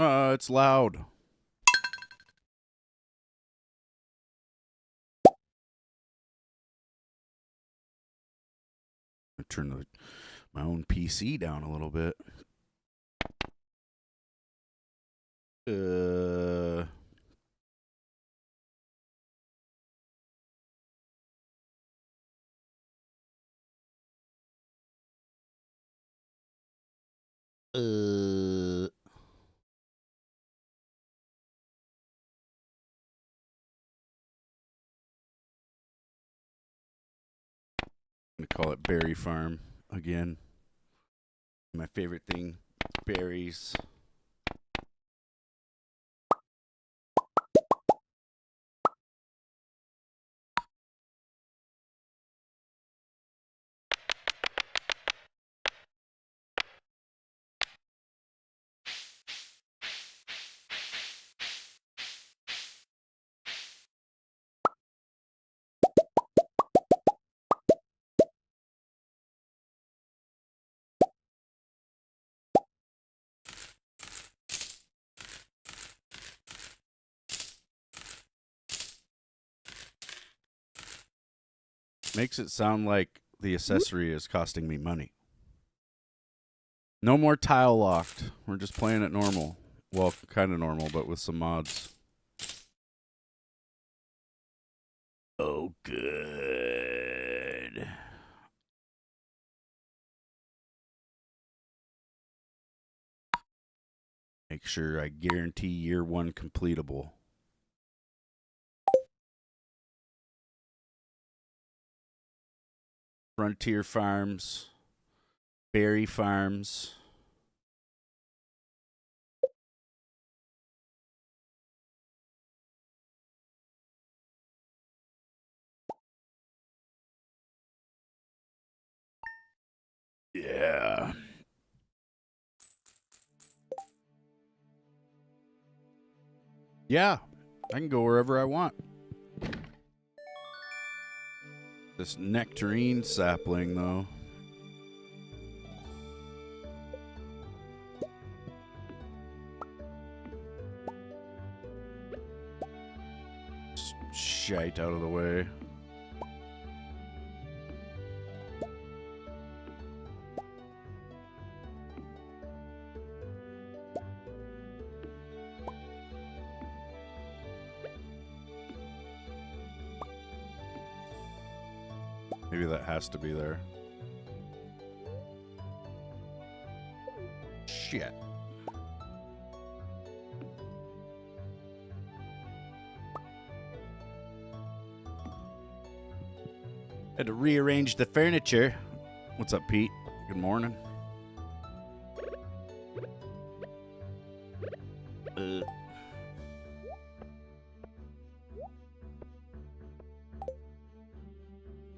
It's loud. I turn my own PC down a little bit. Uh. I'm gonna call it Berry Farm again. My favorite thing, berries. Makes it sound like the accessory is costing me money. No more tile locked. We're just playing it normal. Well, kind of normal, but with some mods. Oh, good. Make sure I guarantee year one completable. Frontier Farms. Berry Farms. Yeah. Yeah. I can go wherever I want. This nectarine sapling, though. Shite out of the way. Maybe that has to be there. Shit. Had to rearrange the furniture. What's up, Pete? Good morning.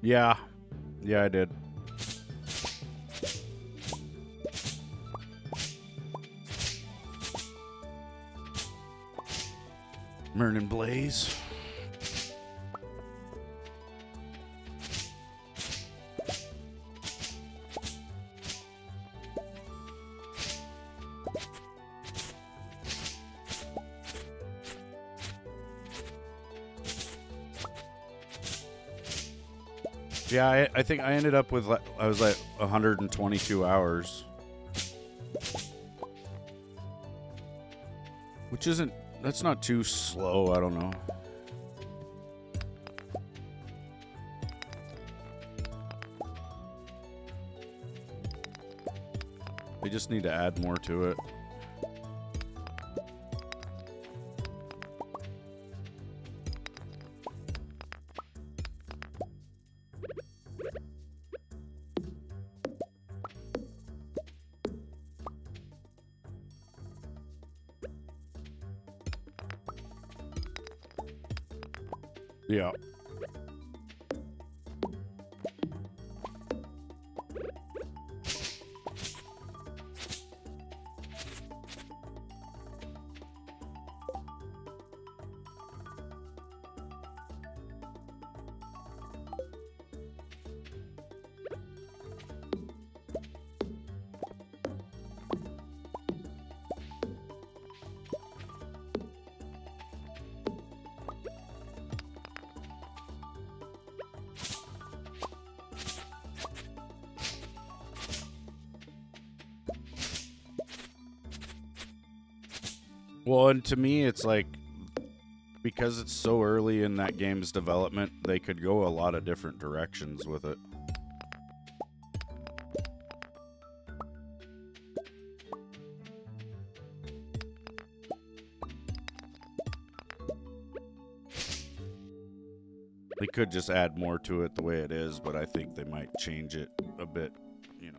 Yeah. Yeah, I did. Mernin Blaze. Yeah, I think I ended up with, I was like 122 hours. Which isn't, that's not too slow, I don't know. They just need to add more to it. Yeah. Well, and to me, it's like, because it's so early in that game's development, they could go a lot of different directions with it. They could just add more to it the way it is, but I think they might change it a bit, you know.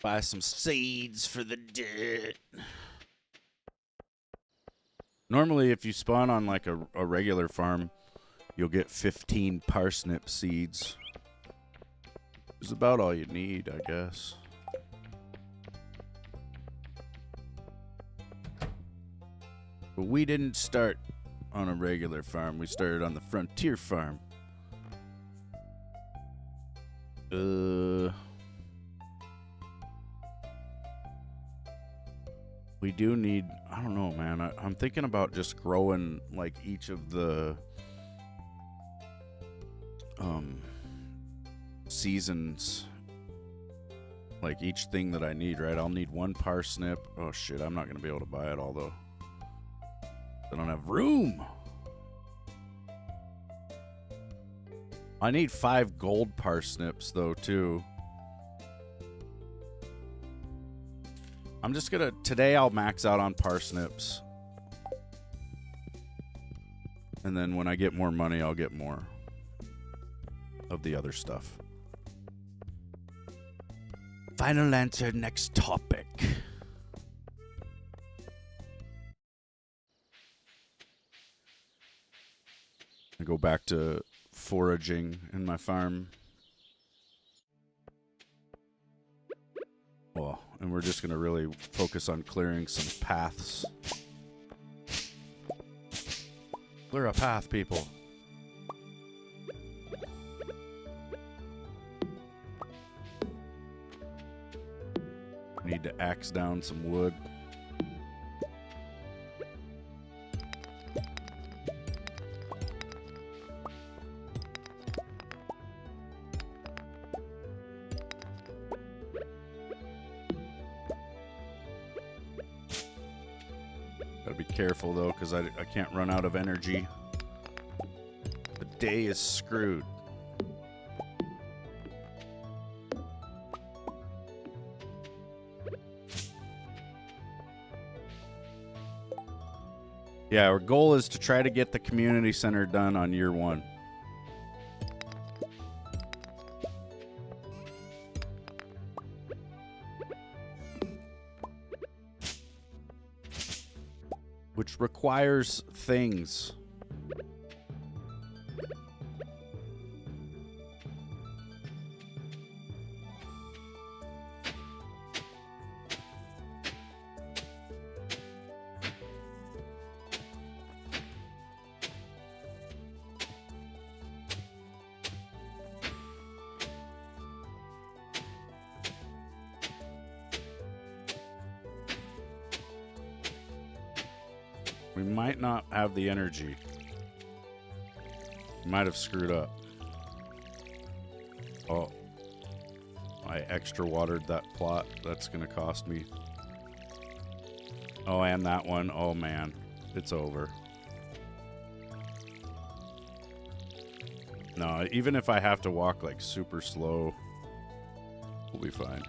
Buy some seeds for the dirt. Normally, if you spawn on like a regular farm, you'll get 15 parsnip seeds. It's about all you need, I guess. But we didn't start on a regular farm. We started on the frontier farm. We do need, I don't know, man. I'm thinking about just growing like each of the seasons, like each thing that I need, right? I'll need one parsnip. Oh shit, I'm not gonna be able to buy it all though. I don't have room. I need 5 gold parsnips though too. I'm just gonna, today I'll max out on parsnips. And then when I get more money, I'll get more of the other stuff. Final answer, next topic. I go back to foraging in my farm. Well, and we're just going to really focus on clearing some paths. Clear a path, people. Need to axe down some wood. Gotta be careful though, because I can't run out of energy. The day is screwed. Yeah, our goal is to try to get the community center done on year 1. Which requires things. We might not have the energy. Might have screwed up. Oh. I extra watered that plot. That's going to cost me. Oh, and that one. Oh, man. It's over. No, even if I have to walk like super slow, we'll be fine.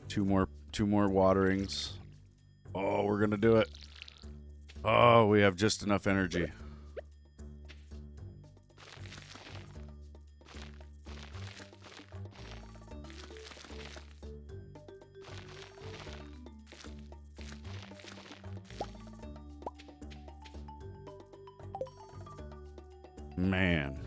Two more waterings. Oh, we're gonna do it. Oh, we have just enough energy. Man.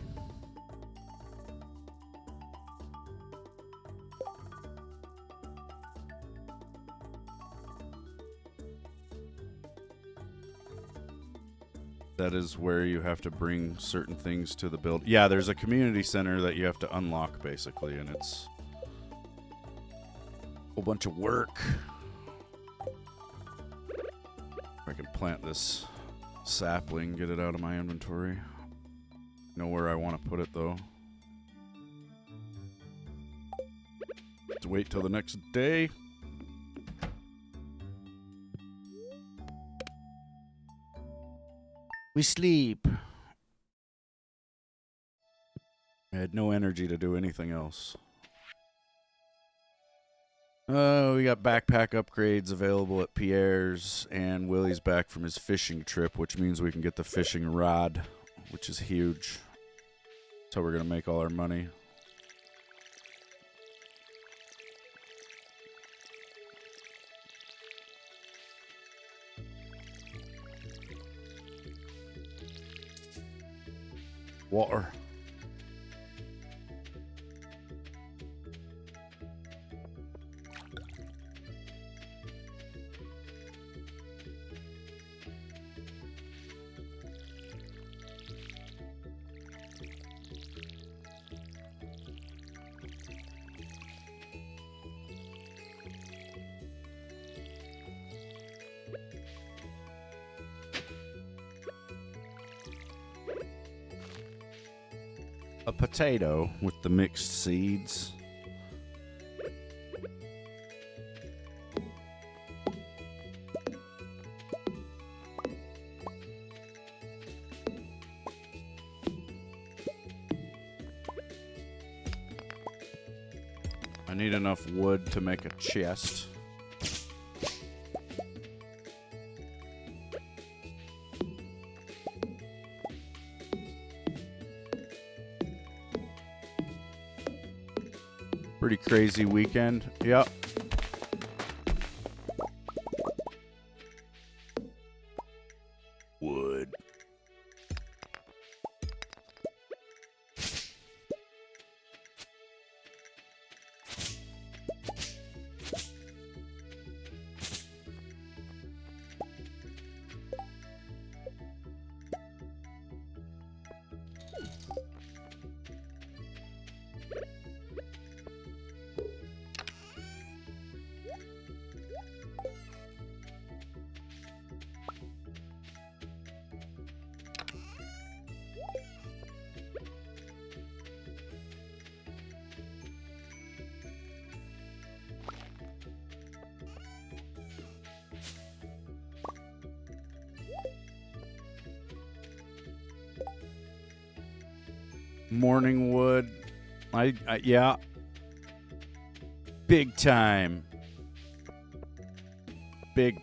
That is where you have to bring certain things to the build. Yeah, there's a community center that you have to unlock, basically, and it's a whole bunch of work. I can plant this sapling, get it out of my inventory. Know where I want to put it, though. Have to wait till the next day. We sleep. I had no energy to do anything else. Oh, we got backpack upgrades available at Pierre's, and Willie's back from his fishing trip, which means we can get the fishing rod, which is huge. That's how we're going to make all our money. Water. A potato with the mixed seeds. I need enough wood to make a chest. Pretty crazy weekend. Yep. Wood. Morning wood. I yeah. Big time. Big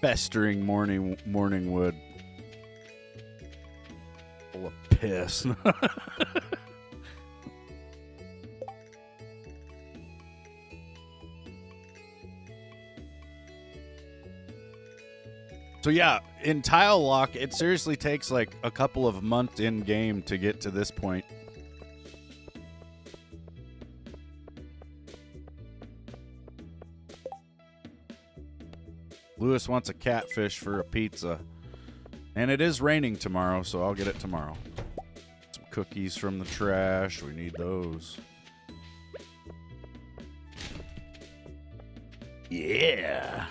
festering morning wood. Full of piss. So yeah, in Tile Lock, it seriously takes like a couple of months in game to get to this point. Lewis wants a catfish for a pizza. And it is raining tomorrow, so I'll get it tomorrow. Some cookies from the trash. We need those. Yeah.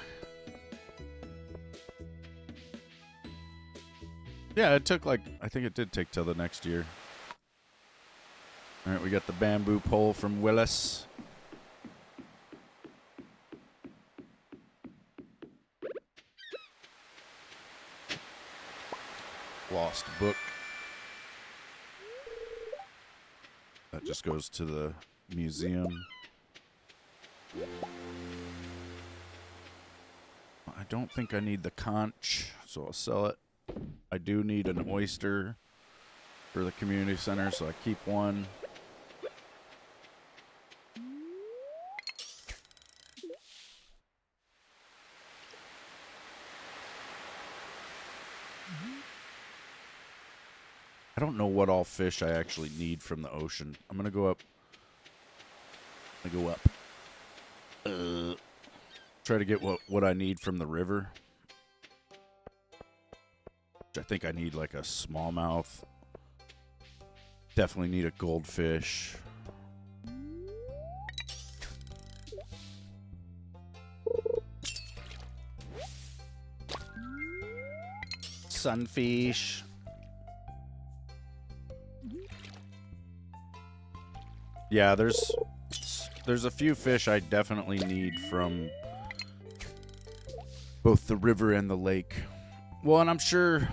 Yeah, it took like, I think it did take till the next year. All right, we got the bamboo pole from Willis. Lost book. That just goes to the museum. I don't think I need the conch, so I'll sell it. I do need an oyster for the community center, so I keep one. I don't know what all fish I actually need from the ocean. I'm gonna go up. Try to get what I need from the river. I think I need like a smallmouth. Definitely need a goldfish. Sunfish. Yeah, there's a few fish I definitely need from both the river and the lake. Well, and I'm sure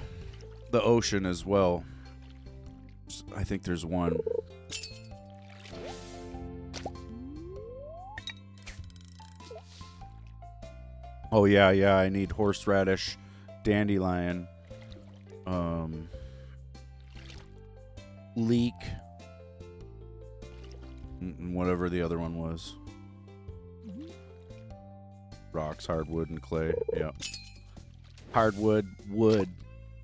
the ocean as well. I think there's one. Oh yeah, I need horseradish, dandelion, leek, and whatever the other one was. Rocks, hardwood, and clay. Yeah. Hardwood, wood,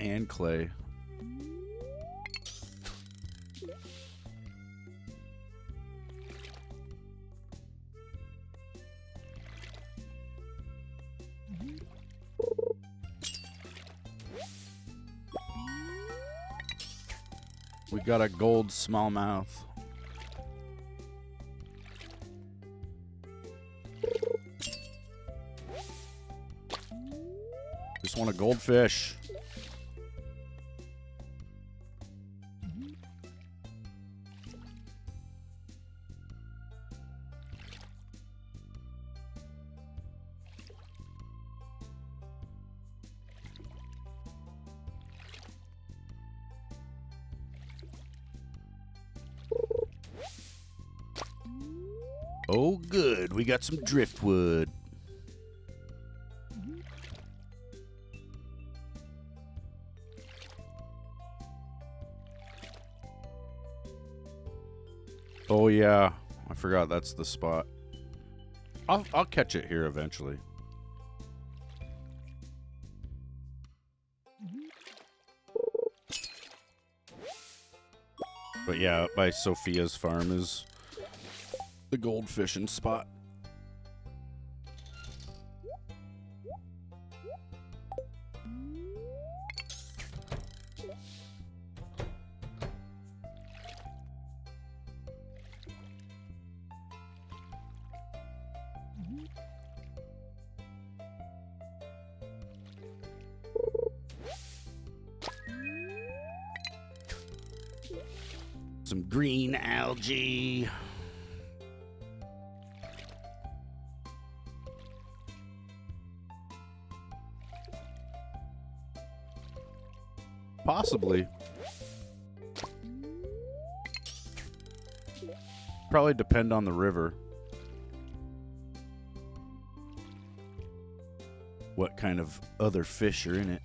and clay. We got a gold smallmouth. Just want a goldfish. Oh, good. We got some driftwood. Oh, yeah. I forgot that's the spot. I'll catch it here eventually. But yeah, by Sophia's farm is the gold fishing spot. Some green algae. Possibly. Probably depend on the river. What kind of other fish are in it?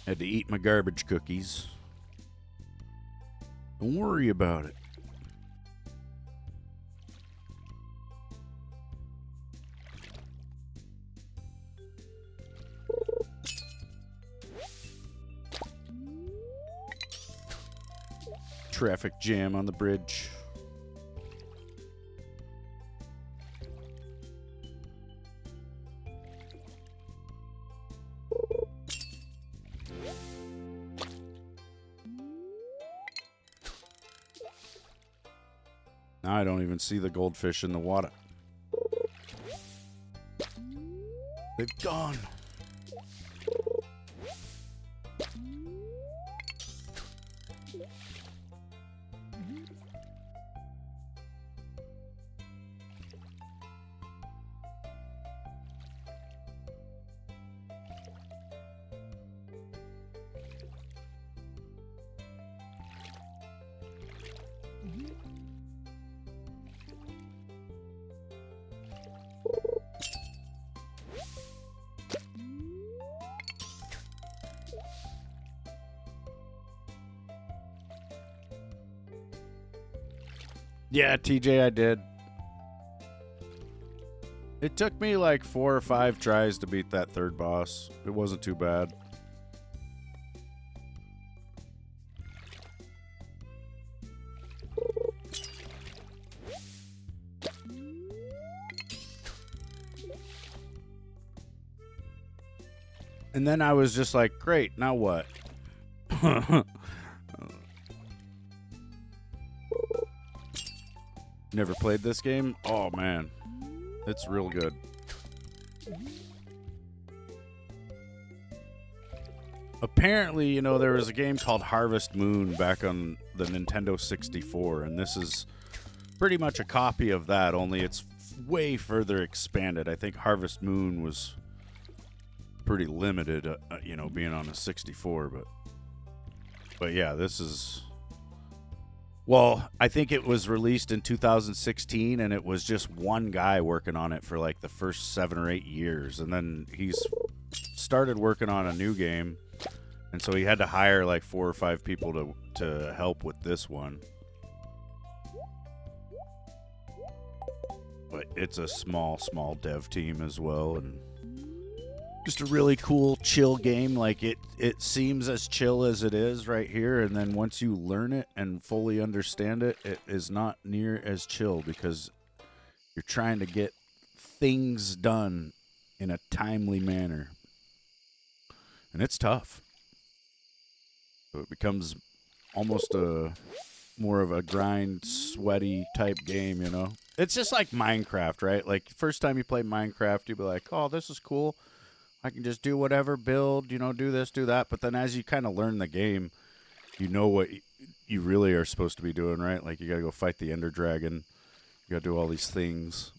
Had to eat my garbage cookies. Don't worry about it. Traffic jam on the bridge. Now I don't even see the goldfish in the water. They've gone. Yeah, TJ, I did. It took me like 4 or 5 tries to beat that third boss. It wasn't too bad. And then I was just like, great, now what? Never played this game? Oh, man. It's real good. Apparently, you know, there was a game called Harvest Moon back on the Nintendo 64, and this is pretty much a copy of that, only it's way further expanded. I think Harvest Moon was pretty limited, you know, being on a 64, but yeah, this is... Well, I think it was released in 2016, and it was just one guy working on it for like the first 7 or 8 years, and then he's started working on a new game, and so he had to hire like 4 or 5 people to help with this one. But it's a small dev team as well, and just a really cool, chill game. Like, it seems as chill as it is right here, and then once you learn it and fully understand it, it is not near as chill because you're trying to get things done in a timely manner. And it's tough. So it becomes almost a more of a grind, sweaty type game, you know? It's just like Minecraft, right? Like, first time you play Minecraft, you'll be like, oh, this is cool. I can just do whatever, build, you know, do this, do that. But then as you kind of learn the game, you know what you really are supposed to be doing, right? Like, you got to go fight the Ender Dragon. You got to do all these things.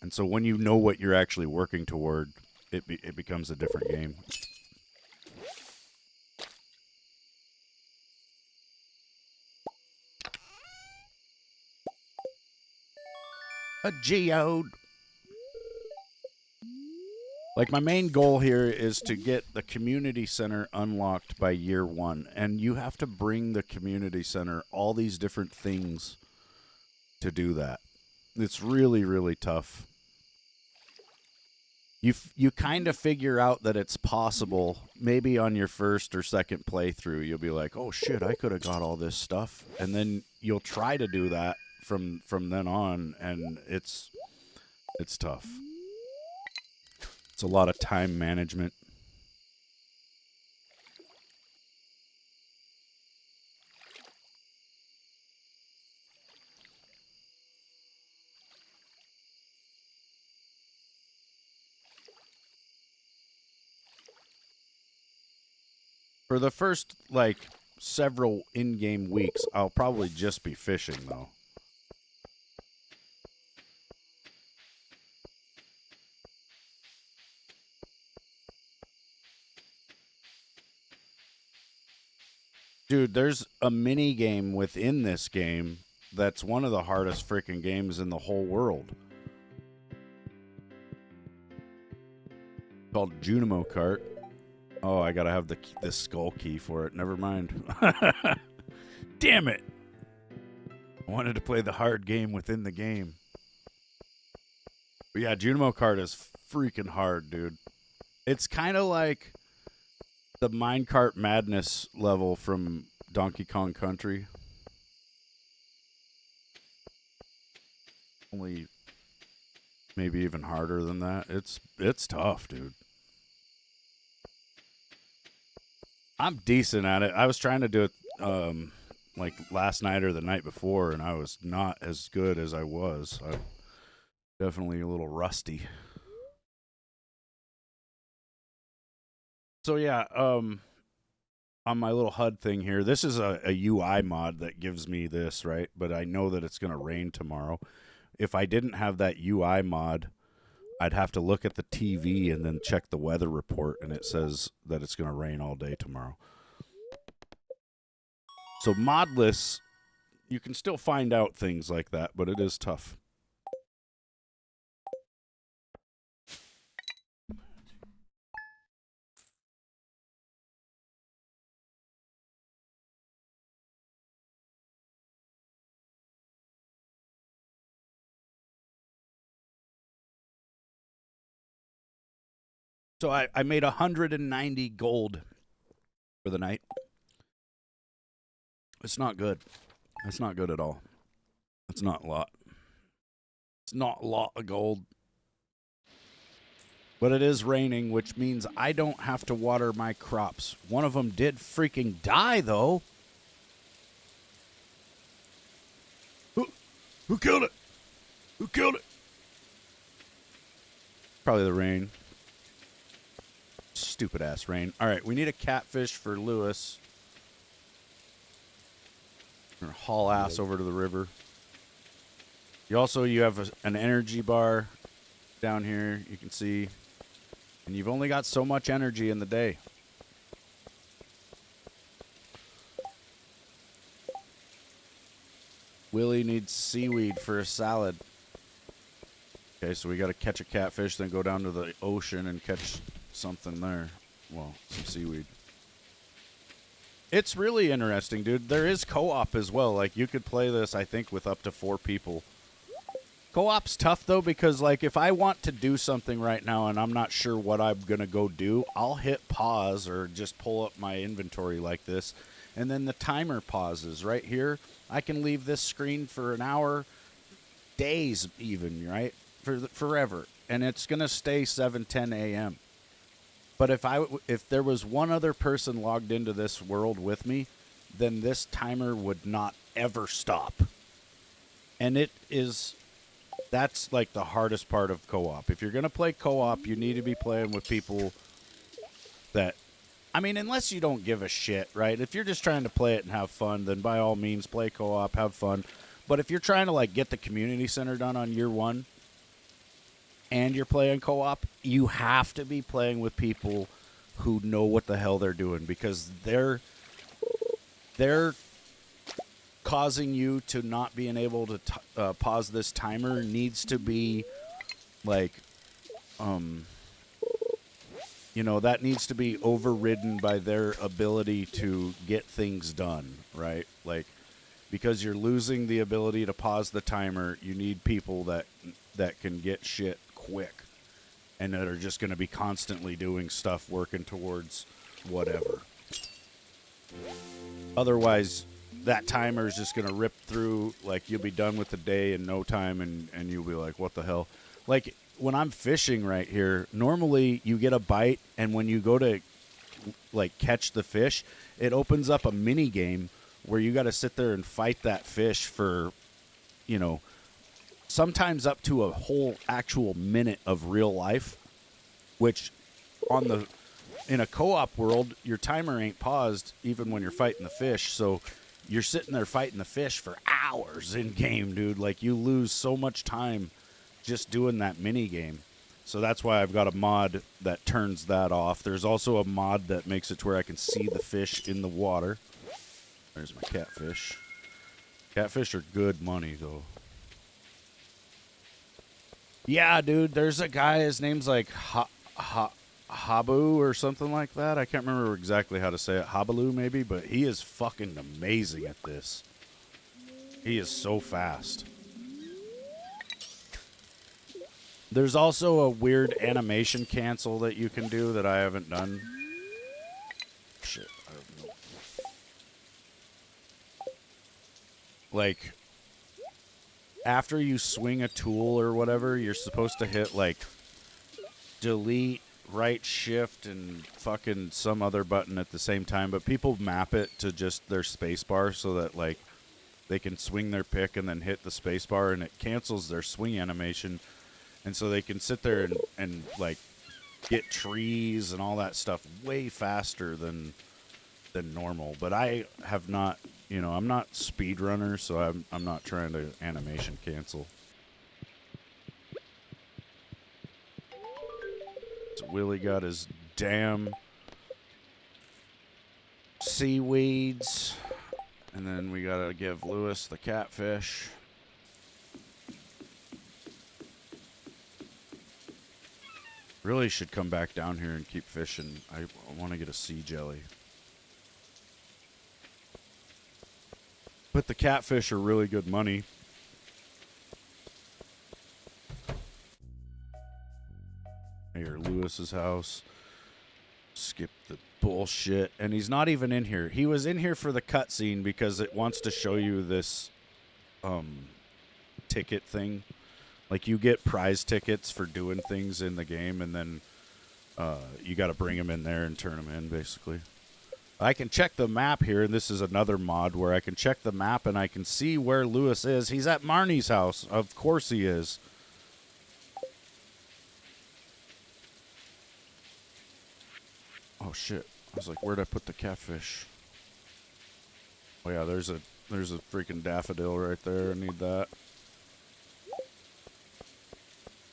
And so when you know what you're actually working toward, it becomes a different game. A geode. Like, my main goal here is to get the community center unlocked by year 1. And you have to bring the community center all these different things to do that. It's really, really tough. You kind of figure out that it's possible. Maybe on your first or second playthrough, you'll be like, oh, shit, I could have got all this stuff. And then you'll try to do that from then on, and it's tough. It's a lot of time management. For the first, like, several in-game weeks, I'll probably just be fishing, though. Dude, there's a mini game within this game that's one of the hardest freaking games in the whole world. Called Junimo Kart. Oh, I gotta have the skull key for it. Never mind. Damn it! I wanted to play the hard game within the game. But yeah, Junimo Kart is freaking hard, dude. It's kind of like the Minecart Madness level from Donkey Kong Country. Only maybe even harder than that. It's tough, dude. I'm decent at it. I was trying to do it like last night or the night before, and I was not as good as I was. I'm definitely a little rusty. So yeah, on my little HUD thing here, this is a UI mod that gives me this, right? But I know that it's going to rain tomorrow. If I didn't have that UI mod, I'd have to look at the TV and then check the weather report, and it says that it's going to rain all day tomorrow. So modless, you can still find out things like that, but it is tough. So I made 190 gold for the night. It's not good. It's not good at all. It's not a lot. It's not a lot of gold. But it is raining, which means I don't have to water my crops. One of them did freaking die, though. Who killed it? Who killed it? Probably the rain. Stupid ass rain. All right, we need a catfish for Lewis. We're gonna haul ass over to the river. You have an energy bar down here. You can see, and you've only got so much energy in the day. Willie needs seaweed for a salad. Okay, so we got to catch a catfish, then go down to the ocean and catch something there. Well, some seaweed. It's really interesting, dude. There is co-op as well. Like, you could play this, I think, with up to 4 people. Co-op's tough, though, because, like, if I want to do something right now and I'm not sure what I'm going to go do, I'll hit pause or just pull up my inventory like this, and then the timer pauses right here. I can leave this screen for an hour, days even, right? Forever. And it's going to stay 7:10 a.m. But if there was one other person logged into this world with me, then this timer would not ever stop. And that's like the hardest part of co-op. If you're going to play co-op, you need to be playing with people that, I mean, unless you don't give a shit, right? If you're just trying to play it and have fun, then by all means play co-op, have fun. But if you're trying to like get the community center done on year 1, and you're playing co-op, you have to be playing with people who know what the hell they're doing, because they're causing you to not being able to pause this timer needs to be like, that needs to be overridden by their ability to get things done, right? Like, because you're losing the ability to pause the timer, you need people that can get shit quick and that are just going to be constantly doing stuff, working towards whatever. Otherwise, that timer is just going to rip through. Like, you'll be done with the day in no time, and you'll be like, what the hell? Like, when I'm fishing right here, normally you get a bite, and when you go to like catch the fish, it opens up a mini game where you got to sit there and fight that fish for, sometimes up to a whole actual minute of real life, which in a co-op world, your timer ain't paused even when you're fighting the fish. So you're sitting there fighting the fish for hours in game, dude. Like, you lose so much time just doing that mini game. So that's why I've got a mod that turns that off. There's also a mod that makes it to where I can see the fish in the water. There's my catfish. Catfish are good money, though. Yeah, dude, there's a guy, his name's like Habu or something like that. I can't remember exactly how to say it. Habaloo, maybe, but he is fucking amazing at this. He is so fast. There's also a weird animation cancel that you can do that I haven't done. Shit, I don't know. Like, after you swing a tool or whatever, you're supposed to hit, like, delete, right shift, and fucking some other button at the same time. But people map it to just their space bar so that, like, they can swing their pick and then hit the space bar, and it cancels their swing animation. And so they can sit there and like, get trees and all that stuff way faster than normal. But I have not, I'm not speedrunner, so I'm not trying to animation cancel. So Willie got his damn seaweeds, and then we gotta give Lewis the catfish. Really should come back down here and keep fishing. I want to get a sea jelly. But the catfish are really good money. Mayor Lewis's house. Skip the bullshit. And he's not even in here. He was in here for the cutscene because it wants to show you this ticket thing. Like, you get prize tickets for doing things in the game, and then you got to bring them in there and turn them in, basically. I can check the map here, and this is another mod where I can check the map and I can see where Lewis is. He's at Marnie's house. Of course he is. Oh shit. I was like, where'd I put the catfish? Oh yeah, there's a freaking daffodil right there. I need that.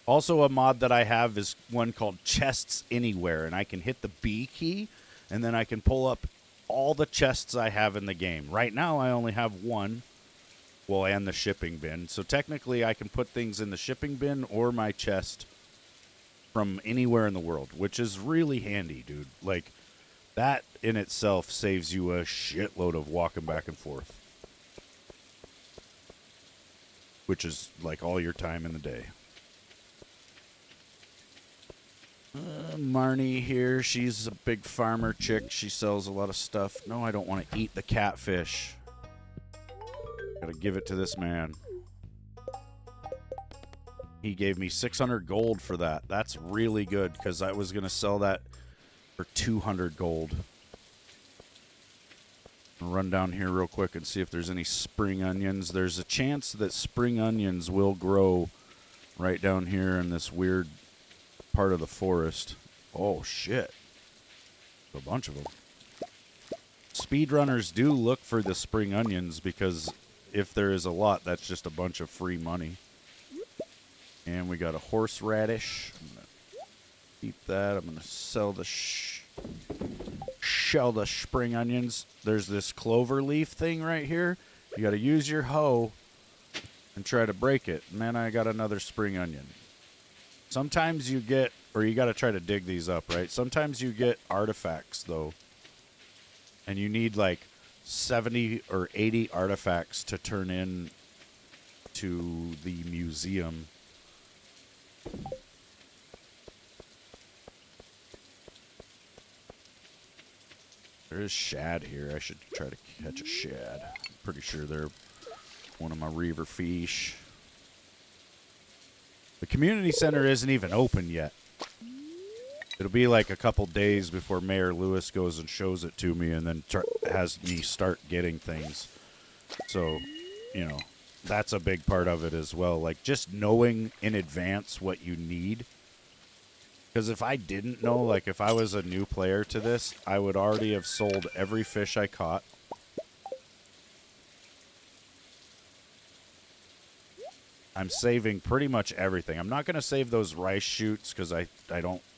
Also, a mod that I have is one called Chests Anywhere, and I can hit the B key, and then I can pull up all the chests I have in the game. Right now, I only have one, well, and the shipping bin. So technically, I can put things in the shipping bin or my chest from anywhere in the world, which is really handy, dude. Like, that in itself saves you a shitload of walking back and forth, which is like all your time in the day. Marnie here, she's a big farmer chick. She sells a lot of stuff. No, I don't want to eat the catfish. Gotta give it to this man. He gave me 600 gold for that. That's really good, because I was going to sell that for 200 gold. I'll run down here real quick and see if there's any spring onions. There's a chance that spring onions will grow right down here in this weird part of the forest. Oh shit, a bunch of them. Speedrunners do look for the spring onions, because if there is a lot, that's just a bunch of free money. And we got a horseradish. I'm gonna keep that. I'm gonna sell the spring onions. There's this clover leaf thing right here. You got to use your hoe and try to break it, and then I got another spring onion. Sometimes you get, or you got to try to dig these up, right? Sometimes you get artifacts, though. And you need like 70 or 80 artifacts to turn in to the museum. There is shad here. I should try to catch a shad. I'm pretty sure they're one of my river fish. The community center isn't even open yet. It'll be like a couple days before Mayor Lewis goes and shows it to me, and then has me start getting things. So, you know, that's a big part of it as well. Like, just knowing in advance what you need. Because if I didn't know, like if I was a new player to this, I would already have sold every fish I caught. I'm saving pretty much everything. I'm not going to save those rice shoots because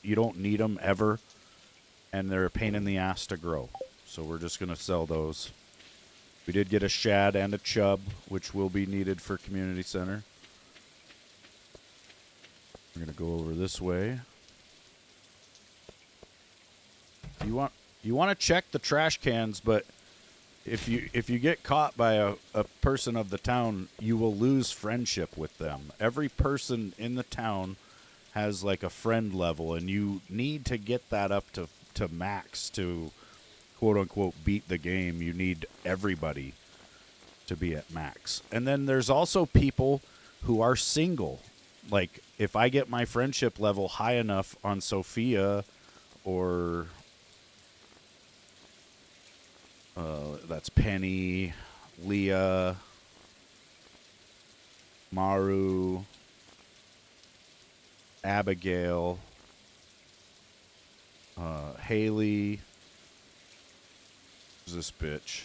you don't need them ever, and they're a pain in the ass to grow. So we're just going to sell those. We did get a shad and a chub, which will be needed for community center. We're going to go over this way. You want to check the trash cans, but if you get caught by a person of the town, you will lose friendship with them. Every person in the town has like a friend level, and you need to get that up to max to quote unquote beat the game. You need everybody to be at max. And then there's also people who are single. Like, if I get my friendship level high enough on Sophia, or that's Penny, Leah, Maru, Abigail, Haley. Who's this bitch?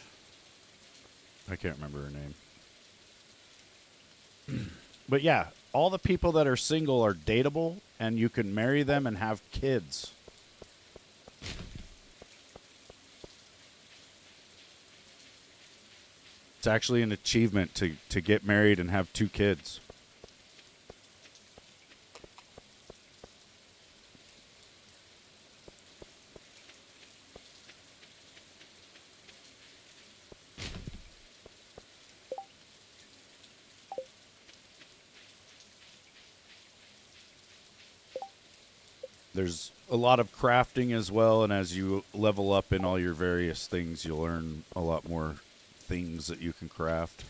I can't remember her name. But yeah, all the people that are single are dateable, and you can marry them and have kids. It's actually an achievement to get married and have 2 kids. There's a lot of crafting as well, and as you level up in all your various things, you'll learn a lot more things that you can craft.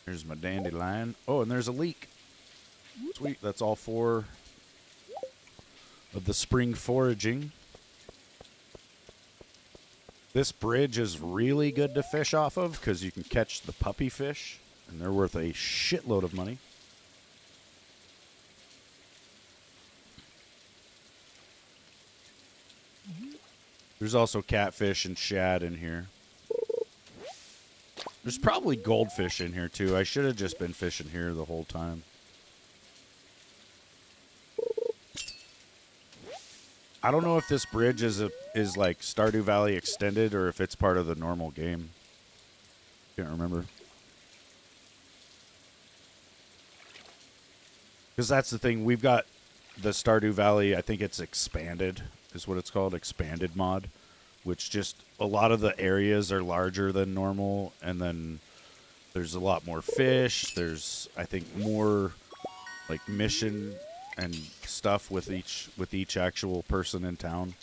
Here's my dandelion. Oh, and there's a leek. Sweet, that's all 4 of the spring foraging. This bridge is really good to fish off of because you can catch the puppy fish, and they're worth a shitload of money. There's also catfish and shad in here. There's probably goldfish in here too. I should have just been fishing here the whole time. I don't know if this bridge is like Stardew Valley extended or if it's part of the normal game. Can't remember. Because that's the thing. We've got the Stardew Valley, I think it's expanded, is what it's called, expanded mod. Which just, a lot of the areas are larger than normal, and then there's a lot more fish. There's, I think, more like mission and stuff with each actual person in town.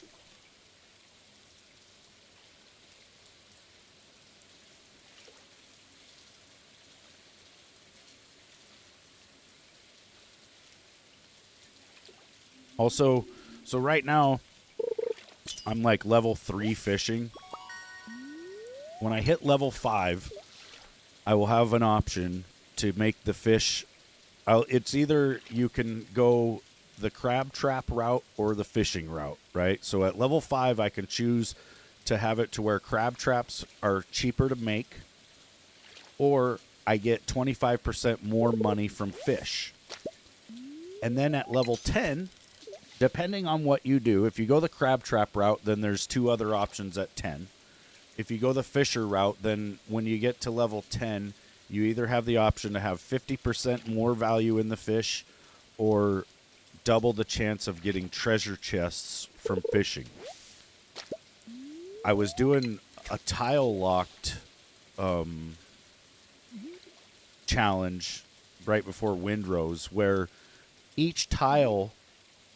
Also, so right now, I'm like level 3 fishing. When I hit level 5, I will have an option to make the fish. It's either you can go the crab trap route or the fishing route, right? So at level 5, I can choose to have it to where crab traps are cheaper to make, or I get 25% more money from fish. And then at level 10, depending on what you do, if you go the crab trap route, then there's 2 other options at 10. If you go the fisher route, then when you get to level 10, you either have the option to have 50% more value in the fish or double the chance of getting treasure chests from fishing. I was doing a tile locked challenge right before Windrose where each tile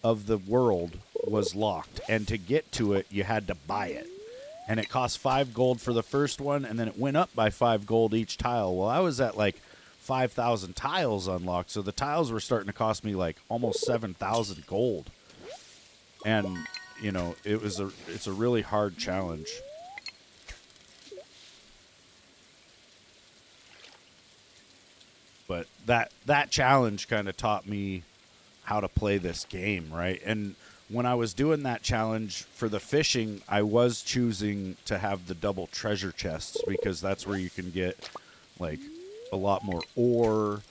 of the world was locked, and to get to it you had to buy it, and it cost 5 gold for the first one, and then it went up by 5 gold each tile. Well, I was at like 5,000 tiles unlocked, so the tiles were starting to cost me like almost 7,000 gold, and you know, it's a really hard challenge. But that challenge kind of taught me how to play this game, right? And when I was doing that challenge for the fishing, I was choosing to have the double treasure chests because that's where you can get like a lot more ore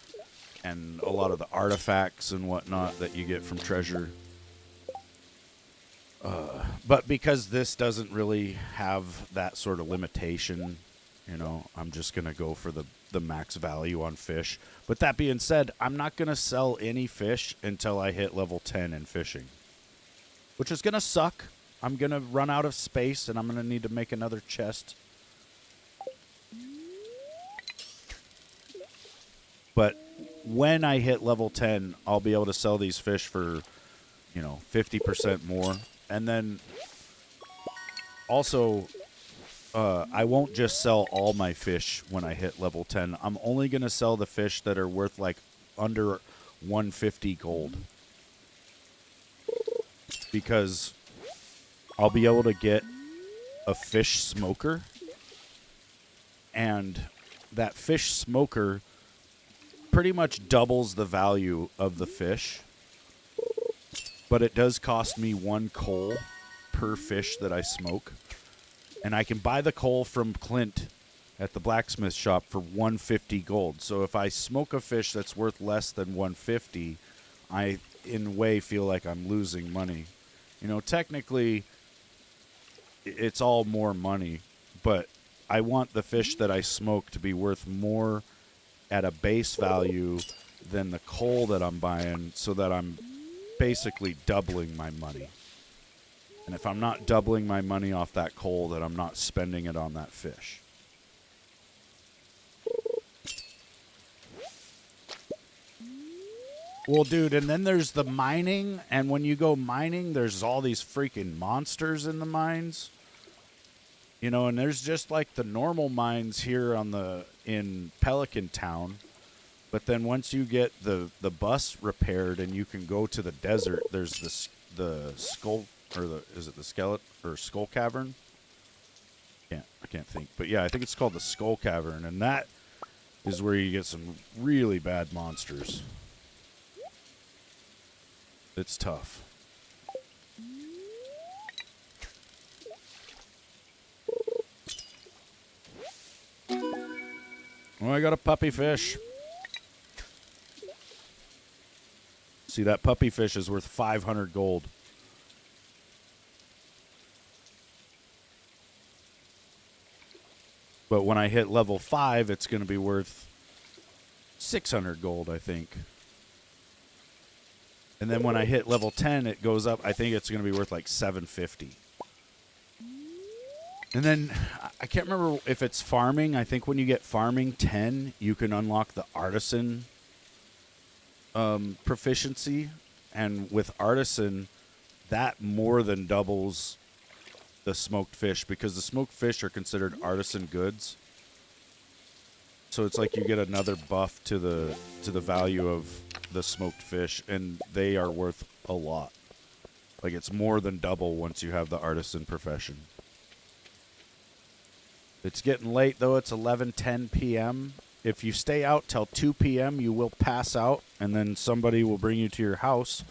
and a lot of the artifacts and whatnot that you get from treasure. But because this doesn't really have that sort of limitation, you know, I'm just going to go for the max value on fish. But that being said, I'm not going to sell any fish until I hit level 10 in fishing, which is going to suck. I'm going to run out of space, and I'm going to need to make another chest. But when I hit level 10, I'll be able to sell these fish for, you know, 50% more. And then also, I won't just sell all my fish when I hit level 10. I'm only going to sell the fish that are worth like under 150 gold. Because I'll be able to get a fish smoker. And that fish smoker pretty much doubles the value of the fish. But it does cost me 1 coal per fish that I smoke. And I can buy the coal from Clint at the blacksmith shop for 150 gold. So if I smoke a fish that's worth less than 150, I, in a way, feel like I'm losing money. You know, technically, it's all more money. But I want the fish that I smoke to be worth more at a base value than the coal that I'm buying, so that I'm basically doubling my money. And if I'm not doubling my money off that coal, then I'm not spending it on that fish. Well, dude, and then there's the mining, and when you go mining, there's all these freaking monsters in the mines. You know, and there's just like the normal mines here in Pelican Town. But then once you get the bus repaired and you can go to the desert, there's the skull, or is it the skeleton or skull cavern? I can't think. But yeah, I think it's called the Skull Cavern, and that is where you get some really bad monsters. It's tough. Oh, I got a puppy fish. See, that puppy fish is worth 500 gold. But when I hit level 5, it's going to be worth 600 gold, I think. And then when I hit level 10, it goes up. I think it's going to be worth like 750. And then I can't remember if it's farming. I think when you get farming 10, you can unlock the artisan proficiency. And with artisan, that more than doubles the smoked fish, because the smoked fish are considered artisan goods. So it's like you get another buff to the value of the smoked fish, and they are worth a lot. Like, it's more than double once you have the artisan profession. It's getting late, though. It's 11:10 p.m. If you stay out till 2 p.m., you will pass out, and then somebody will bring you to your house.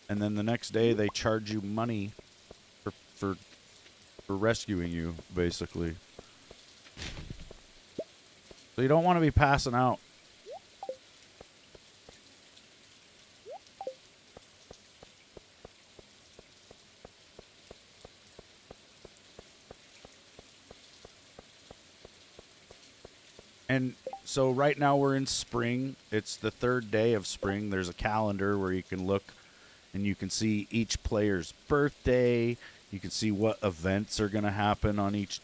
And then the next day, they charge you money for rescuing you, basically. So you don't want to be passing out. And so right now we're in spring. It's the 3rd day of spring. There's a calendar where you can look and you can see each player's birthday. You can see what events are going to happen on each,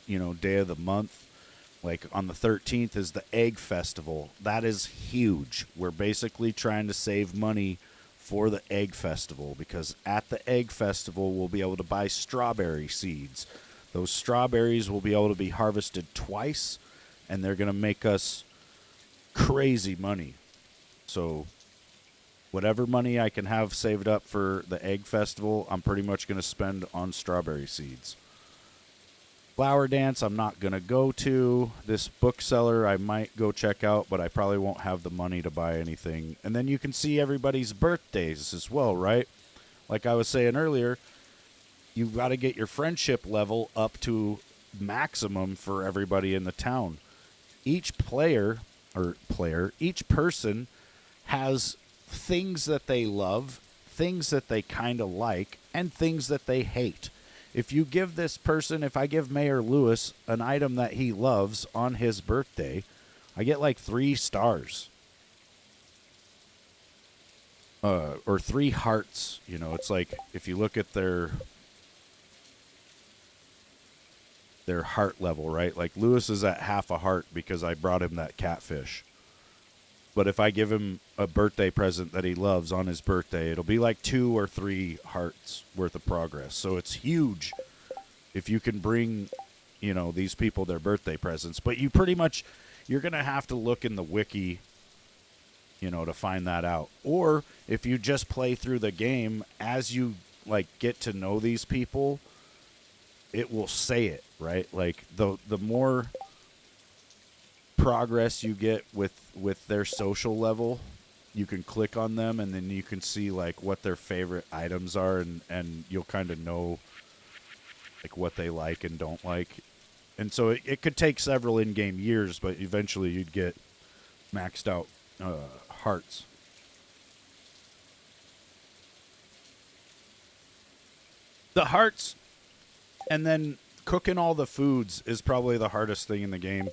day of the month. Like on the 13th is the Egg Festival. That is huge. We're basically trying to save money for the Egg Festival, because at the Egg Festival we'll be able to buy strawberry seeds. Those strawberries will be able to be harvested twice, and they're going to make us crazy money. So whatever money I can have saved up for the Egg Festival, I'm pretty much going to spend on strawberry seeds. Flower Dance, I'm not going to go to. This bookseller, I might go check out, but I probably won't have the money to buy anything. And then you can see everybody's birthdays as well, right? Like I was saying earlier, you've got to get your friendship level up to maximum for everybody in the town. Each each person has things that they love, things that they kind of like, and things that they hate. If you give this person, if I give Mayor Lewis an item that he loves on his birthday, I get like 3 stars. Or 3 hearts. It's like if you look at their heart level, right? Like Lewis is at half a heart because I brought him that catfish. But if I give him a birthday present that he loves on his birthday, it'll be like 2 or 3 hearts worth of progress. So it's huge if you can bring, these people their birthday presents. But you're going to have to look in the wiki, to find that out. Or if you just play through the game, as you get to know these people, it will say it, right? Like the more progress you get with their social level, you can click on them, and then you can see what their favorite items are, and you'll kind of know what they like and don't like. And so it could take several in-game years, but eventually you'd get maxed out hearts. The hearts, and then cooking all the foods is probably the hardest thing in the game.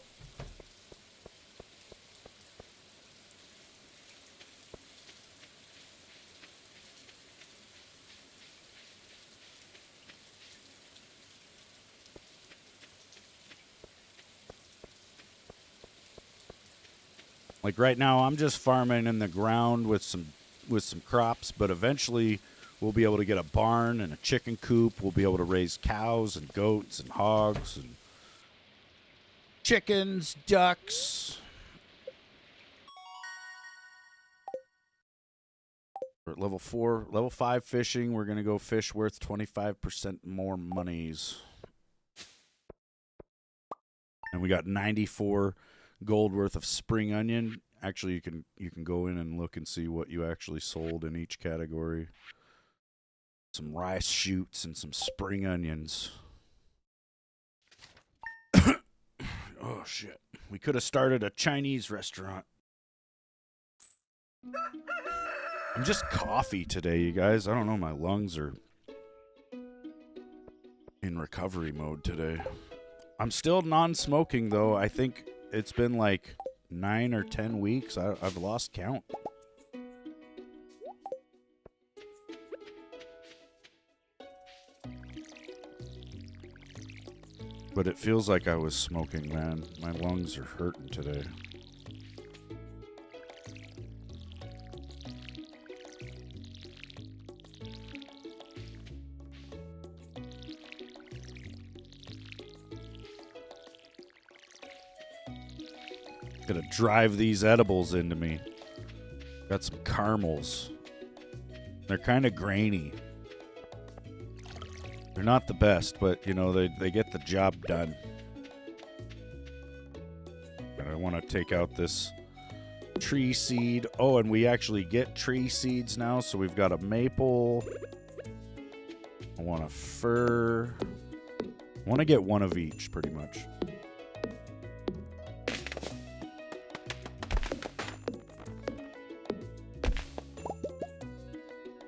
Like right now, I'm just farming in the ground with some crops, but eventually we'll be able to get a barn and a chicken coop. We'll be able to raise cows and goats and hogs and chickens, ducks. We're at level 4, level 5 fishing. We're going to go fish worth 25% more monies. And we got 94 gold worth of spring onion. Actually, you can go in and look and see what you actually sold in each category. Some rice shoots and some spring onions. Oh, shit. We could have started a Chinese restaurant. I'm just coffee today, you guys. I don't know. My lungs are in recovery mode today. I'm still non-smoking, though. I think it's been like 9 or 10 weeks. I've lost count. But it feels like I was smoking, man. My lungs are hurting today. Gonna drive these edibles into me. Got some caramels. They're kind of grainy. They're not the best, but, you know, they get the job done. And I want to take out this tree seed. Oh, and we actually get tree seeds now, so we've got a maple. I want a fir. I want to get one of each, pretty much.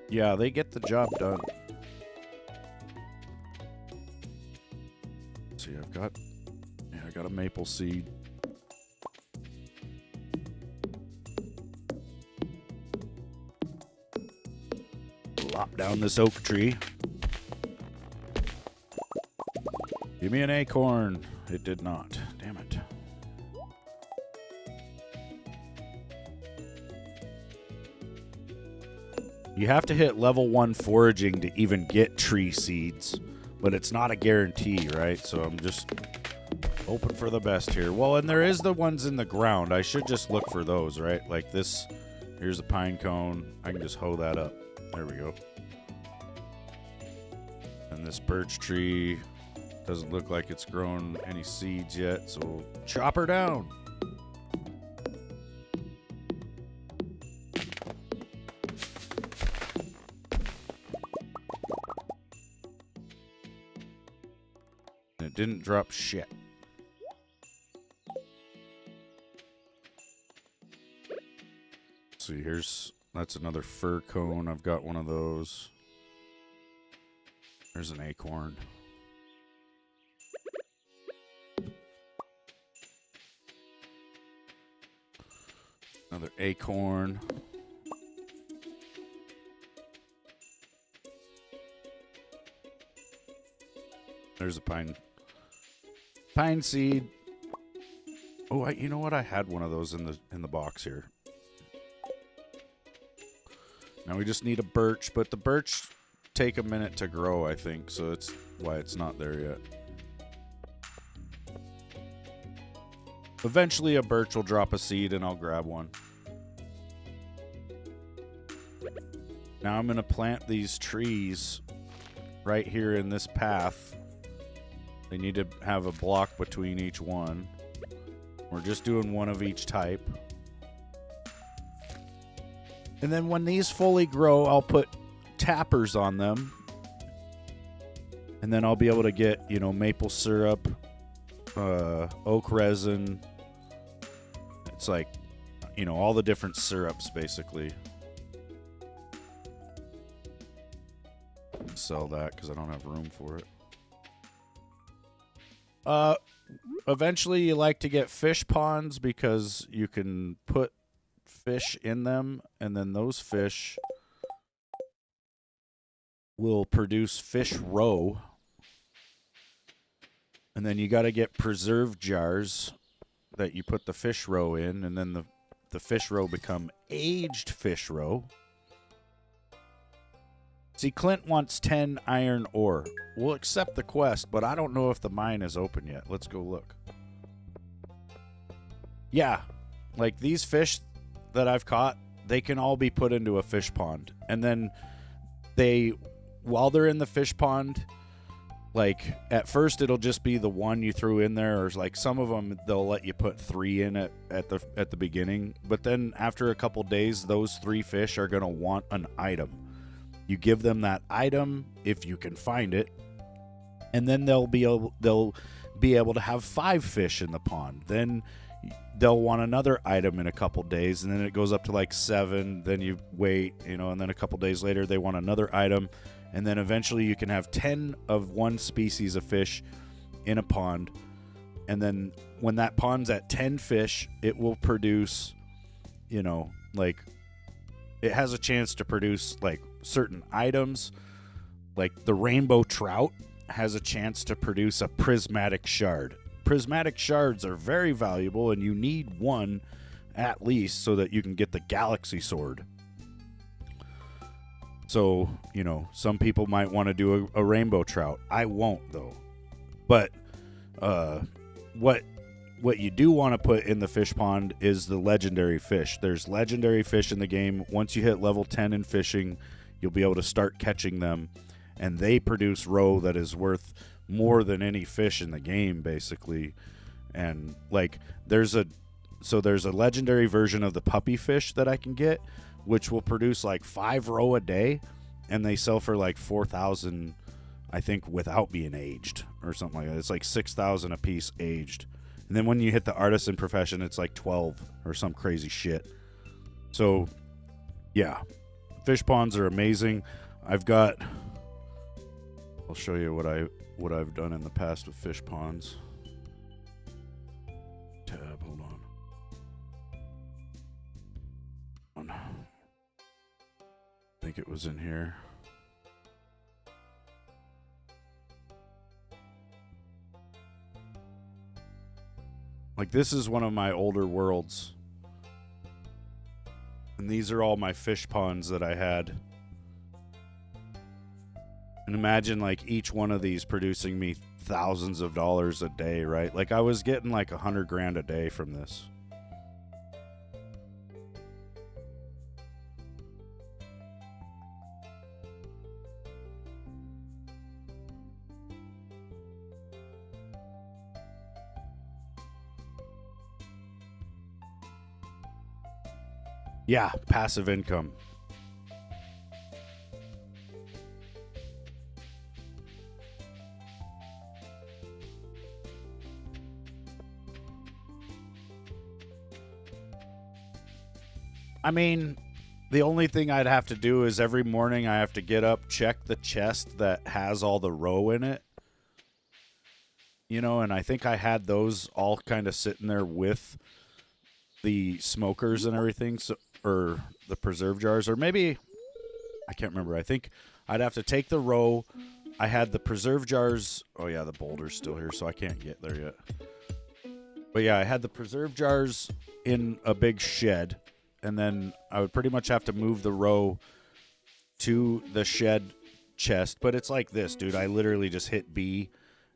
Yeah, they get the job done. See, I got a maple seed. Lop down this oak tree. Give me an acorn. It did not. Damn it. You have to hit level 1 foraging to even get tree seeds, but it's not a guarantee, right? So I'm just hoping for the best here. Well, and there is the ones in the ground. I should just look for those, right? Like this. Here's a pine cone. I can just hoe that up. There we go. And this birch tree doesn't look like it's grown any seeds yet, so we'll chop her down. And it didn't drop shit. See, that's another fir cone. I've got one of those. There's an acorn. Another acorn. There's a pine seed. Oh, you know what? I had one of those in the box here. Now we just need a birch, but the birch take a minute to grow, I think, so that's why it's not there yet. Eventually a birch will drop a seed and I'll grab one. Now I'm going to plant these trees right here in this path. They need to have a block between each one. We're just doing one of each type. And then when these fully grow, I'll put tappers on them. And then I'll be able to get, you know, maple syrup, oak resin. It's like, you know, all the different syrups, basically. Sell that because I don't have room for it. Eventually you like to get fish ponds because you can put fish in them, and then those fish will produce fish roe. And then you got to get preserve jars that you put the fish roe in, and then the the fish roe become aged fish roe. See, Clint wants 10 iron ore. We'll accept the quest, but I don't know if the mine is open yet. Let's go look. Yeah, like these fish that I've caught, they can all be put into a fish pond. And then while they're in the fish pond, like at first it'll just be the one you threw in there, or like some of them they'll let you put 3 in it at the beginning. But then after a couple days, those 3 fish are gonna want an item. You give them that item if you can find it, and then they'll be able to have 5 fish in the pond. Then they'll want another item in a couple days, and then it goes up to like 7. Then you wait, and then a couple days later they want another item, and then eventually you can have 10 of one species of fish in a pond. And then when that pond's at 10 fish, it will produce, like it has a chance to produce like certain items. Like the rainbow trout has a chance to produce a prismatic shard. Prismatic shards are very valuable, and you need one at least so that you can get the galaxy sword. So, some people might want to do a rainbow trout. I won't, though. But what you do want to put in the fish pond is the legendary fish. There's legendary fish in the game. Once you hit level 10 in fishing, you'll be able to start catching them, and they produce roe that is worth more than any fish in the game, basically. And like there's a legendary version of the puppy fish that I can get, which will produce like 5 roe a day, and they sell for like 4,000, I think, without being aged or something like that. It's like 6,000 a piece aged. And then when you hit the artisan profession, it's like 12 or some crazy shit. So yeah, fish ponds are amazing. I'll show you what I've done in the past with fish ponds. Tab, hold on. I think it was in here. Like, this is one of my older worlds. And these are all my fish ponds that I had. And imagine, like, each one of these producing me thousands of dollars a day, right? Like, I was getting like $100,000 a day from this. Yeah, passive income. I mean, the only thing I'd have to do is every morning I have to get up, check the chest that has all the roe in it. And I think I had those all kind of sitting there with the smokers and everything, or the preserve jars, or maybe, I can't remember. I think I'd have to take the roe. I had the preserve jars. Oh yeah, the boulder's still here, so I can't get there yet. But yeah, I had the preserve jars in a big shed, and then I would pretty much have to move the roe to the shed chest. But it's like this, dude. I literally just hit B,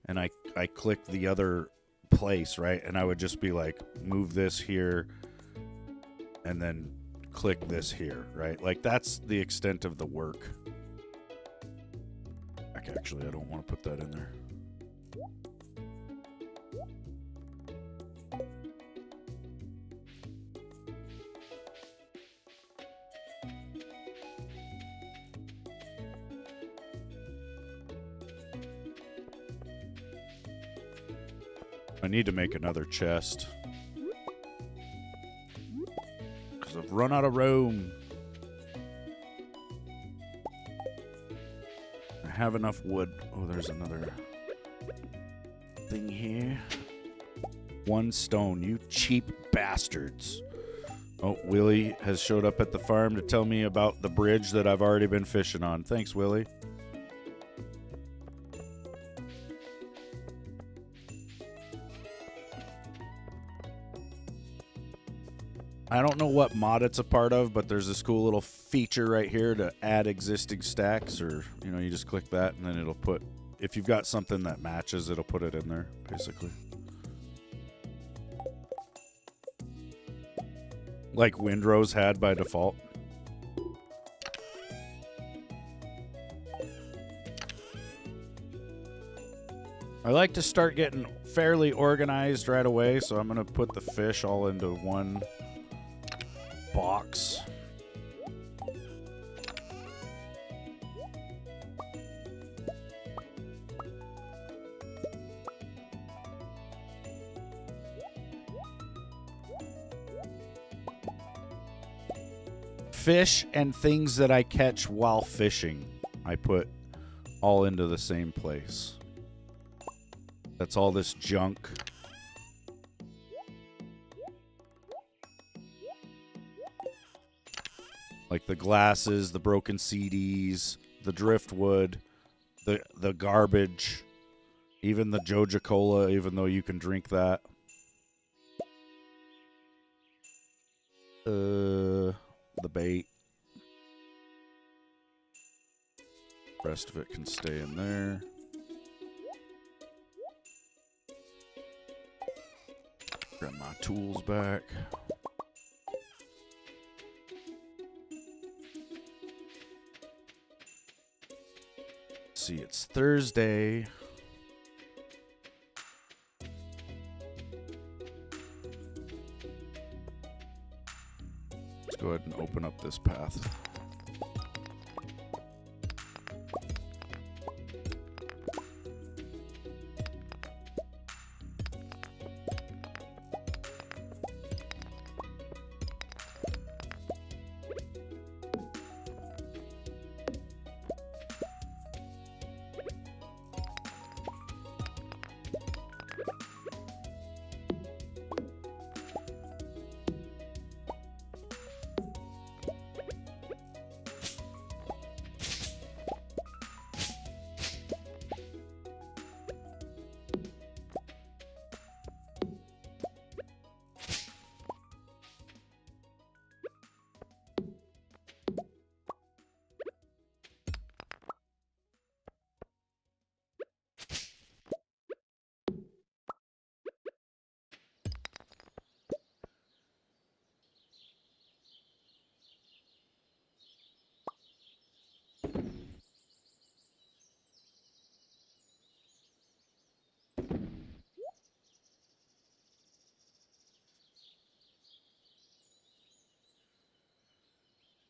and I click the other place, right? And I would just be like, move this here, and then click this here, right? Like, that's the extent of the work. Actually, I don't want to put that in there. I need to make another chest. Because I've run out of room. I have enough wood. Oh, there's another thing here. 1 stone, you cheap bastards. Oh, Willie has showed up at the farm to tell me about the bridge that I've already been fishing on. Thanks, Willie. I don't know what mod it's a part of, but there's this cool little feature right here to add existing stacks, or, you know, you just click that and then it'll put, if you've got something that matches, it'll put it in there, basically. Like Windrose had by default. I like to start getting fairly organized right away, so I'm going to put the fish all into one box. Fish and things that I catch while fishing, I put all into the same place. That's all this junk. Like the glasses, the broken CDs, the driftwood, the garbage, even the Joja Cola, even though you can drink that. The bait. Rest of it can stay in there. Grab my tools back. See, it's Thursday. Let's go ahead and open up this path.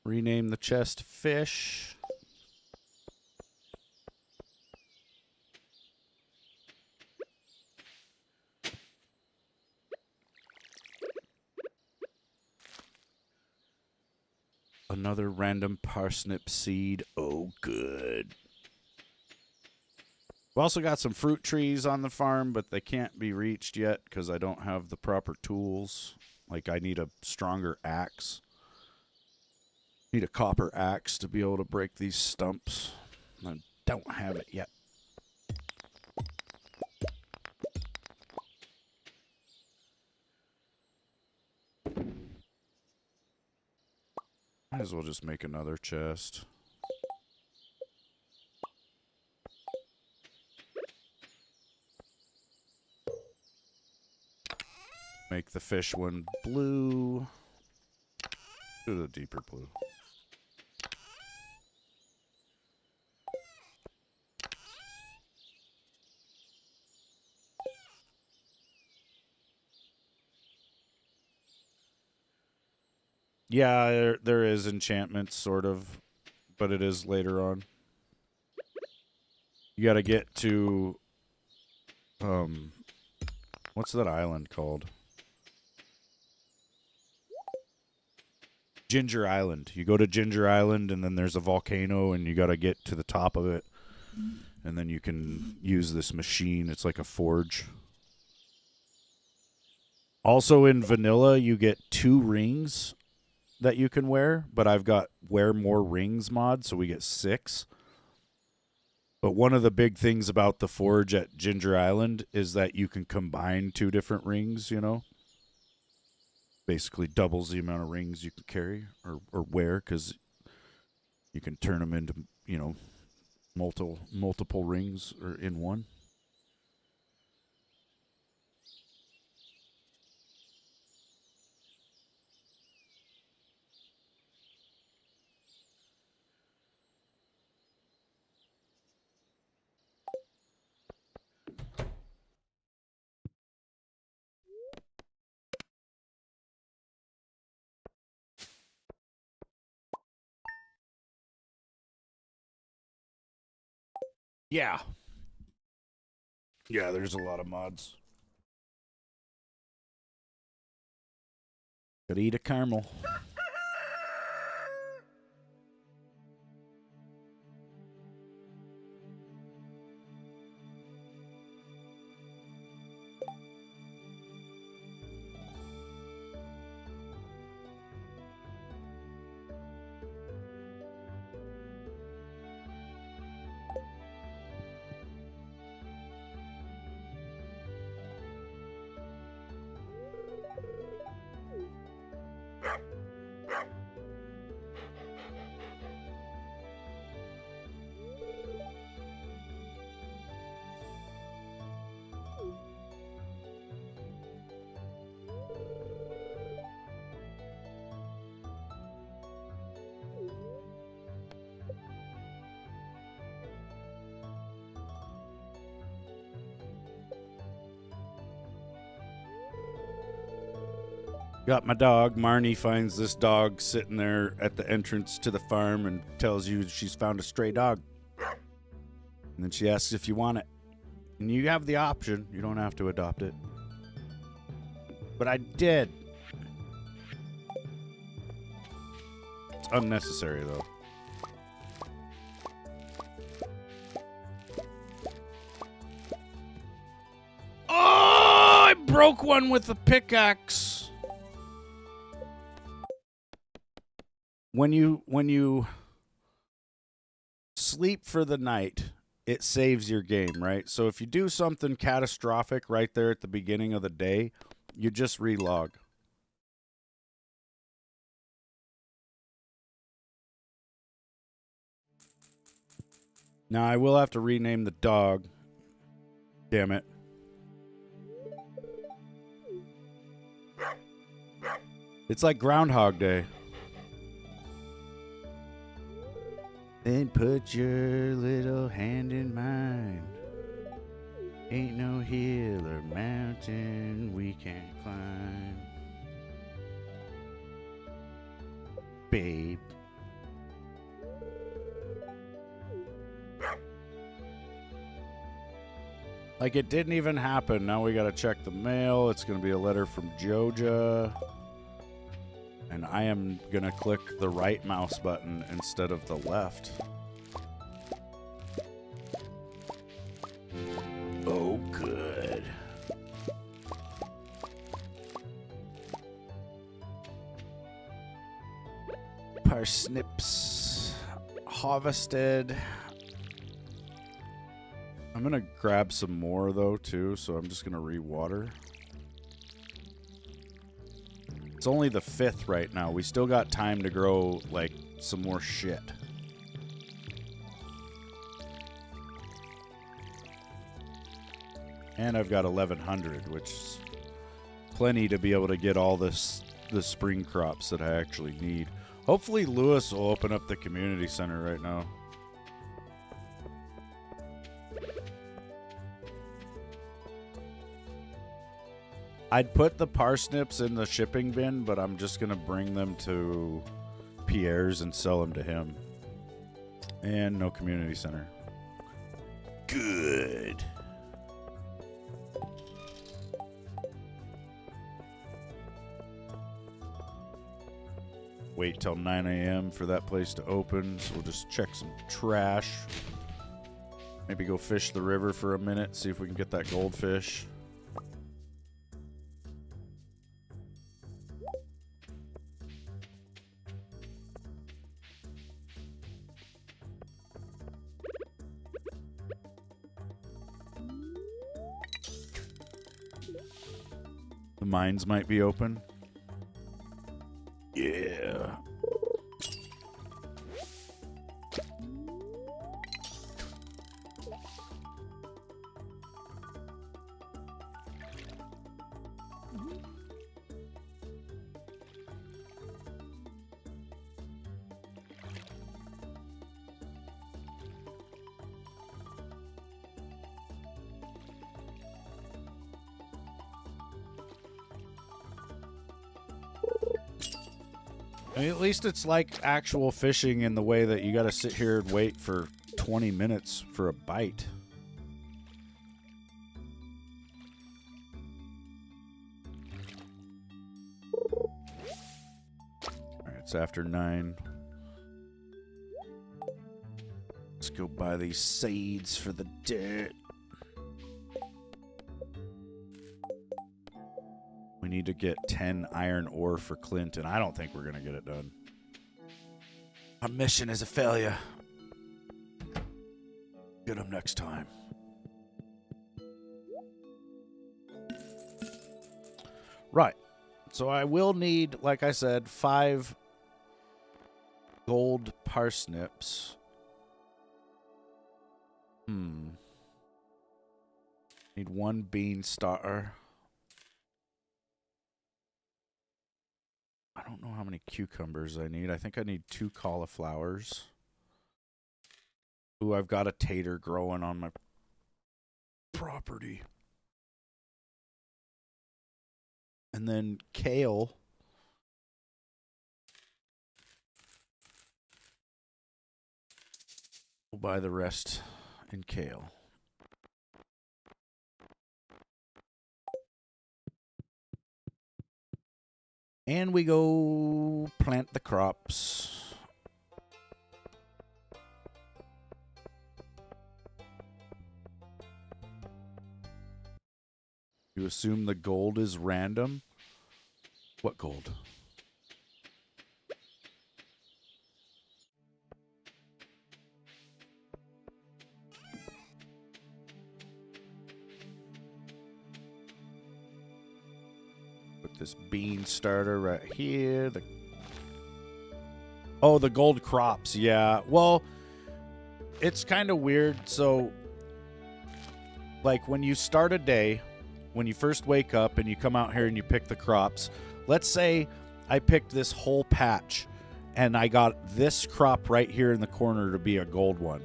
Rename the chest fish. Another random parsnip seed. Oh, good. We've also got some fruit trees on the farm, but they can't be reached yet because I don't have the proper tools. Like, I need a stronger axe. Need a copper axe to be able to break these stumps. I don't have it yet. Might as well just make another chest. Make the fish one blue. Do the deeper blue. Yeah, there is enchantments, sort of, but it is later on. You gotta get to, what's that island called? Ginger Island. You go to Ginger Island, and then there's a volcano, and you gotta get to the top of it, and then you can use this machine. It's like a forge. Also in vanilla, you get 2 rings that you can wear, but I've got wear more rings mod, so we get 6. But one of the big things about the forge at Ginger Island is that you can combine 2 different rings, you know? basically doubles the amount of rings you can carry or wear, because you can turn them into, you know, multiple rings or in one. Yeah. Yeah, there's a lot of mods. Could eat a caramel. Got my dog. Marnie finds this dog sitting there at the entrance to the farm and tells you she's found a stray dog. And then she asks if you want it. And you have the option. You don't have to adopt it. But I did. It's unnecessary, though. Oh, I broke one with a pickaxe. When you sleep for the night, it saves your game, right? So if you do something catastrophic right there at the beginning of the day, you just relog. Now I will have to rename the dog. Damn it. It's like Groundhog Day. Then put your little hand in mine. Ain't no hill or mountain we can't climb. Babe. Like, it didn't even happen. Now we gotta check the mail. It's gonna be a letter from Joja. And I am gonna click the right mouse button instead of the left. Oh, good. Parsnips harvested. I'm gonna grab some more though too, so I'm just gonna re-water. It's only the 5th right now. We still got time to grow, like, some more shit. And I've got 1,100, which is plenty to be able to get all the spring crops that I actually need. Hopefully Lewis will open up the community center right now. I'd put the parsnips in the shipping bin, but I'm just going to bring them to Pierre's and sell them to him. And no community center. Good. Wait till 9 a.m. for that place to open, so we'll just check some trash. Maybe go fish the river for a minute, see if we can get that goldfish. The mines might be open. Yeah. I mean, at least it's like actual fishing in the way that you got to sit here and wait for 20 minutes for a bite. Alright, it's after 9. Let's go buy these seeds for the dirt. We need to get 10 iron ore for Clint, and I don't think we're going to get it done. Our mission is a failure. Get him next time. Right. So I will need, like I said, 5 gold parsnips. Need 1 bean star. I don't know how many cucumbers I need. I think I need 2 cauliflowers. Ooh, I've got a tater growing on my property. And then kale. We'll buy the rest in kale. And we go plant the crops. You assume the gold is random? What gold? Put this bean starter right here. Oh, the gold crops. Yeah. Well, it's kind of weird. So, like when you start a day, when you first wake up and you come out here and you pick the crops, let's say I picked this whole patch and I got this crop right here in the corner to be a gold one.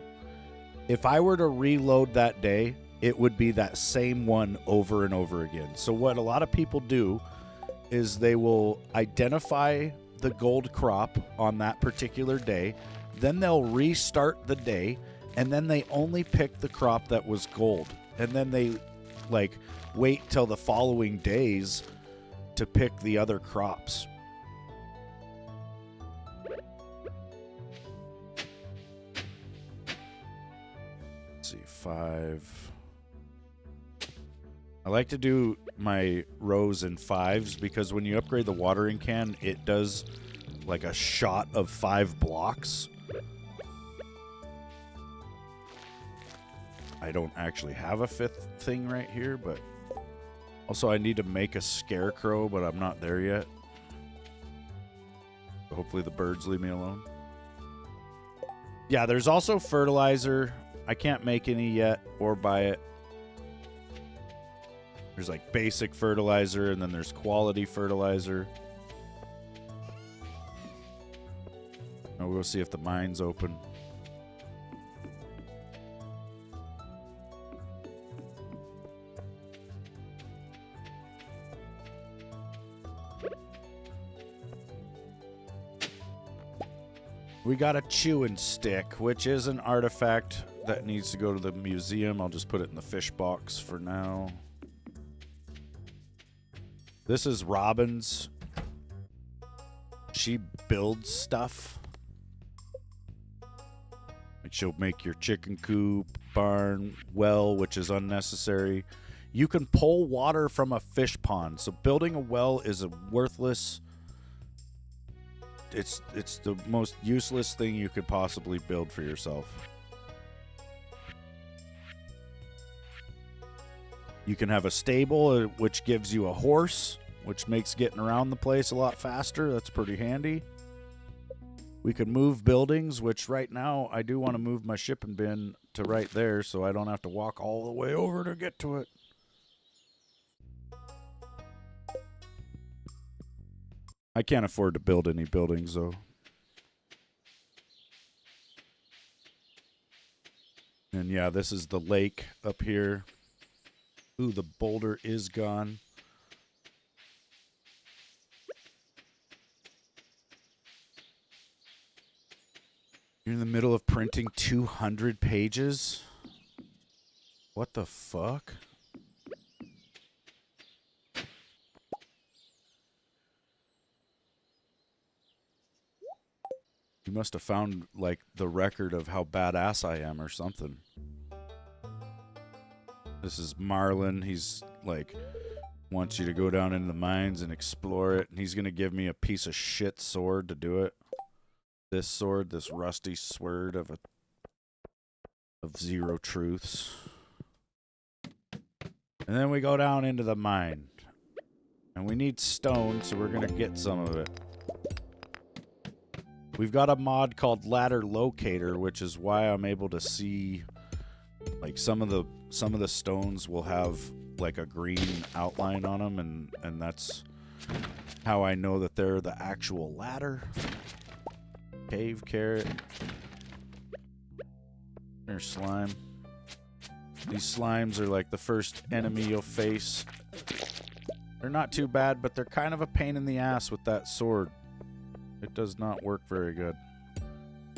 If I were to reload that day, it would be that same one over and over again. So what a lot of people do is they will identify the gold crop on that particular day, then they'll restart the day, and then they only pick the crop that was gold. And then they like wait till the following days to pick the other crops. Let's see, 5. I like to do my rows in 5s because when you upgrade the watering can, it does like a shot of 5 blocks. I don't actually have a 5th thing right here, but also I need to make a scarecrow, but I'm not there yet. So hopefully the birds leave me alone. Yeah, there's also fertilizer. I can't make any yet or buy it. There's like basic fertilizer, and then there's quality fertilizer. Now we'll go see if the mine's open. We got a chewing stick, which is an artifact that needs to go to the museum. I'll just put it in the fish box for now. This is Robin's. She builds stuff. Like she'll make your chicken coop, barn, well, which is unnecessary. You can pull water from a fish pond. So building a well is a worthless... It's the most useless thing you could possibly build for yourself. You can have a stable, which gives you a horse. which makes getting around the place a lot faster. That's pretty handy. We could move buildings, which right now I do want to move my shipping bin to right there so I don't have to walk all the way over to get to it. I can't afford to build any buildings, though. And yeah, this is the lake up here. Ooh, the boulder is gone. You're in the middle of printing 200 pages? What the fuck? You must have found, like, the record of how badass I am or something. This is Marlin. He's, like, wants you to go down into the mines and explore it. And he's going to give me a piece of shit sword to do it. This sword, this rusty sword of zero truths. And then we go down into the mine. And we need stone, so we're going to get some of it. We've got a mod called Ladder Locator, which is why I'm able to see, like, some of the stones will have like a green outline on them, and that's how I know that they're the actual ladder. Cave carrot. There's slime. These slimes are like the first enemy you'll face. They're not too bad, but they're kind of a pain in the ass with that sword. It does not work very good.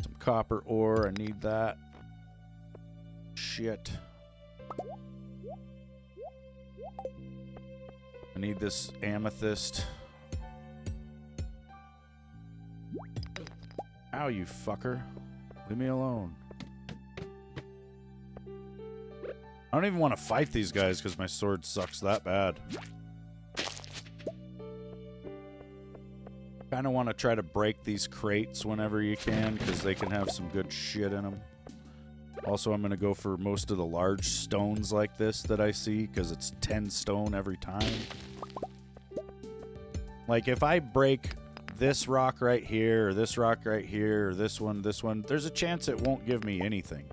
Some copper ore. I need that. Shit. I need this amethyst. Ow, you fucker. Leave me alone. I don't even want to fight these guys because my sword sucks that bad. Kind of want to try to break these crates whenever you can because they can have some good shit in them. Also, I'm going to go for most of the large stones like this that I see because it's 10 stone every time. Like, if I break this rock right here, or this rock right here, or this one, there's a chance it won't give me anything.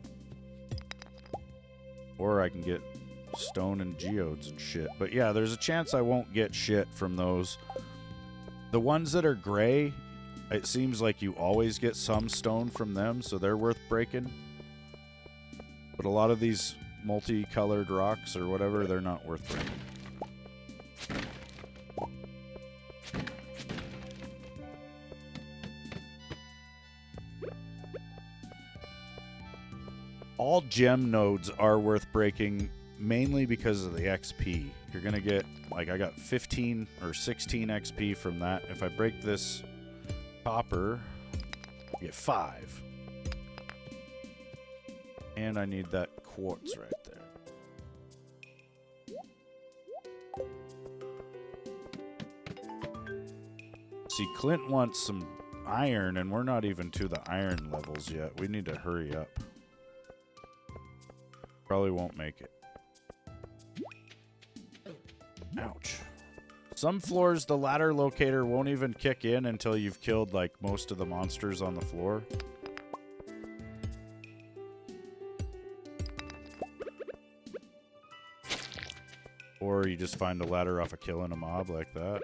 Or I can get stone and geodes and shit. But yeah, there's a chance I won't get shit from those. The ones that are gray, it seems like you always get some stone from them, so they're worth breaking. But a lot of these multicolored rocks or whatever, they're not worth breaking. All gem nodes are worth breaking mainly because of the XP. You're going to get, like, I got 15 or 16 XP from that. If I break this copper, I get 5. And I need that quartz right there. See, Clint wants some iron, and we're not even to the iron levels yet. We need to hurry up. Probably won't make it. Ouch. Some floors, the ladder locator won't even kick in until you've killed, like, most of the monsters on the floor. Or you just find a ladder off of killing a mob like that.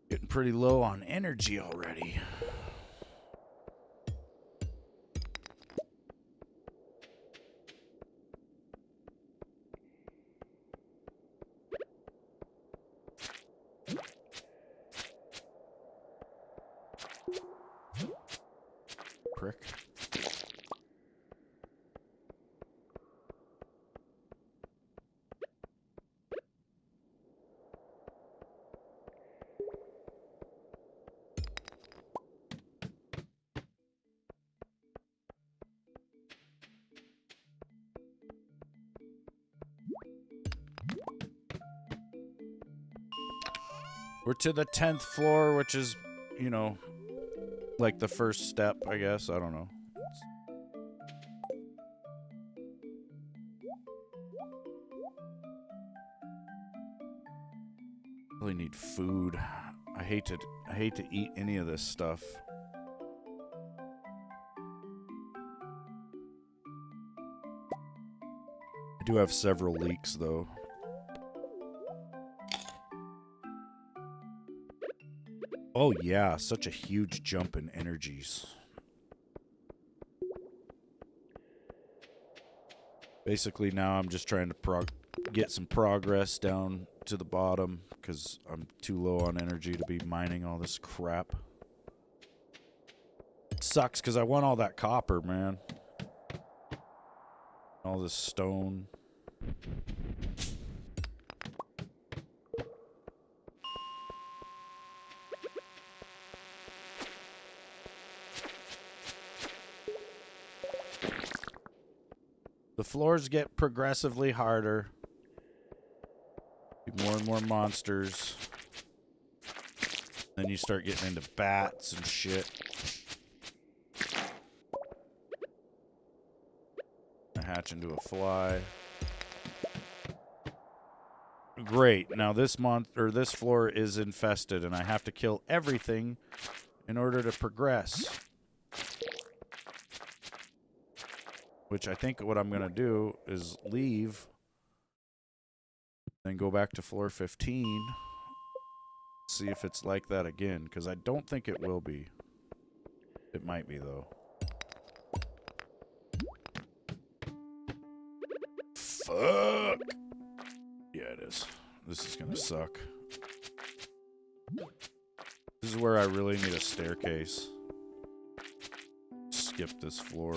Getting pretty low on energy already. Prick. We're to the 10th floor, which is you know, like the first step, I guess. I don't know. Really need food. I hate to eat any of this stuff. I do have several leaks though. Oh yeah, such a huge jump in energies. Basically now I'm just trying to get some progress down to the bottom because I'm too low on energy to be mining all this crap. It sucks because I want all that copper, man. All this stone. The floors get progressively harder. More and more monsters. Then you start getting into bats and shit. I hatch into a fly. Great. Now this this floor is infested and I have to kill everything in order to progress. Which I think what I'm going to do is leave, then go back to floor 15, see if it's like that again, because I don't think it will be. It might be, though. Fuck! Yeah, it is. This is going to suck. This is where I really need a staircase. Skip this floor.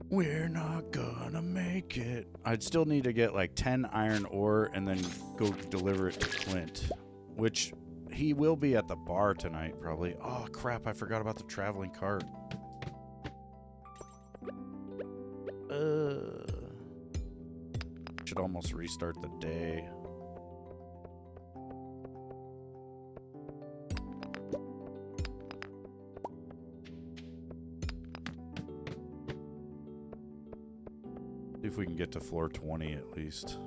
We're not gonna make it. I'd still need to get like 10 iron ore and then go deliver it to Clint, which he will be at the bar tonight probably. Oh crap, I forgot about the traveling cart. Should almost restart the day. See if we can get to floor 20 at least.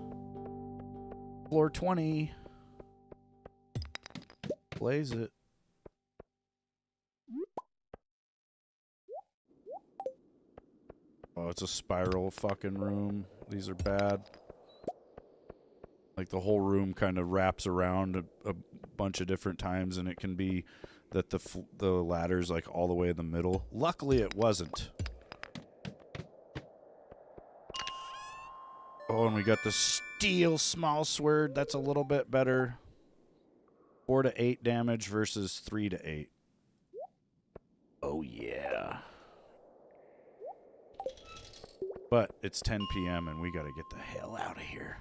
Floor 20. Blaze it. Oh, it's a spiral fucking room. These are bad. Like the whole room kind of wraps around a bunch of different times, and it can be that the ladder's like all the way in the middle. Luckily, it wasn't. Oh, and we got the steel small sword. That's a little bit better. 4 to 8 damage versus 3 to 8. Oh, yeah. But it's 10 p.m. and we got to get the hell out of here.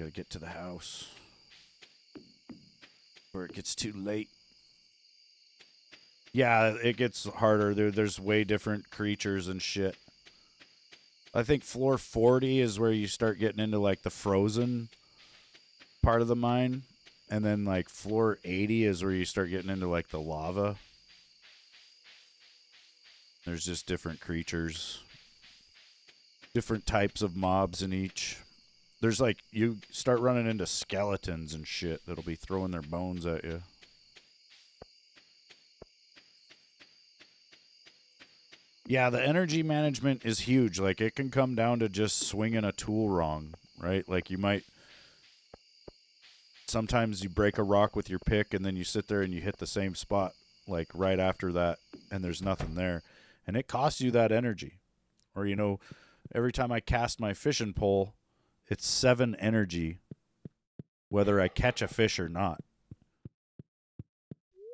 Got to get to the house. Or it gets too late. Yeah, it gets harder. There's way different creatures and shit. I think floor 40 is where you start getting into like the frozen part of the mine. And then like floor 80 is where you start getting into like the lava. There's just different creatures. Different types of mobs in each. There's like, you start running into skeletons and shit that'll be throwing their bones at you. Yeah, the energy management is huge. Like, it can come down to just swinging a tool wrong, right? Like, you might... Sometimes you break a rock with your pick, and then you sit there and you hit the same spot, like, right after that, and there's nothing there. And it costs you that energy. Or, you know, every time I cast my fishing pole, it's 7 energy whether I catch a fish or not.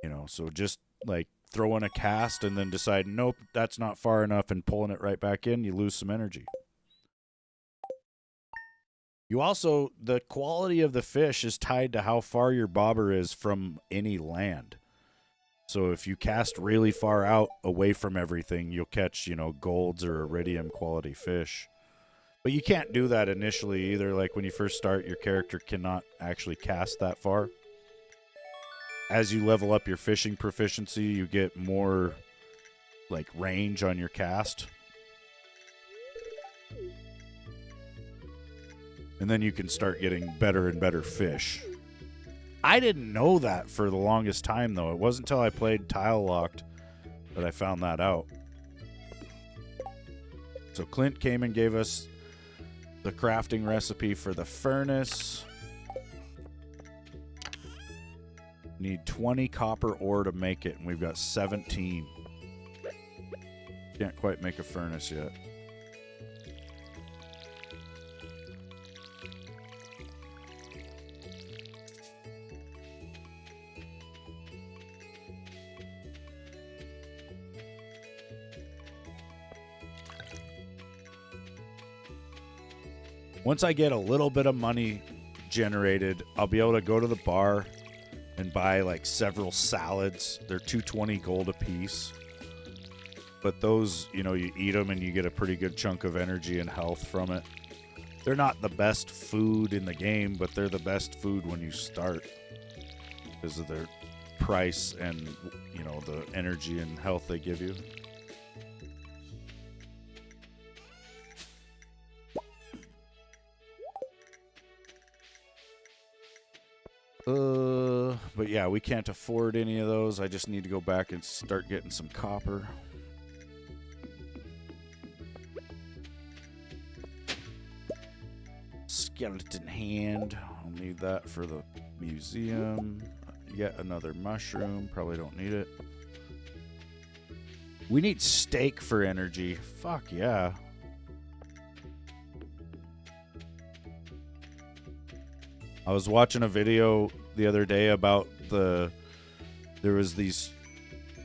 You know, so just like throwing a cast and then deciding, nope, that's not far enough, and pulling it right back in, you lose some energy. You also, the quality of the fish is tied to how far your bobber is from any land. So if you cast really far out away from everything, you'll catch, you know, golds or iridium quality fish. But you can't do that initially either. Like when you first start, your character cannot actually cast that far. As you level up your fishing proficiency, you get more like range on your cast. And then you can start getting better and better fish. I didn't know that for the longest time, though. It wasn't until I played Tile Locked that I found that out. So Clint came and gave us the crafting recipe for the furnace. Need 20 copper ore to make it, and we've got 17. Can't quite make a furnace yet. Once I get a little bit of money generated, I'll be able to go to the bar and buy like several salads. They're 220 gold a piece. But those, you know, you eat them and you get a pretty good chunk of energy and health from it. They're not the best food in the game, but they're the best food when you start because of their price and, you know, the energy and health they give you. But yeah, we can't afford any of those. I just need to go back and start getting some copper. Skeleton hand. I'll need that for the museum. Yet another mushroom. Probably don't need it. We need steak for energy. Fuck yeah. I was watching a video the other day about there was these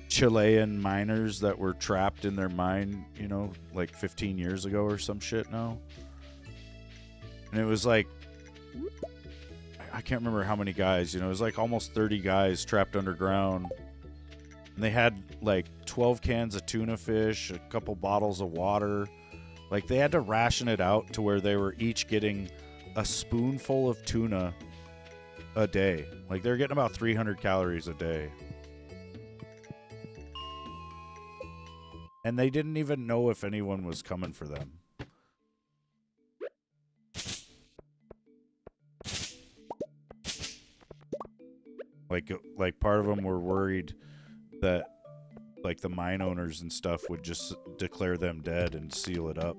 Chilean miners that were trapped in their mine, you know, like 15 years ago or some shit now. And it was like, I can't remember how many guys, you know, it was like almost 30 guys trapped underground. And they had like 12 cans of tuna fish, a couple bottles of water. Like they had to ration it out to where they were each getting a spoonful of tuna a day. Like they're getting about 300 calories a day. And they didn't even know if anyone was coming for them. Like part of them were worried that like the mine owners and stuff would just declare them dead and seal it up.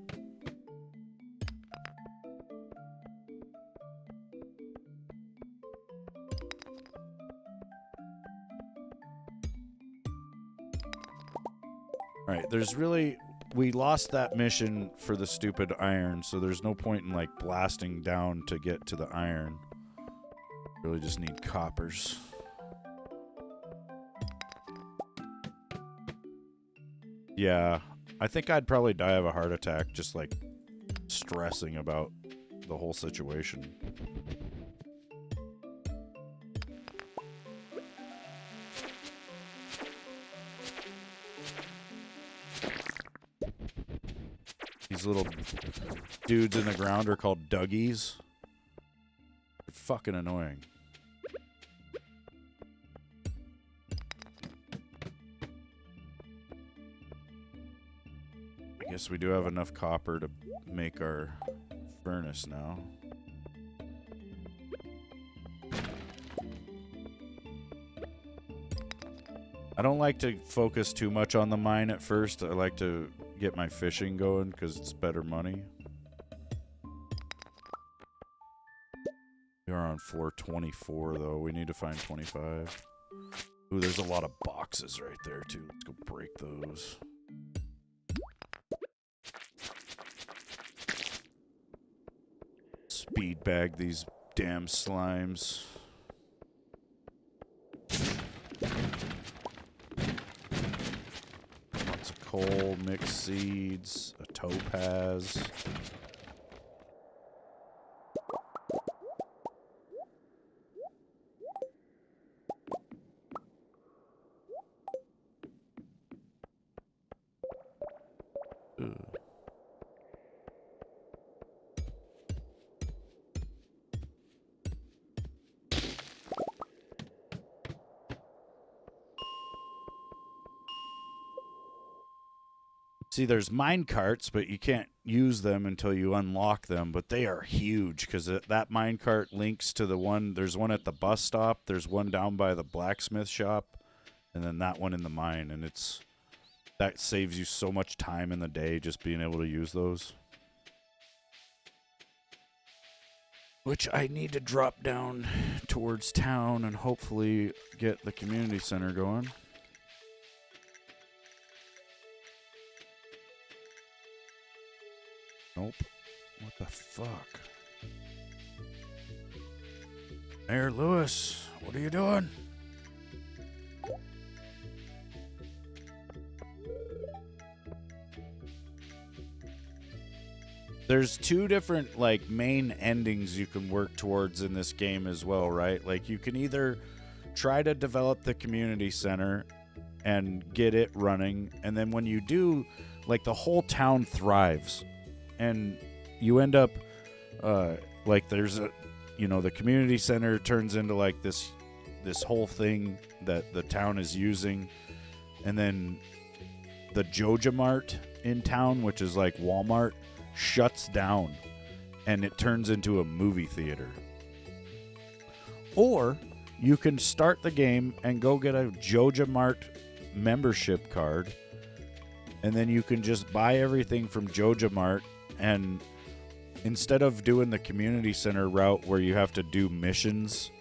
Alright, we lost that mission for the stupid iron, so there's no point in like blasting down to get to the iron. Really just need coppers. Yeah, I think I'd probably die of a heart attack just like stressing about the whole situation. These little dudes in the ground are called Dougies. They're fucking annoying. I guess we do have enough copper to make our furnace now. I don't like to focus too much on the mine at first. I like to get my fishing going because it's better money. We are on floor 24 though. We need to find 25. Ooh, there's a lot of boxes right there too. Let's go break those. Speed bag these Damn slimes. Lots of coal, mixed seeds, a topaz. See, there's mine carts, but you can't use them until you unlock them. But they are huge because that mine cart links to the one. There's one at the bus stop. There's one down by the blacksmith shop, and then that one in the mine. And that saves you so much time in the day just being able to use those. Which I need to drop down towards town and hopefully get the community center going. Nope. What the fuck? Mayor Lewis, what are you doing? There's two different, like, main endings you can work towards in this game as well, right? Like, you can either try to develop the community center and get it running, and then when you do, like, the whole town thrives. And you end up, like, there's a, you know, the community center turns into, like, this whole thing that the town is using. And then the Joja Mart in town, which is like Walmart, shuts down. And it turns into a movie theater. Or you can start the game and go get a Joja Mart membership card. And then you can just buy everything from Joja Mart. And instead of doing the community center route where you have to do missions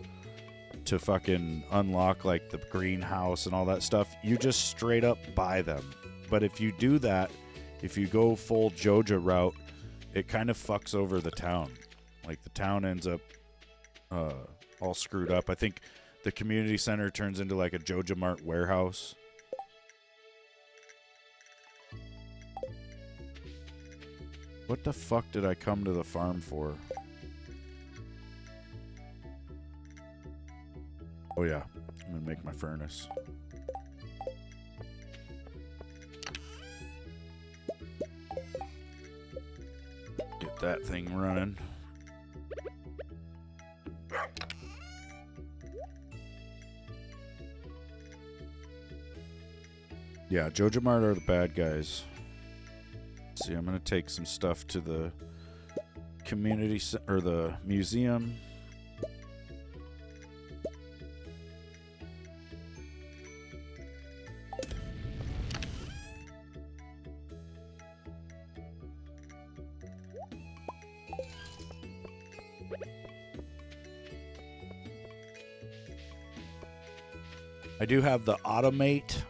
to fucking unlock like the greenhouse and all that stuff, you just straight up buy them. But if you do that, if you go full Joja route, it kind of fucks over the town. Like the town ends up all screwed up. I think the community center turns into like a Joja Mart warehouse. What the fuck did I come to the farm for? Oh yeah, I'm gonna make my furnace. Get that thing running. Yeah, Joja Mart are the bad guys. See, I'm gonna take some stuff to the community or the museum. I do have the automate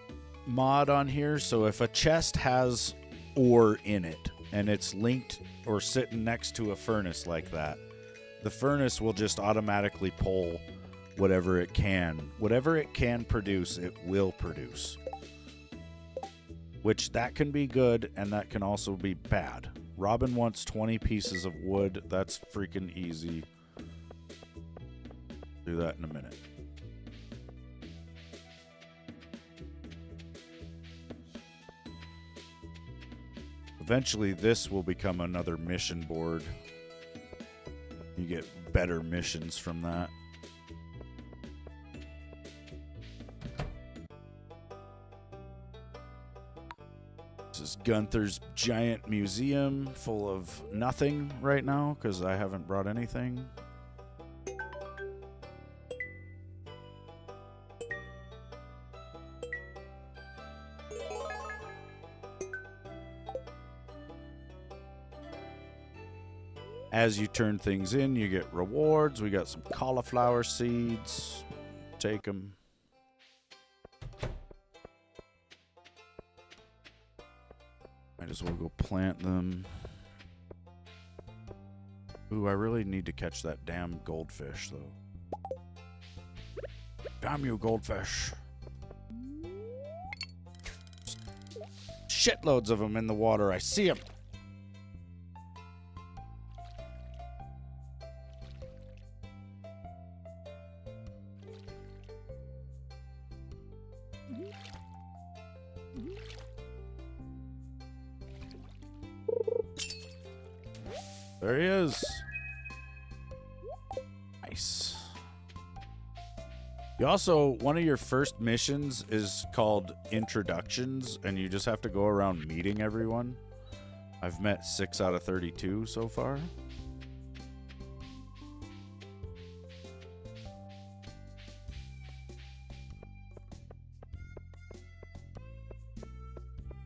mod on here, so if a chest has ore in it and it's linked or sitting next to a furnace like that, the furnace will just automatically pull whatever it can produce. It will produce, which that can be good and that can also be bad. Robin wants 20 pieces of wood. That's freaking easy. Do that in a minute. Eventually, this will become another mission board. You get better missions from that. This is Gunther's giant museum full of nothing right now because I haven't brought anything. As you turn things in, you get rewards. We got some cauliflower seeds. Take them. Might as well go plant them. Ooh, I really need to catch that damn goldfish, though. Damn you, goldfish. Shitloads of them in the water. I see them. There he is. Nice. You also, one of your first missions is called Introductions, and you just have to go around meeting everyone. I've met 6 out of 32 so far.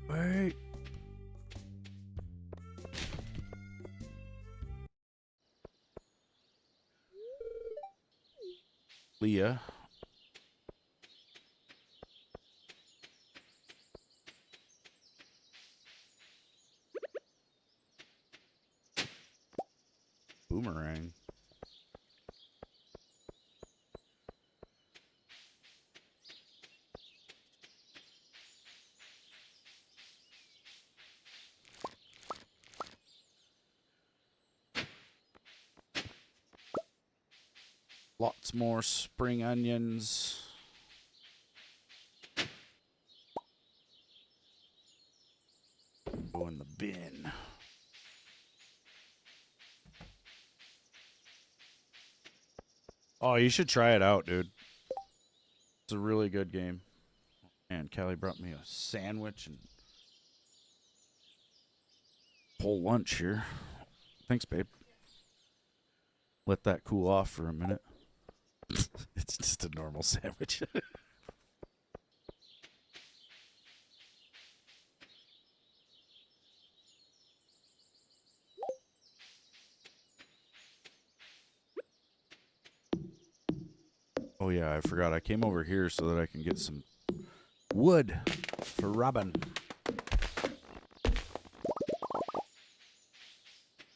Wait. Leah. Boomerang. Lots more spring onions. Go in the bin. Oh, you should try it out, dude. It's a really good game. And Callie brought me a sandwich and whole lunch here. Thanks, babe. Let that cool off for a minute. It's just a normal sandwich. Oh yeah, I forgot. I came over here so that I can get some wood for Robin.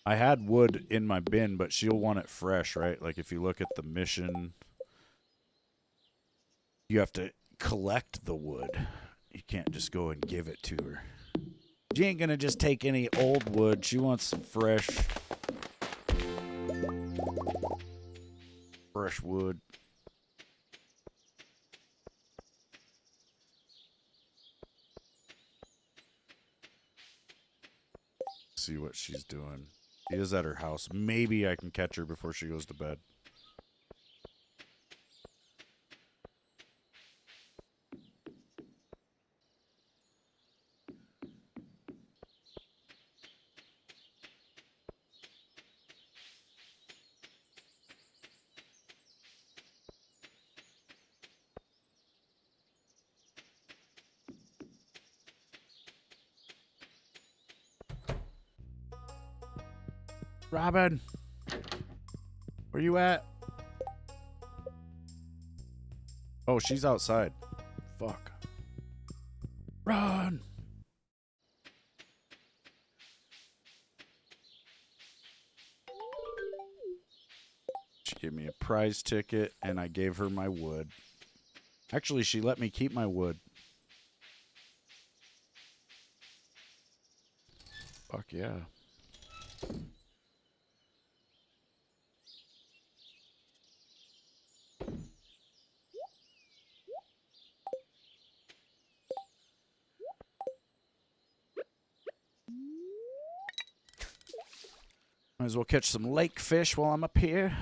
I had wood in my bin, but she'll want it fresh, right? Like if you look at the mission, you have to collect the wood. You can't just go and give it to her. She ain't gonna just take any old wood. She wants some fresh wood. See what she's doing. She is at her house. Maybe I can catch her before she goes to bed. Robin, where you at? Oh, she's outside. Fuck. Run! She gave me a prize ticket, and I gave her my wood. Actually, she let me keep my wood. Fuck yeah. Might as well catch some lake fish while I'm up here.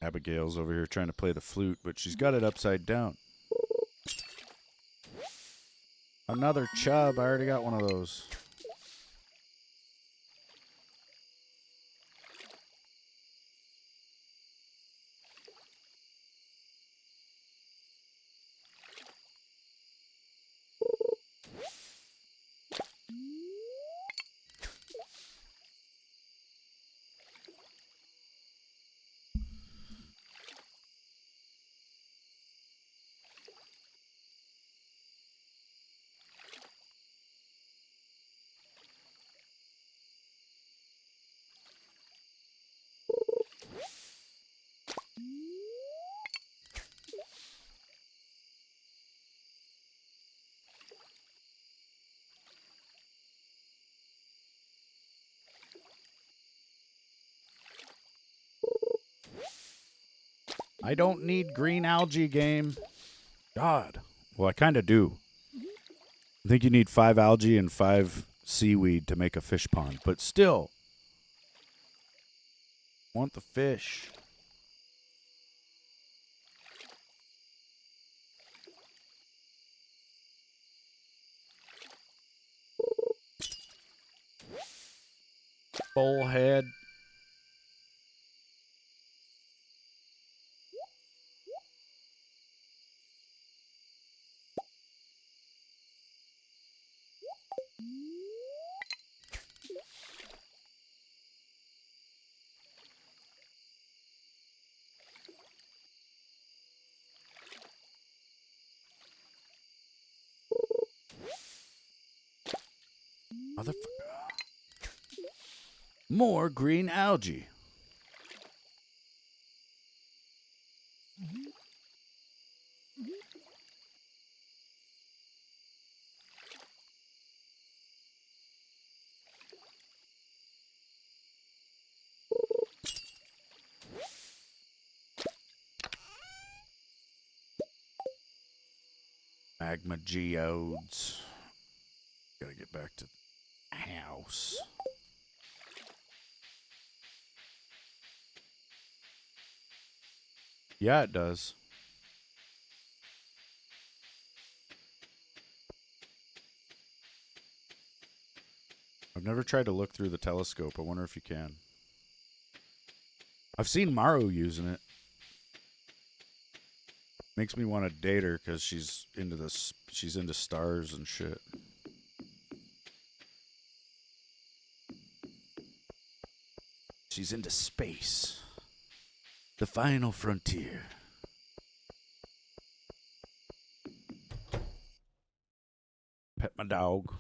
Abigail's over here trying to play the flute, but she's got it upside down. Another chub. I already got one of those. I don't need green algae, game. God. Well, I kind of do. I think you need 5 algae and 5 seaweed to make a fish pond. But still, want the fish. Bullhead. Motherfucker. More green algae. Magma geodes. Gotta get back to the house. Yeah, it does. I've never tried to look through the telescope. I wonder if you can. I've seen Maru using it. Makes me want to date her because she's into this. She's into stars and shit. She's into space. The final frontier. Pet my dog.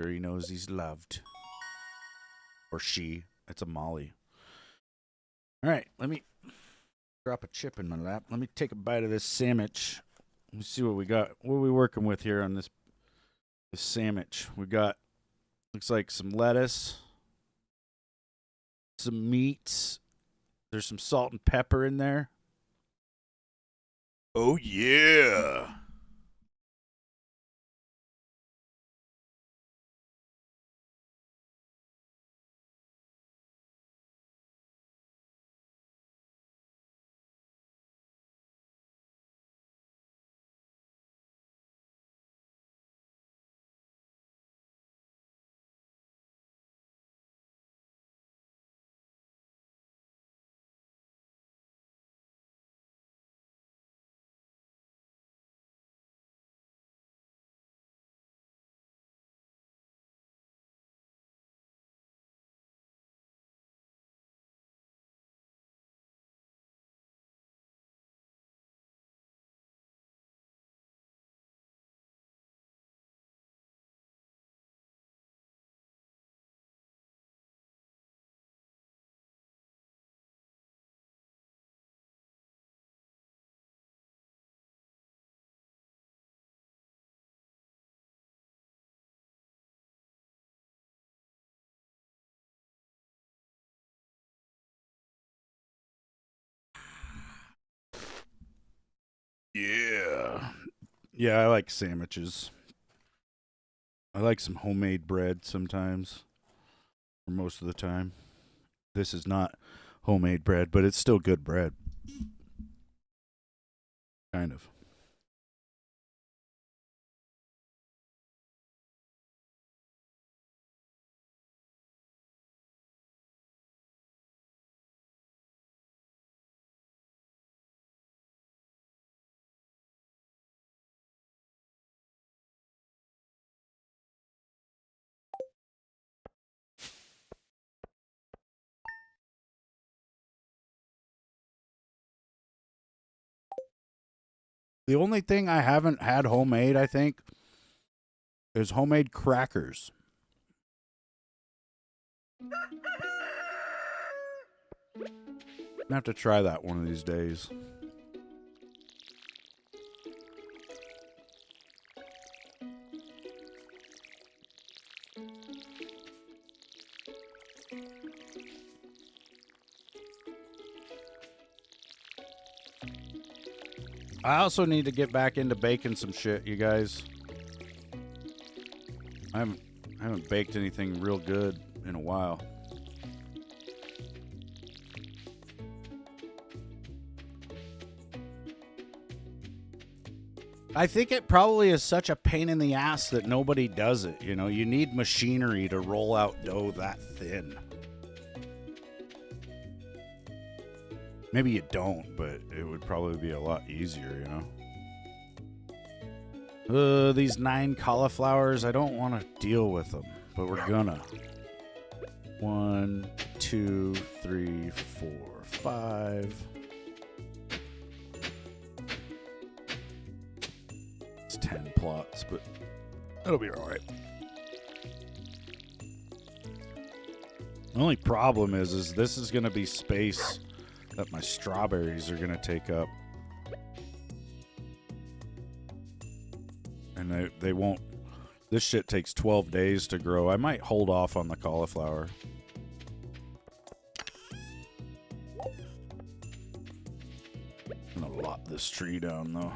Sure he knows he's loved. Or she. It's a Molly. All right, let me drop a chip in my lap. Let me take a bite of this sandwich. Let me see what we got. What are we working with here on this sandwich? We got, looks like some lettuce, some meats. There's some salt and pepper in there. Oh, yeah. Yeah. Yeah, I like sandwiches. I like some homemade bread sometimes, or most of the time. This is not homemade bread, but it's still good bread. Kind of. The only thing I haven't had homemade, I think, is homemade crackers. I have to try that one of these days. I also need to get back into baking some shit, you guys. I haven't baked anything real good in a while. I think it probably is such a pain in the ass that nobody does it. You know, you need machinery to roll out dough that thin. Maybe you don't, but it would probably be a lot easier, you know? These 9 cauliflowers, I don't want to deal with them, but we're gonna. 1, 2, 3, 4, 5. It's 10 plots, but it'll be all right. The only problem is this is gonna be space that my strawberries are gonna take up. And they won't. This shit takes 12 days to grow. I might hold off on the cauliflower. I'm gonna lop this tree down though.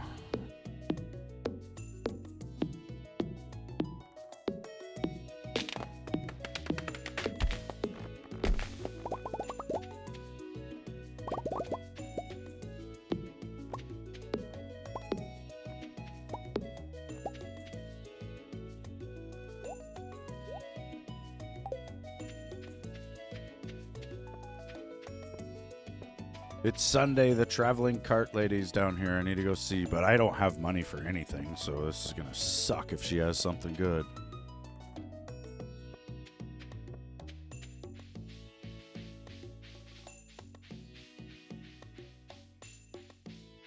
It's Sunday. The traveling cart lady's down here. I need to go see, but I don't have money for anything, so this is gonna suck if she has something good.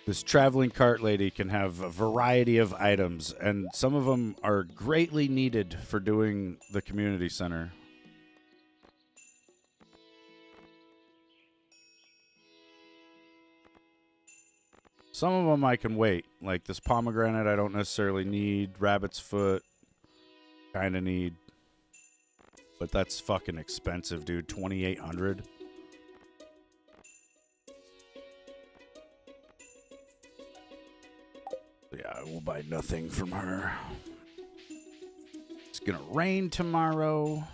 This traveling cart lady can have a variety of items, and some of them are greatly needed for doing the community center. Some of them I can wait, like this pomegranate I don't necessarily need, rabbit's foot, kind of need, but that's fucking expensive, dude, 2,800. Yeah, I will buy nothing from her. It's gonna rain tomorrow.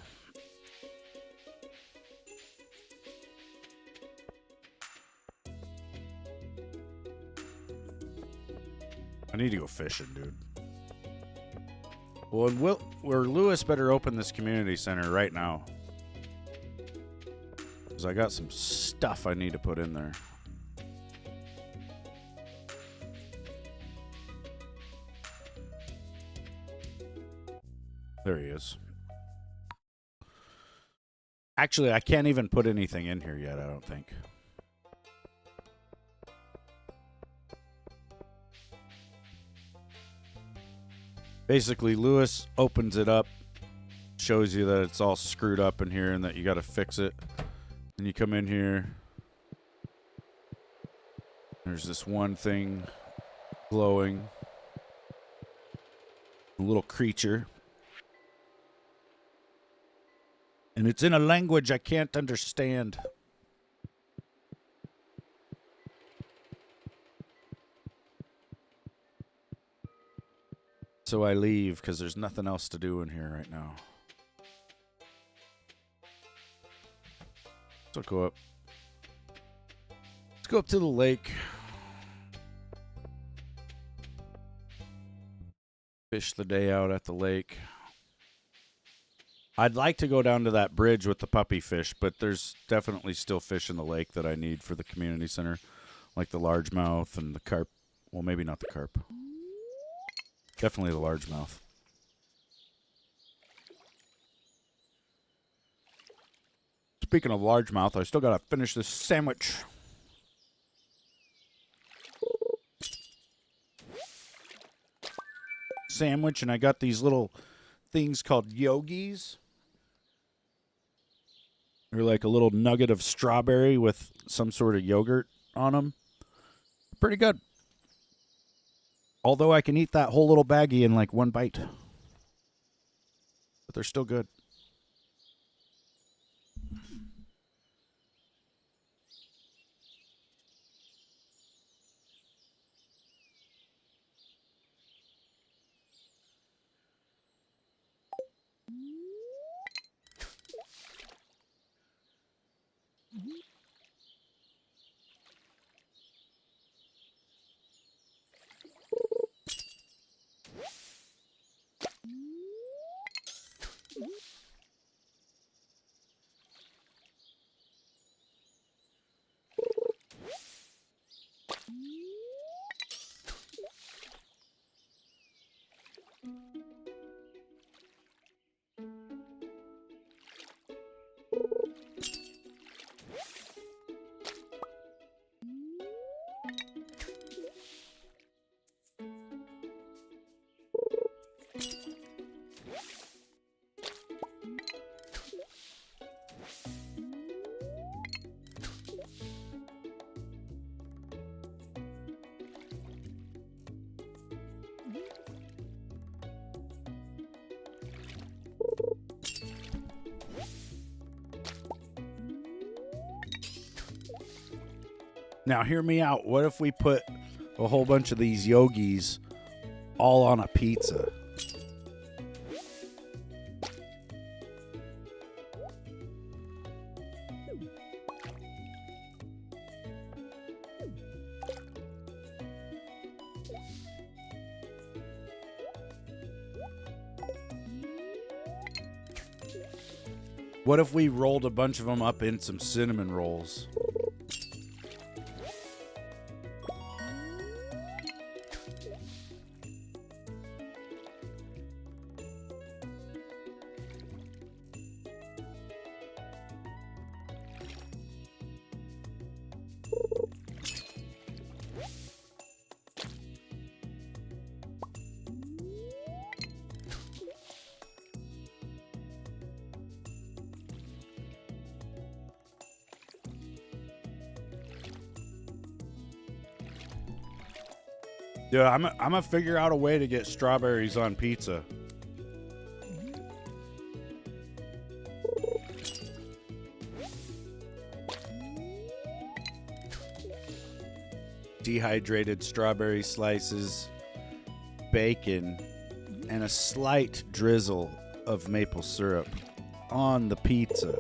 I need to go fishing, dude. Well, Lewis better open this community center right now. Because I got some stuff I need to put in there. There he is. Actually, I can't even put anything in here yet, I don't think. Basically, Lewis opens it up, shows you that it's all screwed up in here and that you got to fix it. And you come in here. There's this one thing glowing. A little creature. And it's in a language I can't understand. So I leave because there's nothing else to do in here right now. So go up. Let's go up to the lake. Fish the day out at the lake. I'd like to go down to that bridge with the puppy fish, but there's definitely still fish in the lake that I need for the community center, like the largemouth and the carp. Well, maybe not the carp. Definitely the largemouth. Speaking of largemouth, I still gotta finish this sandwich. And I got these little things called yogis. They're like a little nugget of strawberry with some sort of yogurt on them. Pretty good. Although I can eat that whole little baggie in like one bite. But they're still good. Now, hear me out. What if we put a whole bunch of these yogis all on a pizza? What if we rolled a bunch of them up in some cinnamon rolls? Dude, I'm gonna figure out a way to get strawberries on pizza. Dehydrated strawberry slices, bacon, and a slight drizzle of maple syrup on the pizza.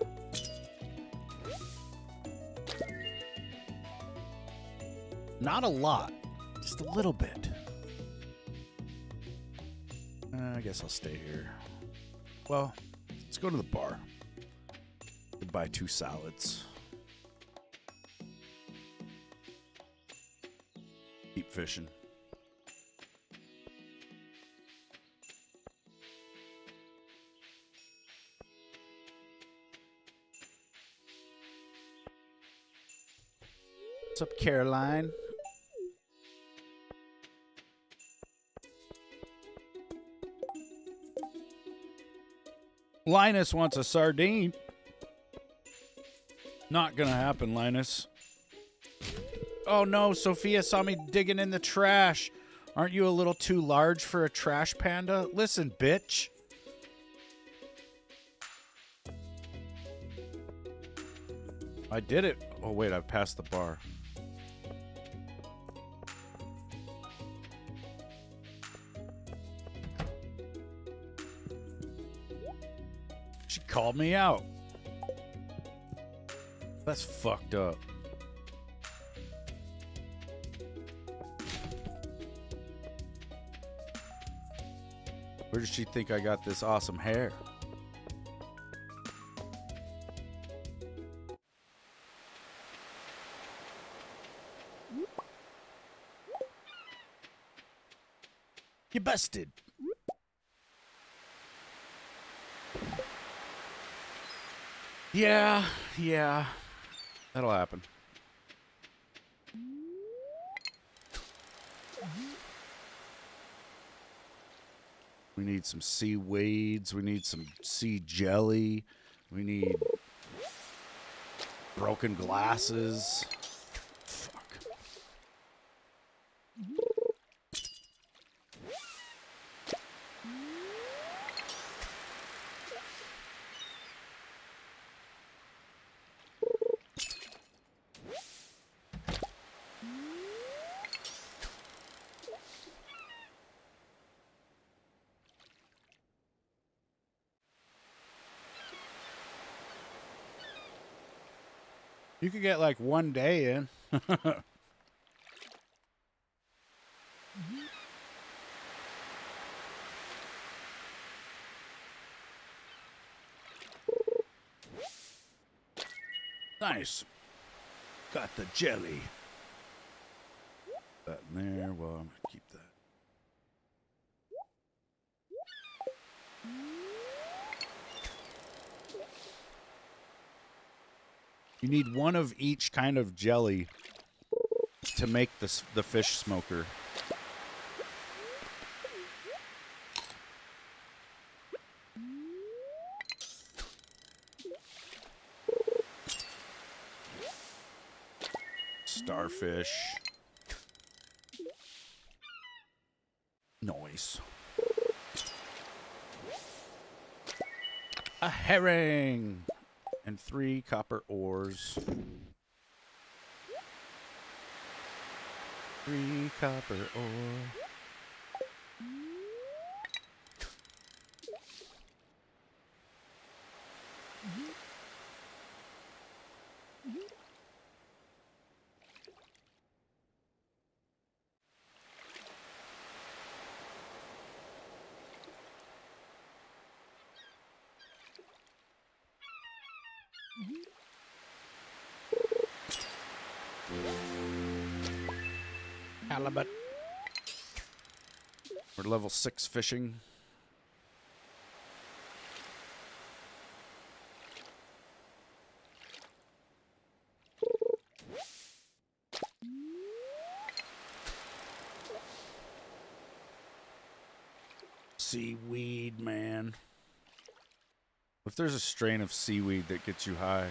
Not a lot, just a little bit. I guess I'll stay here. Well, let's go to the bar. Buy 2 salads. Keep fishing. What's up, Caroline? Linus wants a sardine. Not gonna happen, Linus. Oh no, Sophia saw me digging in the trash. Aren't you a little too large for a trash panda? Listen, bitch. I did it. Oh wait, I passed the bar. She called me out. That's fucked up. Where does she think I got this awesome hair? You busted. Yeah. That'll happen. We need some seaweeds. We need some sea jelly. We need broken glasses. Fuck. You could get like 1 day in. Nice. Got the jelly. That in there. Well, I'm going to keep that. You need one of each kind of jelly to make the fish smoker. Starfish. Nice. A herring. And 3 copper ores. 3 copper ore. Halibut. We're level 6 fishing. Seaweed, man. If there's a strain of seaweed that gets you high.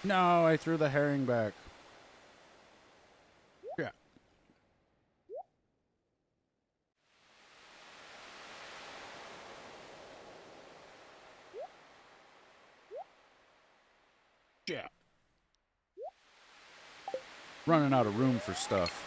No, I threw the herring back. Yeah. Yeah. Running out of room for stuff.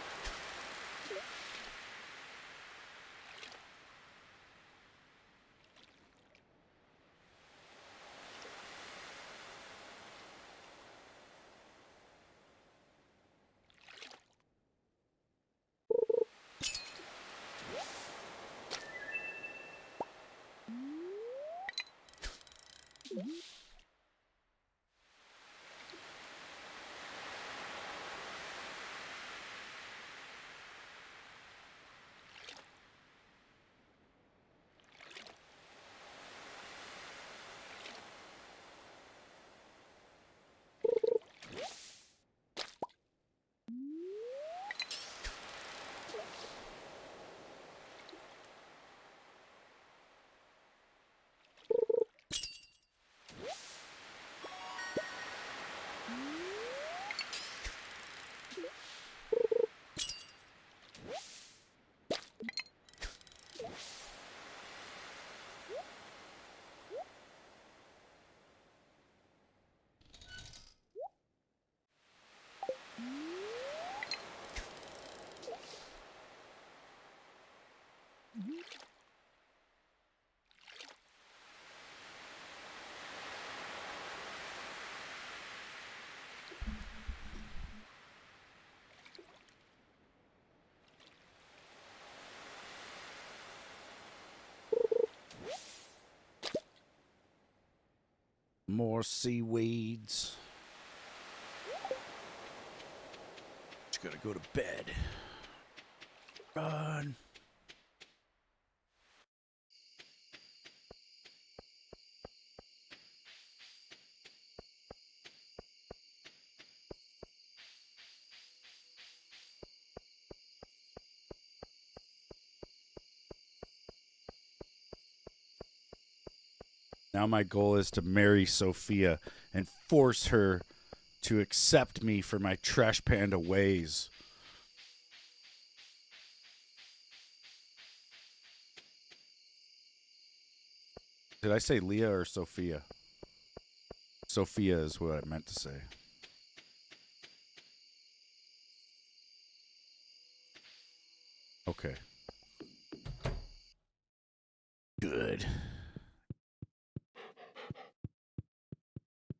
More seaweeds. Just gotta go to bed. Run. Now my goal is to marry Sophia and force her to accept me for my trash panda ways. Did I say Leah or Sophia? Sophia is what I meant to say. Okay. Good.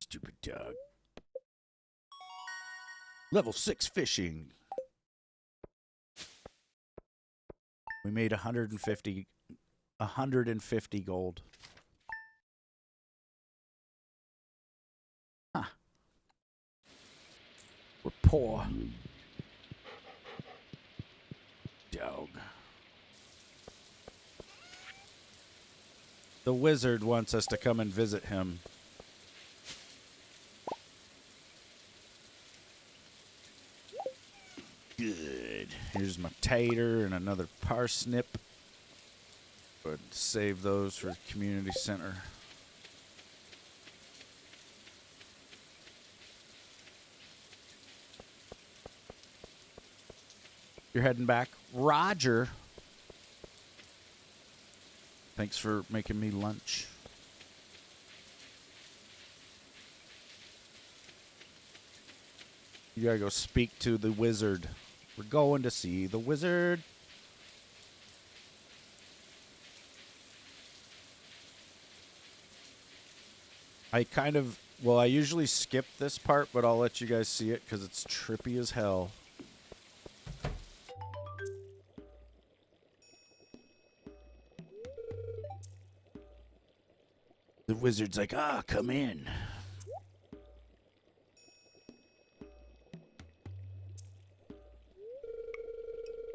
Stupid dog. Level 6 fishing. We made 150 gold. Huh. We're poor. Dog. The wizard wants us to come and visit him. Good. Here's my tater and another parsnip. But save those for the community center. You're heading back? Roger. Thanks for making me lunch. You gotta go speak to the wizard. We're going to see the wizard. I usually skip this part, but I'll let you guys see it because it's trippy as hell. The wizard's like, come in.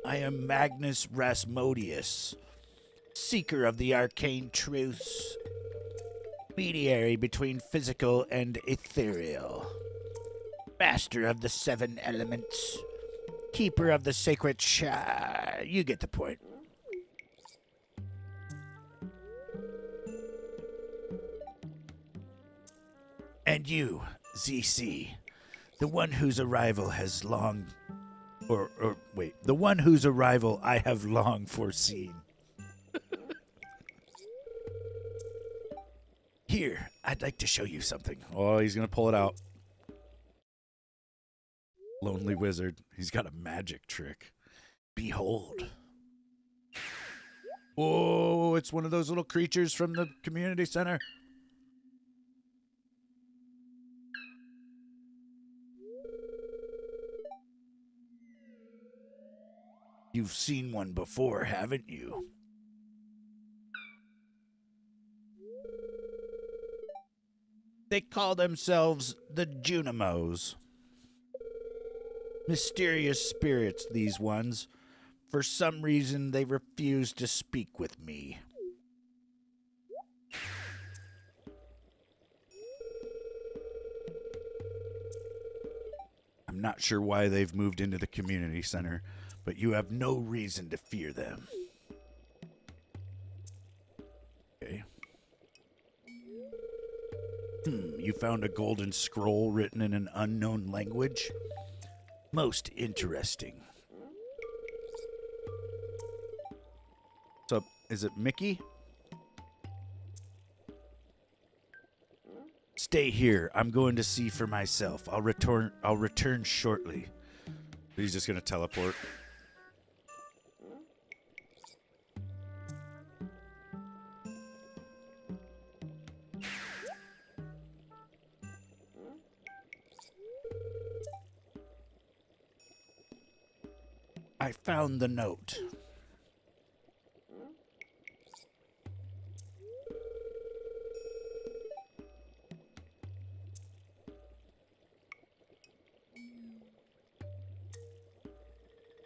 I am Magnus Rasmodius, seeker of the arcane truths, mediary between physical and ethereal, master of the 7 elements, keeper of the sacred you get the point. And you, ZC, the one whose arrival has long... the one whose arrival I have long foreseen. Here, I'd like to show you something. Oh, he's going to pull it out. Lonely wizard. He's got a magic trick. Behold. Oh, it's one of those little creatures from the community center. You've seen one before, haven't you? They call themselves the Junimos. Mysterious spirits, these ones. For some reason, they refuse to speak with me. I'm not sure why they've moved into the community center, but you have no reason to fear them. Okay. You found a golden scroll written in an unknown language? Most interesting. So, is it Mickey? Stay here. I'm going to see for myself. I'll return shortly. He's just going to teleport. I found the note.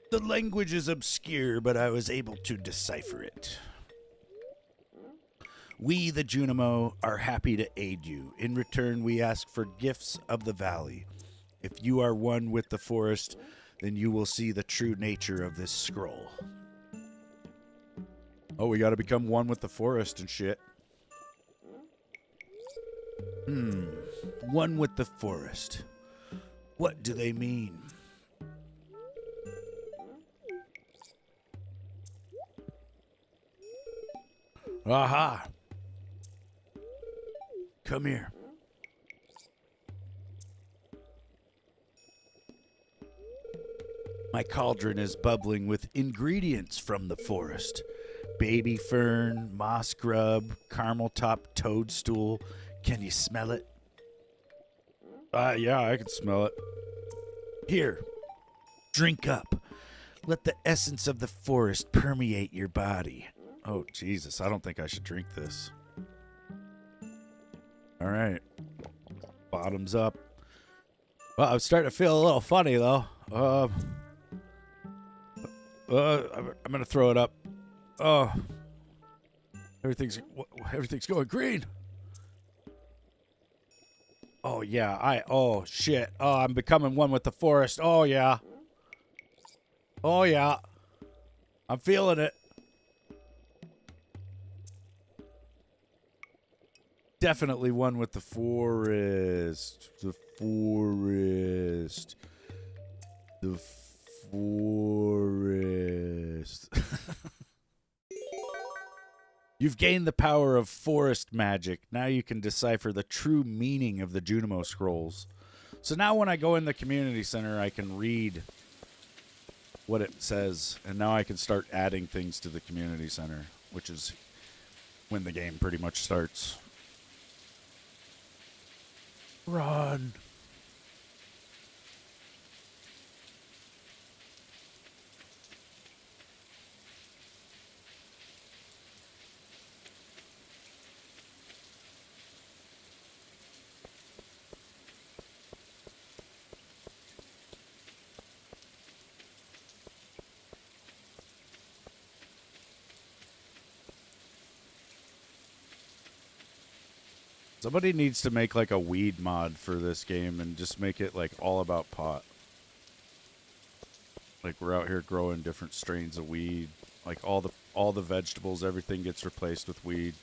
The language is obscure, but I was able to decipher it. We, the Junimo, are happy to aid you. In return, we ask for gifts of the valley. If you are one with the forest, then you will see the true nature of this scroll. Oh, we gotta become one with the forest and shit. One with the forest. What do they mean? Aha! Come here. My cauldron is bubbling with ingredients from the forest. Baby fern, moss grub, caramel top toadstool. Can you smell it? Yeah, I can smell it. Here, drink up. Let the essence of the forest permeate your body. Oh, Jesus, I don't think I should drink this. All right. Bottoms up. Well, I'm starting to feel a little funny, though. I'm going to throw it up. Oh. Everything's going green. Oh, yeah. Oh, shit. Oh, I'm becoming one with the forest. Oh, yeah. Oh, yeah. I'm feeling it. Definitely one with the forest. The forest. The forest. You've gained the power of forest magic. Now you can decipher the true meaning of the Junimo Scrolls. So now when I go in the community center, I can read what it says. And now I can start adding things to the community center, which is when the game pretty much starts. Run. Somebody needs to make like a weed mod for this game and just make it like all about pot. Like we're out here growing different strains of weed. Like all the vegetables, everything gets replaced with weed.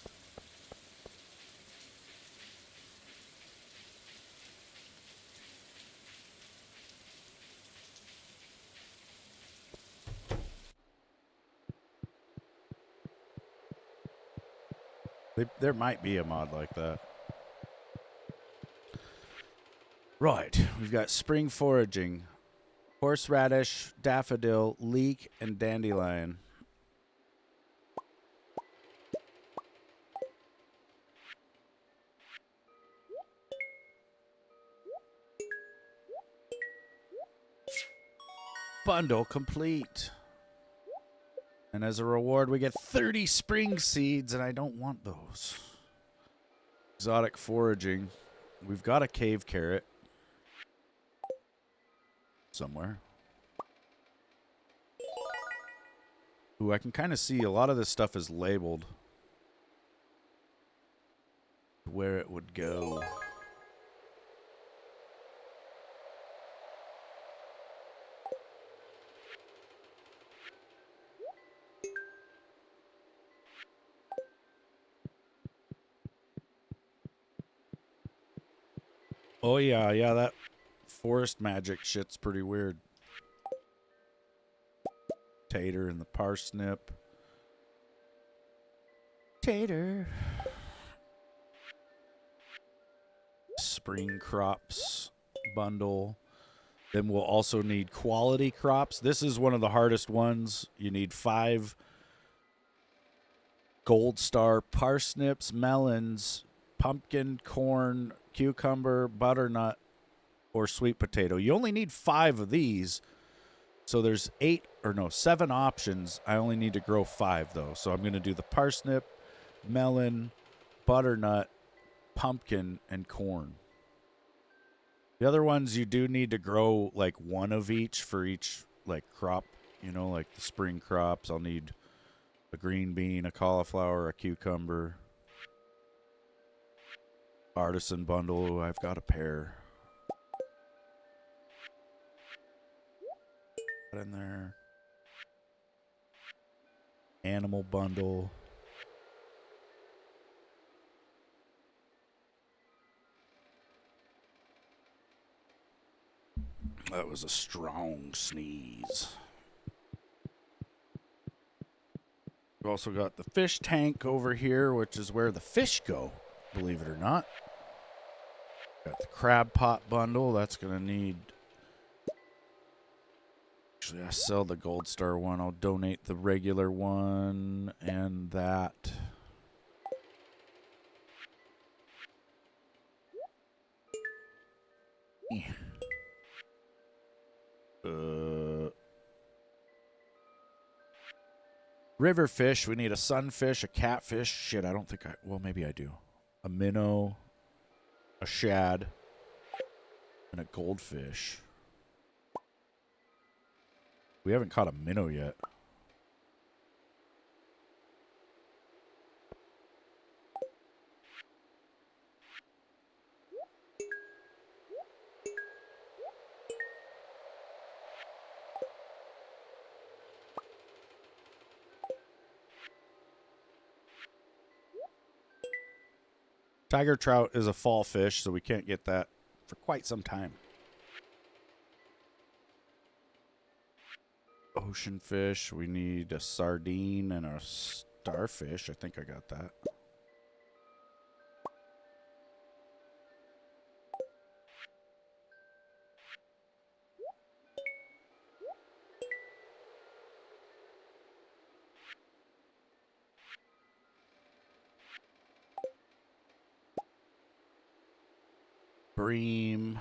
There might be a mod like that. Right, we've got spring foraging, horseradish, daffodil, leek, and dandelion. Bundle complete. And as a reward, we get 30 spring seeds, and I don't want those. Exotic foraging. We've got a cave carrot. Somewhere. Ooh, I can kind of see a lot of this stuff is labeled. Where it would go. Oh, yeah, that forest magic shit's pretty weird. Tater and the parsnip. Tater. Spring crops bundle. Then we'll also need quality crops. This is one of the hardest ones. You need 5 gold star parsnips, melons, pumpkin, corn, cucumber, butternut, or sweet potato. You only need 5 of these. So there's 7 options. I only need to grow 5 though. So I'm going to do the parsnip, melon, butternut, pumpkin, and corn. The other ones you do need to grow like 1 of each for each like crop, you know, like the spring crops. I'll need a green bean, a cauliflower, a cucumber. Artisan bundle, I've got a pair. In there. Animal bundle. That was a strong sneeze. We've also got the fish tank over here, which is where the fish go, believe it or not. Got the crab pot bundle. That's going to need... Actually, I sell the gold star one. I'll donate the regular one and that. River fish. We need a sunfish, a catfish. Shit, I don't think I... Well, maybe I do. A minnow, a shad, and a goldfish. We haven't caught a minnow yet. Tiger trout is a fall fish, so we can't get that for quite some time. Ocean fish. We need a sardine and a starfish. I think I got that. Bream.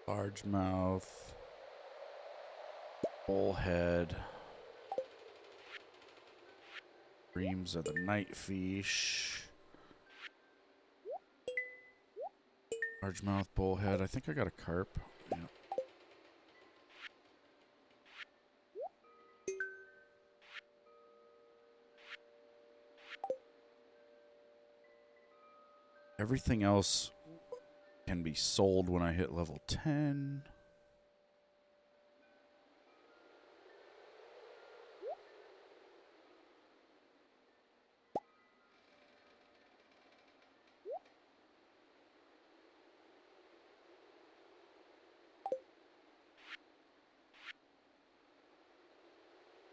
Largemouth. Bullhead. Breams are the night fish. Largemouth, bullhead. I think I got a carp. Yeah. Everything else can be sold when I hit level 10.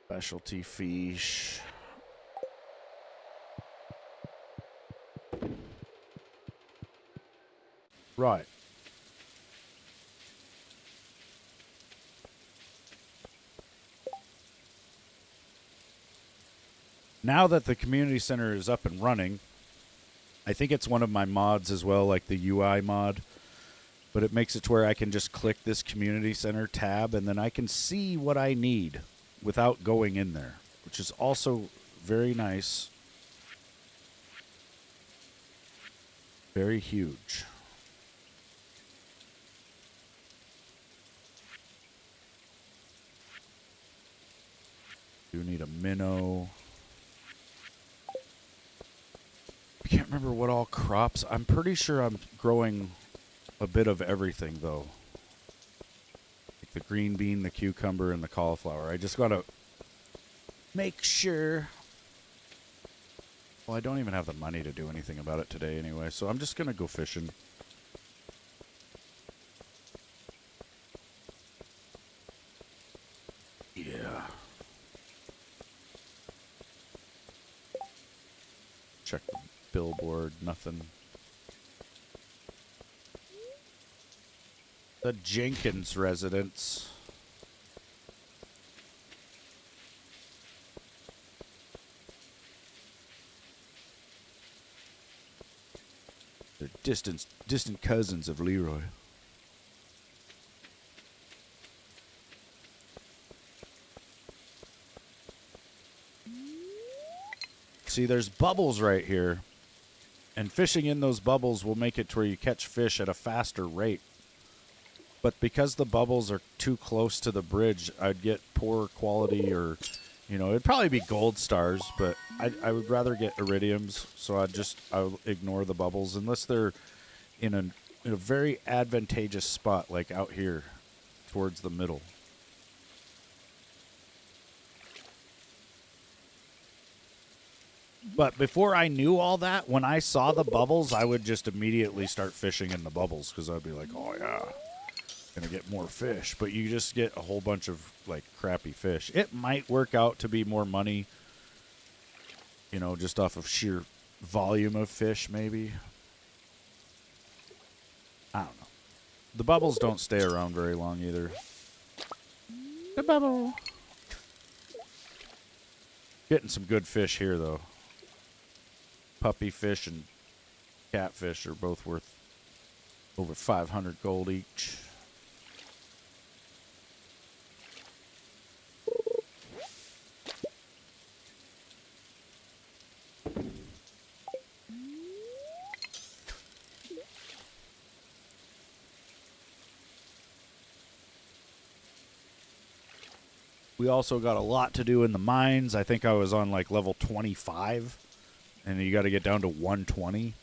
Specialty fish. Right. Now that the community center is up and running, I think it's one of my mods as well, like the UI mod, but it makes it to where I can just click this community center tab and then I can see what I need without going in there, which is also very nice. Very huge. Do need a minnow. I can't remember what all crops. I'm pretty sure I'm growing a bit of everything, though. Like the green bean, the cucumber, and the cauliflower. I just got to make sure. Well, I don't even have the money to do anything about it today anyway, so I'm just going to go fishing. Yeah. Check the billboard, nothing. The Jenkins residence. They're distant cousins of Leroy. See, there's bubbles right here. And fishing in those bubbles will make it to where you catch fish at a faster rate. But because the bubbles are too close to the bridge, I'd get poor quality or, you know, it'd probably be gold stars, but I would rather get iridiums, so I'll ignore the bubbles unless they're in a very advantageous spot, like out here towards the middle. But before I knew all that, when I saw the bubbles, I would just immediately start fishing in the bubbles because I'd be like, oh, yeah, gonna get more fish. But you just get a whole bunch of, like, crappy fish. It might work out to be more money You know, just off of sheer volume of fish, maybe. I don't know. The bubbles don't stay around very long either. The bubble. Getting some good fish here, though. Puppy fish and catfish are both worth over 500 gold each. We also got a lot to do in the mines. I think I was on like level 25, and you got to get down to 120.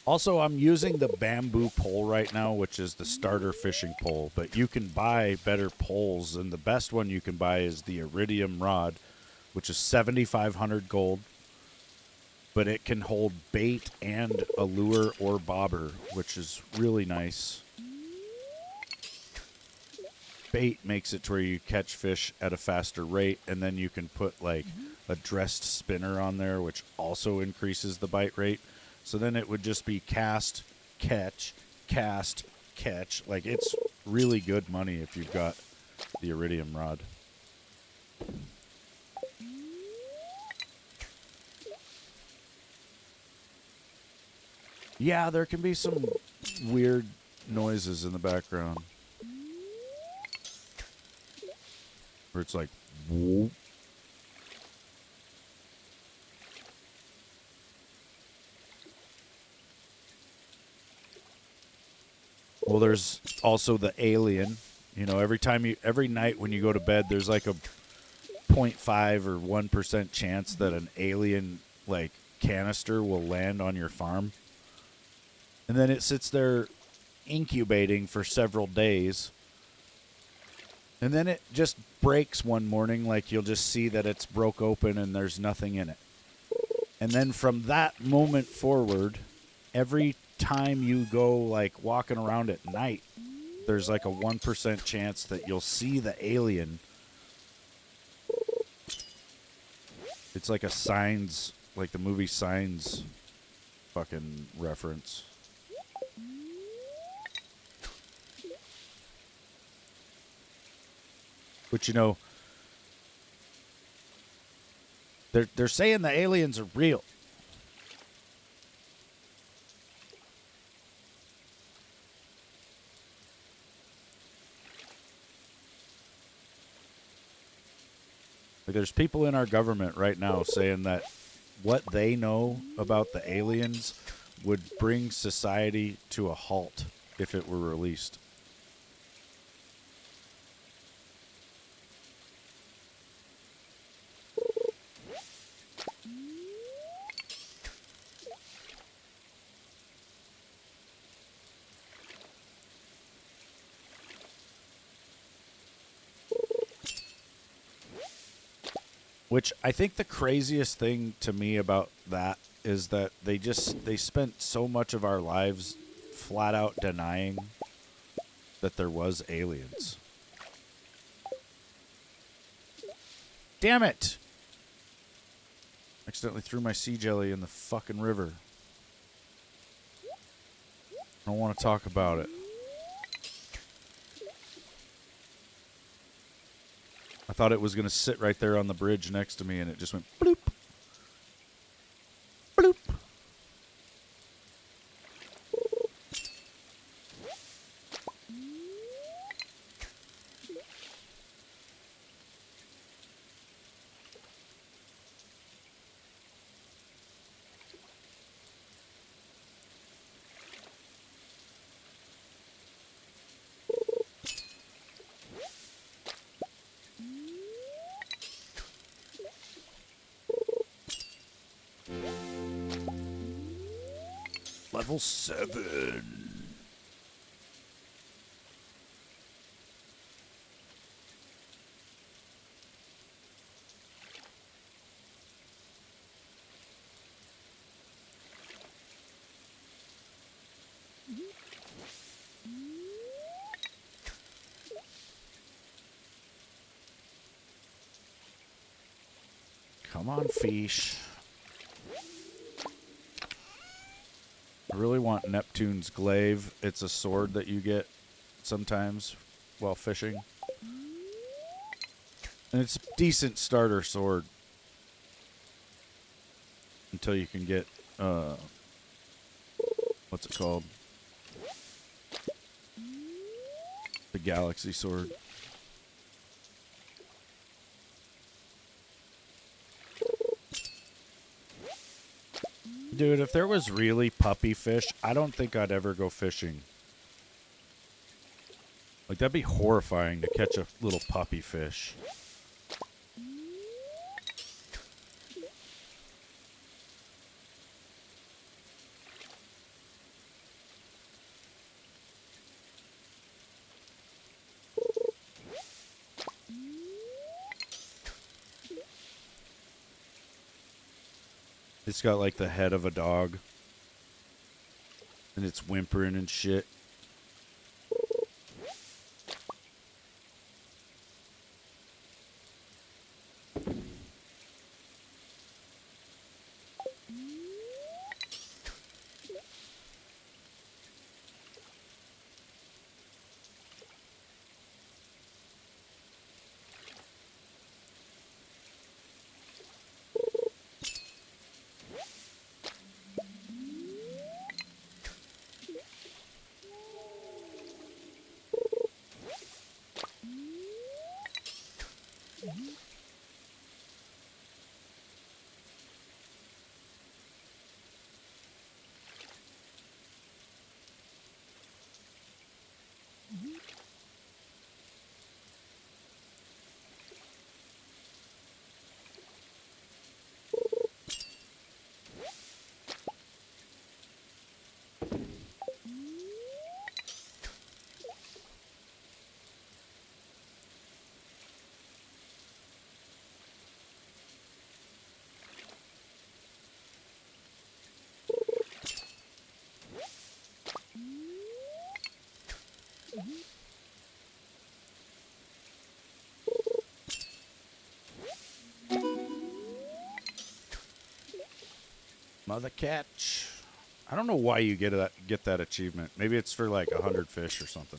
Also, I'm using the bamboo pole right now, which is the starter fishing pole. But you can buy better poles, and the best one you can buy is the iridium rod, which is 7,500 gold. But it can hold bait and a lure or bobber, which is really nice. Bait makes it to where you catch fish at a faster rate, and then you can put like a dressed spinner on there, which also increases the bite rate. So then it would just be cast, catch, cast, catch. Like, it's really good money if you've got the iridium rod. Yeah, there can be some weird noises in the background. Where it's like, whoop. Well, there's also the alien. You know, every night when you go to bed, there's like a 0.5 or 1% chance that an alien, like, canister will land on your farm. And then it sits there incubating for several days. And then it just breaks one morning, like you'll just see that it's broke open and there's nothing in it. And then from that moment forward, every time you go like walking around at night, there's like a 1% chance that you'll see the alien. It's like a Signs, like the movie Signs fucking reference. Which, you know, they're saying the aliens are real. Like, there's people in our government right now saying that what they know about the aliens would bring society to a halt if it were released. Which I think the craziest thing to me about that is that they spent so much of our lives flat out denying that there was aliens. Damn it! Accidentally threw my sea jelly in the fucking river. I don't want to talk about it. I thought it was going to sit right there on the bridge next to me, and it just went bloop. Bloop. Level 7. Come on, fish. I really want Neptune's glaive. It's a sword that you get sometimes while fishing. And it's a decent starter sword. Until you can get, what's it called? The Galaxy Sword. Dude, if there was really puppy fish, I don't think I'd ever go fishing. Like, that'd be horrifying to catch a little puppy fish. It's got like the head of a dog. And it's whimpering and shit. Mother catch. I don't know why you get that achievement. Maybe it's for like 100 fish or something.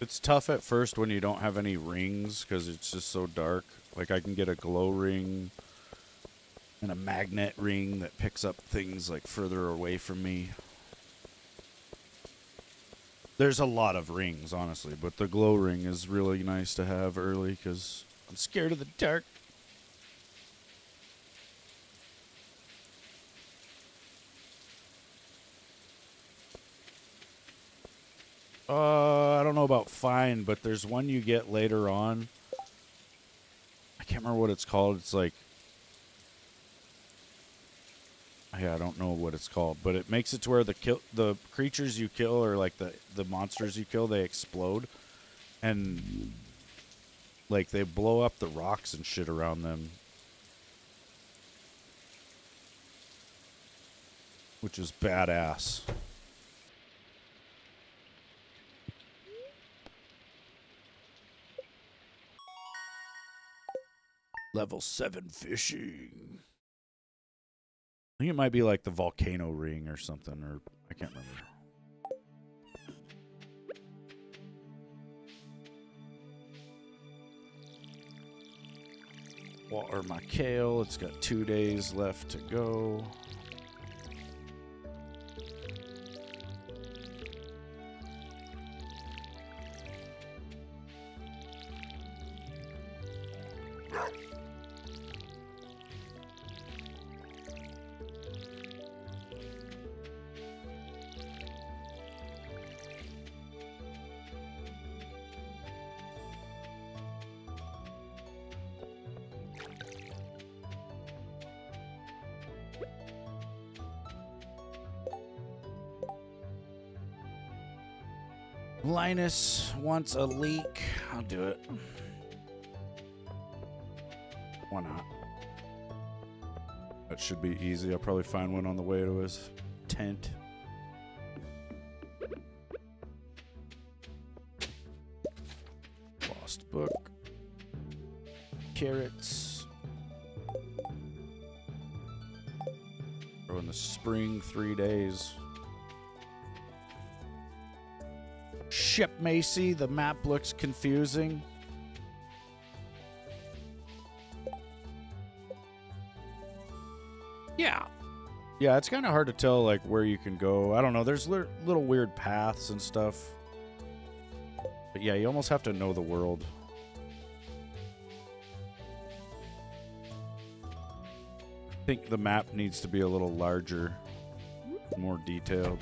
It's tough at first when you don't have any rings because it's just so dark. Like I can get a glow ring and a magnet ring that picks up things like further away from me. There's a lot of rings, honestly, but the glow ring is really nice to have early because I'm scared of the dark. I don't know about fine, but there's one you get later on. I can't remember what it's called. It's like, yeah, I don't know what it's called, but it makes it to where the creatures you kill or like the monsters you kill, they explode, and like they blow up the rocks and shit around them, which is badass. Level 7 fishing. I think it might be like the volcano ring or something, or I can't remember. Water my kale. It's got 2 days left to go. Linus wants a leak. I'll do it. Why not? That should be easy. I'll probably find one on the way to his tent. Lost book. Carrots. Grow in the spring, 3 days. Ship Macy, the map looks confusing. Yeah. Yeah, it's kind of hard to tell like where you can go. I don't know. There's little weird paths and stuff. But yeah, you almost have to know the world. I think the map needs to be a little larger, more detailed.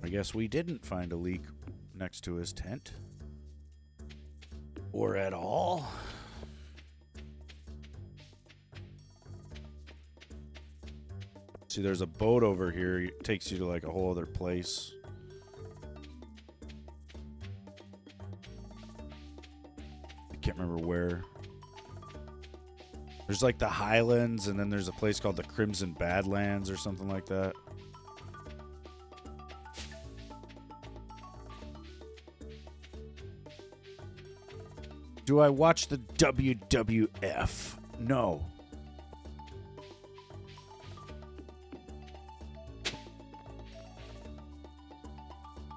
I guess we didn't find a leak next to his tent. Or at all. See, there's a boat over here. It takes you to like a whole other place. I can't remember where. There's like the Highlands, and then there's a place called the Crimson Badlands or something like that. Do I watch the WWF? No.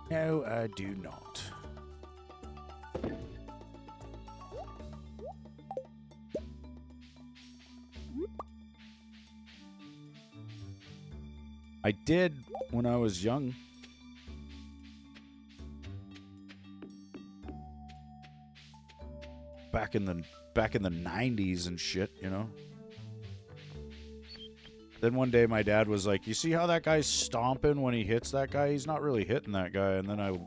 No, I do not. I did when I was young. Back in the 90s and shit, you know. Then one day my dad was like, "You see how that guy's stomping when he hits that guy? He's not really hitting that guy." And then I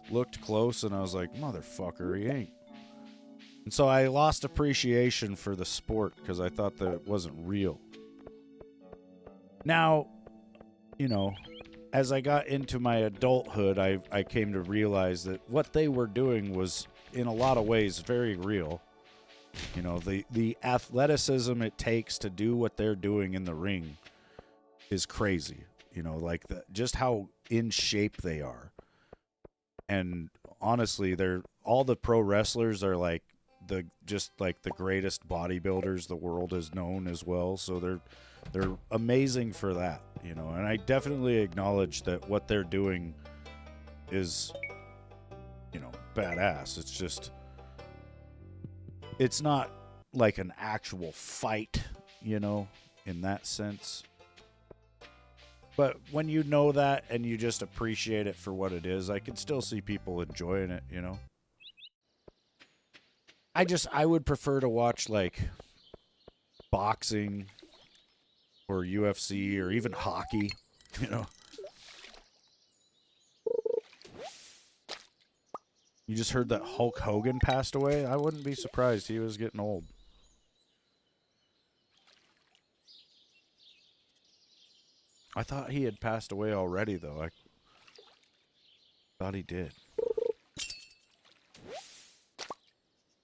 looked close and I was like, "Motherfucker, he ain't." And so I lost appreciation for the sport because I thought that it wasn't real. Now, you know, as I got into my adulthood, I came to realize that what they were doing was, in a lot of ways, very real. You know, the athleticism it takes to do what they're doing in the ring is crazy. You know, like just how in shape they are. And honestly, all the pro wrestlers are like the greatest bodybuilders the world has known as well. So they're amazing for that, you know. And I definitely acknowledge that what they're doing is, you know, badass. It's just, it's not like an actual fight, you know, in that sense. But when you know that and you just appreciate it for what it is, I can still see people enjoying it, you know. I would prefer to watch like boxing or UFC or even hockey, you know. You just heard that Hulk Hogan passed away? I wouldn't be surprised. He was getting old. I thought he had passed away already, though. I thought he did.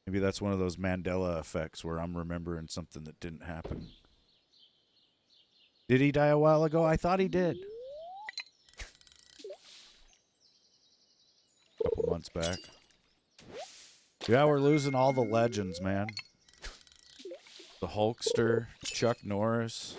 Maybe that's one of those Mandela effects where I'm remembering something that didn't happen. Did he die a while ago? I thought he did. A couple months back. Yeah, we're losing all the legends, man. The Hulkster, Chuck Norris.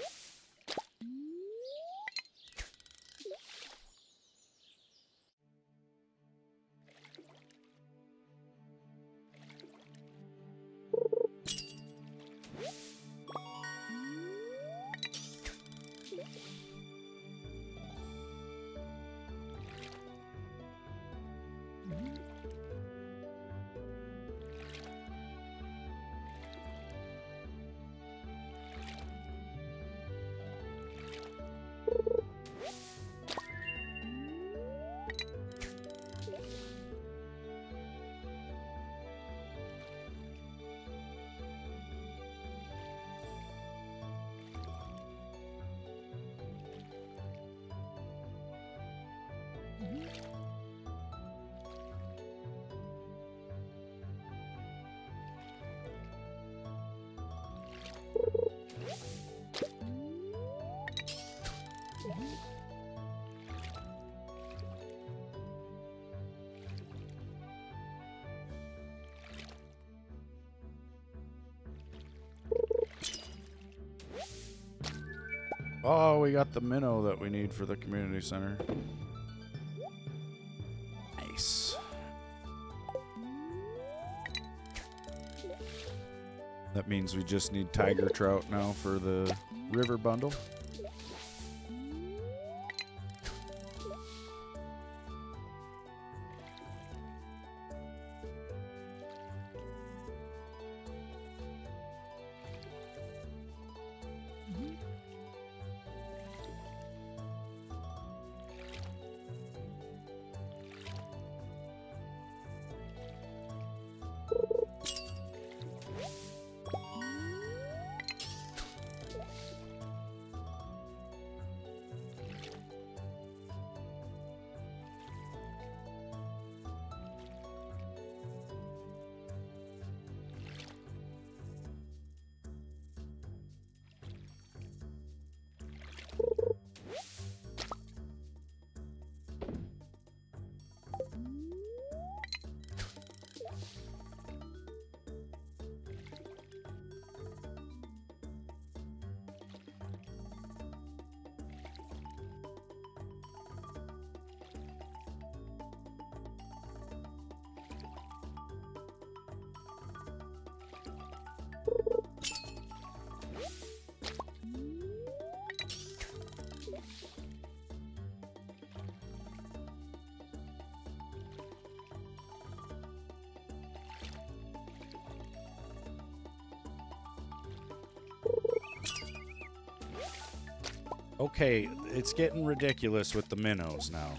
Oh, we got the minnow that we need for the community center. Nice. That means we just need tiger trout now for the river bundle. Okay, it's getting ridiculous with the minnows now.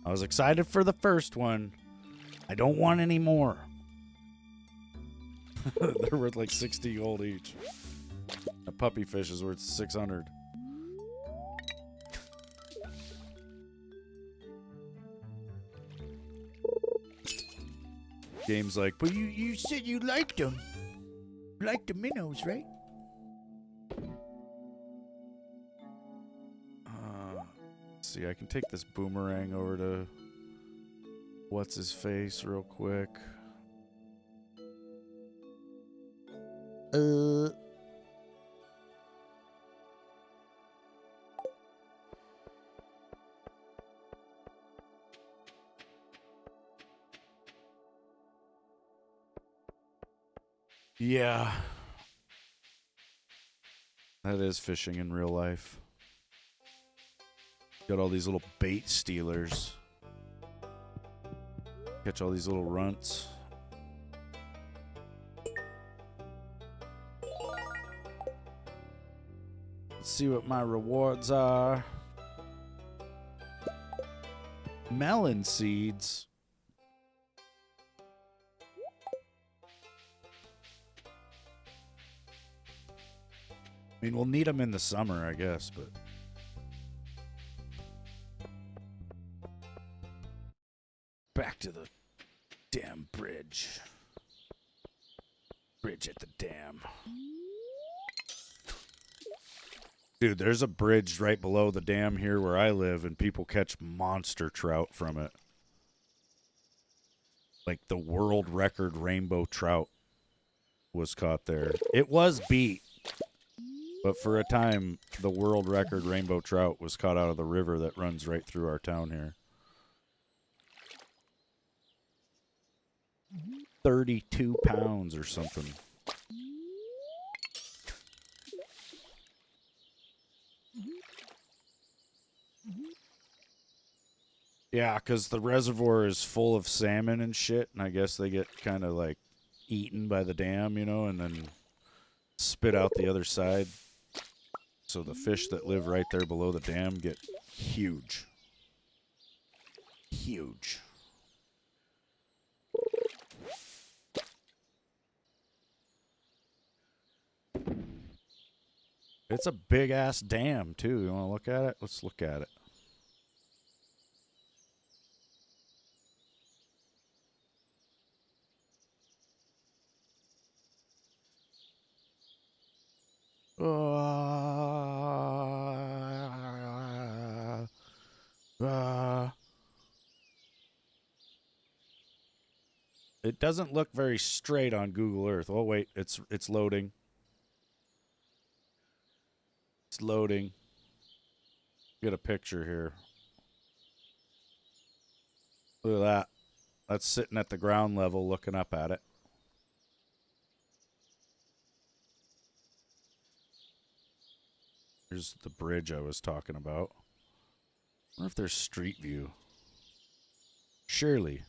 I was excited for the first one. I don't want any more. They're worth like 60 gold each. A puppy fish is worth 600. Game's like, but you said you liked them. You liked the minnows, right? Let's see, I can take this boomerang over to what's his face real quick. Yeah. That is fishing in real life. Got all these little bait stealers. Catch all these little runts. Let's see what my rewards are. Melon seeds. I mean, we'll need them in the summer, I guess, but... Back to the damn bridge. Bridge at the dam. Dude, there's a bridge right below the dam here where I live, and people catch monster trout from it. Like the world record rainbow trout was caught there. It was beat. But for a time, the world record rainbow trout was caught out of the river that runs right through our town here. 32 pounds or something. Yeah, because the reservoir is full of salmon and shit, and I guess they get kind of like eaten by the dam, you know, and then spit out the other side. So the fish that live right there below the dam get huge. Huge. It's a big-ass dam, too. You want to look at it? Let's look at it. It doesn't look very straight on Google Earth. Oh, wait. It's loading. It's loading. Get a picture here. Look at that. That's sitting at the ground level looking up at it. Here's the bridge I was talking about. I wonder if there's street view. Surely.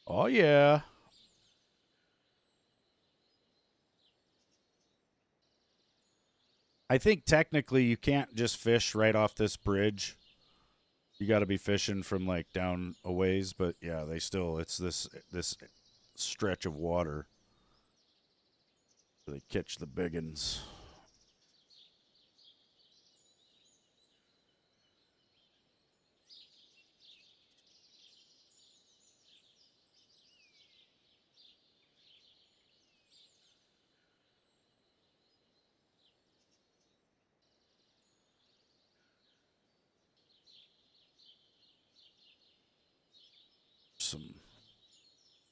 Oh, yeah. I think technically you can't just fish right off this bridge. You got to be fishing from like down a ways, but yeah, they still it's this stretch of water. They catch the big uns.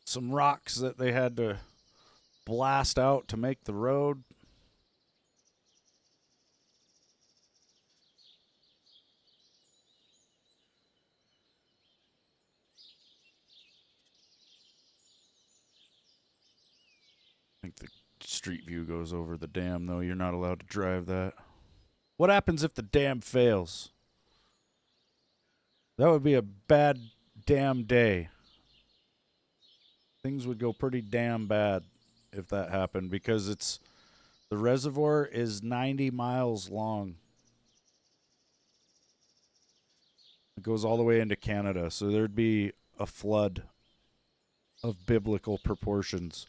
Some rocks that they had to blast out to make the road. I think the street view goes over the dam, though. You're not allowed to drive that. What happens if the dam fails? That would be a bad damn day. Things would go pretty damn bad if that happened because the reservoir is 90 miles long. It goes all the way into Canada, so there'd be a flood of biblical proportions.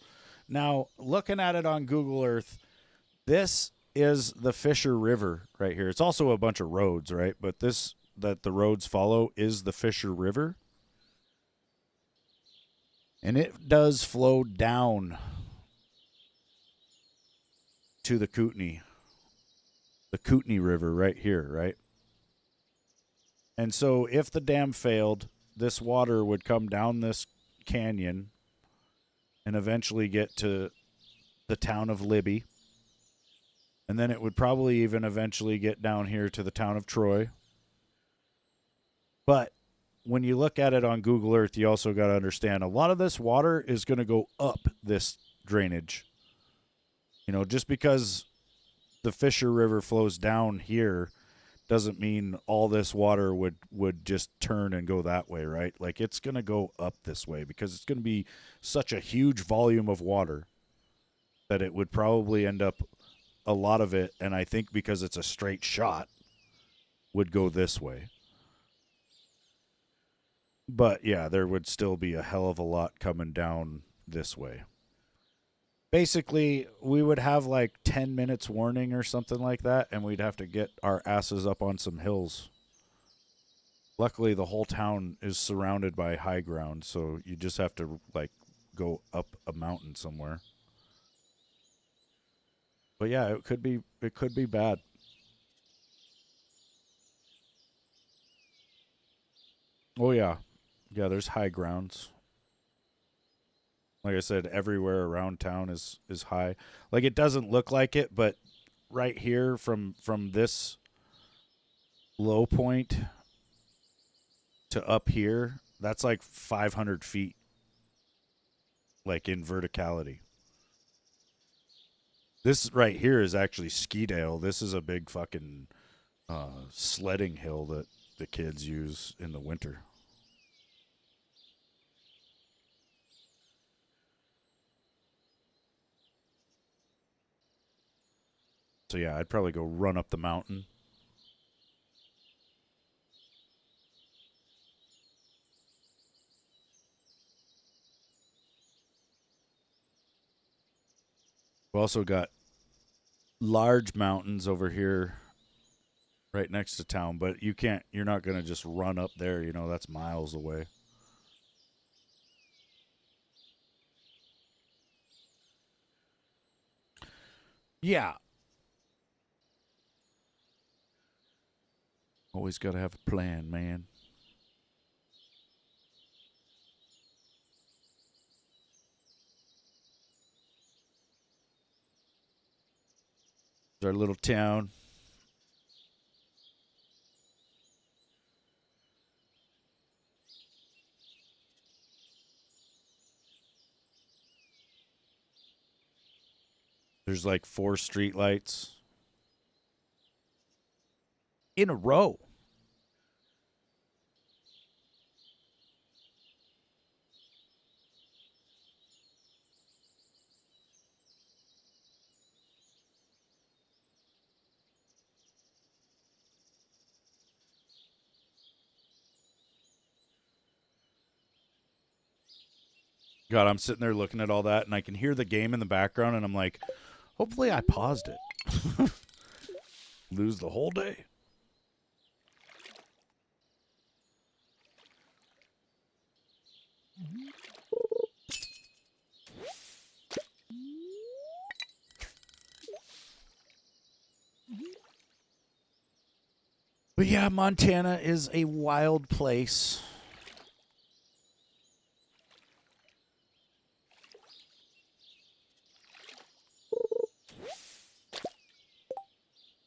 Now, looking at it on Google Earth, this is the Fisher River right here. It's also a bunch of roads, right? But this that the roads follow is the Fisher River. And it does flow down to the Kootenay River right here, right? And so if the dam failed, this water would come down this canyon and eventually get to the town of Libby. And then it would probably even eventually get down here to the town of Troy. But when you look at it on Google Earth, you also got to understand a lot of this water is going to go up this drainage. You know, just because the Fisher River flows down here doesn't mean all this water would just turn and go that way, right? Like it's going to go up this way because it's going to be such a huge volume of water that it would probably end up a lot of it, and I think because it's a straight shot, would go this way. But yeah, there would still be a hell of a lot coming down this way. Basically, we would have like 10 minutes warning or something like that, and we'd have to get our asses up on some hills. Luckily, the whole town is surrounded by high ground, so you just have to like go up a mountain somewhere. But yeah, it could be bad. Oh yeah. Yeah, there's high grounds. Like I said, everywhere around town is high. Like it doesn't look like it, but right here from this low point to up here, that's like 500 feet, like in verticality. This right here is actually Skidale. This is a big fucking sledding hill that the kids use in the winter. So yeah, I'd probably go run up the mountain. We also got large mountains over here right next to town, but you're not going to just run up there, you know, that's miles away. Yeah. Always got to have a plan, man. It's our little town. There's like 4 street lights in a row. God, I'm sitting there looking at all that, and I can hear the game in the background, and I'm like, hopefully I paused it. Lose the whole day. But yeah, Montana is a wild place.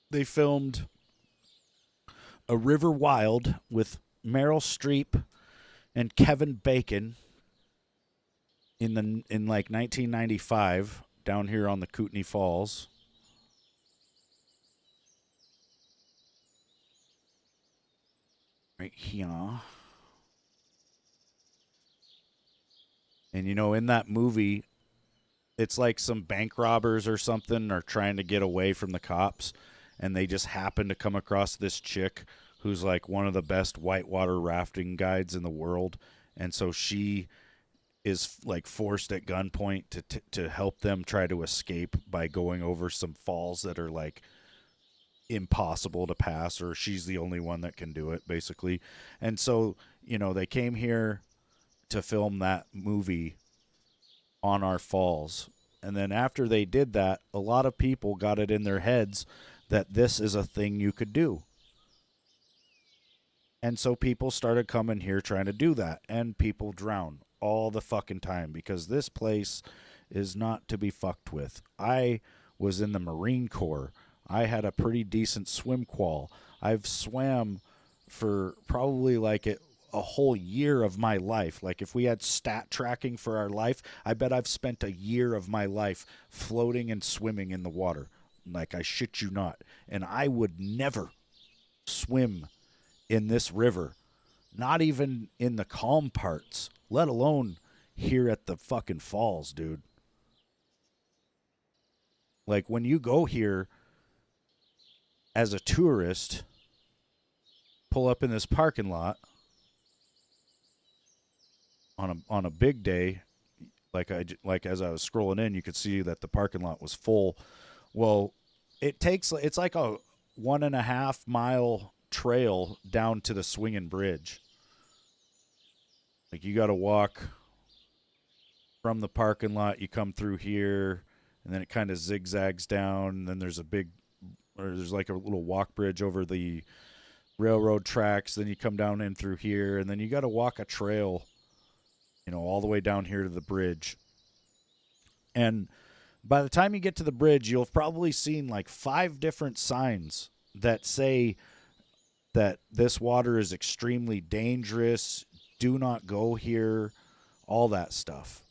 They filmed A River Wild with Meryl Streep and Kevin Bacon in like 1995 down here on the Kootenai Falls. Right here. And you know, in that movie, it's like some bank robbers or something are trying to get away from the cops, and they just happen to come across this chick who's like one of the best whitewater rafting guides in the world, and so she is like forced at gunpoint to help them try to escape by going over some falls that are like impossible to pass, or she's the only one that can do it basically. And so, you know, they came here to film that movie on our falls. And then after they did that, a lot of people got it in their heads that this is a thing you could do. And so people started coming here trying to do that, and people drown all the fucking time because this place is not to be fucked with. I was in the Marine Corps. I had a pretty decent swim qual. I've swam for probably like a whole year of my life. Like if we had stat tracking for our life, I bet I've spent a year of my life floating and swimming in the water. Like I shit you not. And I would never swim in this river, not even in the calm parts, let alone here at the fucking falls, dude. Like when you go here as a tourist, pull up in this parking lot on a big day, like as I was scrolling in, you could see that the parking lot was full. Well, it's like a 1.5 mile trail down to the swinging bridge. Like you got to walk from the parking lot, you come through here, and then it kind of zigzags down. And then there's there's like a little walk bridge over the railroad tracks. Then you come down in through here, and then you got to walk a trail, you know, all the way down here to the bridge. And by the time you get to the bridge, you'll have probably seen like 5 different signs that say that this water is extremely dangerous, do not go here, all that stuff.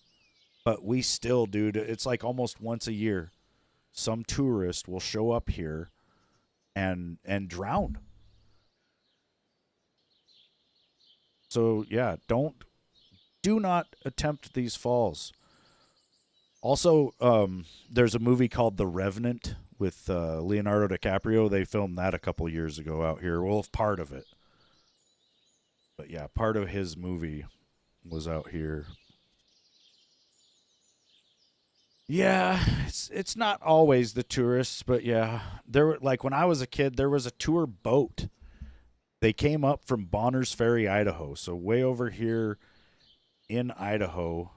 But we still, dude, it's like almost once a year, some tourist will show up here and drown. So yeah, do not attempt these falls. Also, there's a movie called The Revenant with Leonardo DiCaprio. They filmed that a couple years ago out here. Well, part of it. But yeah, part of his movie was out here. Yeah, it's not always the tourists, but yeah, there were like when I was a kid, there was a tour boat. They came up from Bonners Ferry, Idaho, so way over here in Idaho,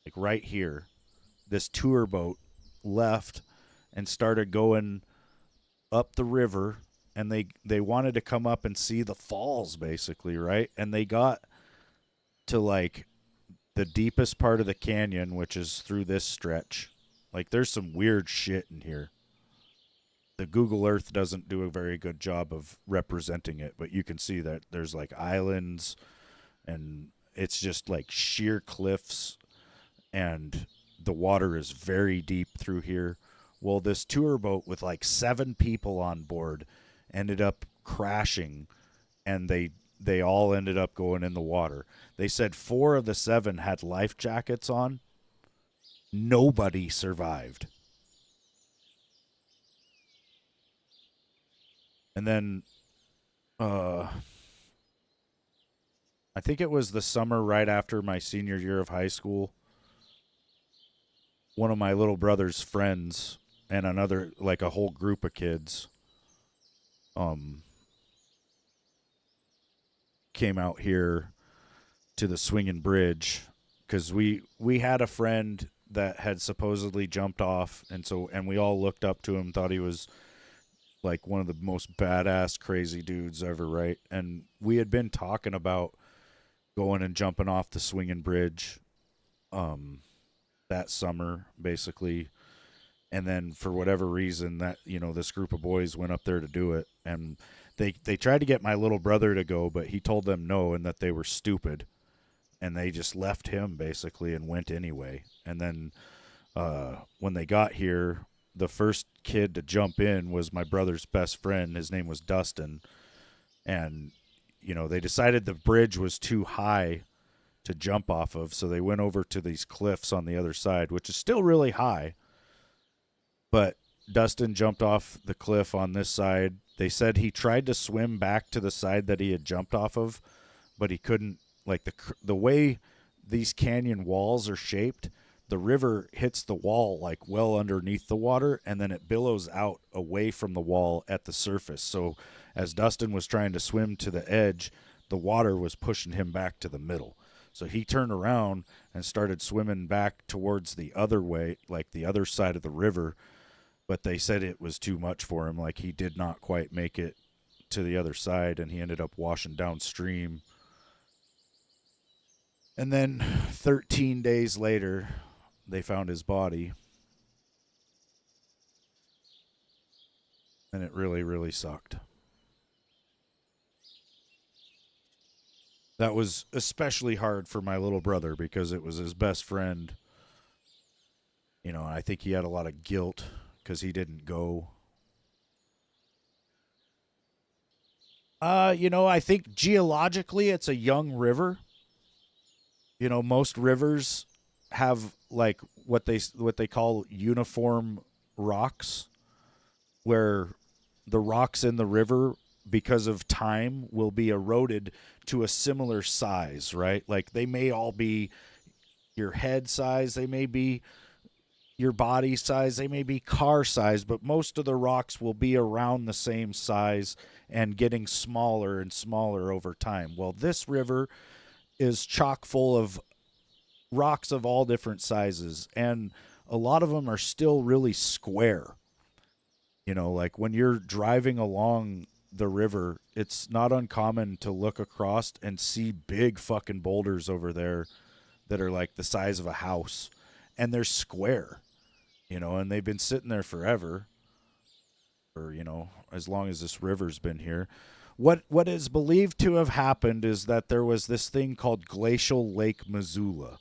like right here. This tour boat left and started going up the river, and they wanted to come up and see the falls basically, right? And they got to like the deepest part of the canyon, which is through this stretch. Like there's some weird shit in here. The Google Earth doesn't do a very good job of representing it, but you can see that there's like islands, and it's just like sheer cliffs, and the water is very deep through here. Well, this tour boat with like 7 people on board ended up crashing, and they all ended up going in the water. They said 4 of the 7 had life jackets on. Nobody survived. And then I think it was the summer right after my senior year of high school. One of my little brother's friends and another, like a whole group of kids, um, came out here to the swinging bridge because we had a friend that had supposedly jumped off, and we all looked up to him, thought he was like one of the most badass crazy dudes ever, right? And we had been talking about going and jumping off the swinging bridge that summer basically. And then for whatever reason, that, this group of boys went up there to do it, and they tried to get my little brother to go, but he told them no, and that they were stupid, and they just left him basically and went anyway. And then when they got here, the first kid to jump in was my brother's best friend. His name was Dustin. And, they decided the bridge was too high to jump off of, so they went over to these cliffs on the other side, which is still really high. But Dustin jumped off the cliff on this side. They said he tried to swim back to the side that he had jumped off of, but he couldn't. Like the way these canyon walls are shaped, the river hits the wall like well underneath the water, and then it billows out away from the wall at the surface. So as Dustin was trying to swim to the edge, the water was pushing him back to the middle. So he turned around and started swimming back towards the other way, like the other side of the river. But they said it was too much for him. Like he did not quite make it to the other side, and he ended up washing downstream. And then 13 days later, they found his body. And it really, really sucked. That was especially hard for my little brother because it was his best friend. I think he had a lot of guilt because he didn't go. I think geologically it's a young river. Most rivers have like what they call uniform rocks, where the rocks in the river, because of time, will be eroded to a similar size, right? Like they may all be your head size, they may be your body size, they may be car size, but most of the rocks will be around the same size and getting smaller and smaller over time. Well, this river is chock full of rocks of all different sizes, and a lot of them are still really square. Like when you're driving along the river, it's not uncommon to look across and see big fucking boulders over there that are like the size of a house, and they're square, and they've been sitting there forever, or as long as this river's been here. What is believed to have happened is that there was this thing called Glacial Lake Missoula.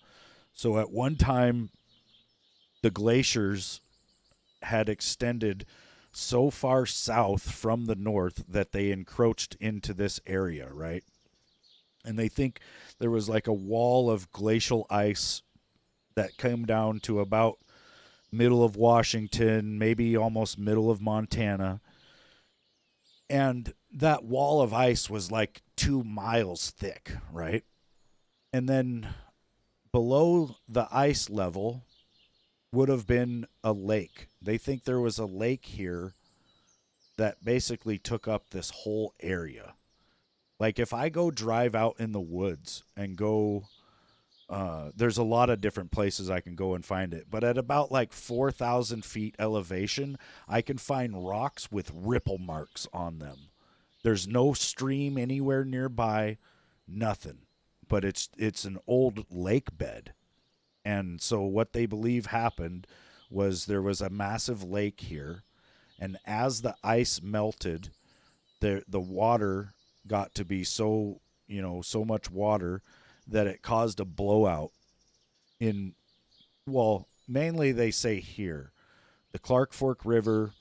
So at one time, the glaciers had extended so far south from the north that they encroached into this area, right? And they think there was like a wall of glacial ice that came down to about middle of Washington, maybe almost middle of Montana. And that wall of ice was like 2 miles thick, right? And then below the ice level would have been a lake. They think there was a lake here that basically took up this whole area. Like if I go drive out in the woods and go, there's a lot of different places I can go and find it. But at about like 4,000 feet elevation, I can find rocks with ripple marks on them. There's no stream anywhere nearby, nothing. But it's an old lake bed. And so what they believe happened was there was a massive lake here, and as the ice melted, the water got to be so much water that it caused a blowout in, well, mainly they say here. The Clark Fork River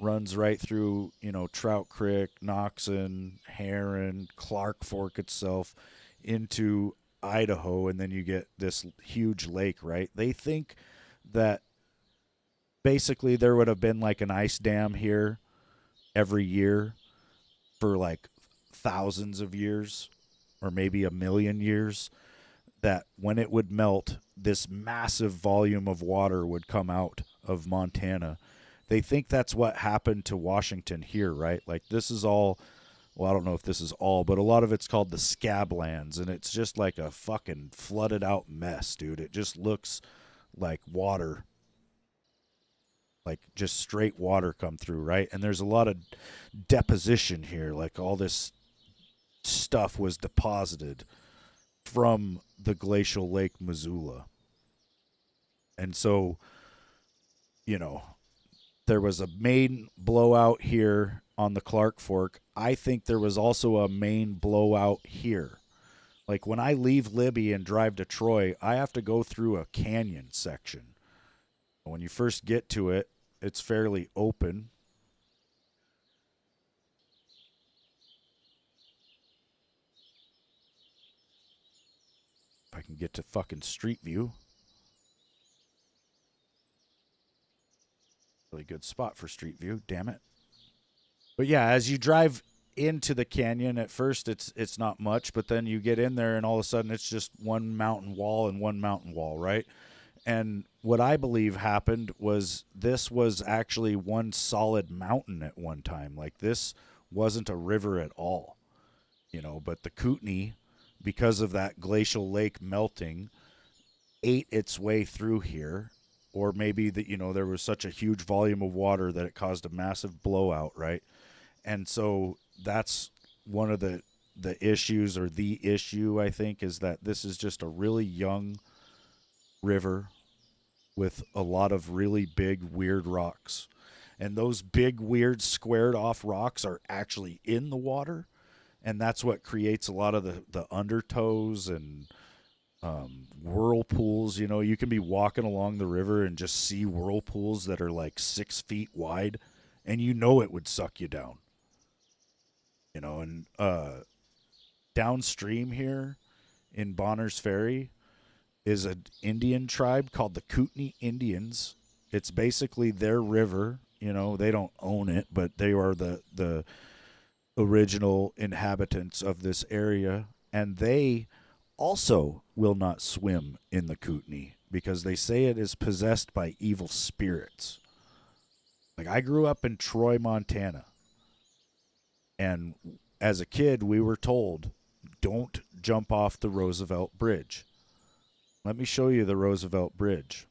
runs right through, Trout Creek, Noxon, Heron, Clark Fork itself into Idaho, and then you get this huge lake, right? They think that basically there would have been like an ice dam here every year for like thousands of years or maybe a million years, that when it would melt, this massive volume of water would come out of Montana. They think that's what happened to Washington here, right? Like this is all, well, I don't know if this is all, but a lot of it's called the Scablands, and it's just like a fucking flooded out mess, dude. It just looks like water, like just straight water come through, right? And there's a lot of deposition here, like all this stuff was deposited from the glacial Lake Missoula. And so, you know, there was a main blowout here on the Clark Fork. I think there was also a main blowout here. Like when I leave Libby and drive to Troy, I have to go through a canyon section. When you first get to it, it's fairly open. If I can get to fucking Street View. Really good spot for Street View, damn it. But yeah, as you drive into the canyon, at first it's not much, but then you get in there and all of a sudden it's just one mountain wall and one mountain wall, right? And what I believe happened was this was actually one solid mountain at one time. Like this wasn't a river at all, but the Kootenai, because of that glacial lake melting, ate its way through here. Or maybe that, there was such a huge volume of water that it caused a massive blowout, right? And so that's one of the issues, or the issue, I think, is that this is just a really young river with a lot of really big, weird rocks. And those big, weird, squared off rocks are actually in the water. And that's what creates a lot of the undertows and whirlpools. You can be walking along the river and just see whirlpools that are like 6 feet wide, and it would suck you down. And downstream here in Bonner's Ferry is an Indian tribe called the Kootenai Indians. It's basically their river. They don't own it, but they are the original inhabitants of this area, and they also will not swim in the Kootenai because they say it is possessed by evil spirits. Like, I grew up in Troy, Montana, and as a kid we were told, don't jump off the Roosevelt Bridge. Let me show you the Roosevelt Bridge.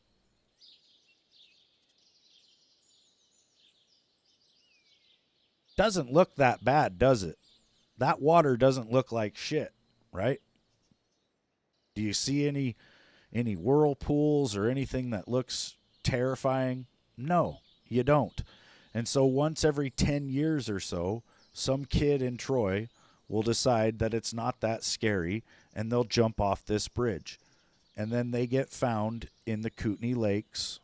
Doesn't look that bad, does it? That water doesn't look like shit, right? Do you see any whirlpools or anything that looks terrifying? No, you don't. And so once every 10 years or so, some kid in Troy will decide that it's not that scary, and they'll jump off this bridge. And then they get found in the Kootenai Lakes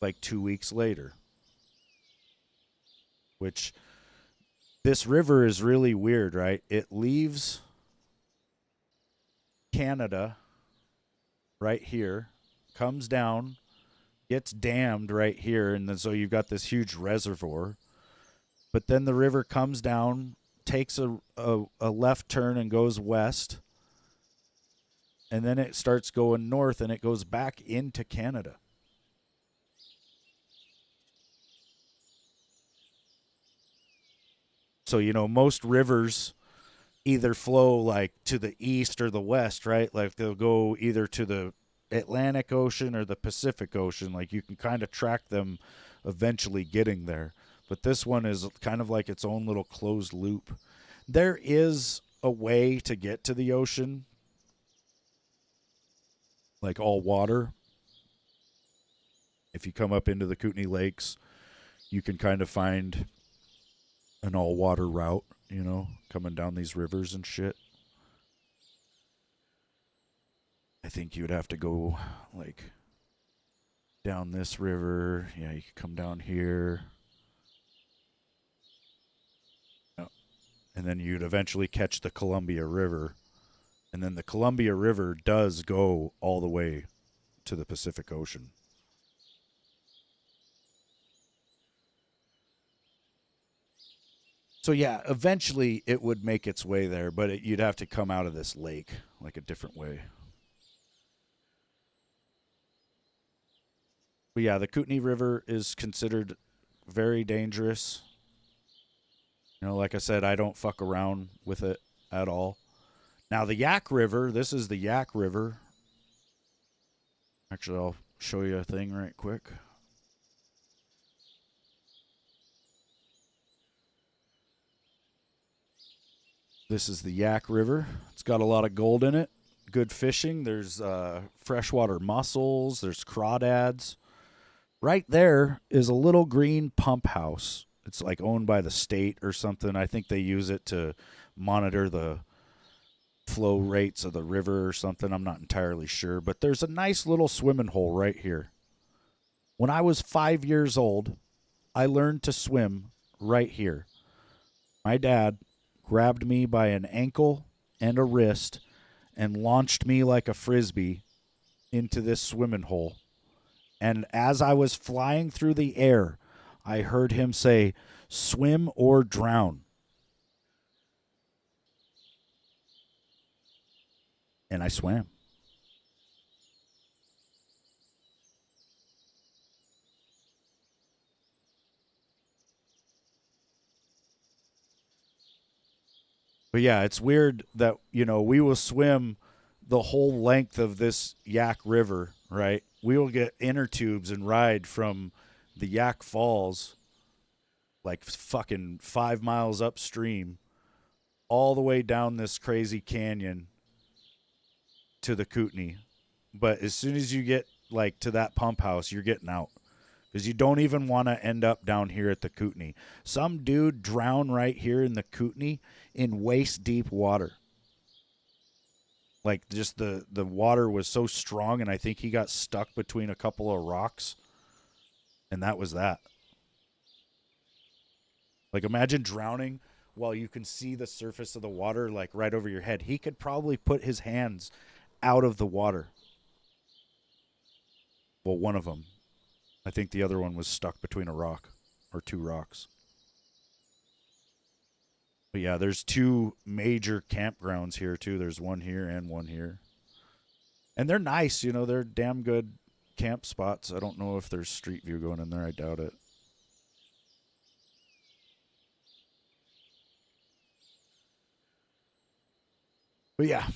like 2 weeks later. Which, this river is really weird, right? It leaves Canada right here, comes down, gets dammed right here, and then so you've got this huge reservoir. But then the river comes down, takes a left turn and goes west, and then it starts going north and it goes back into Canada. So, most rivers either flow like to the east or the west, right? Like they'll go either to the Atlantic Ocean or the Pacific Ocean. Like you can kind of track them eventually getting there. But this one is kind of like its own little closed loop. There is a way to get to the ocean, like all water. If you come up into the Kootenai Lakes, you can kind of find an all-water route, coming down these rivers and shit. I think you'd have to go like down this river. Yeah, you could come down here. Oh, and then you'd eventually catch the Columbia River. And then the Columbia River does go all the way to the Pacific Ocean. So yeah, eventually it would make its way there, but you'd have to come out of this lake like a different way. But yeah, the Kootenai River is considered very dangerous. You know, like I said, I don't fuck around with it at all. Now the Yak River, this is the Yak River. Actually, I'll show you a thing right quick. This is the Yak River. It's got a lot of gold in it. Good fishing. There's freshwater mussels. There's crawdads. Right there is a little green pump house. It's like owned by the state or something. I think they use it to monitor the flow rates of the river or something. I'm not entirely sure. But there's a nice little swimming hole right here. When I was 5 years old, I learned to swim right here. My dad grabbed me by an ankle and a wrist and launched me like a frisbee into this swimming hole. And as I was flying through the air, I heard him say, "Swim or drown." And I swam. But yeah, it's weird that, we will swim the whole length of this Yak River, right? We will get inner tubes and ride from the Yak Falls, like fucking 5 miles upstream, all the way down this crazy canyon to the Kootenai. But as soon as you get like to that pump house, you're getting out because you don't even want to end up down here at the Kootenai. Some dude drowned right here in the Kootenai in waist deep water. Like just the water was so strong, and I think he got stuck between a couple of rocks, and that was that. Like imagine drowning while you can see the surface of the water like right over your head. He could probably put his hands out of the water. Well, one of them. I think the other one was stuck between a rock or two rocks. But yeah, there's two major campgrounds here too. There's one here and one here. And they're nice, they're damn good camp spots. I don't know if there's street view going in there. I doubt it. But yeah,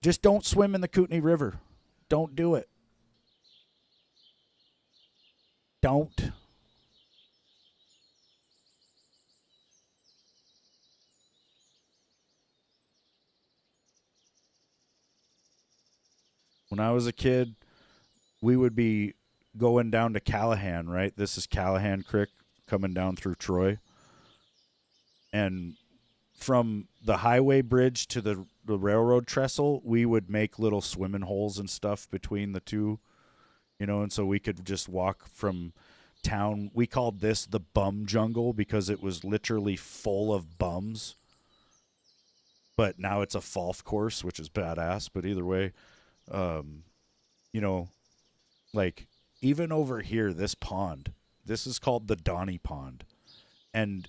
just don't swim in the Kootenai River. Don't do it. Don't. When I was a kid, we would be going down to Callahan, right? This is Callahan Creek coming down through Troy. And from the highway bridge to the railroad trestle, we would make little swimming holes and stuff between the two, and so we could just walk from town. We called this the bum jungle because it was literally full of bums. But now it's a golf course, which is badass. But either way, um, you know, like even over here, this pond, this is called the Donny Pond, and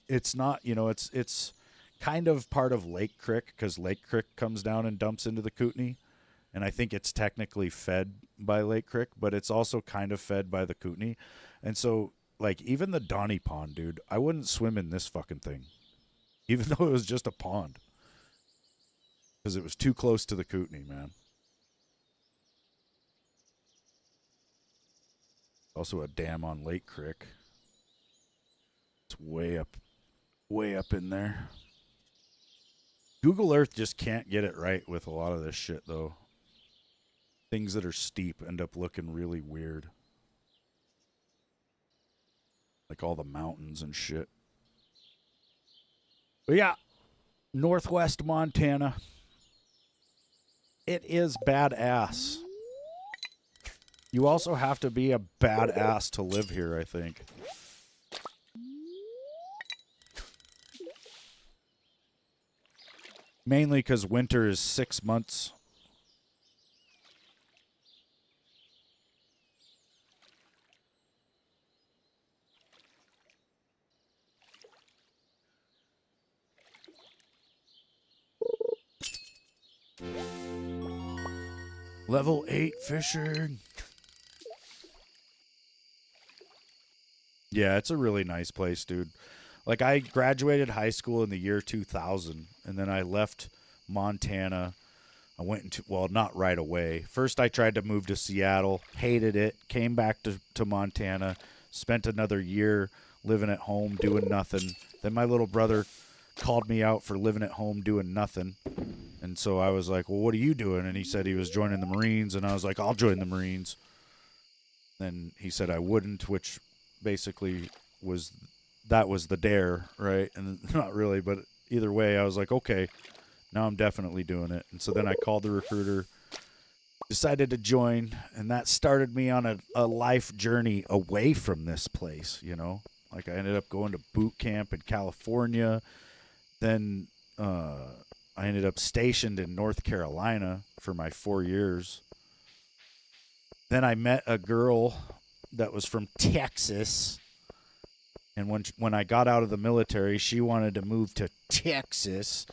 it's not, it's kind of part of Lake Creek because Lake Creek comes down and dumps into the Kootenai, and I think it's technically fed by Lake Creek, but it's also kind of fed by the Kootenai, and so like even the Donny Pond, dude, I wouldn't swim in this fucking thing, even though it was just a pond, because it was too close to the Kootenai, man. Also a dam on Lake Creek. It's way up in there. Google Earth just can't get it right with a lot of this shit, though. Things that are steep end up looking really weird. Like all the mountains and shit. But yeah, Northwest Montana. it is badass. You also have to be a badass to live here, I think. Mainly because winter is 6 months. Level 8 fishing. Yeah, it's a really nice place, dude. Like, I graduated high school in the year 2000, and then I left Montana. I went into, well, not right away. First, I tried to move to Seattle, hated it, came back to Montana, spent another year living at home, doing nothing. Then my little brother called me out for living at home, doing nothing. And so I was like, well, what are you doing? And he said he was joining the Marines, and I was like, I'll join the Marines. Then he said I wouldn't, which basically was the dare, right? And not really, but either way, I was like, okay, now I'm definitely doing it. And so then I called the recruiter, decided to join, and that started me on a life journey away from this place, you know? Like, I ended up going to boot camp in California. Then I ended up stationed in North Carolina for my 4 years. Then I met a girl that was from Texas. And when I got out of the military, she wanted to move to Texas.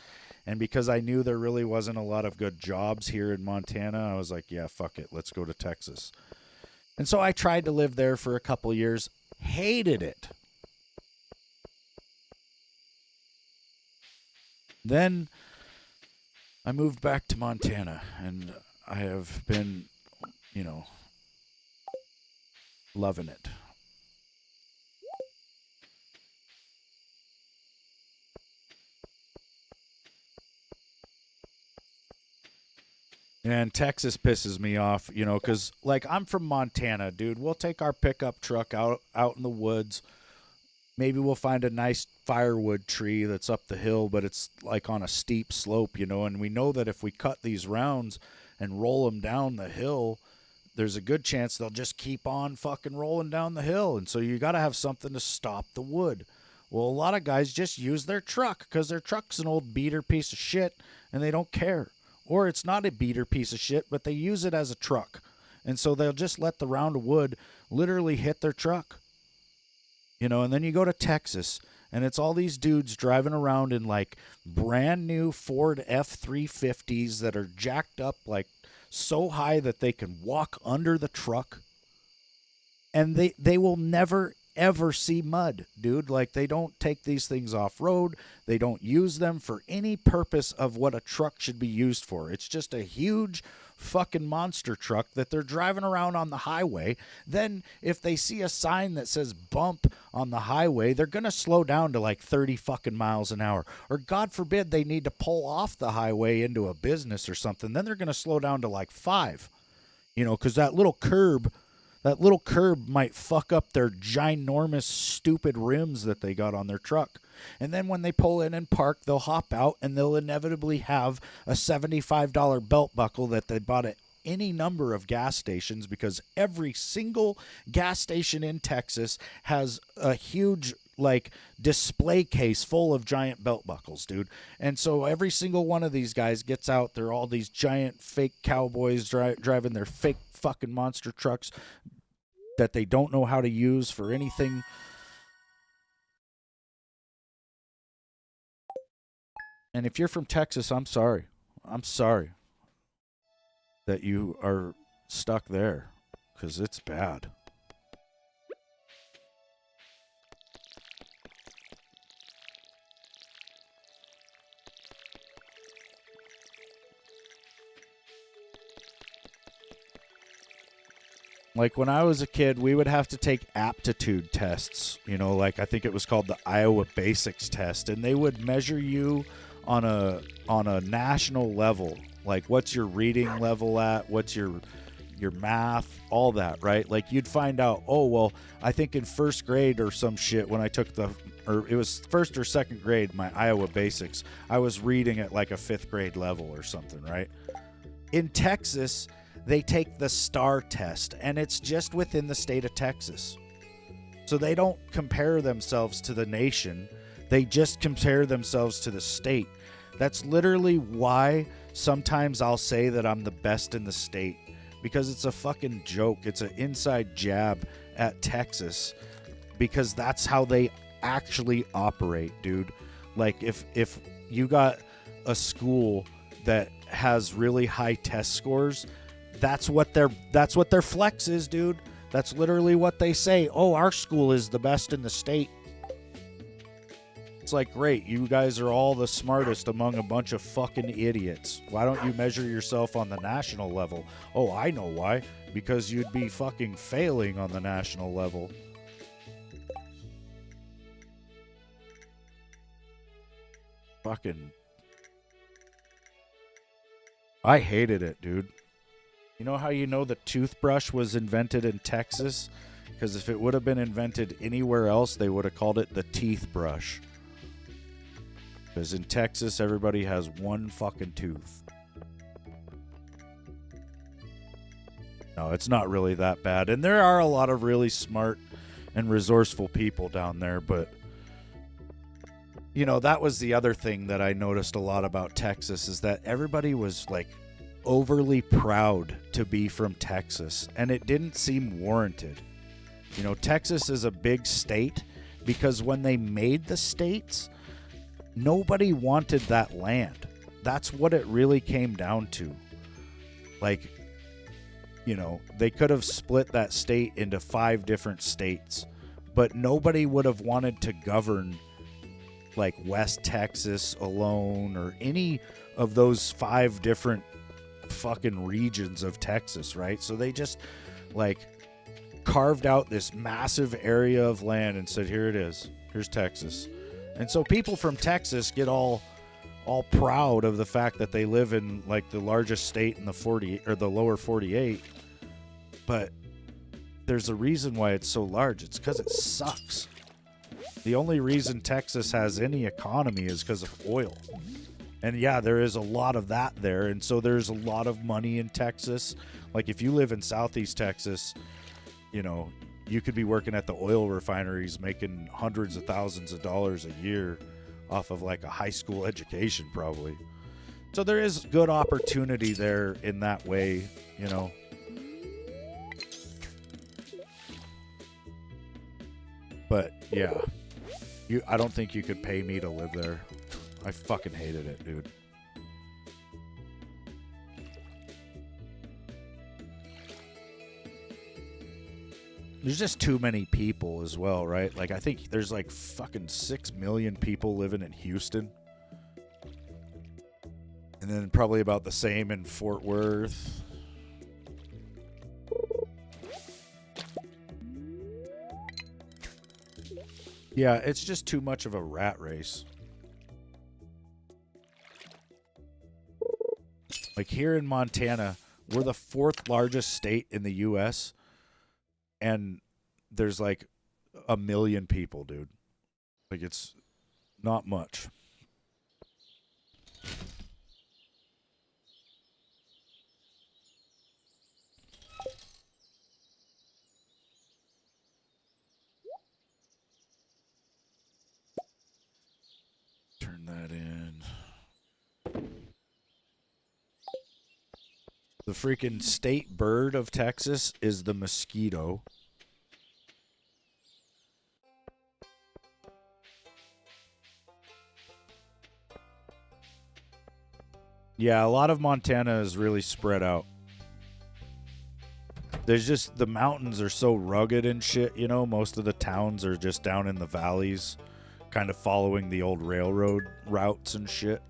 And because I knew there really wasn't a lot of good jobs here in Montana, I was like, yeah, fuck it. Let's go to Texas. And so I tried to live there for a couple years. Hated it. Then I moved back to Montana, and I have been, you know, loving it. And Texas pisses me off, you know, because, like, I'm from Montana, dude. We'll take our pickup truck out in the woods. Maybe we'll find a nice firewood tree that's up the hill, but it's, like, on a steep slope, you know. And we know that if we cut these rounds and roll them down the hill, there's a good chance they'll just keep on fucking rolling down the hill. And so you got to have something to stop the wood. Well, a lot of guys just use their truck because their truck's an old beater piece of shit, and they don't care. Or it's not a beater piece of shit, but they use it as a truck. And so they'll just let the round of wood literally hit their truck. You know, and then you go to Texas, and it's all these dudes driving around in, like, brand new Ford F-350s that are jacked up, like, so high that they can walk under the truck. And they will never, ever see mud, dude. Like, they don't take these things off-road. They don't use them for any purpose of what a truck should be used for. It's just a huge fucking monster truck that they're driving around on the highway. Then if they see a sign that says bump on the highway, they're going to slow down to like 30 fucking miles an hour. Or God forbid they need to pull off the highway into a business or something. Then they're going to slow down to like 5. You know, because that little curb might fuck up their ginormous stupid rims that they got on their truck. And then when they pull in and park, they'll hop out and they'll inevitably have a $75 belt buckle that they bought at any number of gas stations, because every single gas station in Texas has a huge, like, display case full of giant belt buckles, dude. And so every single one of these guys gets out. They're all these giant fake cowboys driving their fake fucking monster trucks that they don't know how to use for anything. And if you're from Texas, I'm sorry. I'm sorry that you are stuck there, because it's bad. Like, when I was a kid, we would have to take aptitude tests, you know, like I think it was called the Iowa Basics test, and they would measure you on a national level. Like, what's your reading level at? What's your math? All that, right? Like, you'd find out, oh, well, I think in first grade or some shit, when I took or it was first or second grade, my Iowa Basics, I was reading at like a 5th grade level or something, right? In Texas, they take the STAR test, and it's just within the state of Texas. So they don't compare themselves to the nation. They just compare themselves to the state. That's literally why sometimes I'll say that I'm the best in the state, because it's a fucking joke. It's an inside jab at Texas, because that's how they actually operate, dude. Like if you got a school that has really high test scores, that's what their flex is, dude. That's literally what they say. Oh, our school is the best in the state. It's like, great, you guys are all the smartest among a bunch of fucking idiots. Why don't you measure yourself on the national level? Oh, I know why. Because you'd be fucking failing on the national level. Fucking... I hated it, dude. You know how you know the toothbrush was invented in Texas? Because if it would have been invented anywhere else, they would have called it the teeth brush. Because in Texas, everybody has one fucking tooth. No, it's not really that bad. And there are a lot of really smart and resourceful people down there, but... You know, that was the other thing that I noticed a lot about Texas, is that everybody was, like, overly proud to be from Texas, and it didn't seem warranted. You know, Texas is a big state because when they made the states, nobody wanted that land. That's what it really came down to. Like, you know, they could have split that state into 5 different states, but nobody would have wanted to govern like West Texas alone or any of those 5 different fucking regions of Texas, right? So they just like carved out this massive area of land and said, here it is. Here's Texas. And so people from Texas get all proud of the fact that they live in like the largest state in the lower 48. But there's a reason why it's so large. It's because it sucks. The only reason Texas has any economy is because of oil. And yeah, there is a lot of that there. And so there's a lot of money in Texas. Like if you live in Southeast Texas, you know, you could be working at the oil refineries making hundreds of thousands of dollars a year off of like a high school education probably. So there is good opportunity there in that way, you know. But yeah. I don't think you could pay me to live there. I fucking hated it, dude. There's just too many people as well, right? Like, I think there's like fucking 6 million people living in Houston. And then probably about the same in Fort Worth. Yeah, it's just too much of a rat race. Like here in Montana, we're the 4th largest state in the U.S. And there's like 1 million people, dude. Like it's not much. Turn that in. The freaking state bird of Texas is the mosquito. Yeah, a lot of Montana is really spread out. There's just, the mountains are so rugged and shit, you know. Most of the towns are just down in the valleys, kind of following the old railroad routes and shit,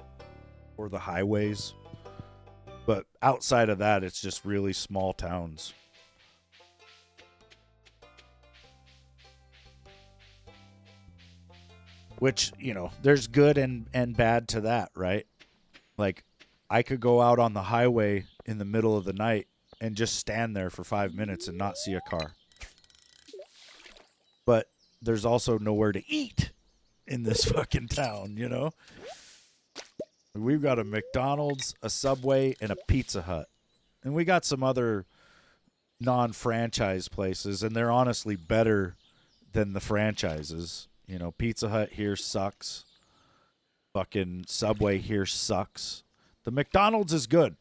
or the highways. But outside of that, it's just really small towns. Which, you know, there's good and bad to that, right? Like, I could go out on the highway in the middle of the night and just stand there for 5 minutes and not see a car. But there's also nowhere to eat in this fucking town, you know? We've got a McDonald's, a Subway, and a Pizza Hut. And we got some other non-franchise places, and they're honestly better than the franchises. You know, Pizza Hut here sucks. Fucking Subway here sucks. The McDonald's is good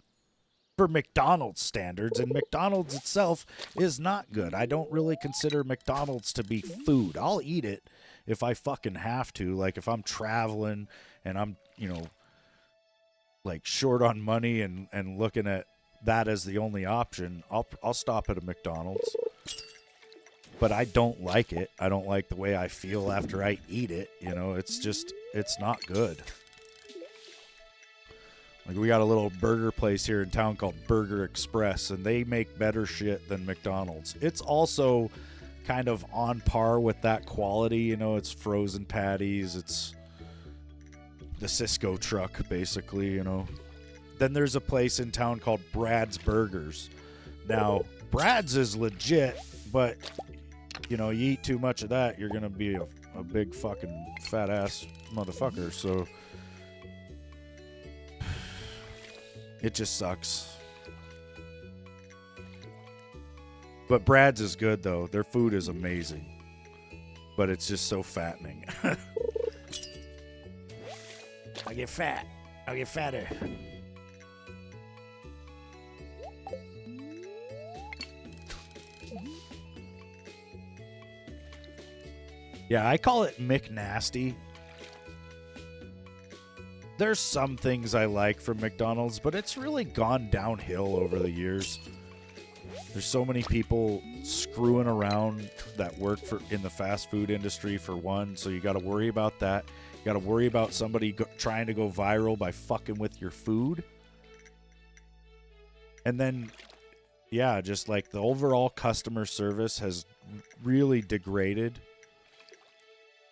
for McDonald's standards, and McDonald's itself is not good. I don't really consider McDonald's to be food. I'll eat it if I fucking have to. Like if I'm traveling and I'm, you know, like short on money and looking at that as the only option, I'll stop at a McDonald's. But I don't like it. I don't like the way I feel after I eat it. You know, it's not good. Like we got a little burger place here in town called Burger Express, and they make better shit than McDonald's. It's also kind of on par with that quality. You know, it's frozen patties. It's the Cisco truck, basically, you know. Then there's a place in town called Brad's Burgers. Now, Brad's is legit, but, you know, you eat too much of that, you're going to be a big fucking fat-ass motherfucker, so it just sucks. But Brad's is good, though. Their food is amazing. But it's just so fattening. I get fat. I get fatter. Yeah, I call it McNasty. There's some things I like from McDonald's, but it's really gone downhill over the years. There's so many people screwing around that work in the fast food industry, for one, so you got to worry about that. You got to worry about somebody trying to go viral by fucking with your food. And then, yeah, just like the overall customer service has really degraded.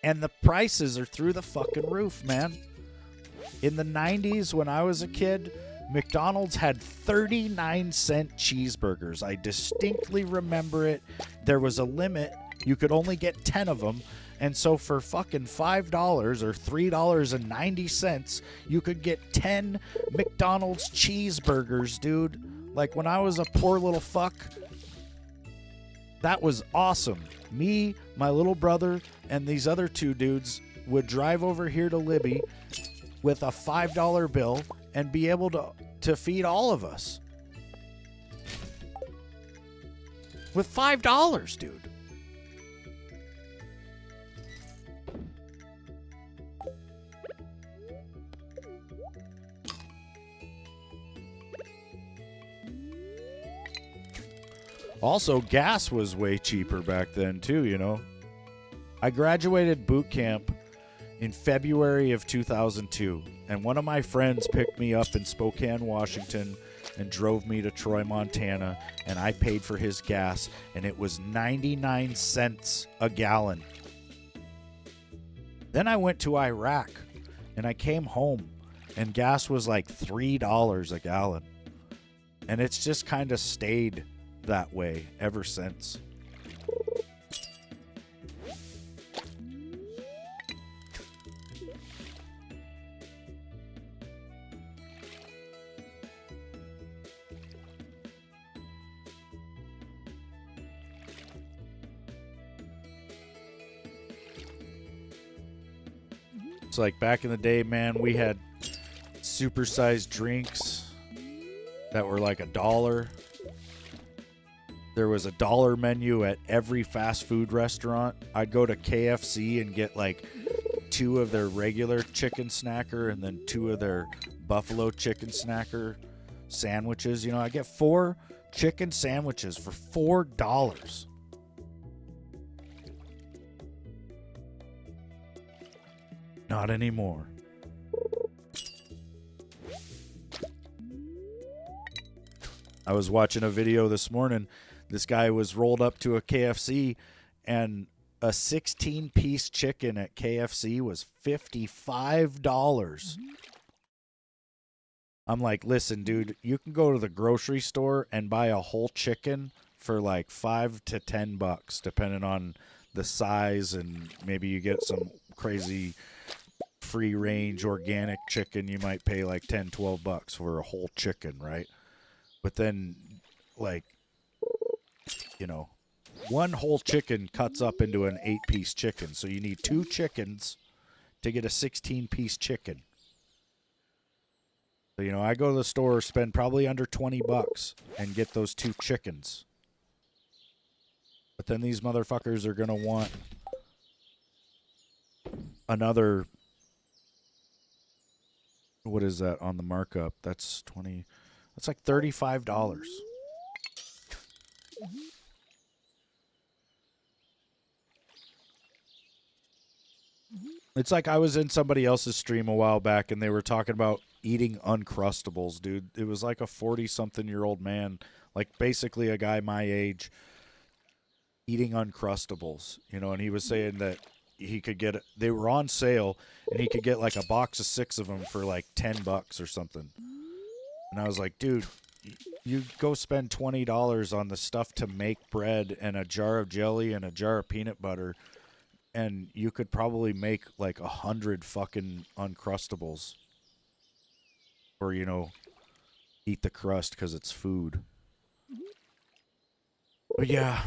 And the prices are through the fucking roof, man. In the 90s, when I was a kid, McDonald's had 39-cent cheeseburgers. I distinctly remember it. There was a limit. You could only get 10 of them. And so for fucking $5 or $3.90, you could get 10 McDonald's cheeseburgers, dude. Like when I was a poor little fuck, that was awesome. Me, my little brother, and these other two dudes would drive over here to Libby with a $5 bill and be able to feed all of us. With $5, dude. Also, gas was way cheaper back then, too, you know. I graduated boot camp in February of 2002, and one of my friends picked me up in Spokane, Washington, and drove me to Troy, Montana, and I paid for his gas, and it was 99 cents a gallon. Then I went to Iraq, and I came home, and gas was like $3 a gallon. And it's just kind of stayed that way ever since. It's like back in the day, man, we had supersized drinks that were like $1. There was $1 menu at every fast food restaurant. I'd go to KFC and get like 2 of their regular chicken snacker and then 2 of their buffalo chicken snacker sandwiches. You know, I get 4 chicken sandwiches for $4. Not anymore. I was watching a video this morning. This guy was rolled up to a KFC, and a 16-piece chicken at KFC was $55. I'm like, listen, dude, you can go to the grocery store and buy a whole chicken for like $5 to $10, depending on the size, and maybe you get some crazy free range organic chicken, you might pay like $10-12 for a whole chicken, right? But then, like, one whole chicken cuts up into an 8-piece chicken. So you need 2 chickens to get a 16-piece chicken. So, I go to the store, spend probably under $20 and get those 2 chickens. But then these motherfuckers are going to want another, what is that on the markup? That's like $35. It's like I was in somebody else's stream a while back and they were talking about eating Uncrustables, dude. It was like a 40-something-year-old man, like basically a guy my age, eating Uncrustables, and he was saying that he could get, they were on sale and he could get like a box of 6 of them for like $10 or something. And I was like, dude, you go spend $20 on the stuff to make bread and a jar of jelly and a jar of peanut butter, and you could probably make like 100 fucking Uncrustables. Or, eat the crust because it's food. But yeah,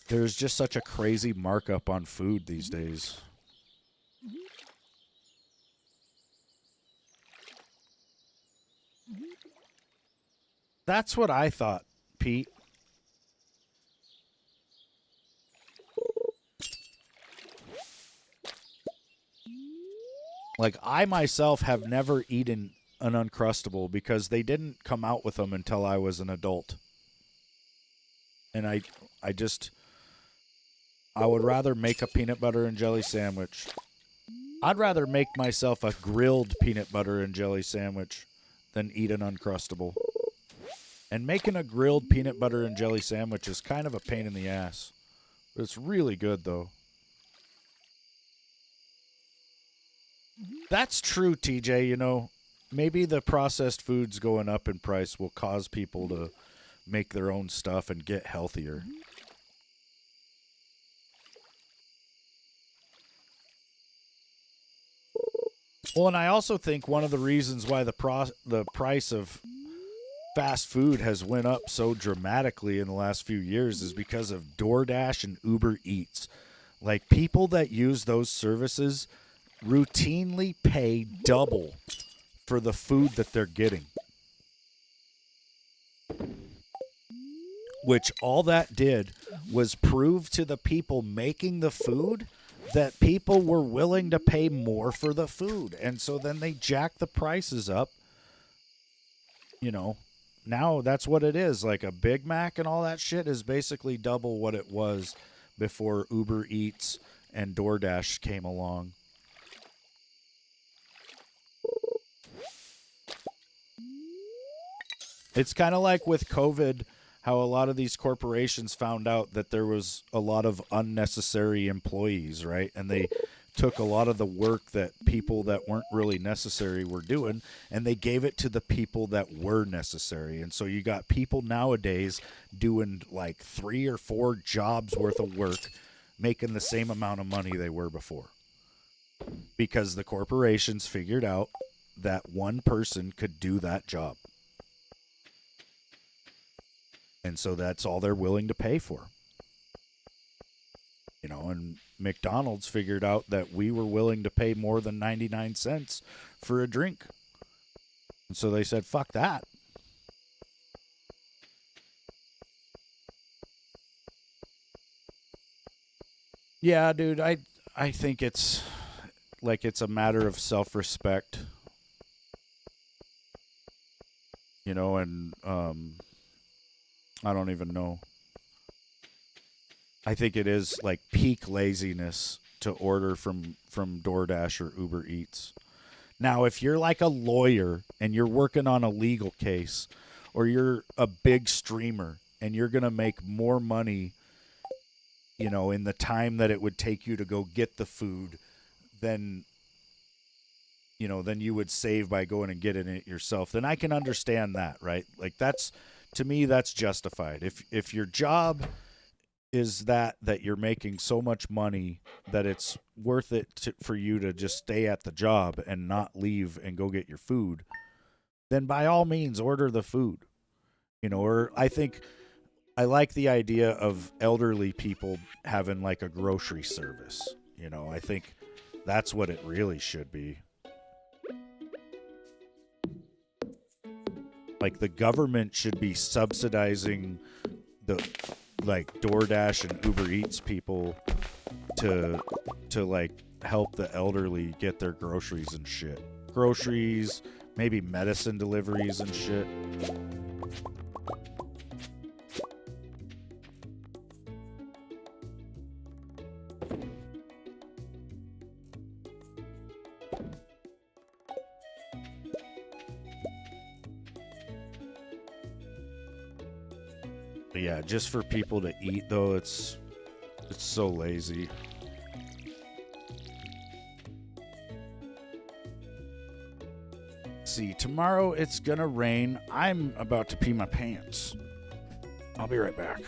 there's just such a crazy markup on food these days. That's what I thought, Pete. Like, I myself have never eaten an Uncrustable because they didn't come out with them until I was an adult. And I would rather make a peanut butter and jelly sandwich. I'd rather make myself a grilled peanut butter and jelly sandwich than eat an Uncrustable. And making a grilled peanut butter and jelly sandwich is kind of a pain in the ass. But it's really good, though. That's true, TJ. Maybe the processed foods going up in price will cause people to make their own stuff and get healthier. Well, and I also think one of the reasons why the price of fast food has went up so dramatically in the last few years is because of DoorDash and Uber Eats. Like, people that use those services routinely pay double for the food that they're getting. Which all that did was prove to the people making the food that people were willing to pay more for the food. And so then they jacked the prices up. Now that's what it is. Like, a Big Mac and all that shit is basically double what it was before Uber Eats and DoorDash came along. It's kind of like with COVID, how a lot of these corporations found out that there was a lot of unnecessary employees, right? And they took a lot of the work that people that weren't really necessary were doing, and they gave it to the people that were necessary. And so you got people nowadays doing like 3 or 4 jobs worth of work, making the same amount of money they were before. Because the corporations figured out that one person could do that job. And so that's all they're willing to pay for. And McDonald's figured out that we were willing to pay more than 99 cents for a drink. And so they said, fuck that. Yeah, dude, I think it's a matter of self-respect. And I don't even know. I think it is like peak laziness to order from DoorDash or Uber Eats. Now, if you're like a lawyer and you're working on a legal case, or you're a big streamer and you're going to make more money, in the time that it would take you to go get the food than you would save by going and getting it yourself, then I can understand that, right? Like, to me, that's justified. If your job is that you're making so much money that it's worth it for you to just stay at the job and not leave and go get your food, then by all means order the food. Or I like the idea of elderly people having like a grocery service. I think that's what it really should be. Like the government should be subsidizing the like DoorDash and Uber Eats people to like help the elderly get their groceries and shit. Groceries, maybe medicine deliveries and shit. But yeah, just for people to eat though, it's so lazy. See, tomorrow it's gonna rain. I'm about to pee my pants. I'll be right back.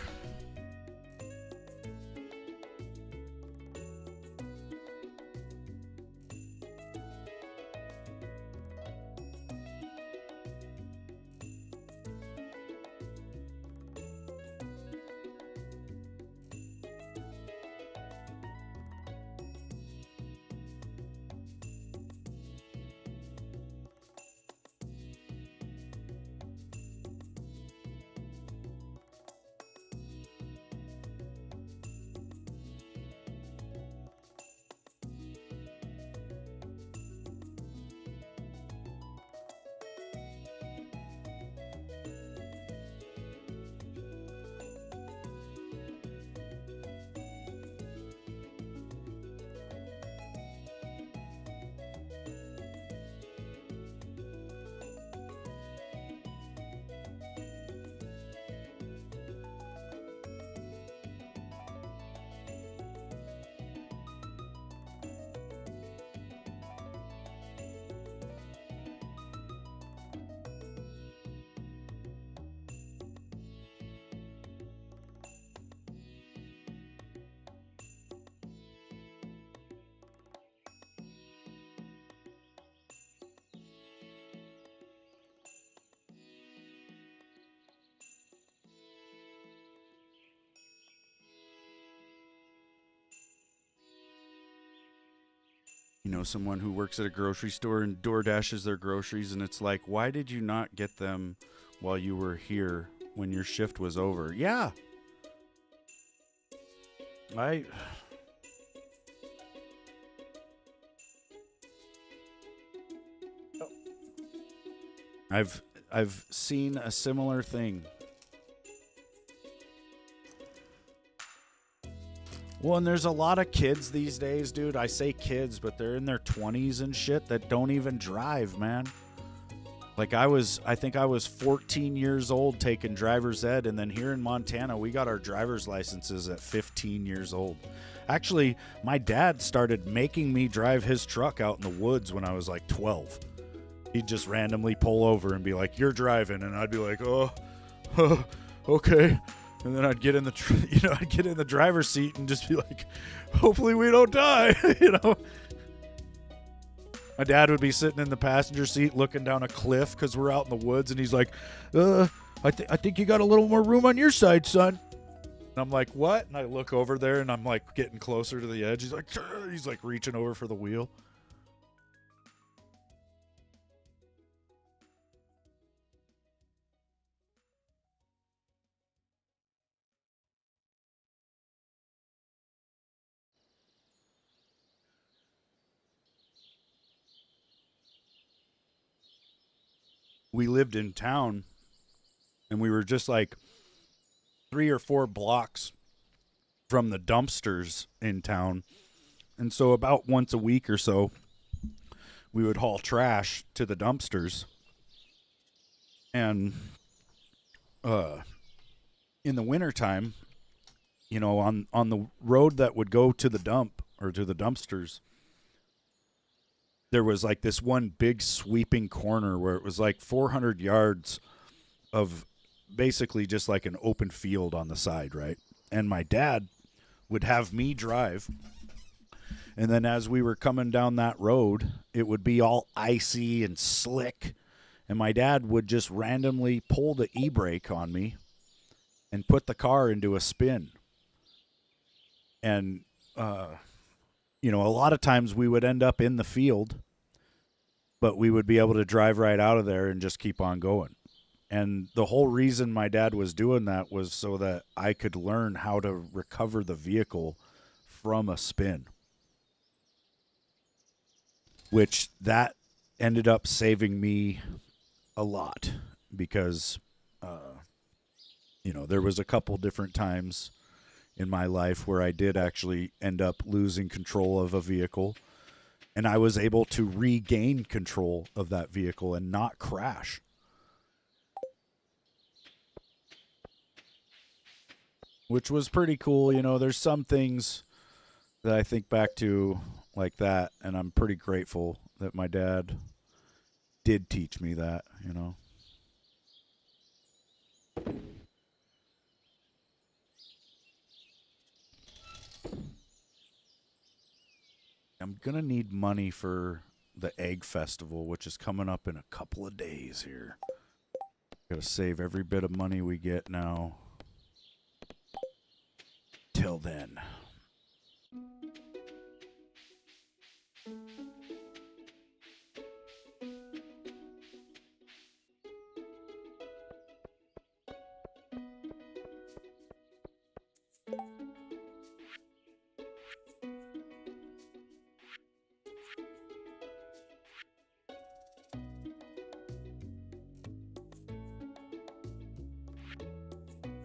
Someone who works at a grocery store and DoorDashes their groceries, and it's like, why did you not get them while you were here when your shift was over? Yeah. I've seen a similar thing. Well, and there's a lot of kids these days, dude. I say kids, but they're in their 20s and shit that don't even drive, man. Like I think I was 14 years old taking driver's ed, and then here in Montana, we got our driver's licenses at 15 years old. Actually, my dad started making me drive his truck out in the woods when I was like 12. He'd just randomly pull over and be like, "You're driving," and I'd be like, "Oh, okay." And then I'd get in the driver's seat and just be like, "Hopefully we don't die," My dad would be sitting in the passenger seat looking down a cliff because we're out in the woods, and he's like, I think you got a little more room on your side, son." And I'm like, "What?" And I look over there, and I'm like getting closer to the edge. He's like reaching over for the wheel. We lived in town, and we were just like 3 or 4 blocks from the dumpsters in town. And so about once a week or so, we would haul trash to the dumpsters. And in the wintertime, on the road that would go to the dump or to the dumpsters, there was like this one big sweeping corner where it was like 400 yards of basically just like an open field on the side, right? and my dad would have me drive. And then as we were coming down that road, it would be all icy and slick. And my dad would just randomly pull the e-brake on me and put the car into a spin. And, you know, a lot of times we would end up in the field, but we would be able to drive right out of there and just keep on going. And the whole reason my dad was doing that was so that I could learn how to recover the vehicle from a spin. Which that ended up saving me a lot because, you know, there was a couple different times in my life where I did actually end up losing control of a vehicle, and I was able to regain control of that vehicle and not crash. Which was pretty cool. You know, there's some things that I think back to like that, and I'm pretty grateful that my dad did teach me that, you know. I'm going to need money for the egg festival, which is coming up in a couple of days here. Got to save every bit of money we get now. Till then.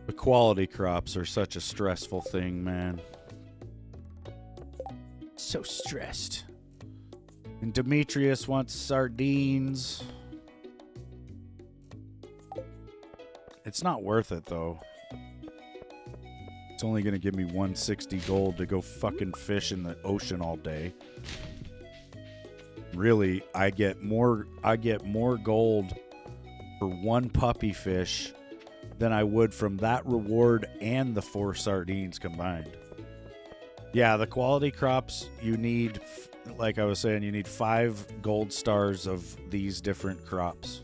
The quality crops are such a stressful thing, man. So stressed. And Demetrius wants sardines. It's not worth it, though. It's only going to give me 160 gold to go fucking fish in the ocean all day. Really, I get more gold for one puppy fish than I would from that reward and the 4 sardines combined. Yeah, the quality crops, you need, like I was saying, you need 5 gold stars of these different crops.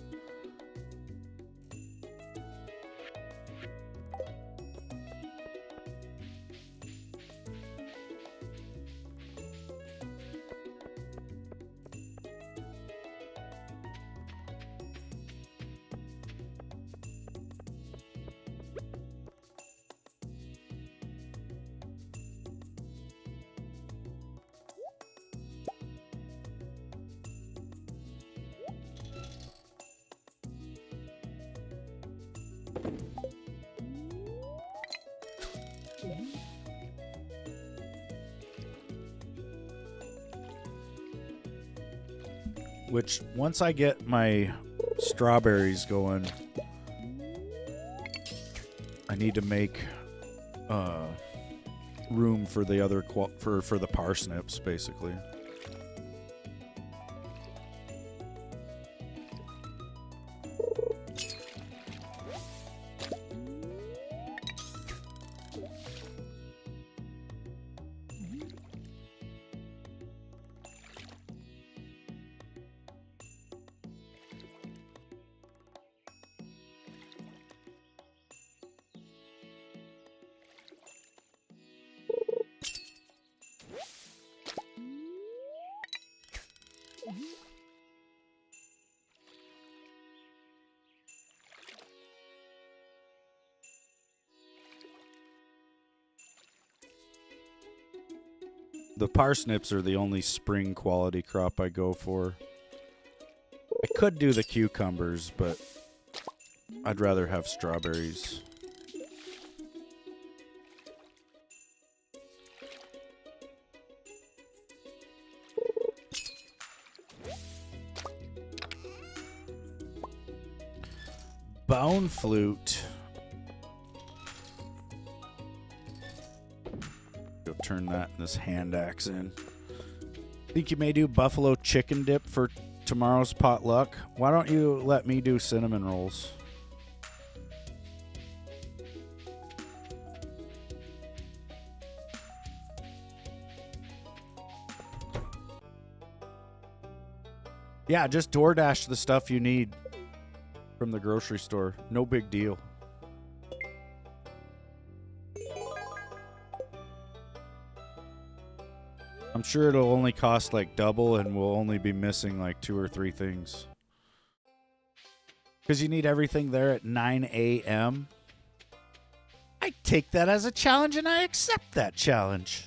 Which, once I get my strawberries going, I need to make room for the other for the parsnips, basically. The parsnips are the only spring quality crop I go for. I could do the cucumbers, but I'd rather have strawberries. Bone flute. Go turn that and this hand axe in. Think you may do buffalo chicken dip for tomorrow's potluck? Why don't you let me do cinnamon rolls? Yeah, just DoorDash the stuff you need from the grocery store. No big deal. I'm sure it'll only cost like double and we'll only be missing like 2 or 3 things. Because you need everything there at 9 a.m. I take that as a challenge and I accept that challenge.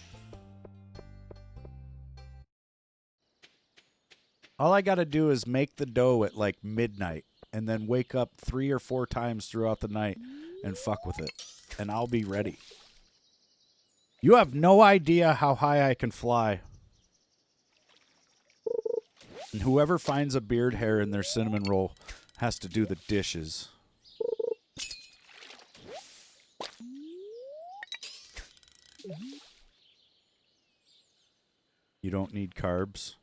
All I got to do is make the dough at like midnight and then wake up 3 or 4 times throughout the night and fuck with it. And I'll be ready. You have no idea how high I can fly. And whoever finds a beard hair in their cinnamon roll has to do the dishes. You don't need carbs.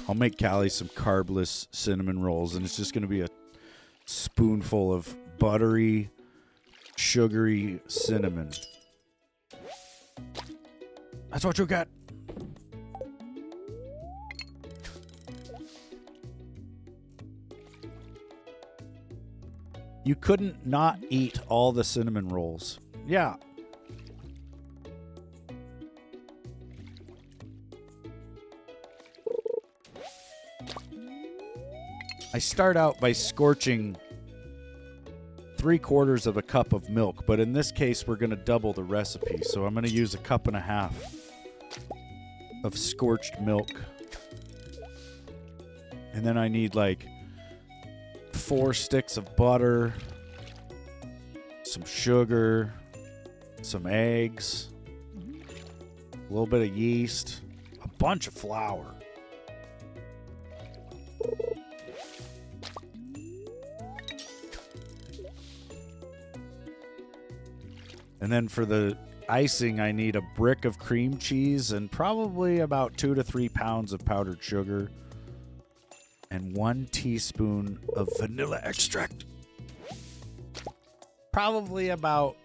I'll make Callie some carbless cinnamon rolls, and it's just going to be a spoonful of buttery, sugary cinnamon. That's what you get. You couldn't not eat all the cinnamon rolls. Yeah. I start out by scorching 3/4 of a cup of milk, but in this case, we're going to double the recipe. So I'm going to use 1.5 cups of scorched milk. And then I need like 4 sticks of butter, some sugar, some eggs, a little bit of yeast, a bunch of flour. And then for the icing, I need a brick of cream cheese and probably about 2 to 3 pounds of powdered sugar and 1 teaspoon of vanilla extract. Probably about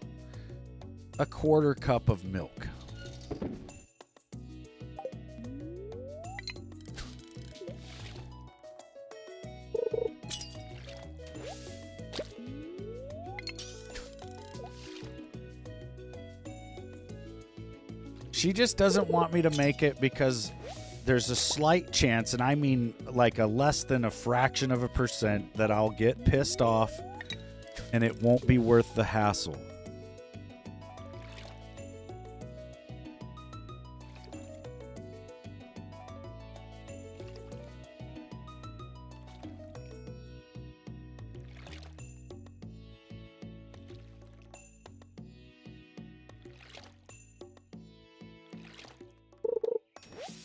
1/4 cup of milk. She just doesn't want me to make it because there's a slight chance, and I mean like a less than a fraction of a percent, that I'll get pissed off and it won't be worth the hassle.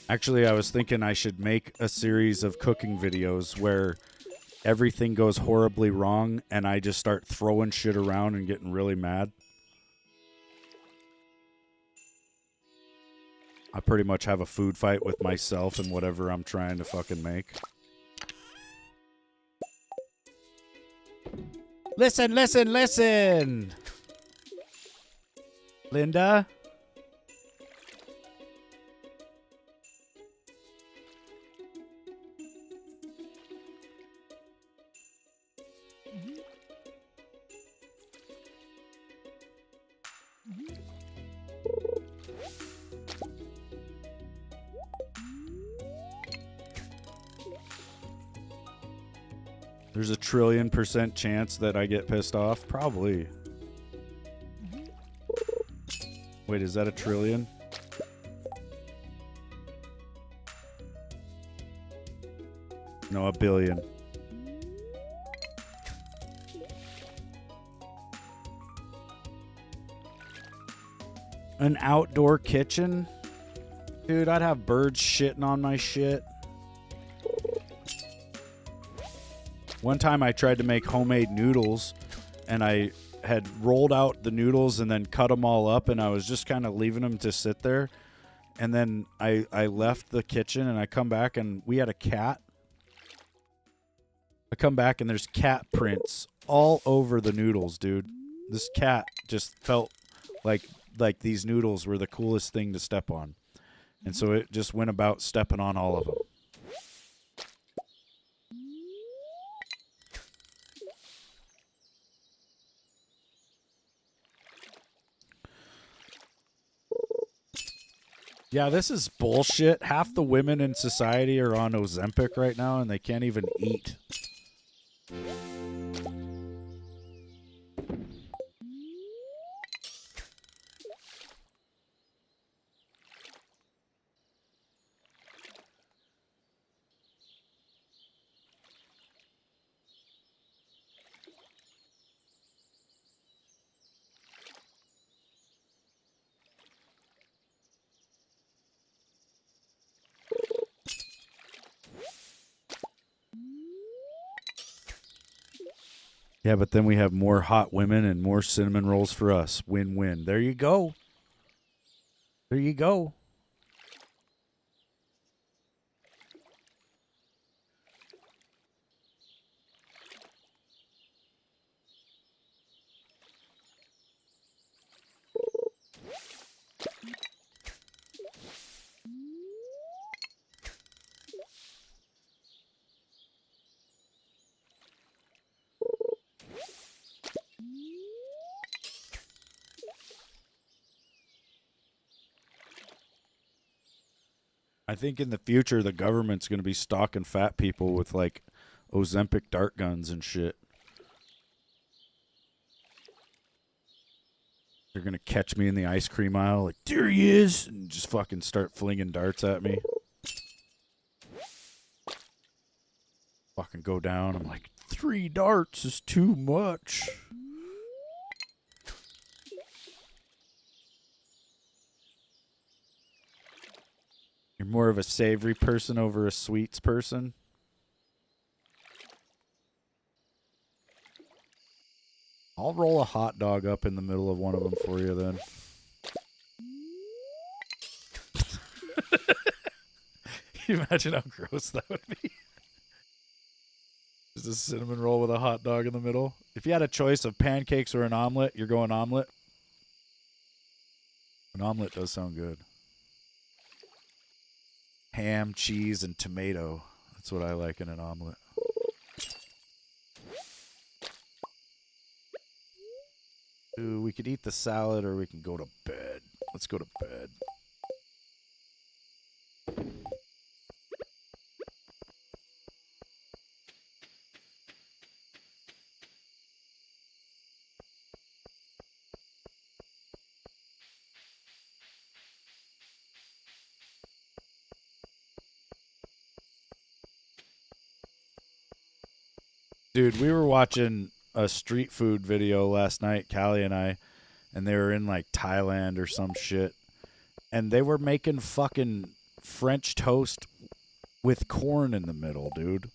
Actually, I was thinking I should make a series of cooking videos where everything goes horribly wrong and I just start throwing shit around and getting really mad. I pretty much have a food fight with myself and whatever I'm trying to fucking make. Listen, listen, listen! Linda? There's a 1,000,000,000% chance that I get pissed off? Probably. Wait, is that 1,000,000,000,000? No, 1,000,000,000. An outdoor kitchen? Dude, I'd have birds shitting on my shit. One time I tried to make homemade noodles, and I had rolled out the noodles and then cut them all up, and I was just kind of leaving them to sit there. and then I left the kitchen and I come back and we had a cat. I come back and there's cat prints all over the noodles, dude. This cat just felt like these noodles were the coolest thing to step on. And so it just went about stepping on all of them. Yeah, this is bullshit. Half the women in society are on Ozempic right now and they can't even eat. Yeah, but then we have more hot women and more cinnamon rolls for us. Win-win. There you go. There you go. I think in the future the government's going to be stalking fat people with like Ozempic dart guns and shit. They're going to catch me in the ice cream aisle like, there he is, and just fucking start flinging darts at me. Fucking go down. I'm like, 3 darts is too much. You're more of a savory person over a sweets person? I'll roll a hot dog up in the middle of one of them for you then. Can you imagine how gross that would be? Just a cinnamon roll with a hot dog in the middle. If you had a choice of pancakes or an omelet, you're going omelet? An omelet does sound good. Ham, cheese, and tomato. That's what I like in an omelet. Ooh, we could eat the salad or we can go to bed. Let's go to bed. Dude, we were watching a street food video last night, Callie and I, and they were in like Thailand or some shit. And they were making fucking French toast with corn in the middle, dude.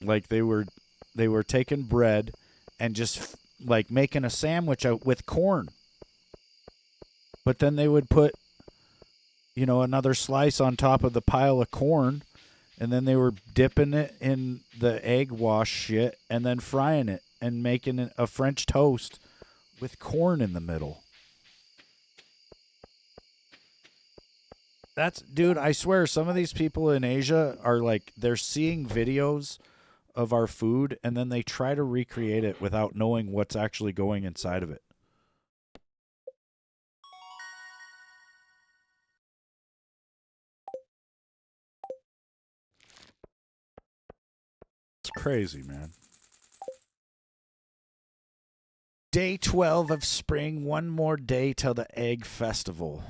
Like they were taking bread and just like making a sandwich out with corn. But then they would put, you know, another slice on top of the pile of corn, and then they were dipping it in the egg wash shit and then frying it and making a French toast with corn in the middle. That's, dude, I swear some of these people in Asia are like, they're seeing videos of our food and then they try to recreate it without knowing what's actually going inside of it. It's crazy, man. Day 12 of spring, one more day till the egg festival.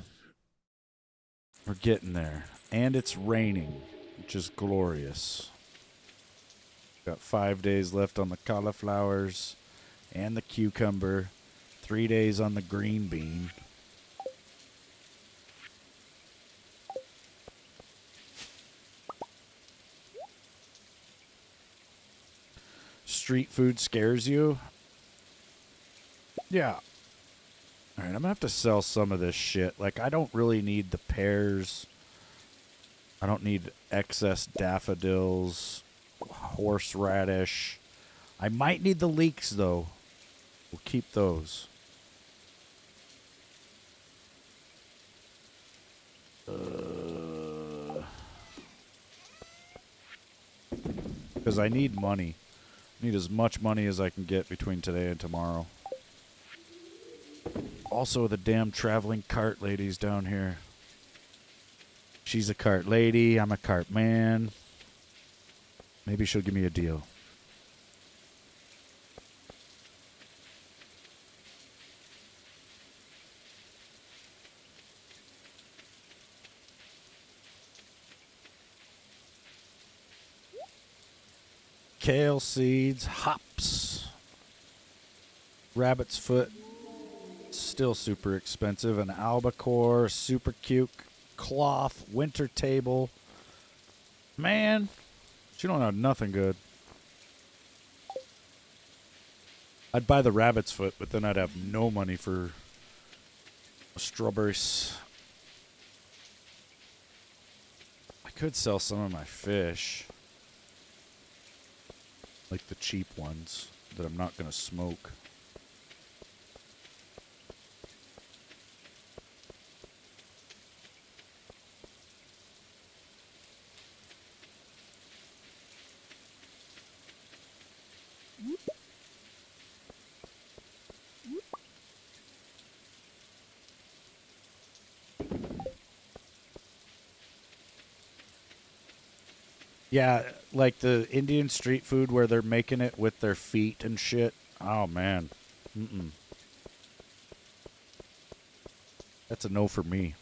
We're getting there. And it's raining, which is glorious. Got 5 days left on the cauliflowers and the cucumber. 3 days on the green bean. Street food scares you? Yeah. Alright, I'm gonna have to sell some of this shit. Like, I don't really need the pears. I don't need excess daffodils, horseradish. I might need the leeks, though. We'll keep those. Because I need money. I need as much money as I can get between today and tomorrow. Also, the damn traveling cart lady's down here. She's a cart lady. I'm a cart man. Maybe she'll give me a deal. Kale seeds, hops, rabbit's foot, still super expensive. An albacore, super cute cloth, winter table. Man, she don't have nothing good. I'd buy the rabbit's foot, but then I'd have no money for strawberries. I could sell some of my fish. Like the cheap ones that I'm not going to smoke. Yeah, like the Indian street food where they're making it with their feet and shit. Oh, man. Mm-mm. That's a no for me.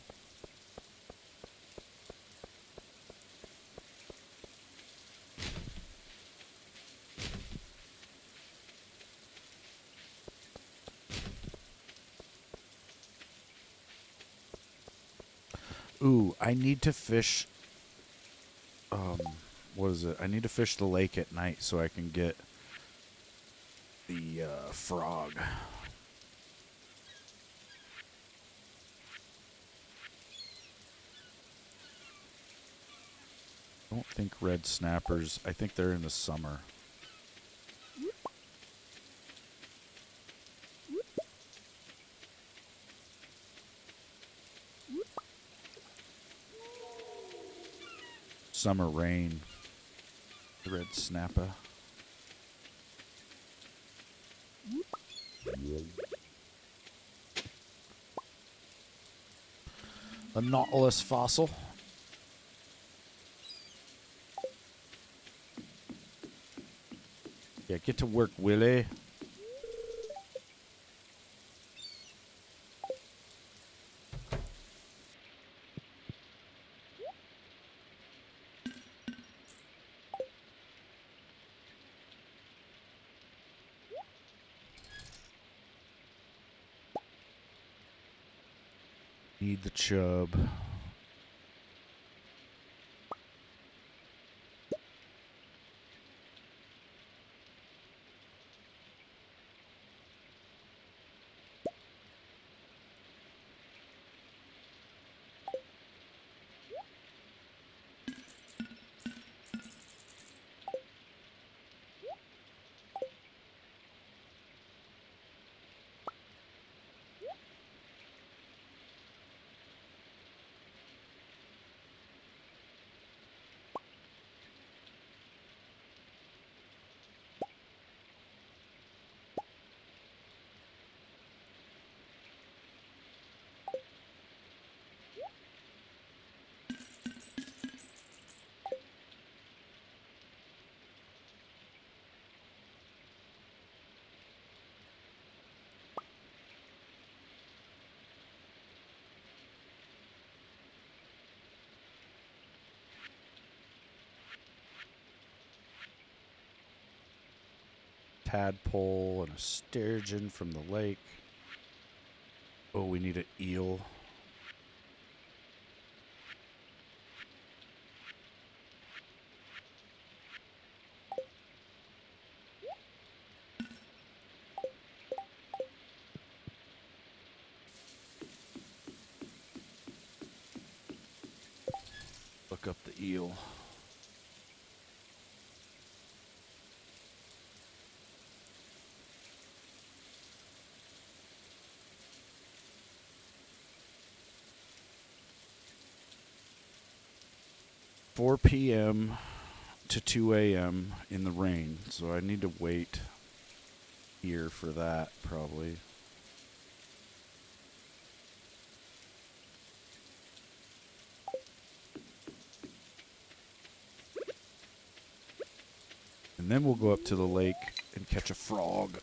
Ooh, I need to fish... what is it? I need to fish the lake at night so I can get the frog. I don't think red snappers. I think they're in the summer. Summer rain. The red snapper. A nautilus fossil. Yeah, get to work, Willie. Need the chub. Tadpole and a sturgeon from the lake. Oh, we need an eel. eel. "4 p.m. to 2 a.m. in the rain," so I need to wait here for that, probably. And then we'll go up to the lake and catch a frog.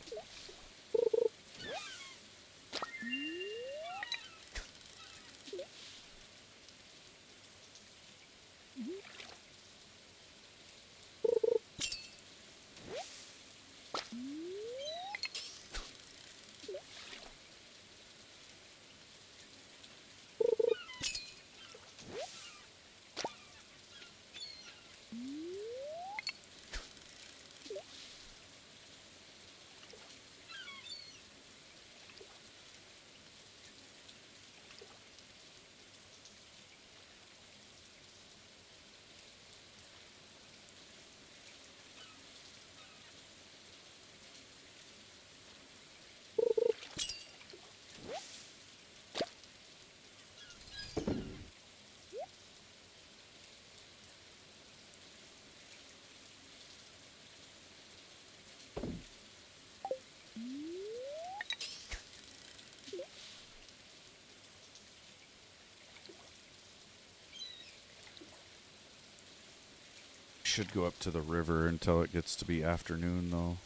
Should go up to the river until it gets to be afternoon, though.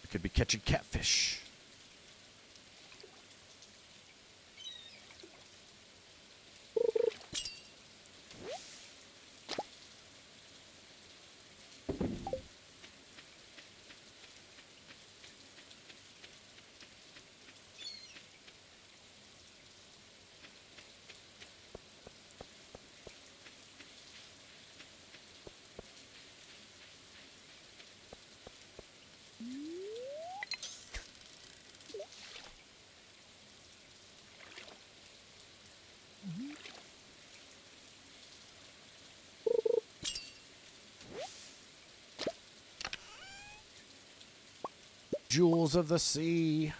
I could be catching catfish. Jewels of the sea.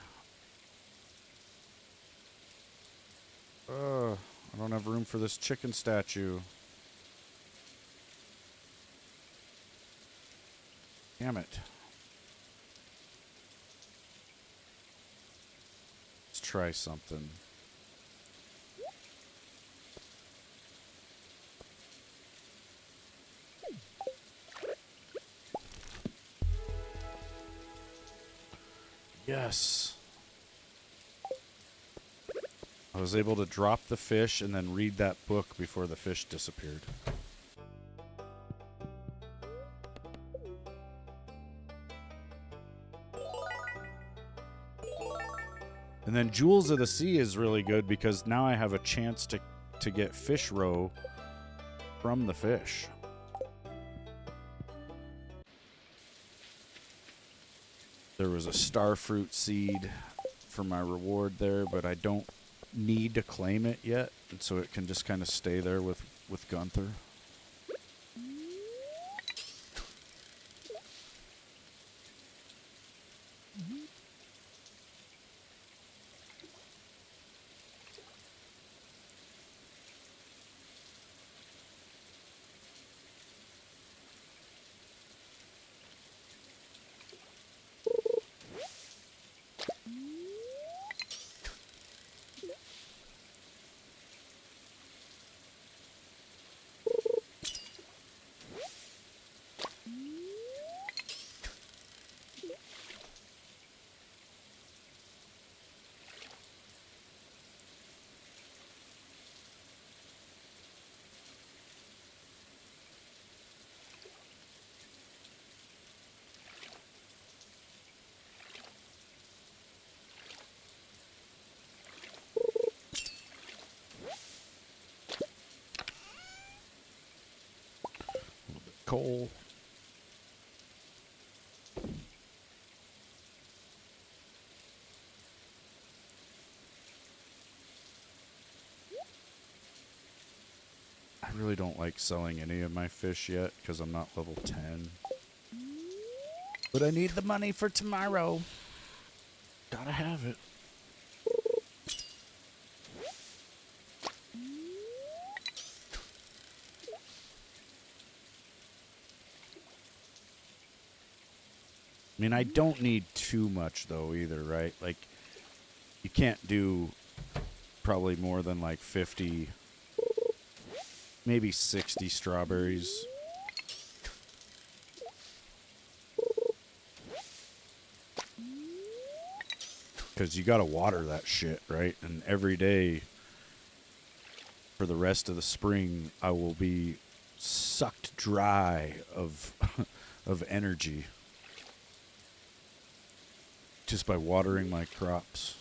I don't have room for this chicken statue. Damn it. Let's try something. Yes. I was able to drop the fish and then read that book before the fish disappeared. And then Jewels of the Sea is really good because now I have a chance to get fish roe from the fish. There was a starfruit seed for my reward there, but I don't need to claim it yet, and so it can just kind of stay there with Gunther. Coal. I really don't like selling any of my fish yet because I'm not level 10. But I need the money for tomorrow. Gotta have it. I mean, I don't need too much, though, either, right? Like, you can't do probably more than, like, 50, maybe 60 strawberries. Because you gotta water that shit, right? And every day for the rest of the spring, I will be sucked dry of, of energy. Just by watering my crops.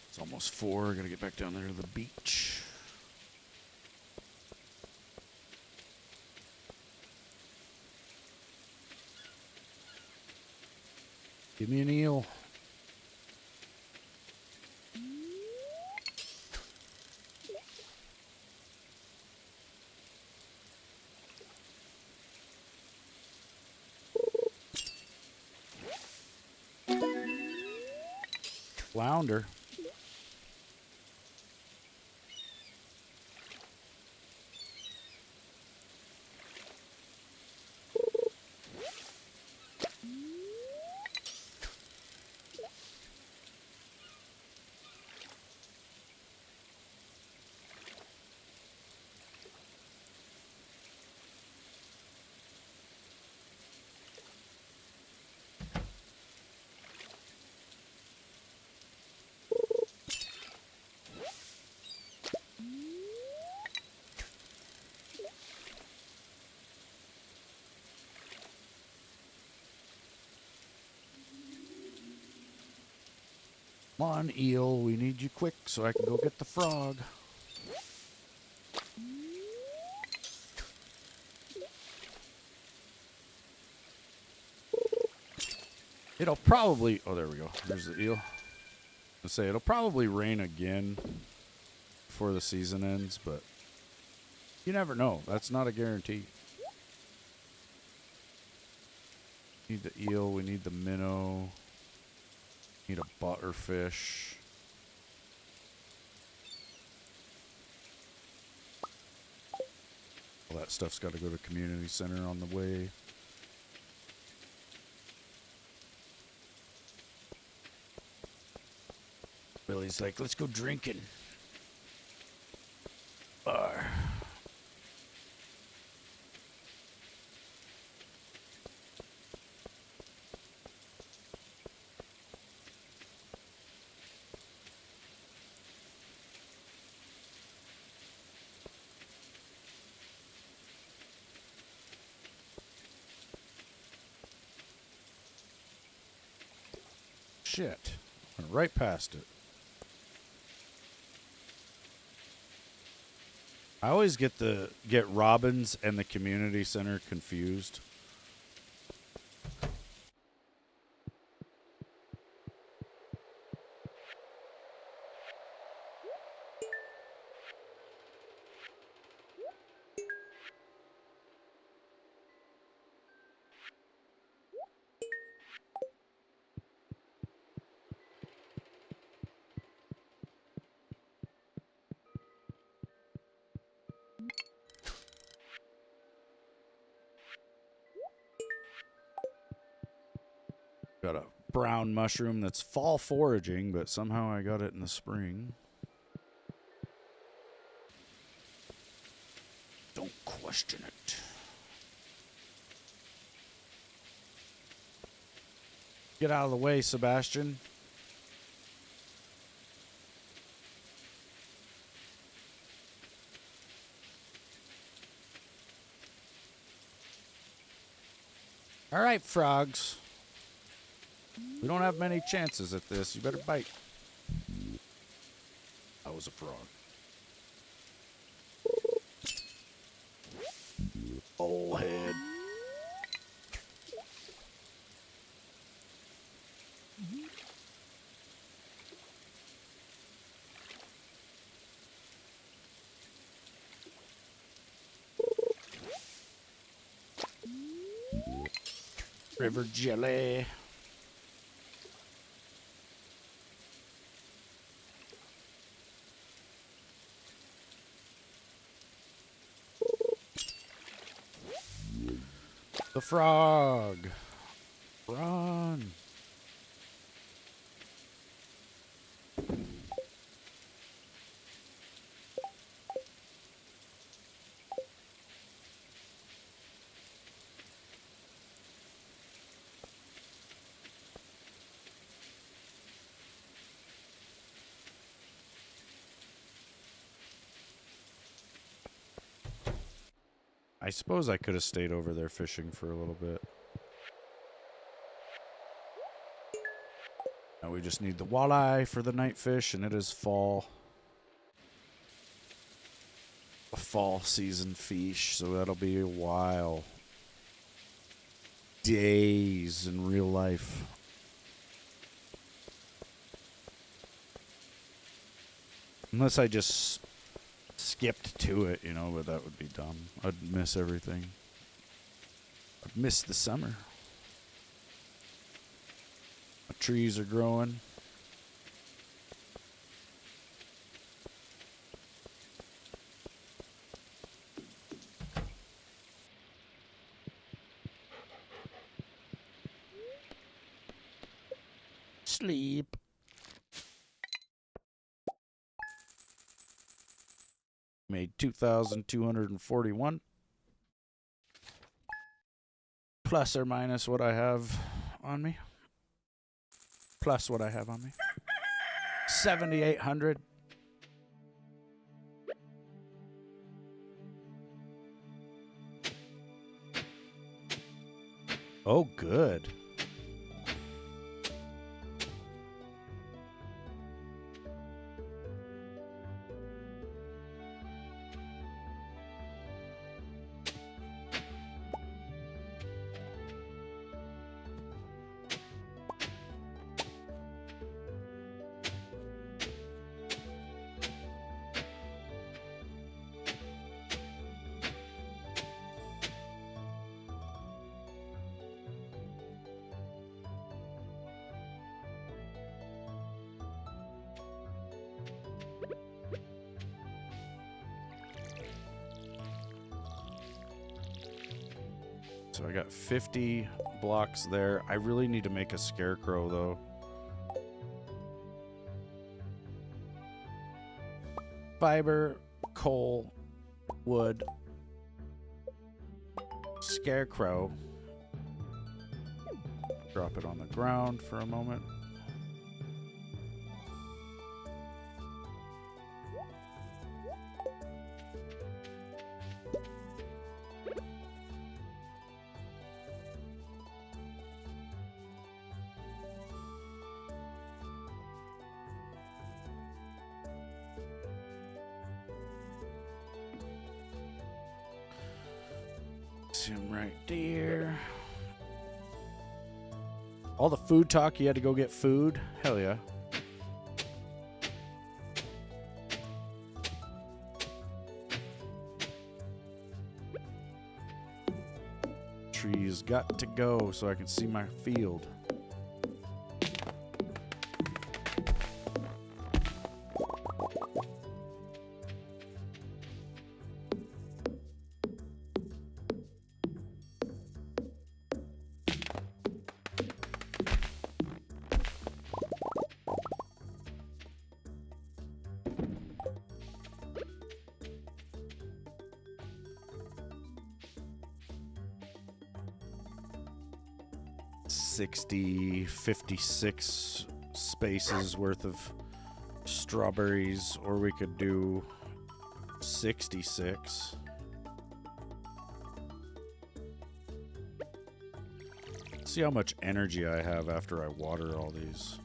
It's almost 4. Gotta get back down there to the beach. Give me an eel. Flounder. Come on, eel. We need you quick so I can go get the frog. It'll probably... Oh, there we go. There's the eel. I say it'll probably rain again before the season ends, but you never know. That's not a guarantee. Need the eel. We need the minnow. Need a butterfish. All that stuff's got to go to community center on the way. Billy's like, let's go drinking. Bar. Shit. Went right past it. I always get Robbins and the community center confused. Got a brown mushroom that's fall foraging, but somehow I got it in the spring. Don't question it. Get out of the way, Sebastian. All right, frogs. We don't have many chances at this. You better bite. That was a frog. Bullhead. River jelly. The frog. Run. I suppose I could have stayed over there fishing for a little bit. Now we just need the walleye for the night fish, and it is fall. A fall season fish, so that'll be a while. Days in real life. Unless I just skipped to it, you know, but that would be dumb. I'd miss everything. I'd miss the summer. The trees are growing. Sleep. Made 2,241. Plus or minus what I have on me. Plus what I have on me. 7,800. Oh, good. So I got 50 blocks there. I really need to make a scarecrow, though. Fiber, coal, wood, scarecrow. Drop it on the ground for a moment. Him right there. All the food talk, you had to go get food? Hell yeah. Trees got to go so I can see my field. 60, 56 spaces worth of strawberries, or we could do 66. See how much energy I have after I water all these.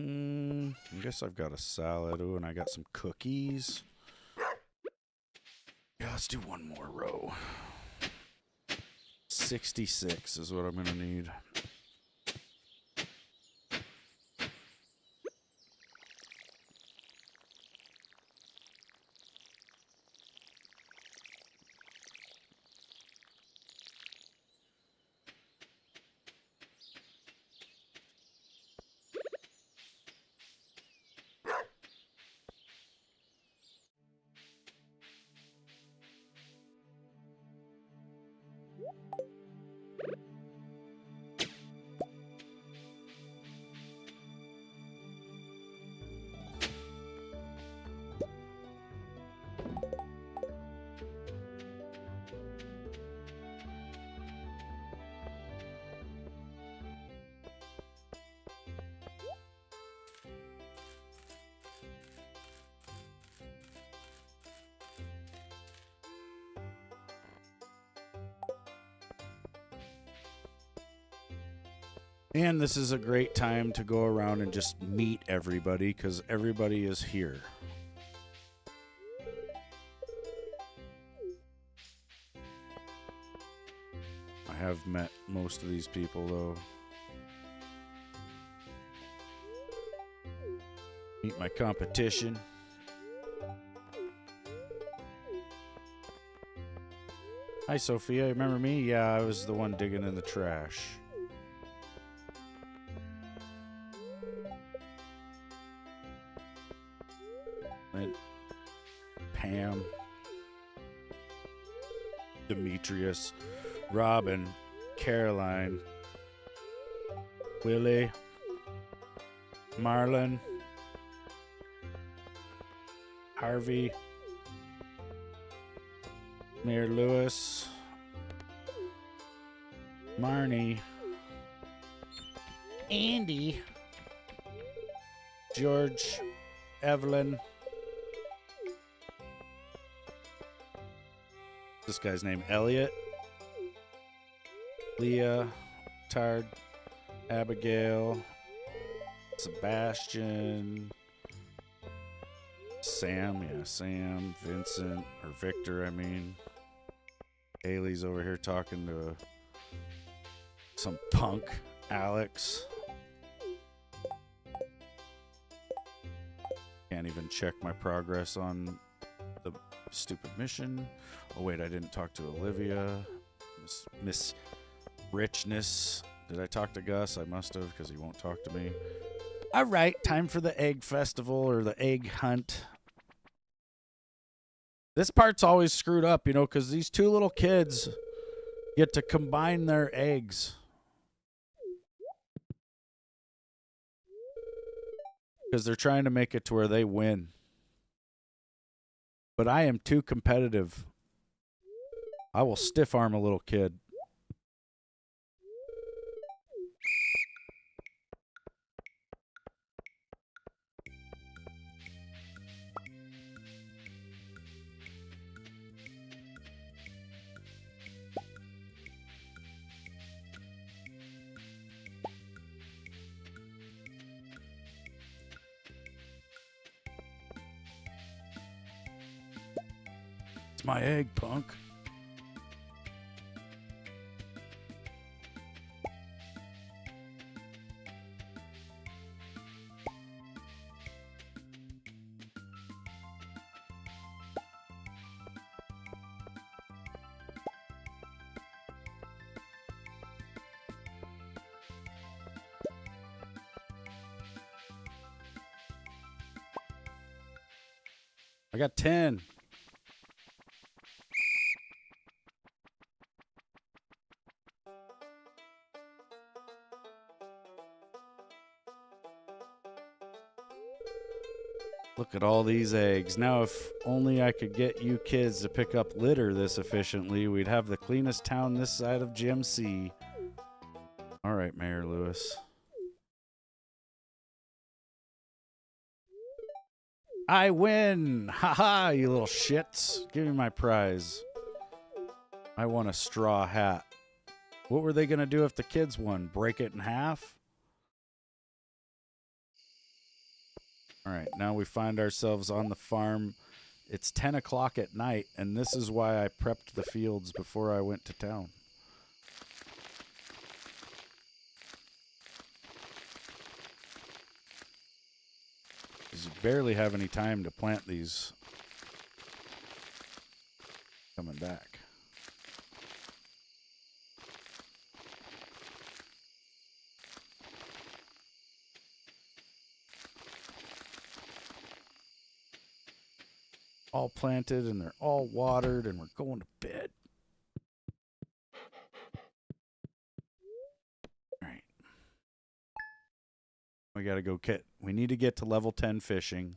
I guess I've got a salad. Ooh, and I got some cookies. Yeah, let's do one more row. 66 is what I'm going to need. And this is a great time to go around and just meet everybody, because everybody is here. I have met most of these people, though. Meet my competition. Hi, Sophia. Remember me? Yeah, I was the one digging in the trash. And Pam, Demetrius, Robin, Caroline, Willie, Marlon, Harvey, Mayor Lewis, Marnie, Andy, George, Evelyn. This guy's name Elliot, Leah, Tard, Abigail, Sebastian, Sam, Vincent, or Victor, I mean. Haley's over here talking to some punk, Alex. Can't even check my progress on the stupid mission. Oh wait, I didn't talk to Olivia. Miss Richness. Did I talk to Gus? I must have, because he won't talk to me. All right, time for the egg festival or the egg hunt. This part's always screwed up, you know, because these two little kids get to combine their eggs. Because they're trying to make it to where they win. But I am too competitive. I will stiff arm a little kid. That's my egg, punk. I got 10. Look at all these eggs. Now, if only I could get you kids to pick up litter this efficiently, we'd have the cleanest town this side of GMC. All right, Mayor Lewis. I win! Ha-ha, you little shits. Give me my prize. I won a straw hat. What were they going to do if the kids won? Break it in half? All right, now we find ourselves on the farm. It's 10 o'clock at night, and this is why I prepped the fields before I went to town. Because you barely have any time to plant these coming back. All planted and they're all watered and we're going to bed. All right. We got to go we need to get to level 10 fishing.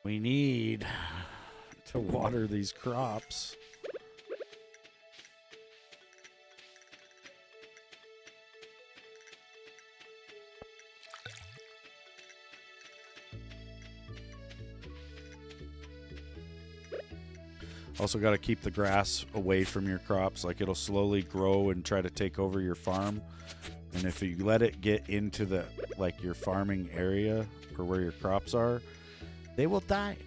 We need to water these crops. Also got to keep the grass away from your crops. Like, it'll slowly grow and try to take over your farm. And if you let it get into the, like, your farming area or where your crops are, they will die.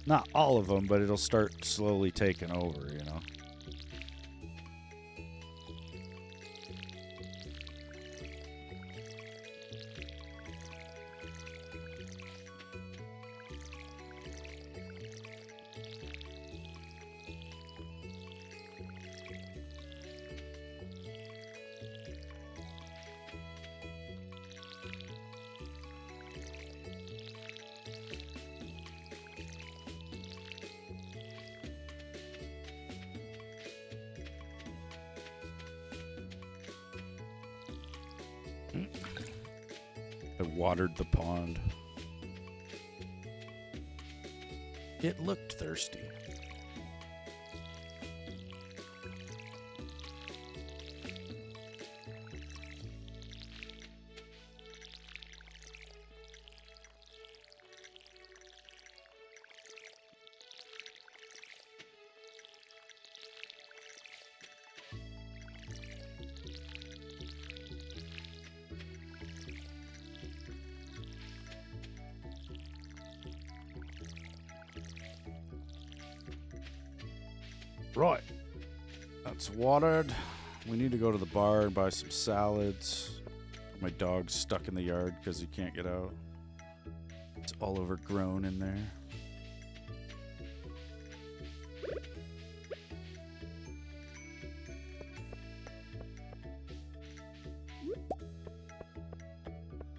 Not all of them, but it'll start slowly taking over, you know. I watered the pond. It looked thirsty. Right. That's watered. We need to go to the bar and buy some salads. My dog's stuck in the yard because he can't get out. It's all overgrown in there.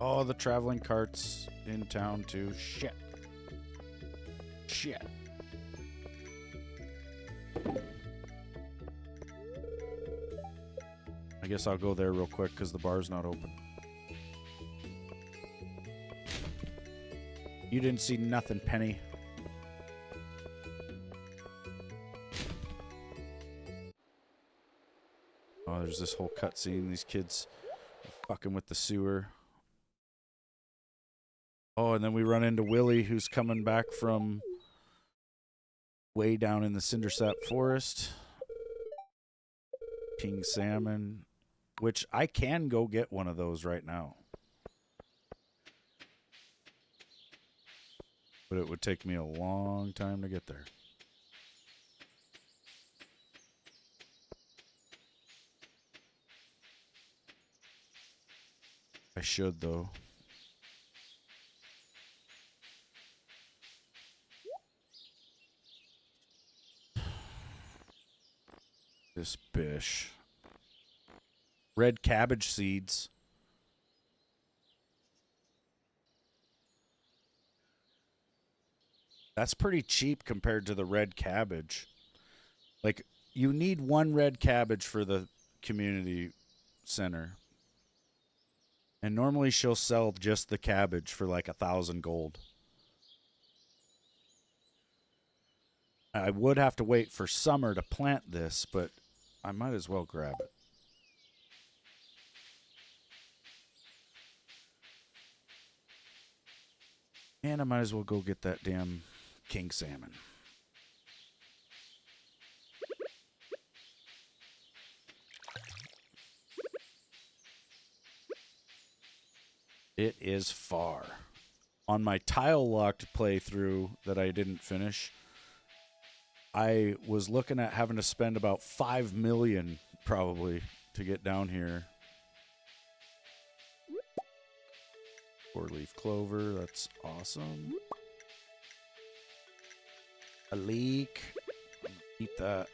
Oh, the traveling carts in town too. Shit. Shit. I guess I'll go there real quick because the bar's not open. You didn't see nothing, Penny. Oh, there's this whole cutscene. These kids are fucking with the sewer. Oh, and then we run into Willie, who's coming back from way down in the Cindersap Forest. King salmon, which I can go get one of those right now. But it would take me a long time to get there. I should, though. This bish. Red cabbage seeds. That's pretty cheap compared to the red cabbage. Like, you need one red cabbage for the community center. And normally she'll sell just the cabbage for like 1,000 gold. I would have to wait for summer to plant this, but I might as well grab it. And I might as well go get that damn king salmon. It is far. On my tile locked playthrough that I didn't finish, I was looking at having to spend about 5 million probably to get down here. 4-leaf clover, that's awesome. A leek. Eat that.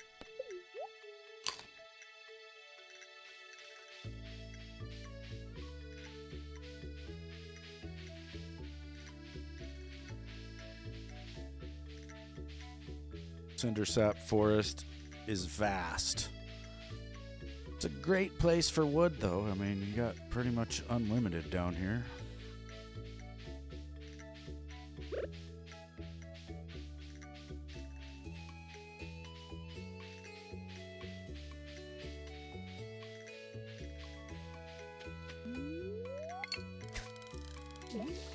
Cindersap Forest is vast. It's a great place for wood, though. I mean, you got pretty much unlimited down here.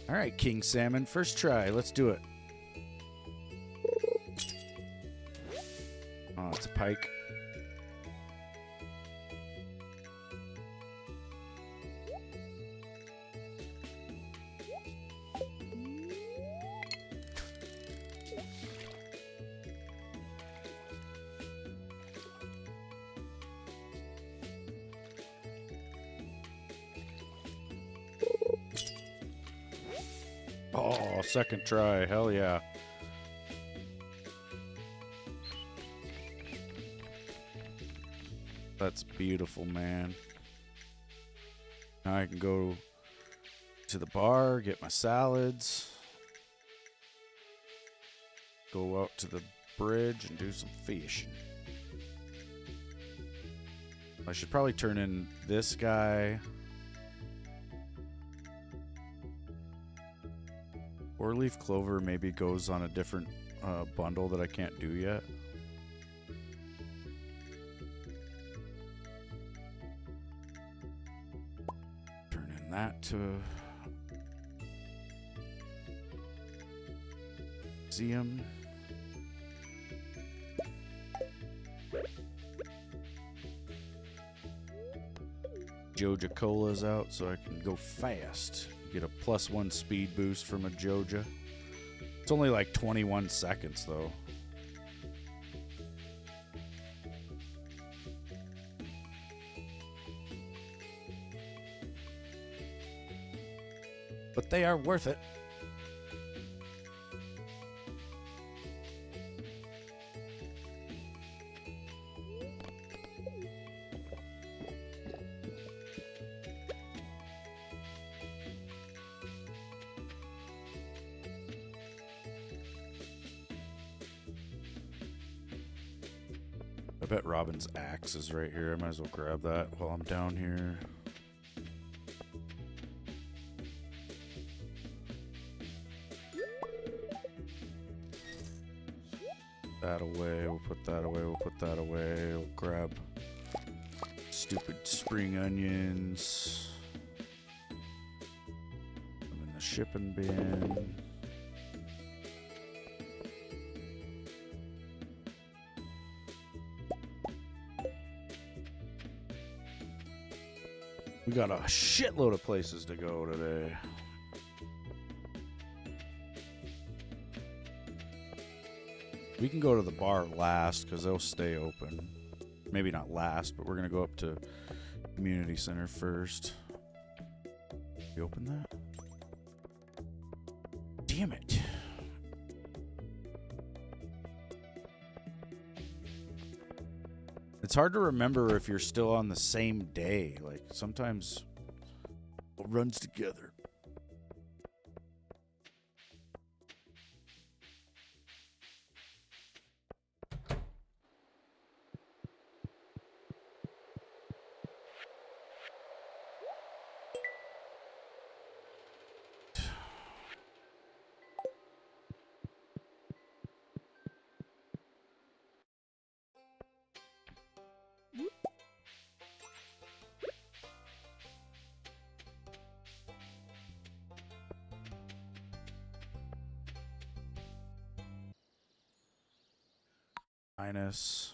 All right, king salmon, first try. Let's do it. Oh, it's a pike. Oh, second try. Hell yeah. That's beautiful, man. Now I can go to the bar, get my salads, go out to the bridge and do some fishing. I should probably turn in this guy. 4-leaf clover maybe goes on a different bundle that I can't do yet. Turn in that to museum. Joja Cola's out so I can go fast. Get a +1 speed boost from a Joja. It's only like 21 seconds though. But they are worth it. I bet Robin's axe is right here. I might as well grab that while I'm down here. That away. We'll put that away. We'll put that away. We'll grab stupid spring onions. I'm in the shipping bin. We got a shitload of places to go today. We can go to the bar last because they'll stay open. Maybe not last, but we're going to go up to community center first. You open that? Damn it. It's hard to remember if you're still on the same day. Like, sometimes it runs together.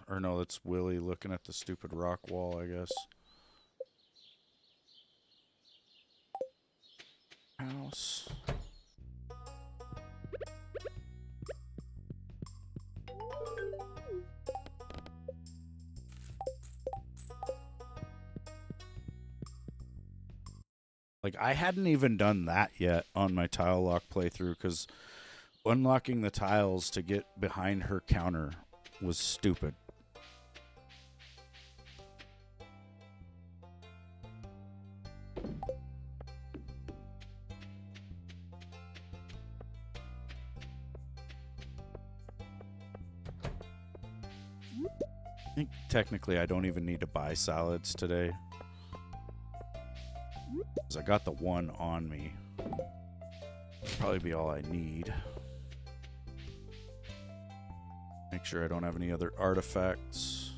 Or no, that's Willie looking at the stupid rock wall, I guess. House. Like, I hadn't even done that yet on my tile lock playthrough because unlocking the tiles to get behind her counter was stupid. I think technically I don't even need to buy salads today. Because I got the one on me. Probably be all I need. Make sure I don't have any other artifacts.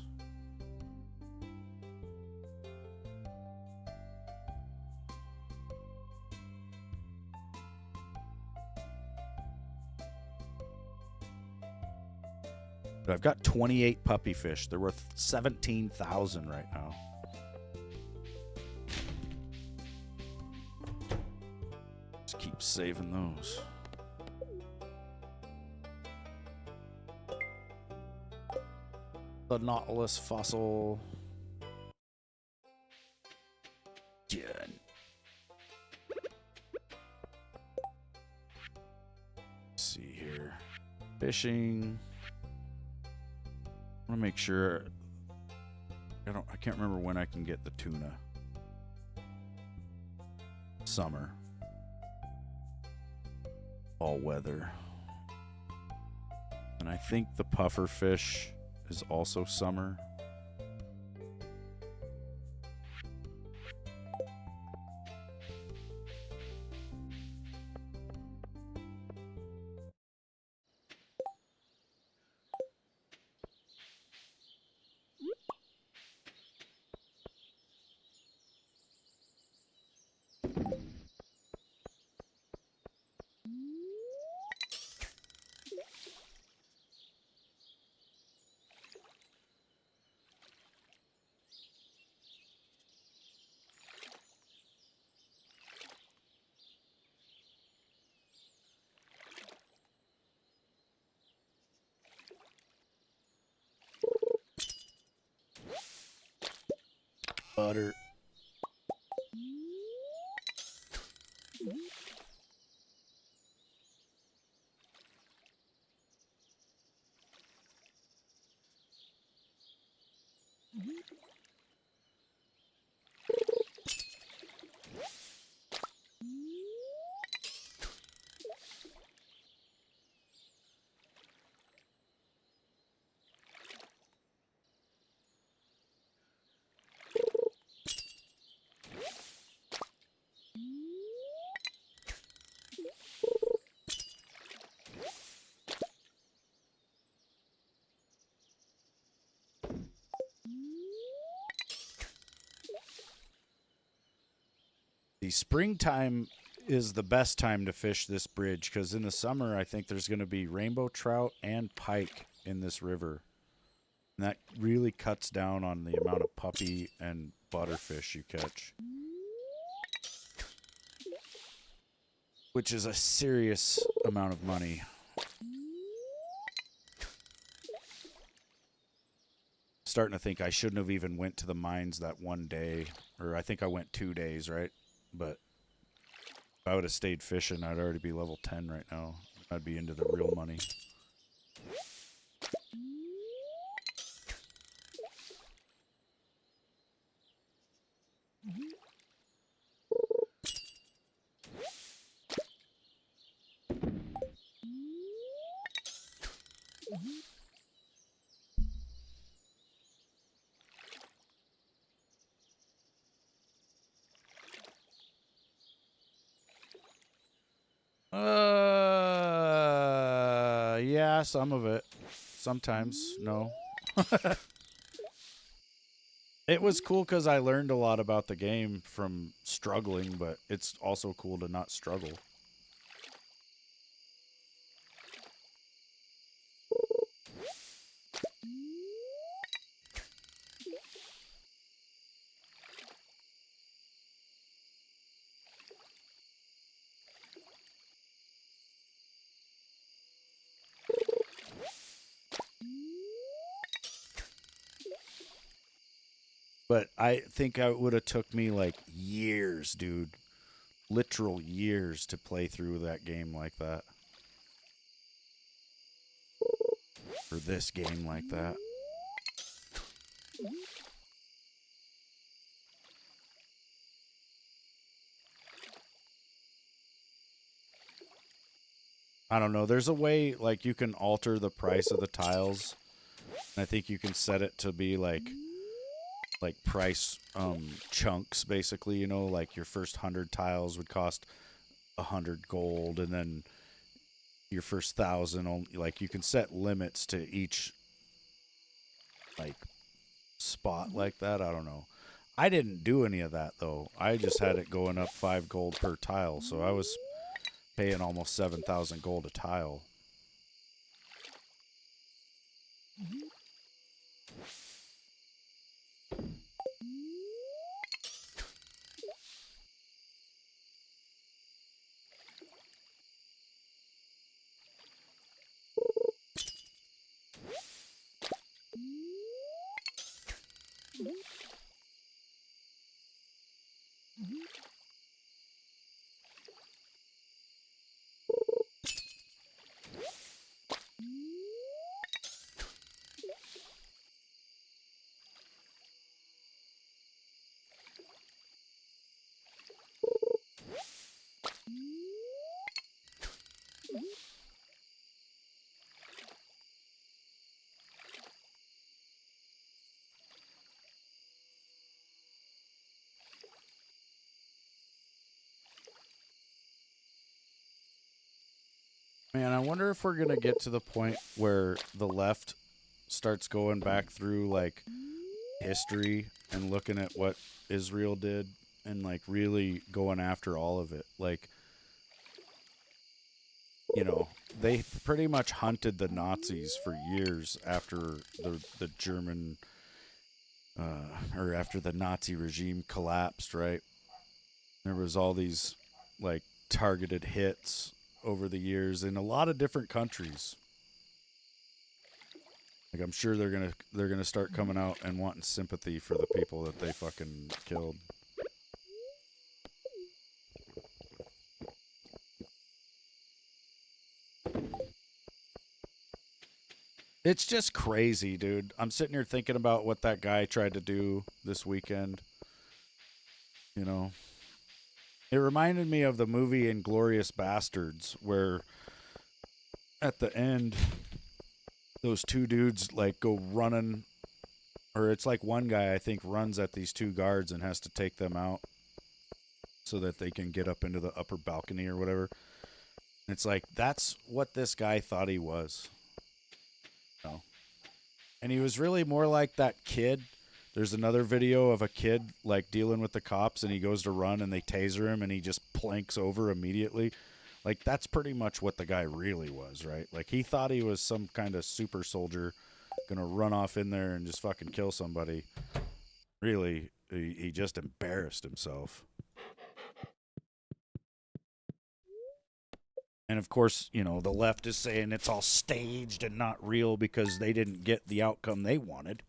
But I've got 28 puppy fish. They're worth 17,000 right now. Just keep saving those. The Nautilus fossil. Done. Let's see here. Fishing. I want to make sure. I can't remember when I can get the tuna. Summer. All weather. And I think the puffer fish is also summer. Butter. The springtime is the best time to fish this bridge because in the summer I think there's going to be rainbow trout and pike in this river. And that really cuts down on the amount of puppy and butterfish you catch. which is a serious amount of money. Starting to think I shouldn't have even went to the mines that one day, or I think I went 2 days, right? But if I would have stayed fishing, I'd already be level 10 right now. I'd be into the real money. Yeah, some of it. Sometimes, no. It was cool because I learned a lot about the game from struggling, but it's also cool to not struggle. But I think it would have took me like years, dude. Literal years to play through that game like that. Or this game like that. I don't know. There's a way, like, you can alter the price of the tiles. And I think you can set it to be like price chunks, basically. You know, like your first 100 tiles would cost 100 gold, and then your first 1,000. Like, you can set limits to each like spot like that. I don't know. I didn't do any of that though. I just had it going up 5 gold per tile, so I was paying almost 7,000 gold a tile. Man, I wonder if we're gonna get to the point where the left starts going back through like history and looking at what Israel did and like really going after all of it. Like, you know, they pretty much hunted the Nazis for years after the German or after the Nazi regime collapsed, right? There was all these like targeted hits over the years in a lot of different countries. Like, I'm sure they're gonna start coming out and wanting sympathy for the people that they fucking killed. It's just crazy, dude. I'm sitting here thinking about what that guy tried to do this weekend. You know, it reminded me of the movie Inglorious Bastards, where at the end, those two dudes like go running, or it's like one guy I think runs at these two guards and has to take them out so that they can get up into the upper balcony or whatever. And it's like that's what this guy thought he was. You know? And he was really more like that kid. There's another video of a kid like dealing with the cops and he goes to run and they taser him and he just planks over immediately. Like, that's pretty much what the guy really was, right? Like, he thought he was some kind of super soldier gonna run off in there and just fucking kill somebody. Really, he just embarrassed himself. And of course, you know, the left is saying it's all staged and not real because they didn't get the outcome they wanted.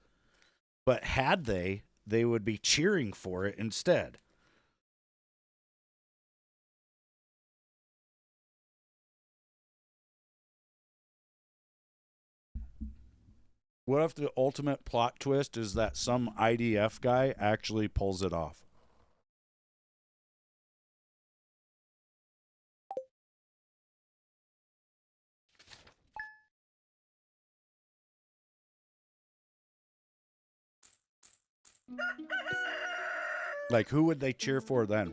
But had they would be cheering for it instead. What if the ultimate plot twist is that some IDF guy actually pulls it off? Like, who would they cheer for then?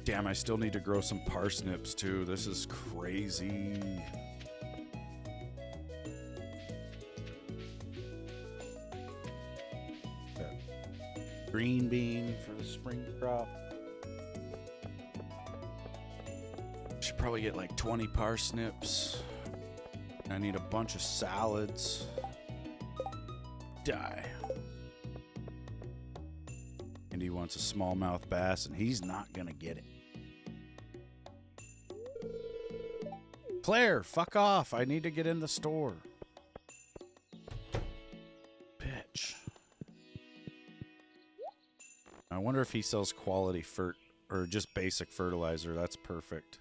Damn, I still need to grow some parsnips too. This is crazy. Green bean for the spring crop. Should probably get like 20 parsnips. I need a bunch of salads. Die. And he wants a smallmouth bass, and he's not gonna get it. Claire, fuck off. I need to get in the store. Bitch. I wonder if he sells quality or just basic fertilizer. That's perfect.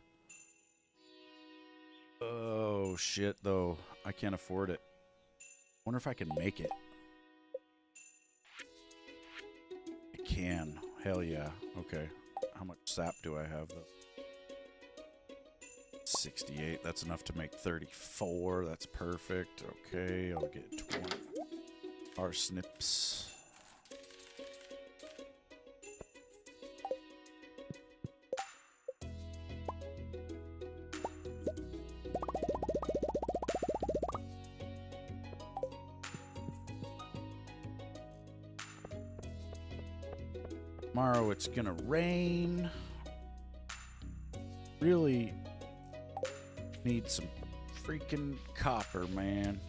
Oh, shit, though. I can't afford it. I wonder if I can make it. I can. Hell yeah. Okay. How much sap do I have, though? 68. That's enough to make 34. That's perfect. Okay, I'll get 20 parsnips. Tomorrow it's gonna rain. Really need some freaking copper, man.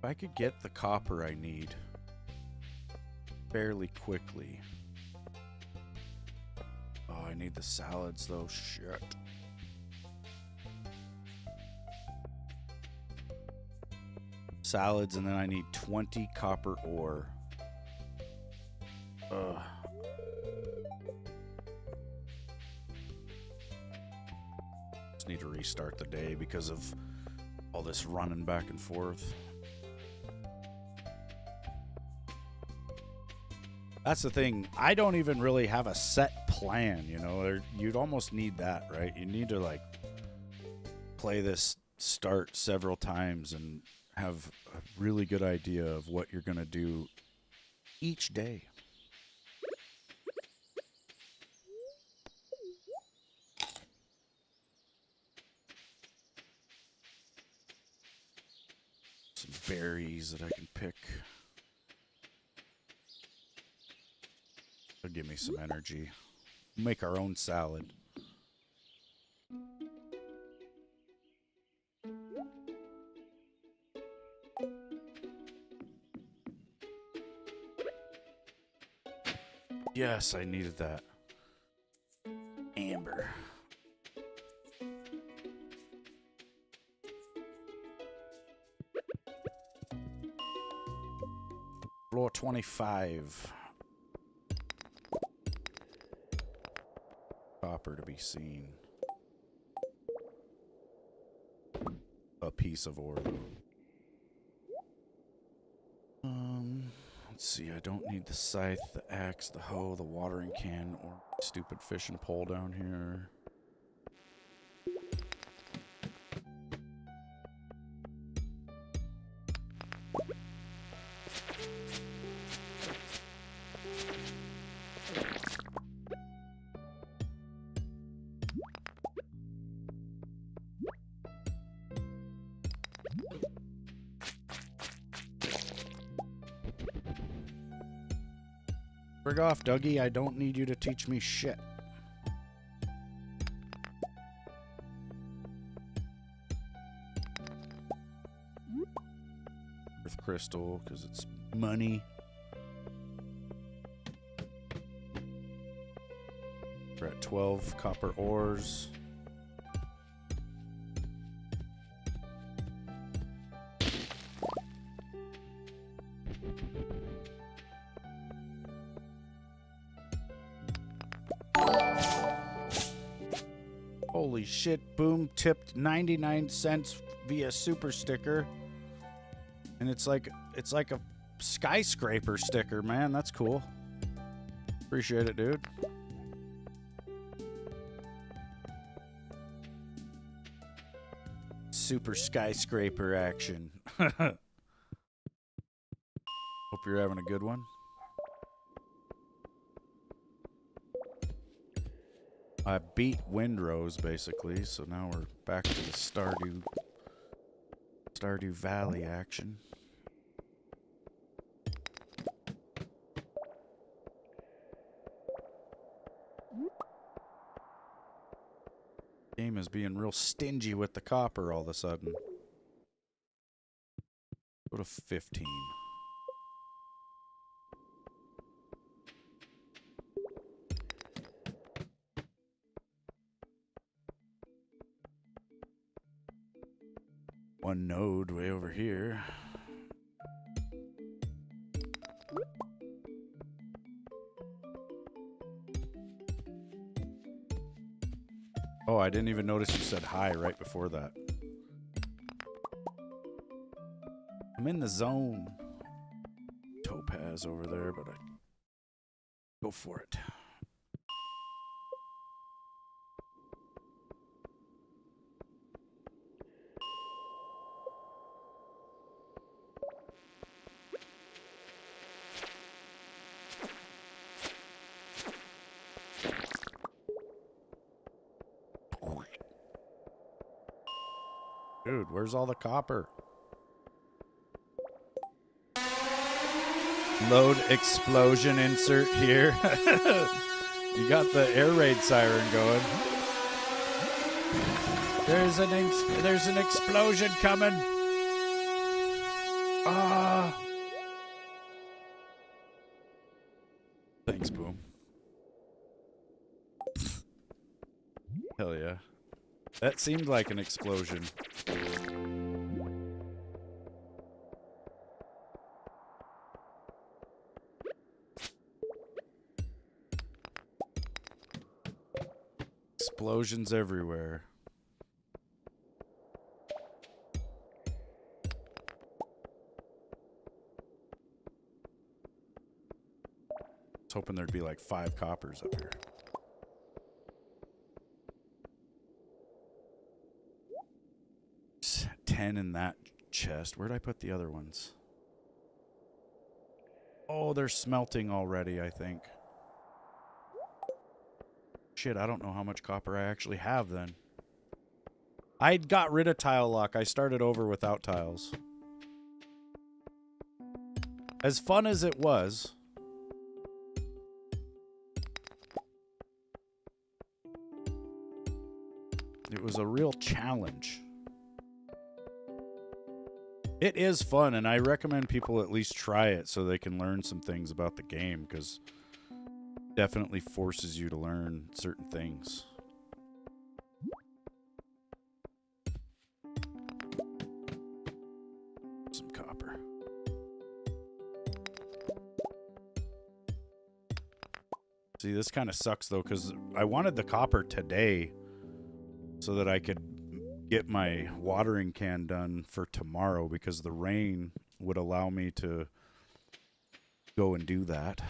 If I could get the copper I need fairly quickly. Oh, I need the salads though. Shit. Salads, and then I need 20 copper ore. Ugh. need to restart the day because of all this running back and forth. That's the thing. I don't even really have a set plan, you know. You'd almost need that, right? You need to like play this start several times and have a really good idea of what you're going to do each day. Some berries that I can pick. That'll give me some energy. Make our own salad. Yes, I needed that. Amber. Floor 25. Copper to be seen. A piece of ore, though. Let's see, I don't need the scythe, the axe, the hoe, the watering can, or stupid fishing pole down here. Frig off, Dougie. I don't need you to teach me shit. Earth crystal, because it's money. We're at 12 copper ores. Holy shit, Boom tipped 99 cents via super sticker. And it's like a skyscraper sticker, man. That's cool. Appreciate it, dude. Super skyscraper action. Hope you're having a good one. I beat Windrose, basically, so now we're back to the Stardew Valley action. Game is being real stingy with the copper all of a sudden. Go to 15. One node way over here. Oh, I didn't even notice you said hi right before that. I'm in the zone. Topaz over there, but I go for it. Dude, where's all the copper? Load explosion insert here. You got the air raid siren going. There's an explosion coming. Ah. Thanks, Boom. Hell yeah. That seemed like an explosion. Explosions everywhere. was hoping there'd be like 5 coppers up here. There's 10 in that chest. Where'd I put the other ones? Oh, they're smelting already, I think. Shit, I don't know how much copper I actually have then. I got rid of tile lock. I started over without tiles. As fun as it was, it was a real challenge. It is fun, and I recommend people at least try it so they can learn some things about the game, because it definitely forces you to learn certain things. Some copper. See, this kind of sucks, though, because I wanted the copper today so that I could get my watering can done for tomorrow, because the rain would allow me to go and do that.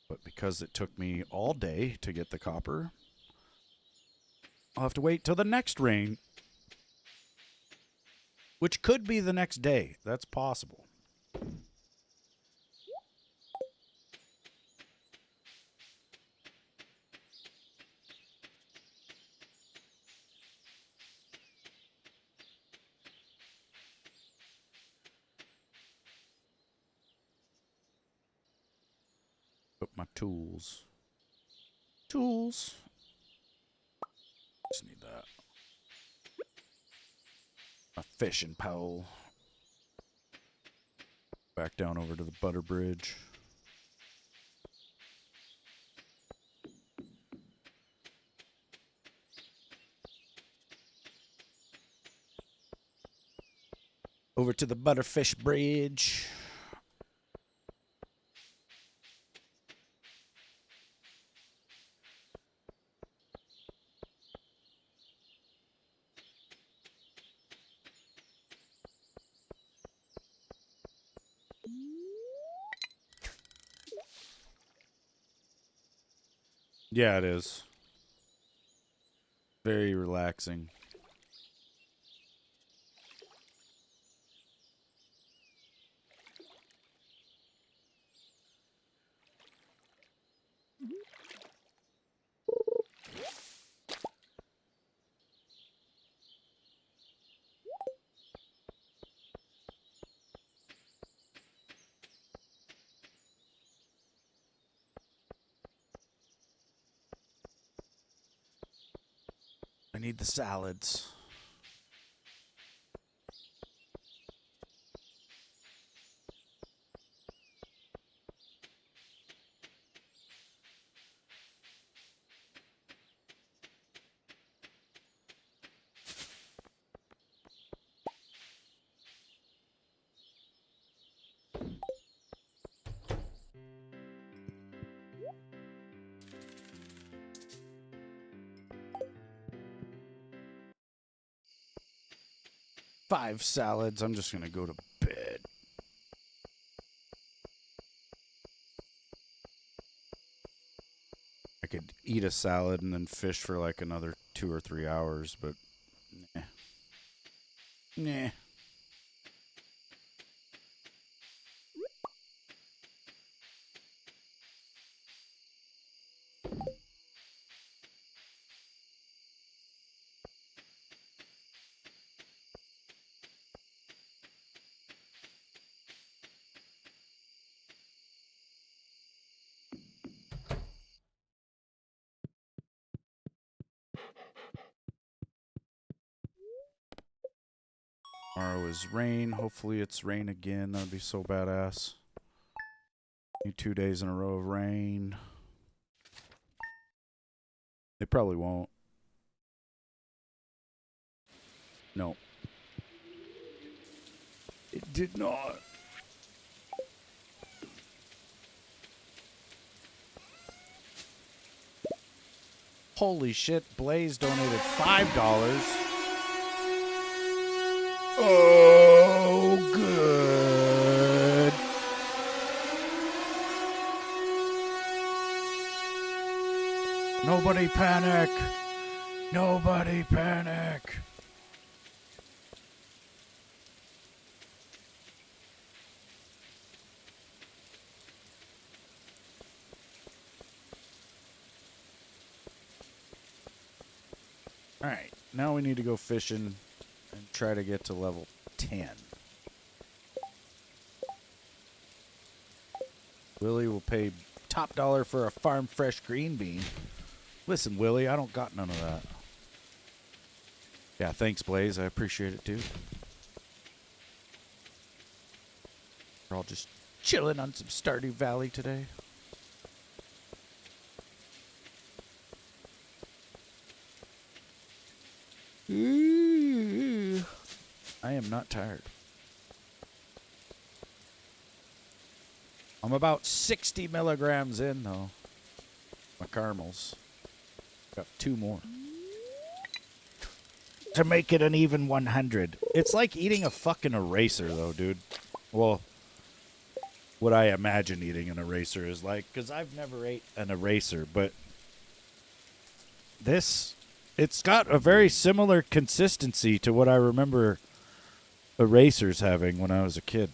But because it took me all day to get the copper, I'll have to wait till the next rain, which could be the next day. That's possible. Put my tools. Tools. Just need that. A fishing pole. Back down over to the butter bridge. Over to the butterfish bridge. Yeah, it is. Very relaxing. I need the salads. Five salads. I'm just going to go to bed. I could eat a salad and then fish for like another 2 or 3 hours, but nah. Nah. Tomorrow is rain. Hopefully it's rain again. That'd be so badass. Need 2 days in a row of rain. They probably won't. No. It did not. Holy shit, Blaze donated $5. Oh, good. Nobody panic! Nobody panic! Alright, now we need to go fishing and try to get to level 10. Willie will pay top dollar for a farm fresh green bean. Listen, Willie, I don't got none of that. Yeah, thanks, Blaze. I appreciate it, dude. We're all just chilling on some Stardew Valley today. I am not tired. I'm about 60 milligrams in, though. My caramels. Got 2 more. To make it an even 100. It's like eating a fucking eraser, though, dude. Well, what I imagine eating an eraser is like, because I've never ate an eraser, but this, it's got a very similar consistency to what I remember erasers having when I was a kid.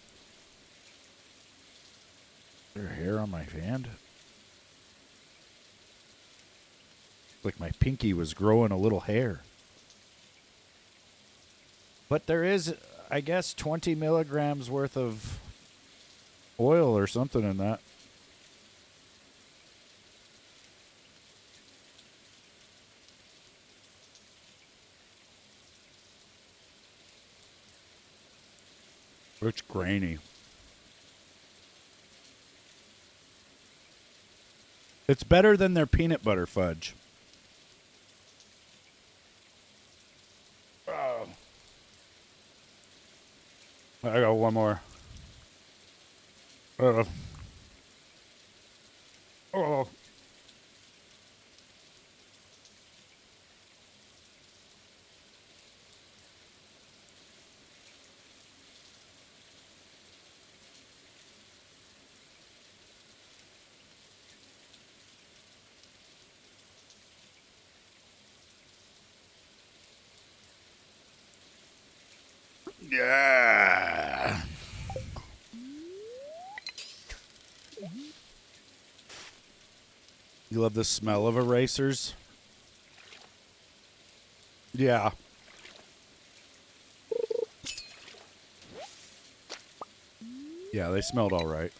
Is there hair on my hand? Like my pinky was growing a little hair. But there is, I guess, 20 milligrams worth of oil or something in that. It's grainy. It's better than their peanut butter fudge. Oh. I got one more. Oh. Yeah. You love the smell of erasers? Yeah. Yeah, they smelled all right.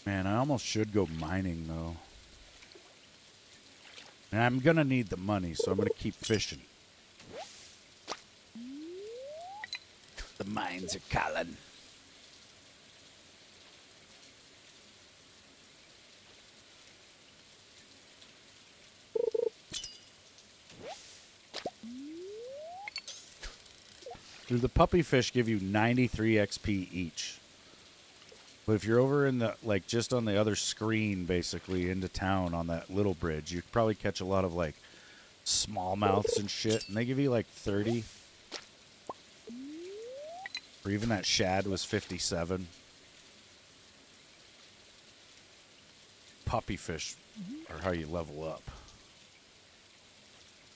Man, I almost should go mining, though. And I'm going to need the money, so I'm going to keep fishing. The mines are calling. Do the puppy fish give you 93 XP each? But if you're over in the, like, just on the other screen, basically, into town on that little bridge, you could probably catch a lot of, like, smallmouths and shit. And they give you, like, 30. Or even that shad was 57. Puppy fish are how you level up.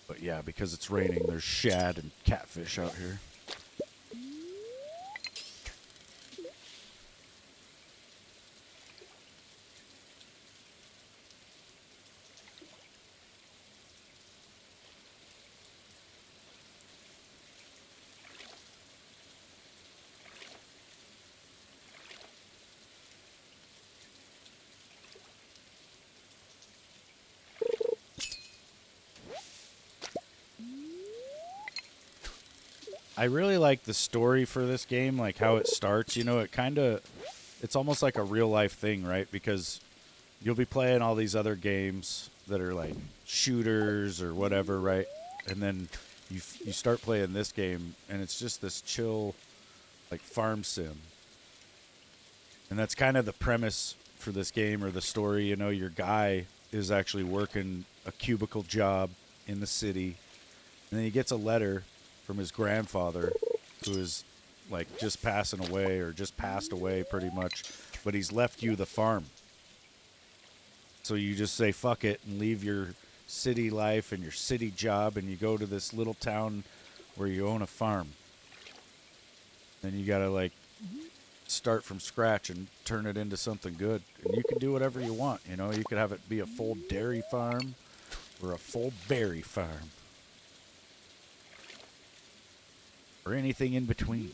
But yeah, because it's raining, there's shad and catfish out here. I really like the story for this game, like how it starts. You know, it's almost like a real life thing, right? Because you'll be playing all these other games that are like shooters or whatever, right? And then you start playing this game, and it's just this chill, like farm sim. And that's kind of the premise for this game or the story. You know, your guy is actually working a cubicle job in the city, and then he gets a letter from his grandfather, who is like just passing away or just passed away pretty much, but he's left you the farm. So you just say fuck it and leave your city life and your city job, and you go to this little town where you own a farm. And you gotta like start from scratch and turn it into something good. And you can do whatever you want, you know. You could have it be a full dairy farm or a full berry farm. Or anything in between.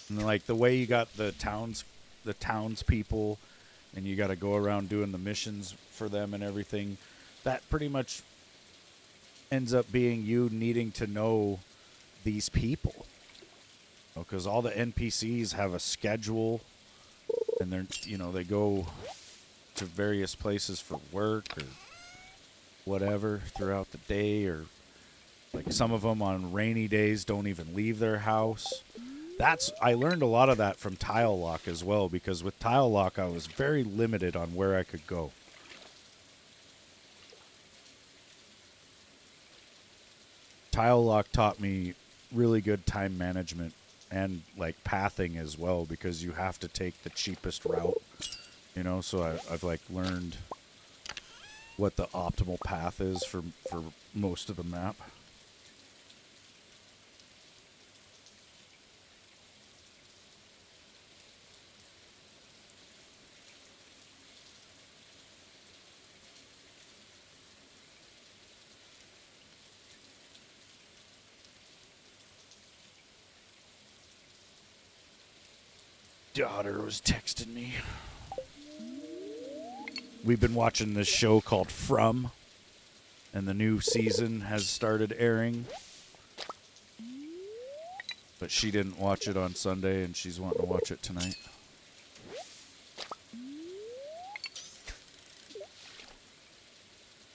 And like the way you got the townspeople, and you got to go around doing the missions for them and everything, that pretty much ends up being you needing to know these people, because all the NPCs have a schedule, and they're, you know, they go to various places for work or whatever throughout the day, or like some of them on rainy days don't even leave their house. I learned a lot of that from Tile Lock as well, because with Tile Lock I was very limited on where I could go. Tile Lock taught me really good time management and like pathing as well, because you have to take the cheapest route, you know. So I've like learned what the optimal path is for most of the map. Daughter was texting me. We've been watching this show called From, and the new season has started airing. But she didn't watch it on Sunday, and she's wanting to watch it tonight.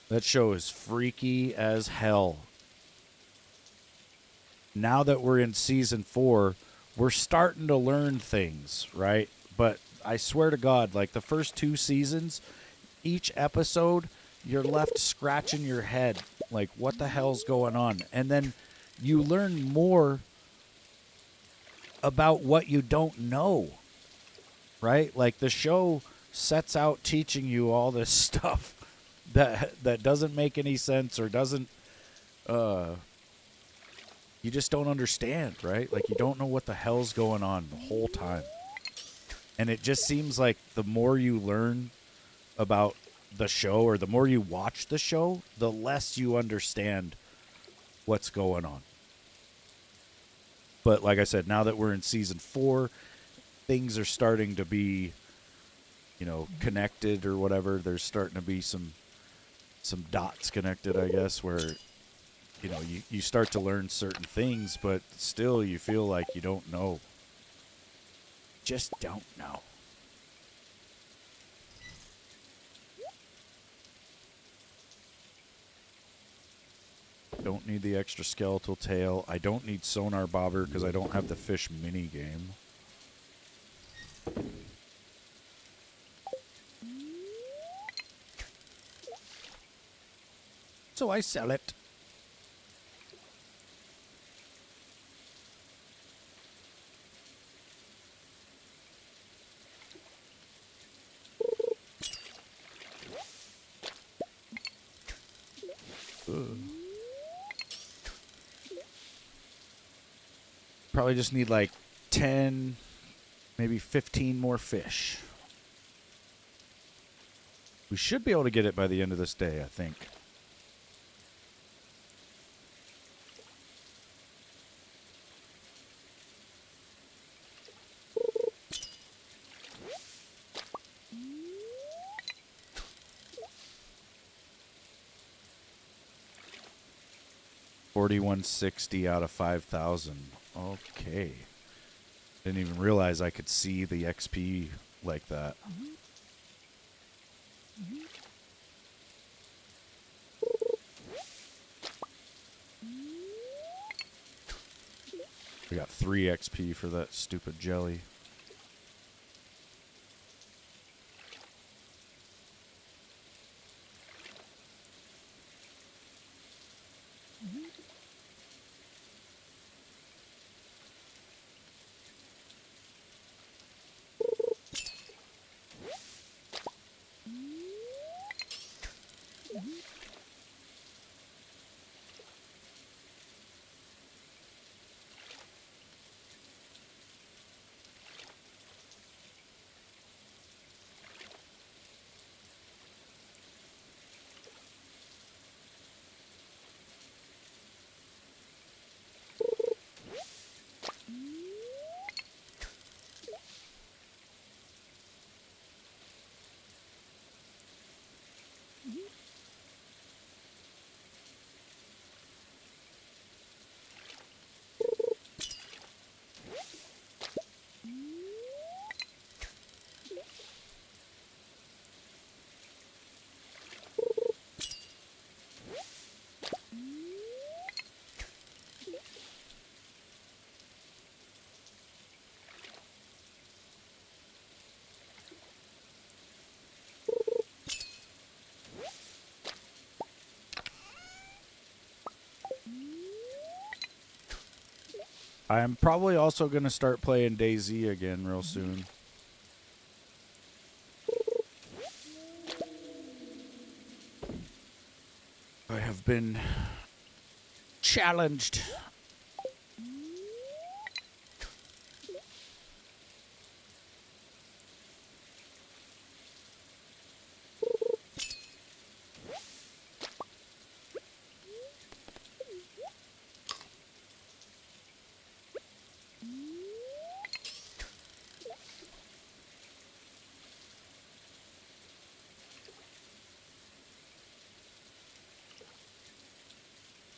That show is freaky as hell. Now that we're in season 4, we're starting to learn things, right? But I swear to God, like the first 2 seasons, each episode, you're left scratching your head. Like, what the hell's going on? And then you learn more about what you don't know, right? Like the show sets out teaching you all this stuff that doesn't make any sense, or doesn't you just don't understand, right? Like you don't know what the hell's going on the whole time. And it just seems like the more you learn about the show, or the more you watch the show, the less you understand what's going on. But like I said, now that we're in season 4, things are starting to be, you know, connected or whatever. There's starting to be some dots connected, I guess, where, you know, you start to learn certain things, but still you feel like you don't know. just don't know. Don't need the extra skeletal tail. I don't need sonar bobber because I don't have the fish mini game. So I sell it. Probably just need like 10, maybe 15 more fish. We should be able to get it by the end of this day, I think. $4,160 out of 5,000. Okay. Didn't even realize I could see the XP like that. We got 3 XP for that stupid jelly. I'm probably also going to start playing DayZ again real soon. I have been challenged.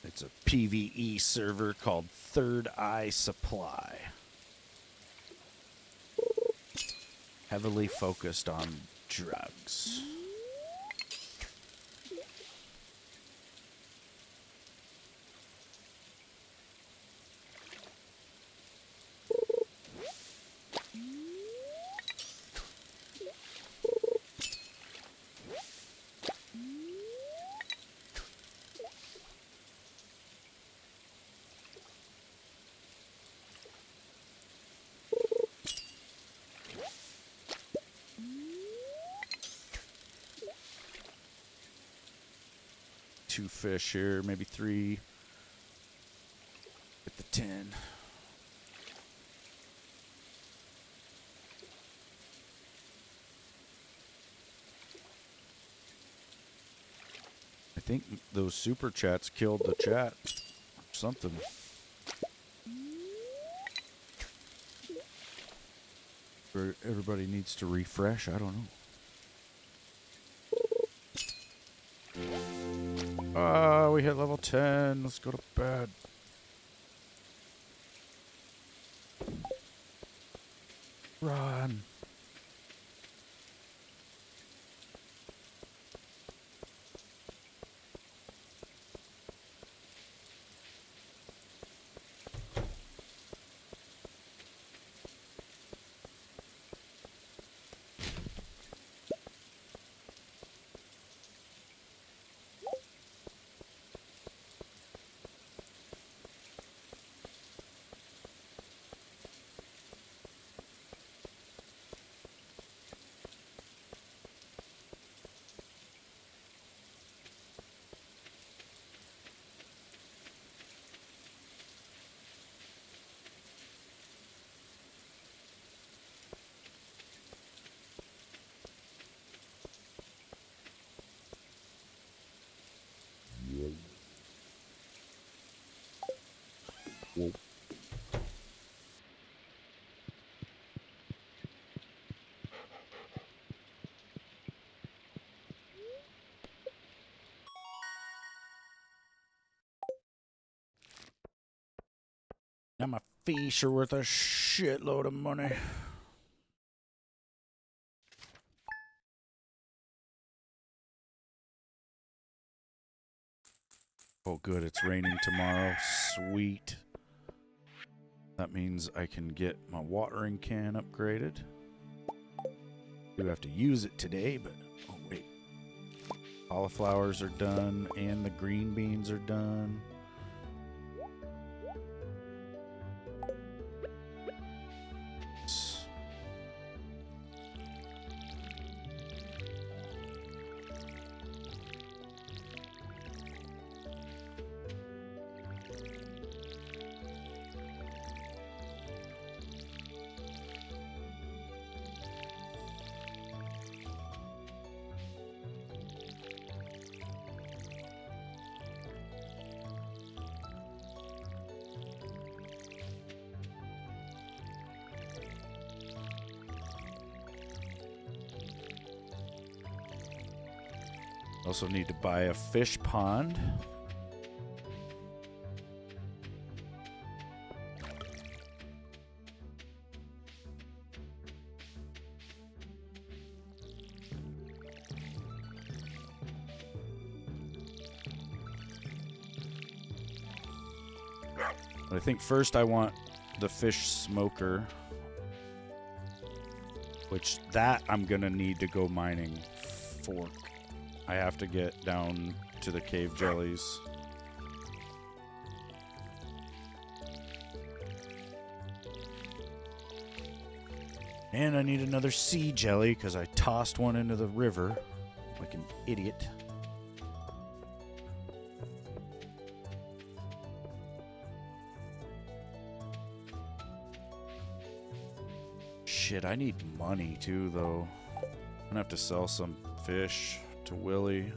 It's a PvE server called Third Eye Supply. Heavily focused on drugs. Two fish here, maybe 3. Get the 10. I think those super chats killed the chat. Something. Or everybody needs to refresh. I don't know. We hit level 10. Let's go to bed. Run. Now my fish are worth a shitload of money. Oh, good. It's raining tomorrow. Sweet. That means I can get my watering can upgraded. Do have to use it today, but... Oh, wait. Cauliflowers are done, and the green beans are done. Also need to buy a fish pond. But I think first I want the fish smoker, which that I'm gonna need to go mining for. I have to get down to the cave jellies. And I need another sea jelly because I tossed one into the river like an idiot. Shit, I need money too, though. I'm gonna have to sell some fish to Willie.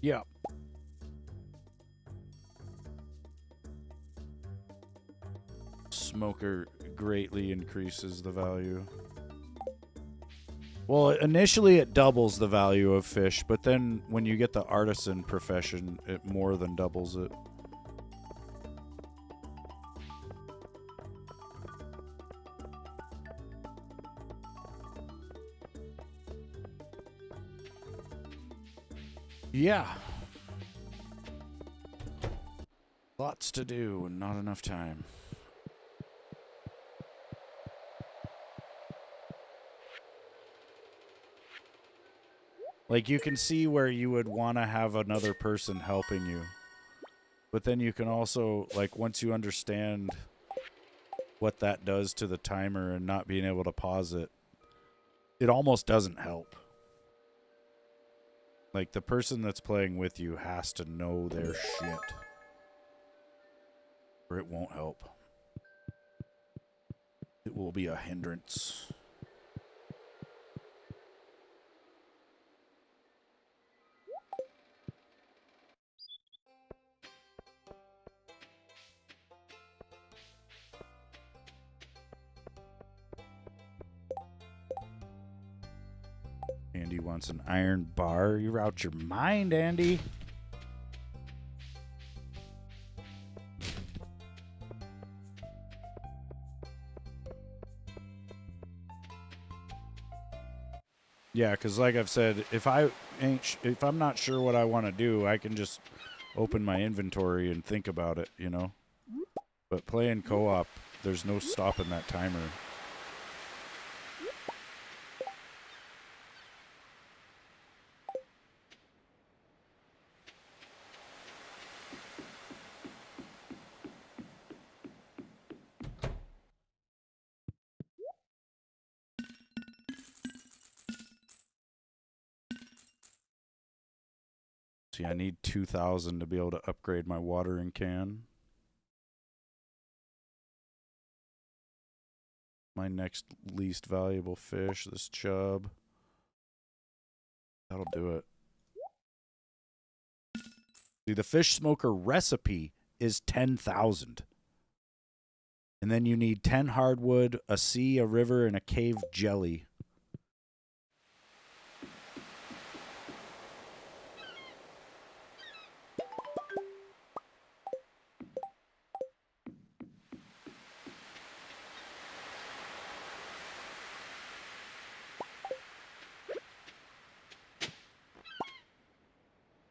Yeah. Smoker greatly increases the value. Well, initially it doubles the value of fish, but then when you get the artisan profession, it more than doubles it. Yeah. Lots to do and not enough time. Like, you can see where you would want to have another person helping you. But then you can also, like, once you understand what that does to the timer and not being able to pause it, it almost doesn't help. Like, the person that's playing with you has to know their shit, or it won't help. It will be a hindrance. Andy wants an iron bar. You're out your mind, Andy. Yeah, because like I've said, if I'm not sure what I want to do, I can just open my inventory and think about it, you know. But playing co-op, there's no stopping that timer. See, I need 2,000 to be able to upgrade my watering can. My next least valuable fish, this chub. That'll do it. See, the fish smoker recipe is 10,000. And then you need 10 hardwood, a sea, a river, and a cave jelly.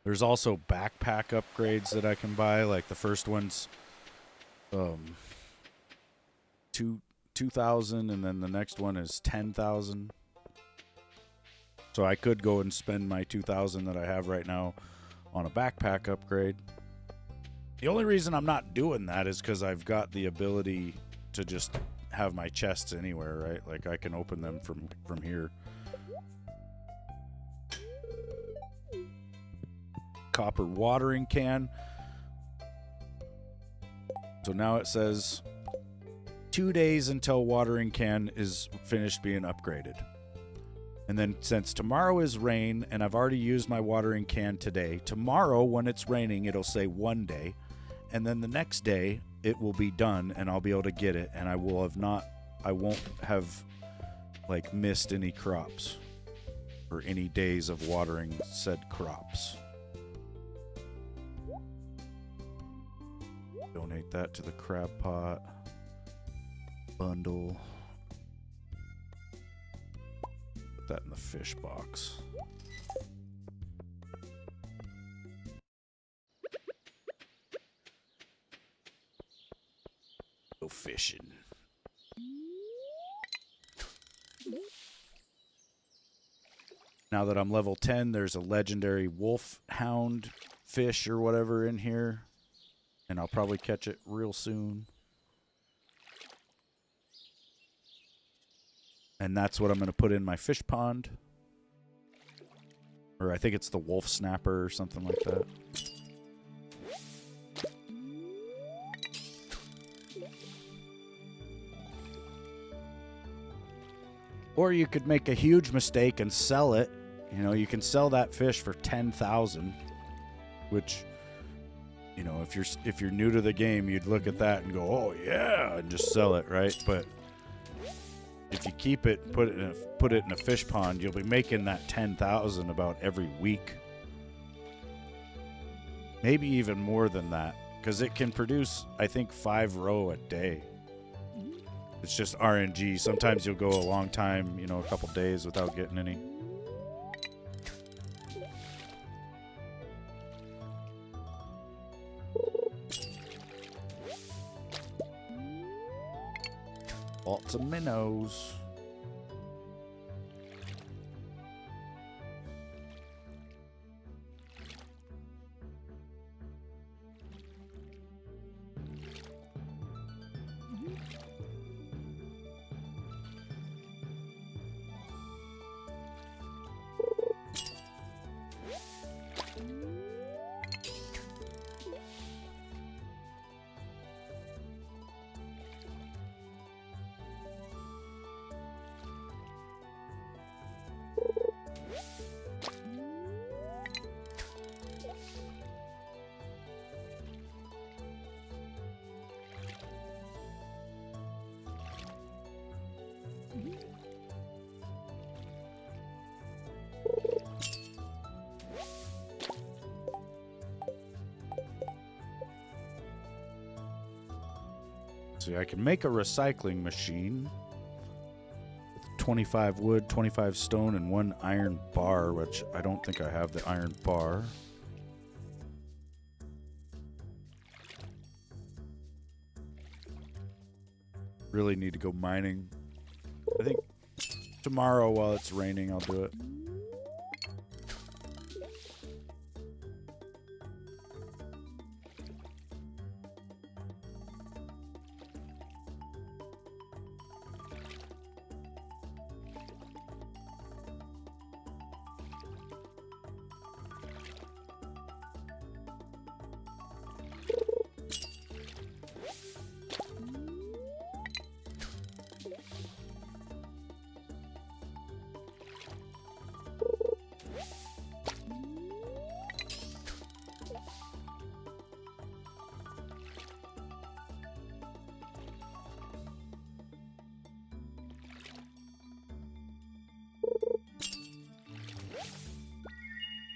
There's also backpack upgrades that I can buy. Like the first one's 2,000, and then the next one is 10,000. So I could go and spend my 2,000 that I have right now on a backpack upgrade. The only reason I'm not doing that is because I've got the ability to just have my chests anywhere, right? Like I can open them from here. Copper watering can. So now it says 2 days until watering can is finished being upgraded. And then since tomorrow is rain and I've already used my watering can today, tomorrow when it's raining it'll say 1 day, and then the next day it will be done and I'll be able to get it, and I won't have like missed any crops or any days of watering said crops. Donate that to the crab pot. Bundle. Put that in the fish box. Go fishing. Now that I'm level 10, there's a legendary wolf hound fish or whatever in here. And I'll probably catch it real soon. And that's what I'm going to put in my fish pond. Or I think it's the wolf snapper or something like that. Or you could make a huge mistake and sell it. You know, you can sell that fish for 10,000, which, you know, if you're new to the game, you'd look at that and go, "Oh yeah," and just sell it, right? But if you keep it, put it in a fish pond, you'll be making that 10,000 about every week. Maybe even more than that, because it can produce, I think, 5 roe a day. It's just RNG. Sometimes you'll go a long time, you know, a couple days without getting any. Lots of minnows. see, I can make a recycling machine. 25 wood, 25 stone, and 1 iron bar, which I don't think I have the iron bar. Really need to go mining. I think tomorrow while it's raining, I'll do it.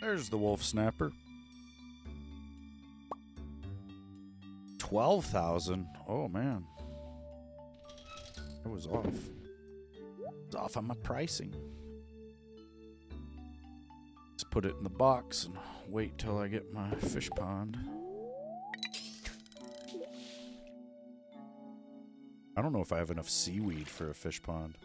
There's the wolf snapper. 12,000. Oh man, I was off. It's off on my pricing. Let's put it in the box and wait till I get my fish pond. I don't know if I have enough seaweed for a fish pond.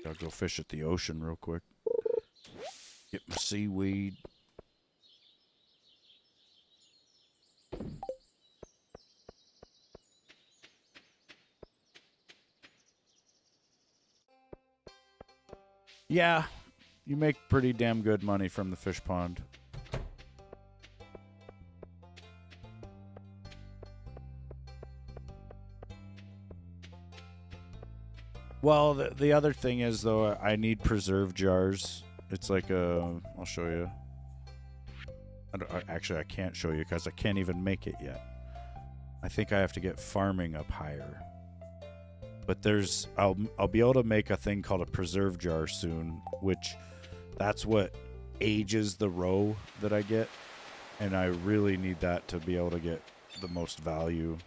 I'll go fish at the ocean real quick. Get my seaweed. Yeah, you make pretty damn good money from the fish pond. Well, the other thing is, though, I need preserve jars. It's like a... I'll show you. Actually, I can't show you because I can't even make it yet. I think I have to get farming up higher. But there's... I'll be able to make a thing called a preserve jar soon, which that's what ages the roe that I get. And I really need that to be able to get the most value.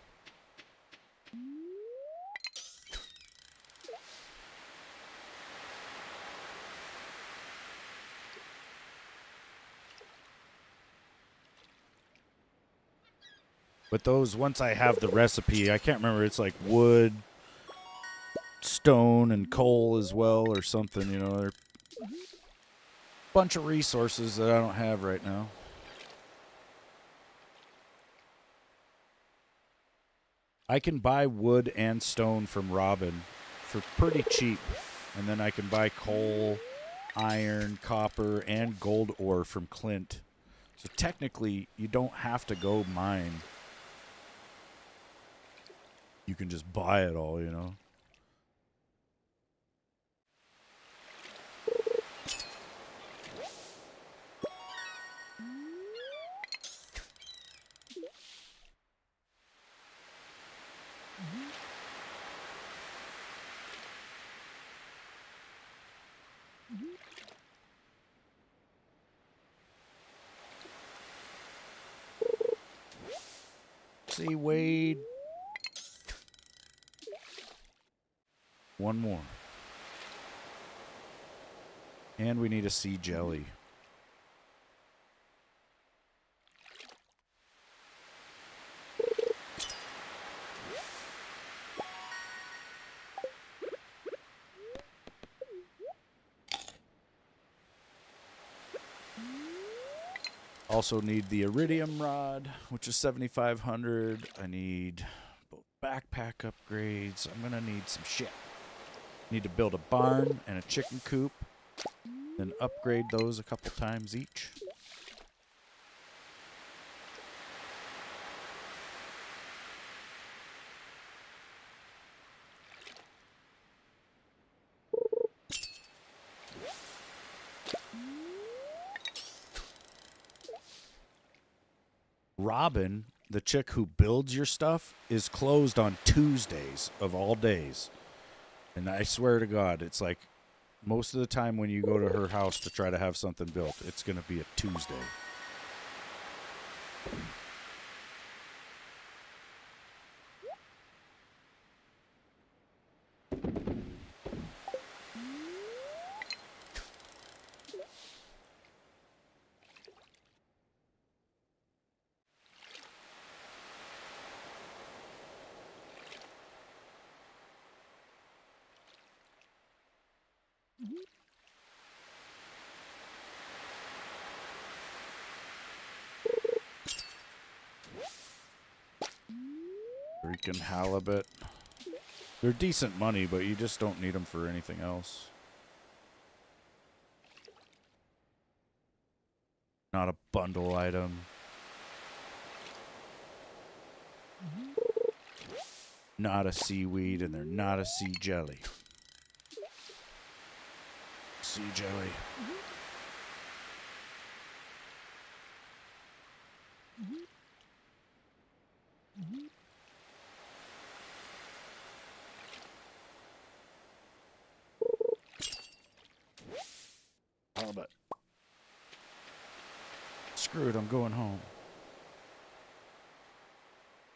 But those, once I have the recipe, I can't remember, it's like wood, stone, and coal as well, or something, you know. They're a bunch of resources that I don't have right now. I can buy wood and stone from Robin for pretty cheap. And then I can buy coal, iron, copper, and gold ore from Clint. So technically, you don't have to go mine. You can just buy it all, you know. See, Wade. One more. And we need a sea jelly. Also need the iridium rod, which is 7,500. I need both backpack upgrades. I'm gonna need some shit. Need to build a barn and a chicken coop, then upgrade those a couple times each. Robin, the chick who builds your stuff, is closed on Tuesdays of all days. And I swear to God, it's like most of the time when you go to her house to try to have something built, it's going to be a Tuesday. Freaking halibut. They're decent money, but you just don't need them for anything else. Not a bundle item. Not a seaweed, and they're not a sea jelly. Sea jelly. Halibut. Screw it, I'm going home.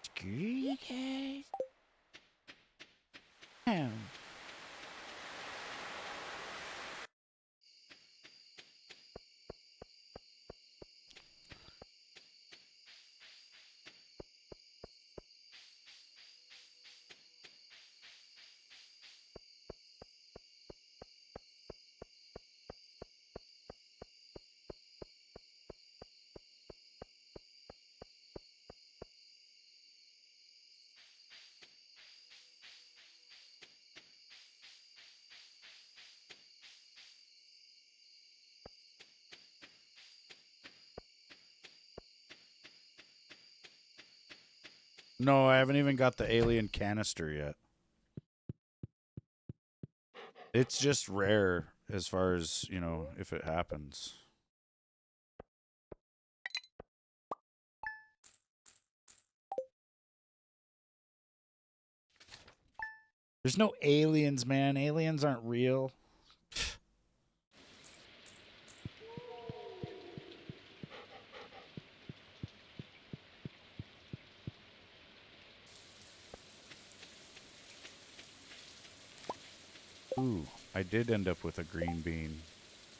Screw you guys. Home. No, I haven't even got the alien canister yet. It's just rare as far as, you know, if it happens. There's no aliens, man. Aliens aren't real. Ooh, I did end up with a green bean.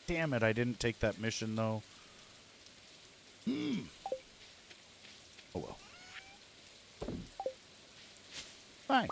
Damn it, I didn't take that mission, though. Oh, well. Fine.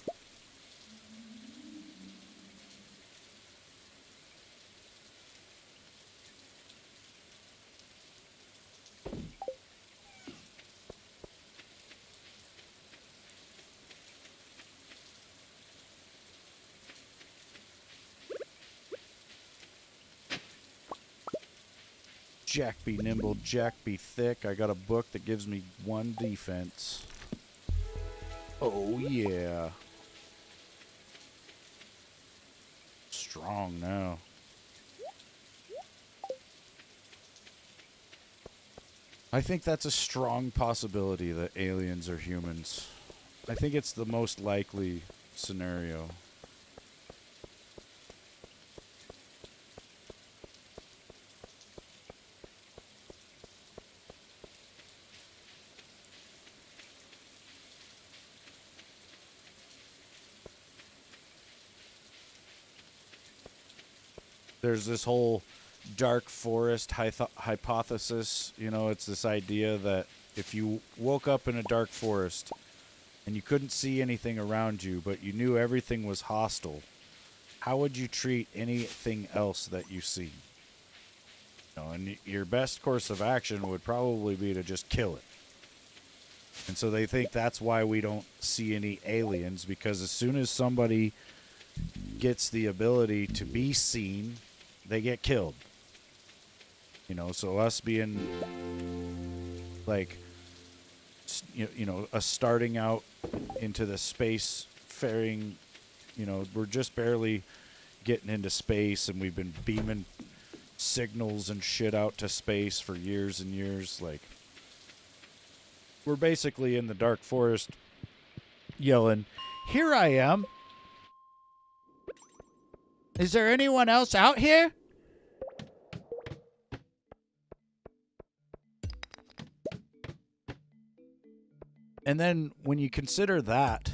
Jack be nimble, Jack be thick. I got a book that gives me 1 defense. Oh, yeah. Strong now. I think that's a strong possibility that aliens are humans. I think it's the most likely scenario. There's this whole dark forest hypothesis. You know, it's this idea that if you woke up in a dark forest and you couldn't see anything around you, but you knew everything was hostile, how would you treat anything else that you see? You know, and your best course of action would probably be to just kill it. And so they think that's why we don't see any aliens, because as soon as somebody gets the ability to be seen, they get killed. You know, so us being like, you know, us starting out into the space faring, you know, we're just barely getting into space, and we've been beaming signals and shit out to space for years and years. Like, we're basically in the dark forest yelling, "Here I am. Is there anyone else out here?" And then when you consider that,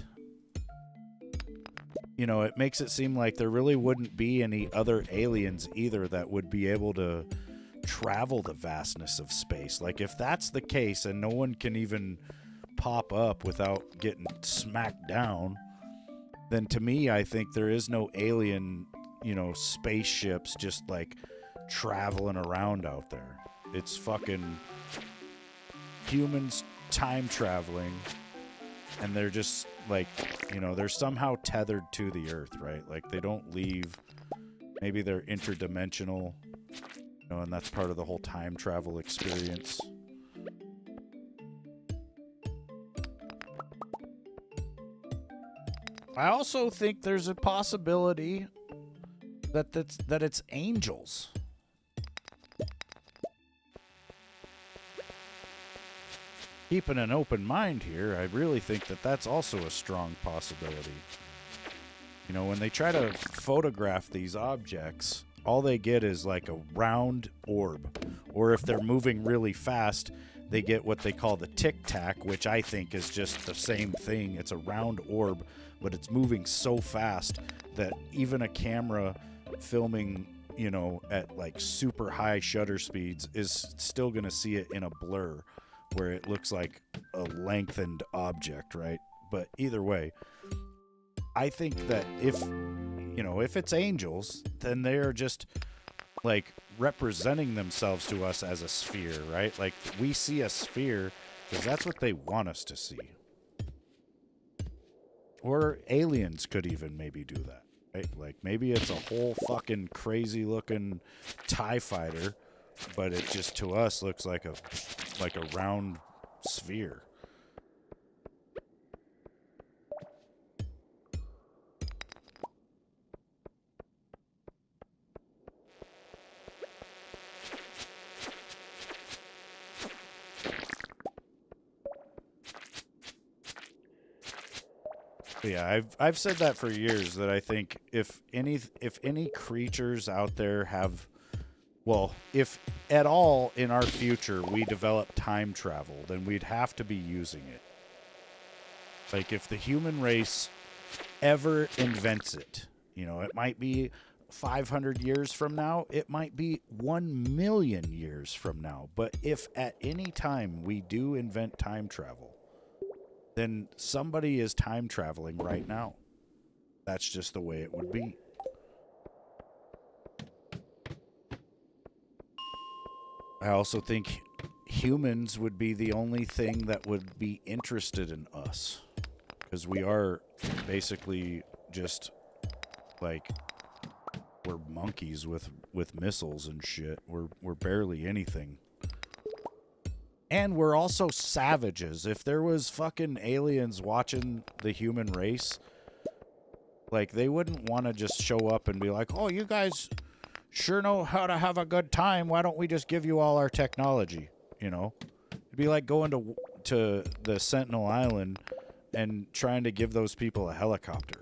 you know, it makes it seem like there really wouldn't be any other aliens either that would be able to travel the vastness of space. Like, if that's the case and no one can even pop up without getting smacked down, then to me, I think there is no alien, you know, spaceships just like traveling around out there. It's fucking humans time traveling, and they're just like, you know, they're somehow tethered to the earth, right? Like, they don't leave. Maybe they're interdimensional, you know, and that's part of the whole time travel experience. I also think there's a possibility that it's angels. Keeping an open mind here, I really think that that's also a strong possibility. You know, when they try to photograph these objects, all they get is like a round orb. Or if they're moving really fast, they get what they call the tic-tac, which I think is just the same thing. It's a round orb, but it's moving so fast that even a camera filming, you know, at like super high shutter speeds is still going to see it in a blur, where it looks like a lengthened object, right? But either way, I think that if, you know, if it's angels, then they're just like representing themselves to us as a sphere, right? Like, we see a sphere because that's what they want us to see. Or aliens could even maybe do that, right? Like, maybe it's a whole fucking crazy looking TIE fighter, but it just to us looks like a round sphere. Yeah, I've said that for years, that I think if any creatures out there have, well, if at all in our future we develop time travel, then we'd have to be using it. Like, if the human race ever invents it, you know, it might be 500 years from now, it might be 1 million years from now. But if at any time we do invent time travel, then somebody is time traveling right now. That's just the way it would be. I also think humans would be the only thing that would be interested in us, because we are basically just like, we're monkeys with missiles and shit. We're barely anything. And we're also savages. If there was fucking aliens watching the human race, like, they wouldn't want to just show up and be like, "Oh, you guys sure know how to have a good time. Why don't we just give you all our technology?" You know? It'd be like going to the Sentinel Island and trying to give those people a helicopter.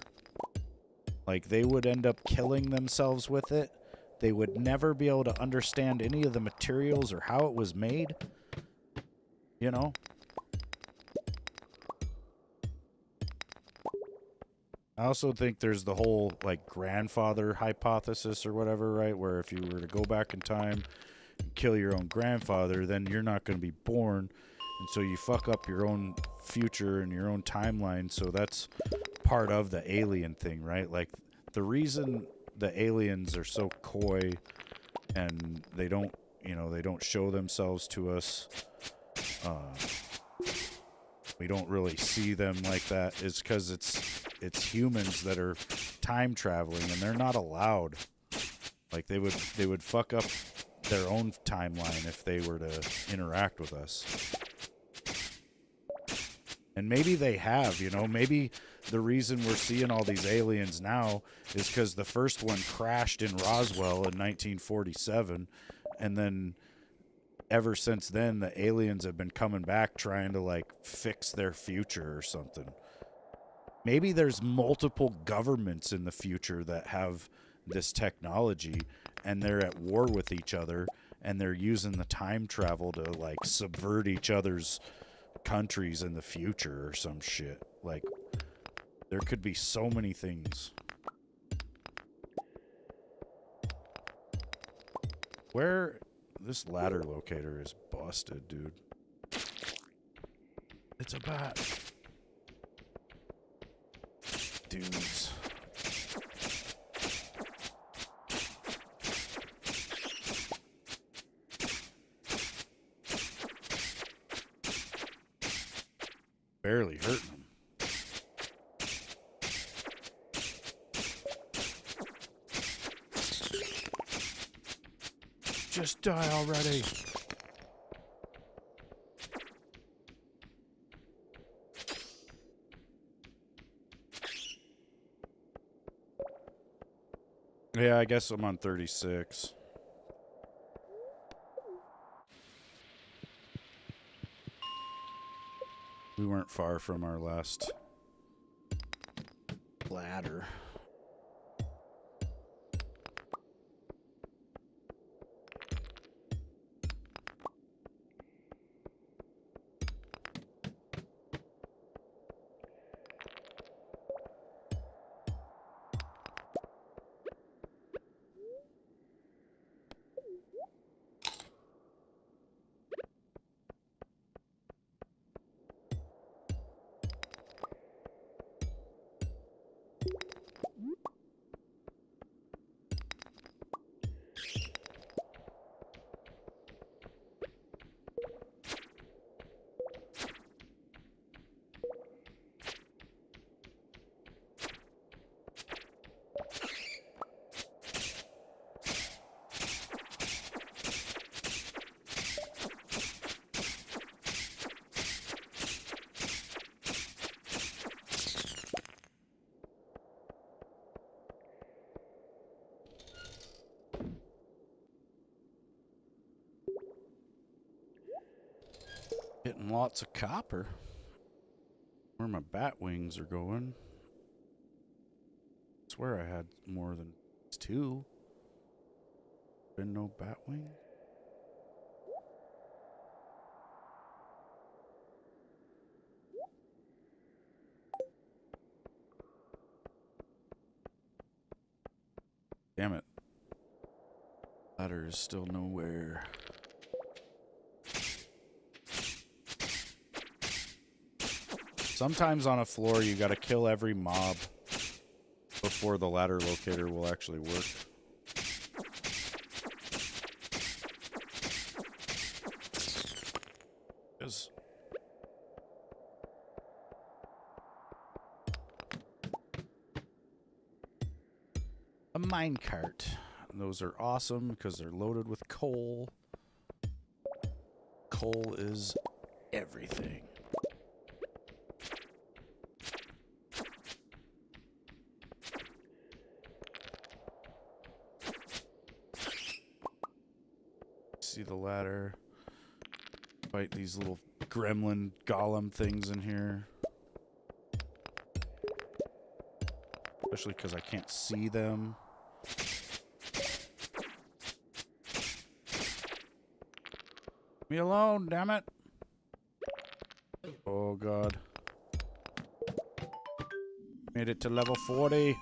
Like, they would end up killing themselves with it. They would never be able to understand any of the materials or how it was made. You know? I also think there's the whole, like, grandfather hypothesis or whatever, right? Where if you were to go back in time and kill your own grandfather, then you're not going to be born. And so you fuck up your own future and your own timeline. So that's part of the alien thing, right? Like, the reason the aliens are so coy and they don't, you know, they don't show themselves to us, we don't really see them like that, is because it's humans that are time traveling, and they're not allowed. Like, they would fuck up their own timeline if they were to interact with us. And maybe they have, you know, maybe the reason we're seeing all these aliens now is because the first one crashed in Roswell in 1947, and then ever since then, the aliens have been coming back trying to, like, fix their future or something. Maybe there's multiple governments in the future that have this technology, and they're at war with each other, and they're using the time travel to, like, subvert each other's countries in the future or some shit. Like, there could be so many things. Where... This ladder locator is busted, dude. It's a bat. Dudes. Barely hurting him. Just die already. Yeah, I guess I'm on 36. We weren't far from our last ladder. Getting lots of copper. Where my bat wings are going. I swear I had more than 2. Been no bat wing. Damn it. Ladder is still nowhere. Sometimes on a floor you gotta kill every mob before the ladder locator will actually work. A minecart. Those are awesome because they're loaded with coal. Coal is everything. See the ladder. Fight these little gremlin golem things in here. Especially because I can't see them. Leave me alone, damn it. Oh god. Made it to level 40.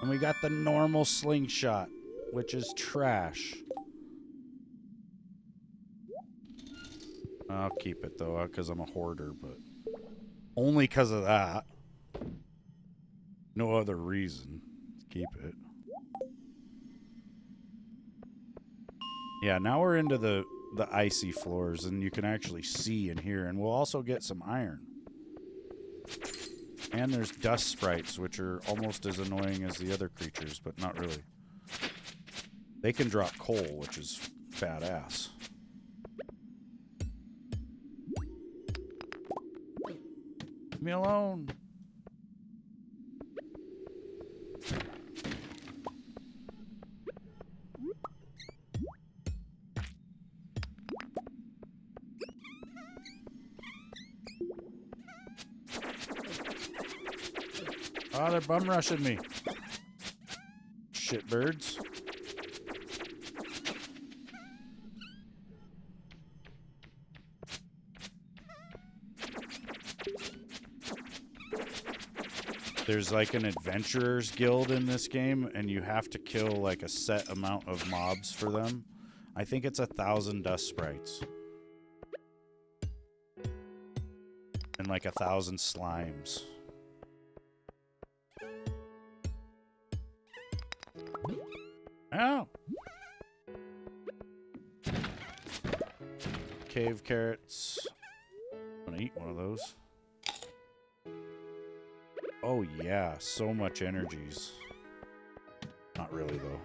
And we got the normal slingshot, which is trash. I'll keep it though, because I'm a hoarder, but only because of that. No other reason. Keep it. Yeah, now we're into the icy floors, and you can actually see in here, and we'll also get some iron. And there's dust sprites, which are almost as annoying as the other creatures, but not really. They can drop coal, which is badass. Leave me alone. Oh, they're bum rushing me. Shitbirds. There's like an adventurers guild in this game, and you have to kill like a set amount of mobs for them. I think it's 1,000 dust sprites. And like 1,000 slimes. Oh! Cave carrots. I'm gonna eat one of those. Oh yeah, so much energies. Not really though.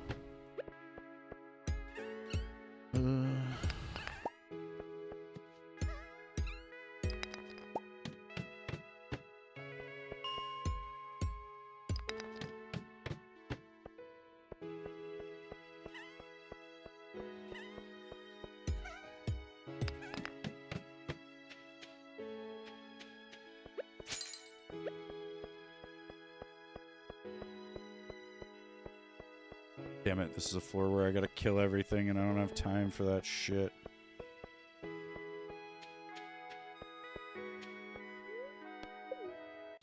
Damn it, this is a floor where I gotta kill everything and I don't have time for that shit.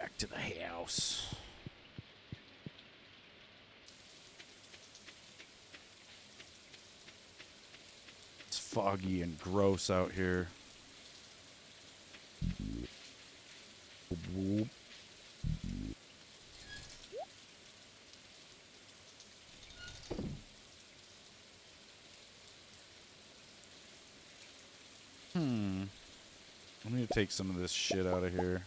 Back to the house. It's foggy and gross out here. I need to take some of this shit out of here.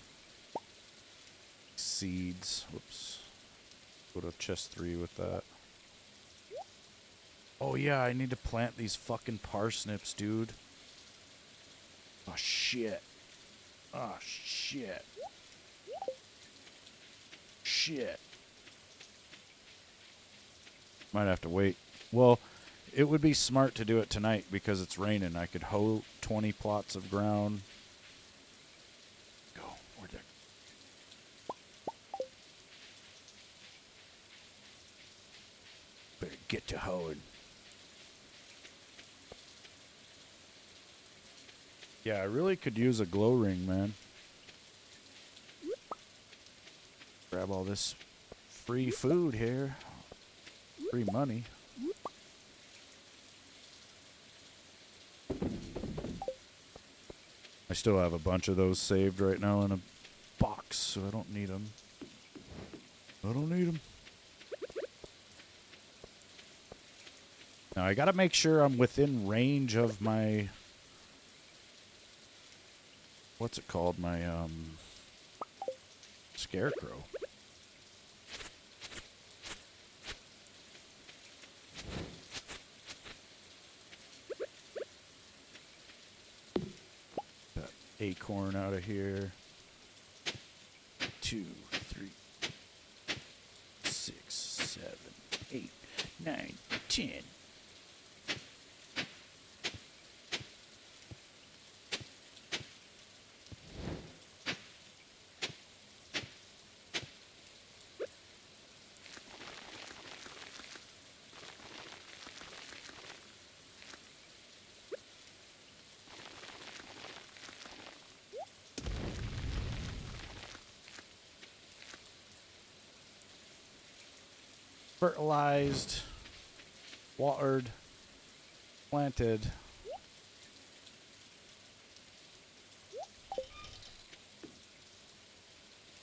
Seeds. Whoops. Go to chest 3 with that. Oh yeah, I need to plant these fucking parsnips, dude. Oh shit. Oh shit. Shit. Might have to wait. Well, it would be smart to do it tonight because it's raining. I could hoe 20 plots of ground. Go. Where'd that? Better get to hoeing. Yeah, I really could use a glow ring, man. Grab all this free food here. Free money. I still have a bunch of those saved right now in a box, so I don't need them. I don't need them. Now I gotta make sure I'm within range of my... What's it called? My, scarecrow. Got acorn out of here. 2, 3, 6, 7, 8, 9, 10. Fertilized, watered, planted.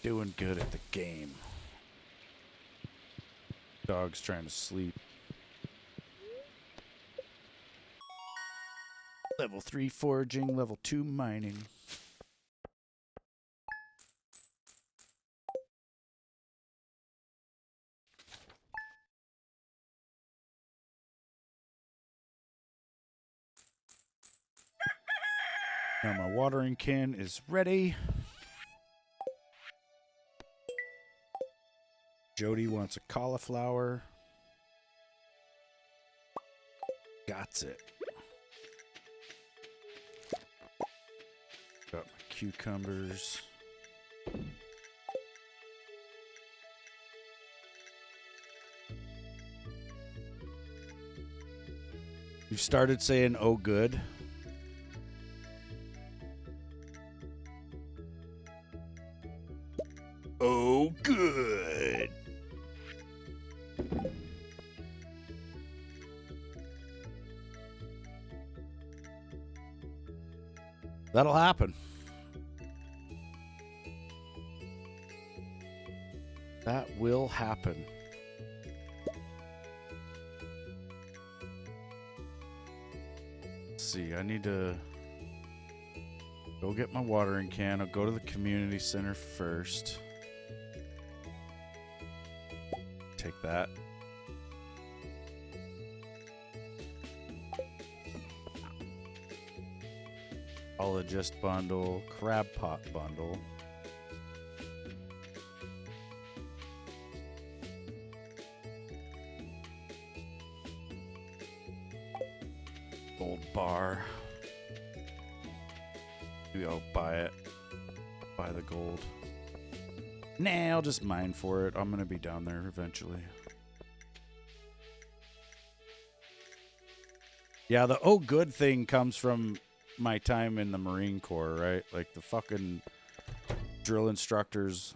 Doing good at the game. Dog's trying to sleep. Level 3 foraging, level 2 mining. Now my watering can is ready. Jody wants a cauliflower. Got it. Got my cucumbers. You've started saying, oh, good. Oh, good. That'll happen. That will happen. Let's see, I need to go get my watering can. I'll go to the community center first. Take that. Ologist bundle, crab pot bundle. Gold bar. Maybe I'll buy it. Buy the gold. Nah, I'll just mine for it. I'm gonna be down there eventually. Yeah, the oh good thing comes from my time in the Marine Corps, right? Like the fucking drill instructors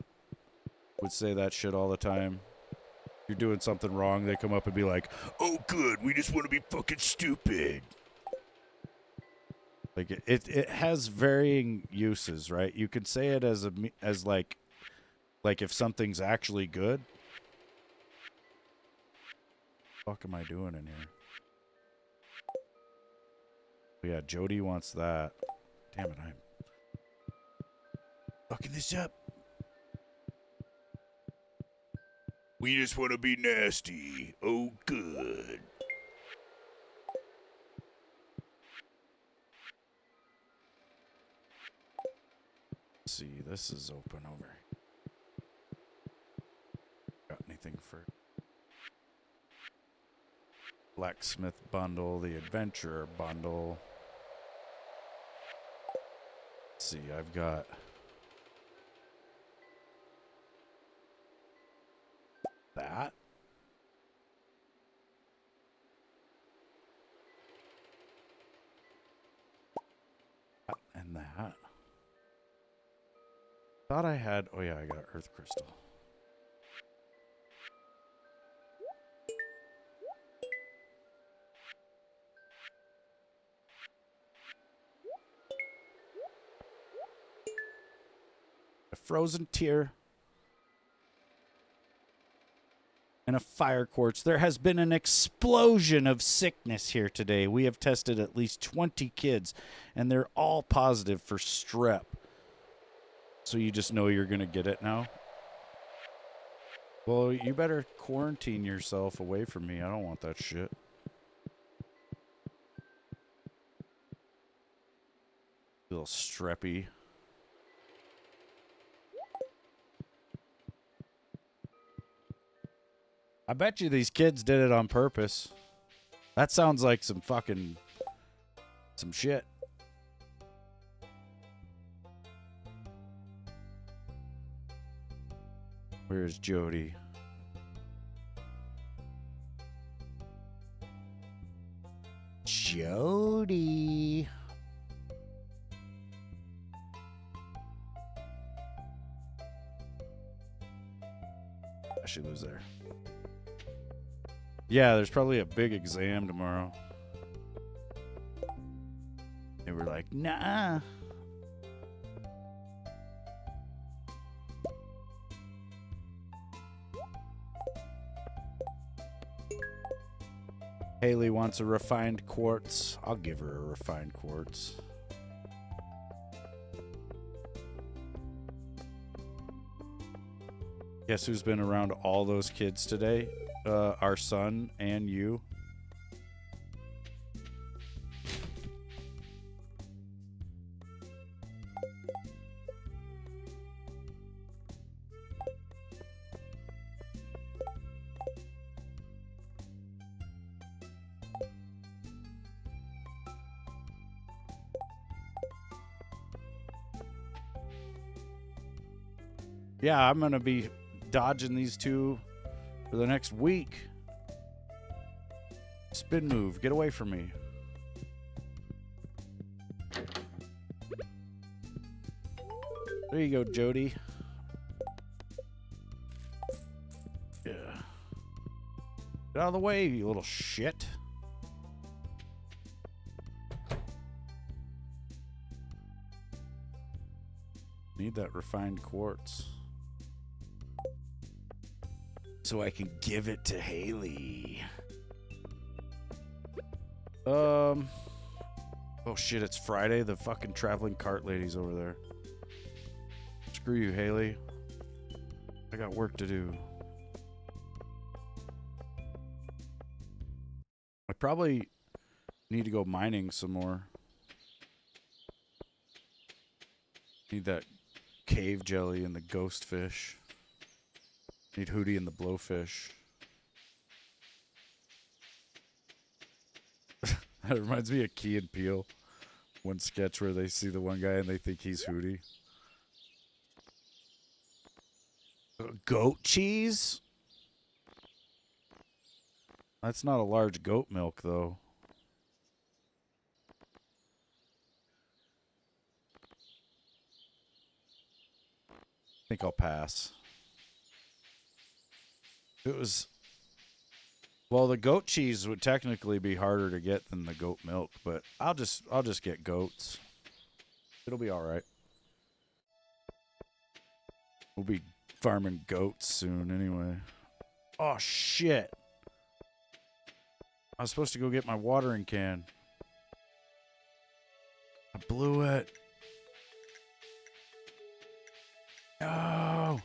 would say that shit all the time. If you're doing something wrong, they come up and be like, oh good, we just want to be fucking stupid. Like it has varying uses, right? You could say it as like if something's actually good. What the fuck am I doing in here? Yeah, Jody wants that. Damn it, I'm fucking this up. We just want to be nasty. Oh, good. Let's see, this is open over. Got anything for blacksmith bundle, the adventurer bundle. Let's see, I've got that. And that. Thought I had, oh yeah, I got earth crystal. A frozen tear. And a fire quartz. There has been an explosion of sickness here today. We have tested at least 20 kids, and they're all positive for strep. So you just know you're going to get it now? Well, you better quarantine yourself away from me. I don't want that shit. Little streppy. I bet you these kids did it on purpose. That sounds like some shit. Where's Jody? Jody. She lives there. Yeah, there's probably a big exam tomorrow. They were like, nah. Haley wants a refined quartz. I'll give her a refined quartz. Guess who's been around all those kids today? Our son and you. Yeah, I'm going to be dodging these two for the next week. Spin move. Get away from me. There you go, Jody. Yeah. Get out of the way, you little shit. Need that refined quartz. So I can give it to Haley. Oh shit, it's Friday. The fucking traveling cart lady's over there. Screw you, Haley. I got work to do. I probably need to go mining some more. Need that cave jelly and the ghost fish. Need Hootie and the blowfish. That reminds me of Key and Peele. One sketch where they see the one guy and they think he's Hootie. Goat cheese? That's not a large goat milk, though. I think I'll pass. It was... Well, the goat cheese would technically be harder to get than the goat milk, but I'll just get goats. It'll be all right. We'll be farming goats soon anyway. Oh shit. I was supposed to go get my watering can. I blew it. No.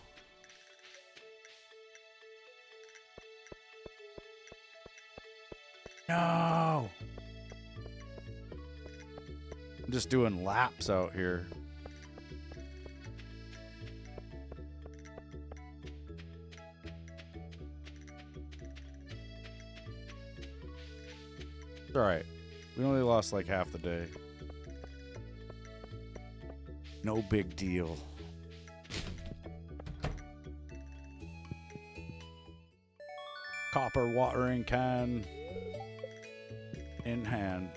No. I'm just doing laps out here. It's all right. We only lost like half the day. No big deal. Copper watering can in hand.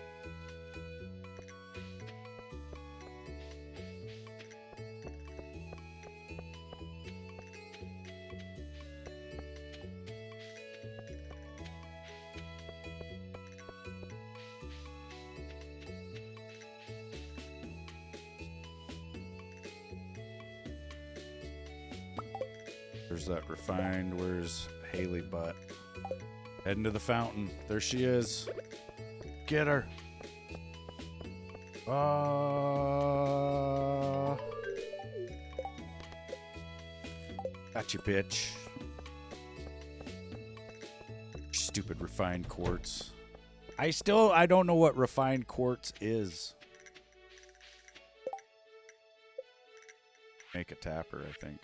There's that refined. Where's Haley butt? Heading to the fountain. There she is. Get her. Got you, bitch. Stupid refined quartz. I don't know what refined quartz is. Make a tapper, I think.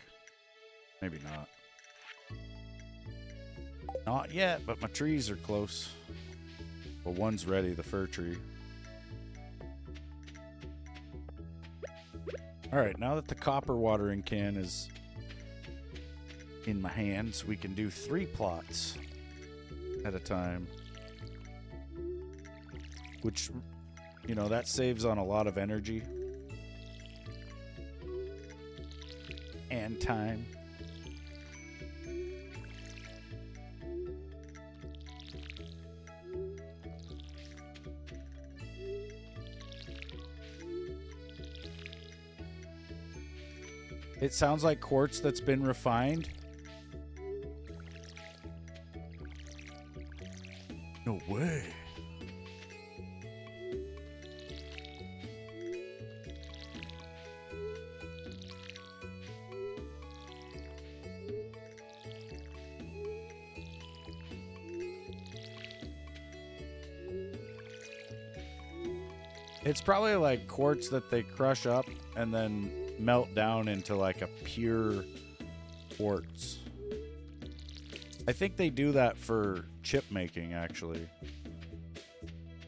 Maybe not. Not yet, but my trees are close. Well, one's ready, the fir tree. Alright, now that the copper watering can is in my hands, we can do 3 plots at a time. Which, you know, that saves on a lot of energy. And time. It sounds like quartz that's been refined. No way. It's probably like quartz that they crush up and then melt down into like a pure quartz. I think they do that for chip making, actually.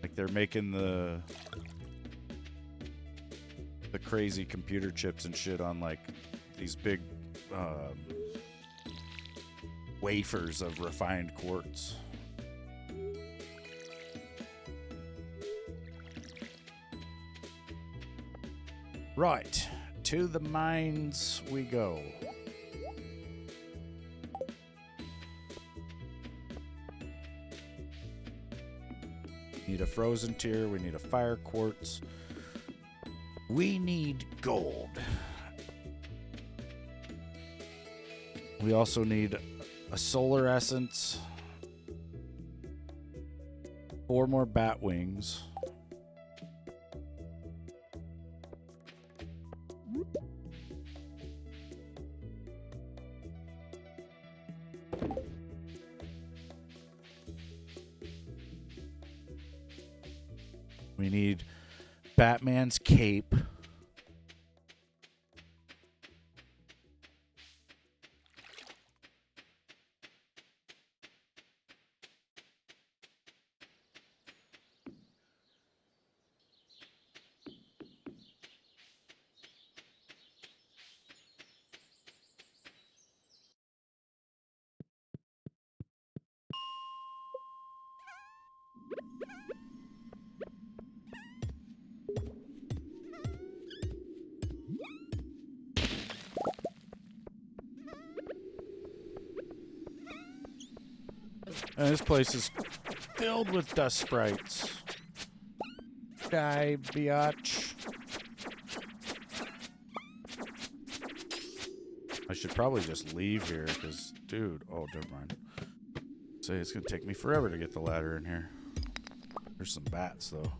Like they're making the crazy computer chips and shit on like these big wafers of refined quartz. Right. to the mines we go. Need a frozen tear. We need a fire quartz. We need gold. We also need a solar essence. 4 more bat wings. We need Batman's cape. And this place is filled with dust sprites. Die, biatch. I should probably just leave here, because, dude... Oh, never mind. Say it's going to take me forever to get the ladder in here. There's some bats, though.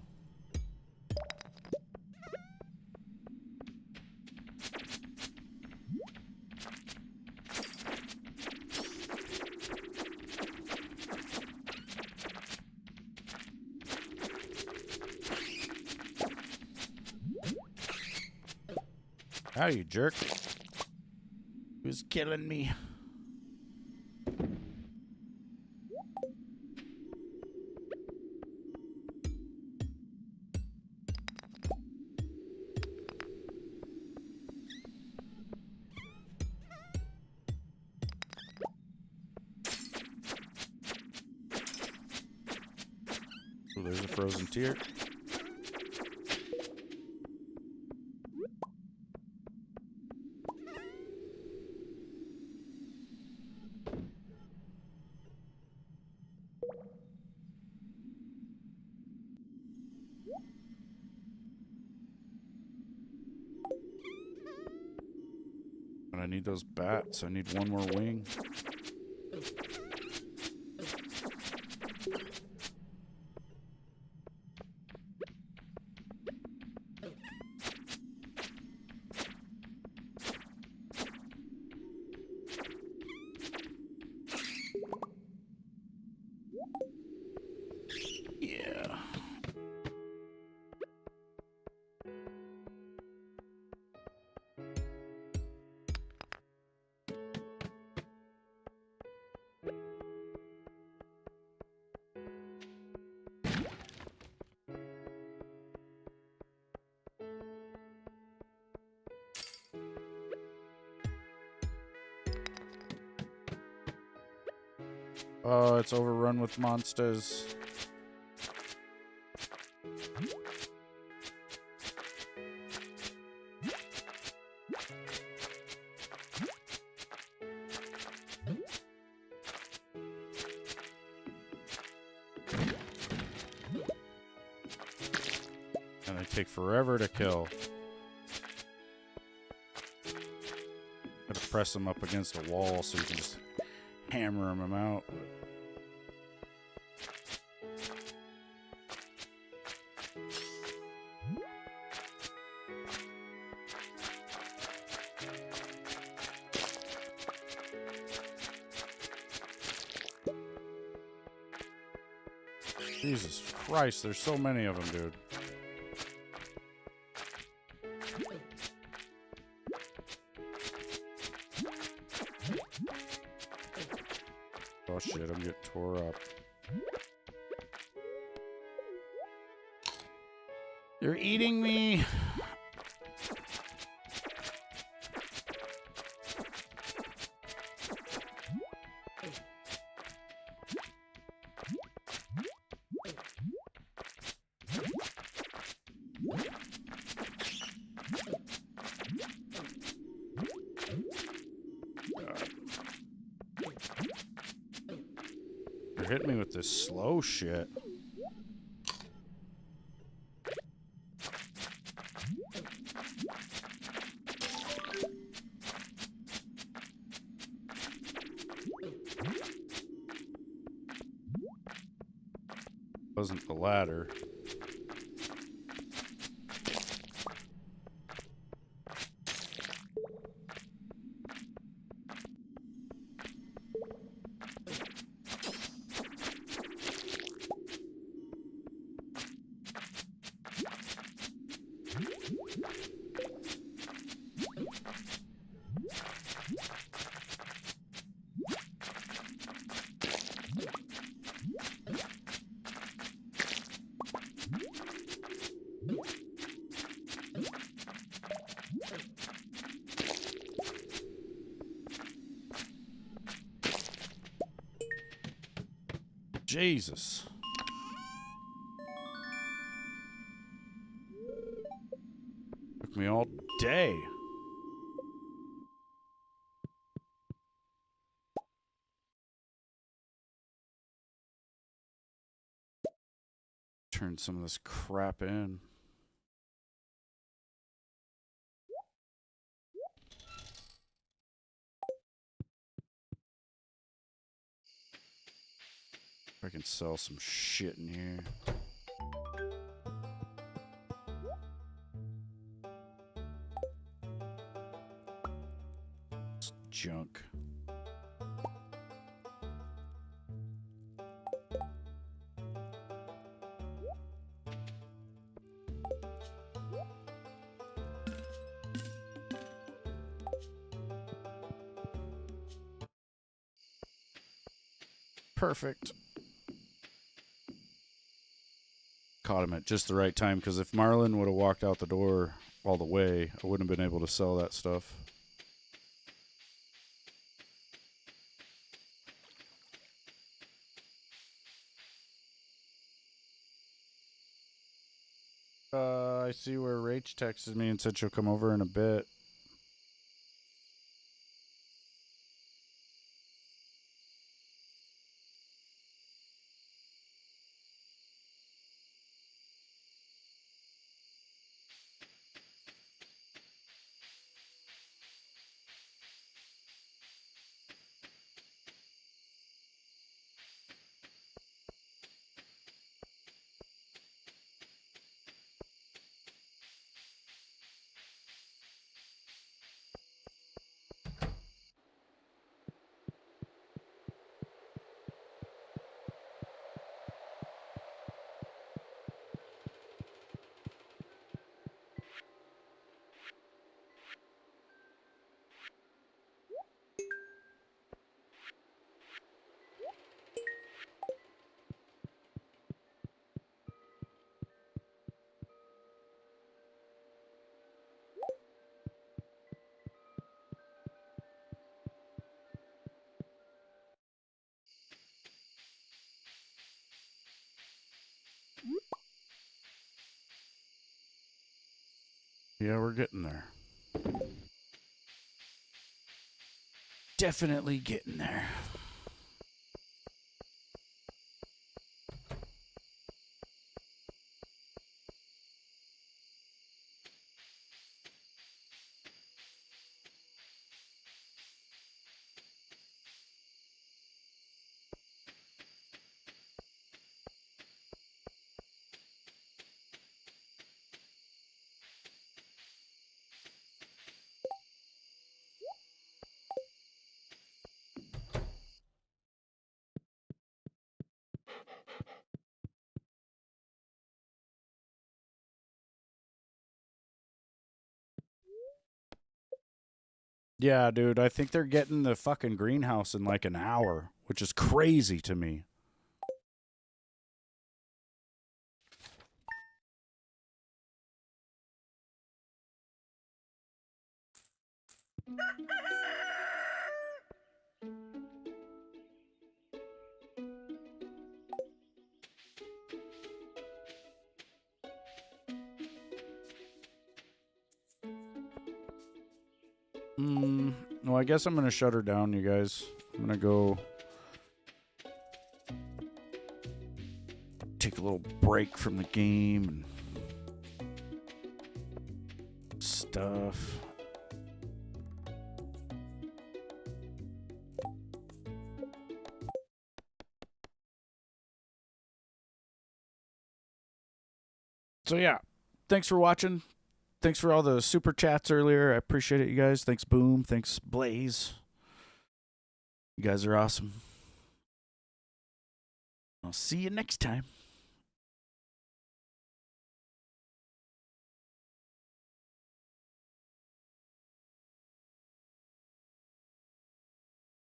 How you jerk? Who's killing me? Oh, there's a frozen tear. But I need those bats. I need one more wing. Yeah. Oh, it's overrun with monsters. And they take forever to kill. Gotta press them up against a wall so you can just hammer them out. Jesus Christ, there's so many of them, dude. Oh shit, I'm getting tore up. They're eating me! They're hitting me with this slow shit. Wasn't the ladder. Jesus. Took me all day. Turn some of this crap in. I can sell some shit in here. It's junk. Perfect. Caught him at just the right time, because if Marlin would have walked out the door all the way, I wouldn't have been able to sell that stuff. I see where Rach texted me and said she'll come over in a bit. Yeah, we're getting there. Definitely getting there. Yeah, dude, I think they're getting the fucking greenhouse in like an hour, which is crazy to me. Well, I guess I'm going to shut her down, you guys. I'm going to go take a little break from the game and stuff. So yeah, thanks for watching. Thanks for all the super chats earlier. I appreciate it, you guys. Thanks, Boom. Thanks, Blaze. You guys are awesome. I'll see you next time.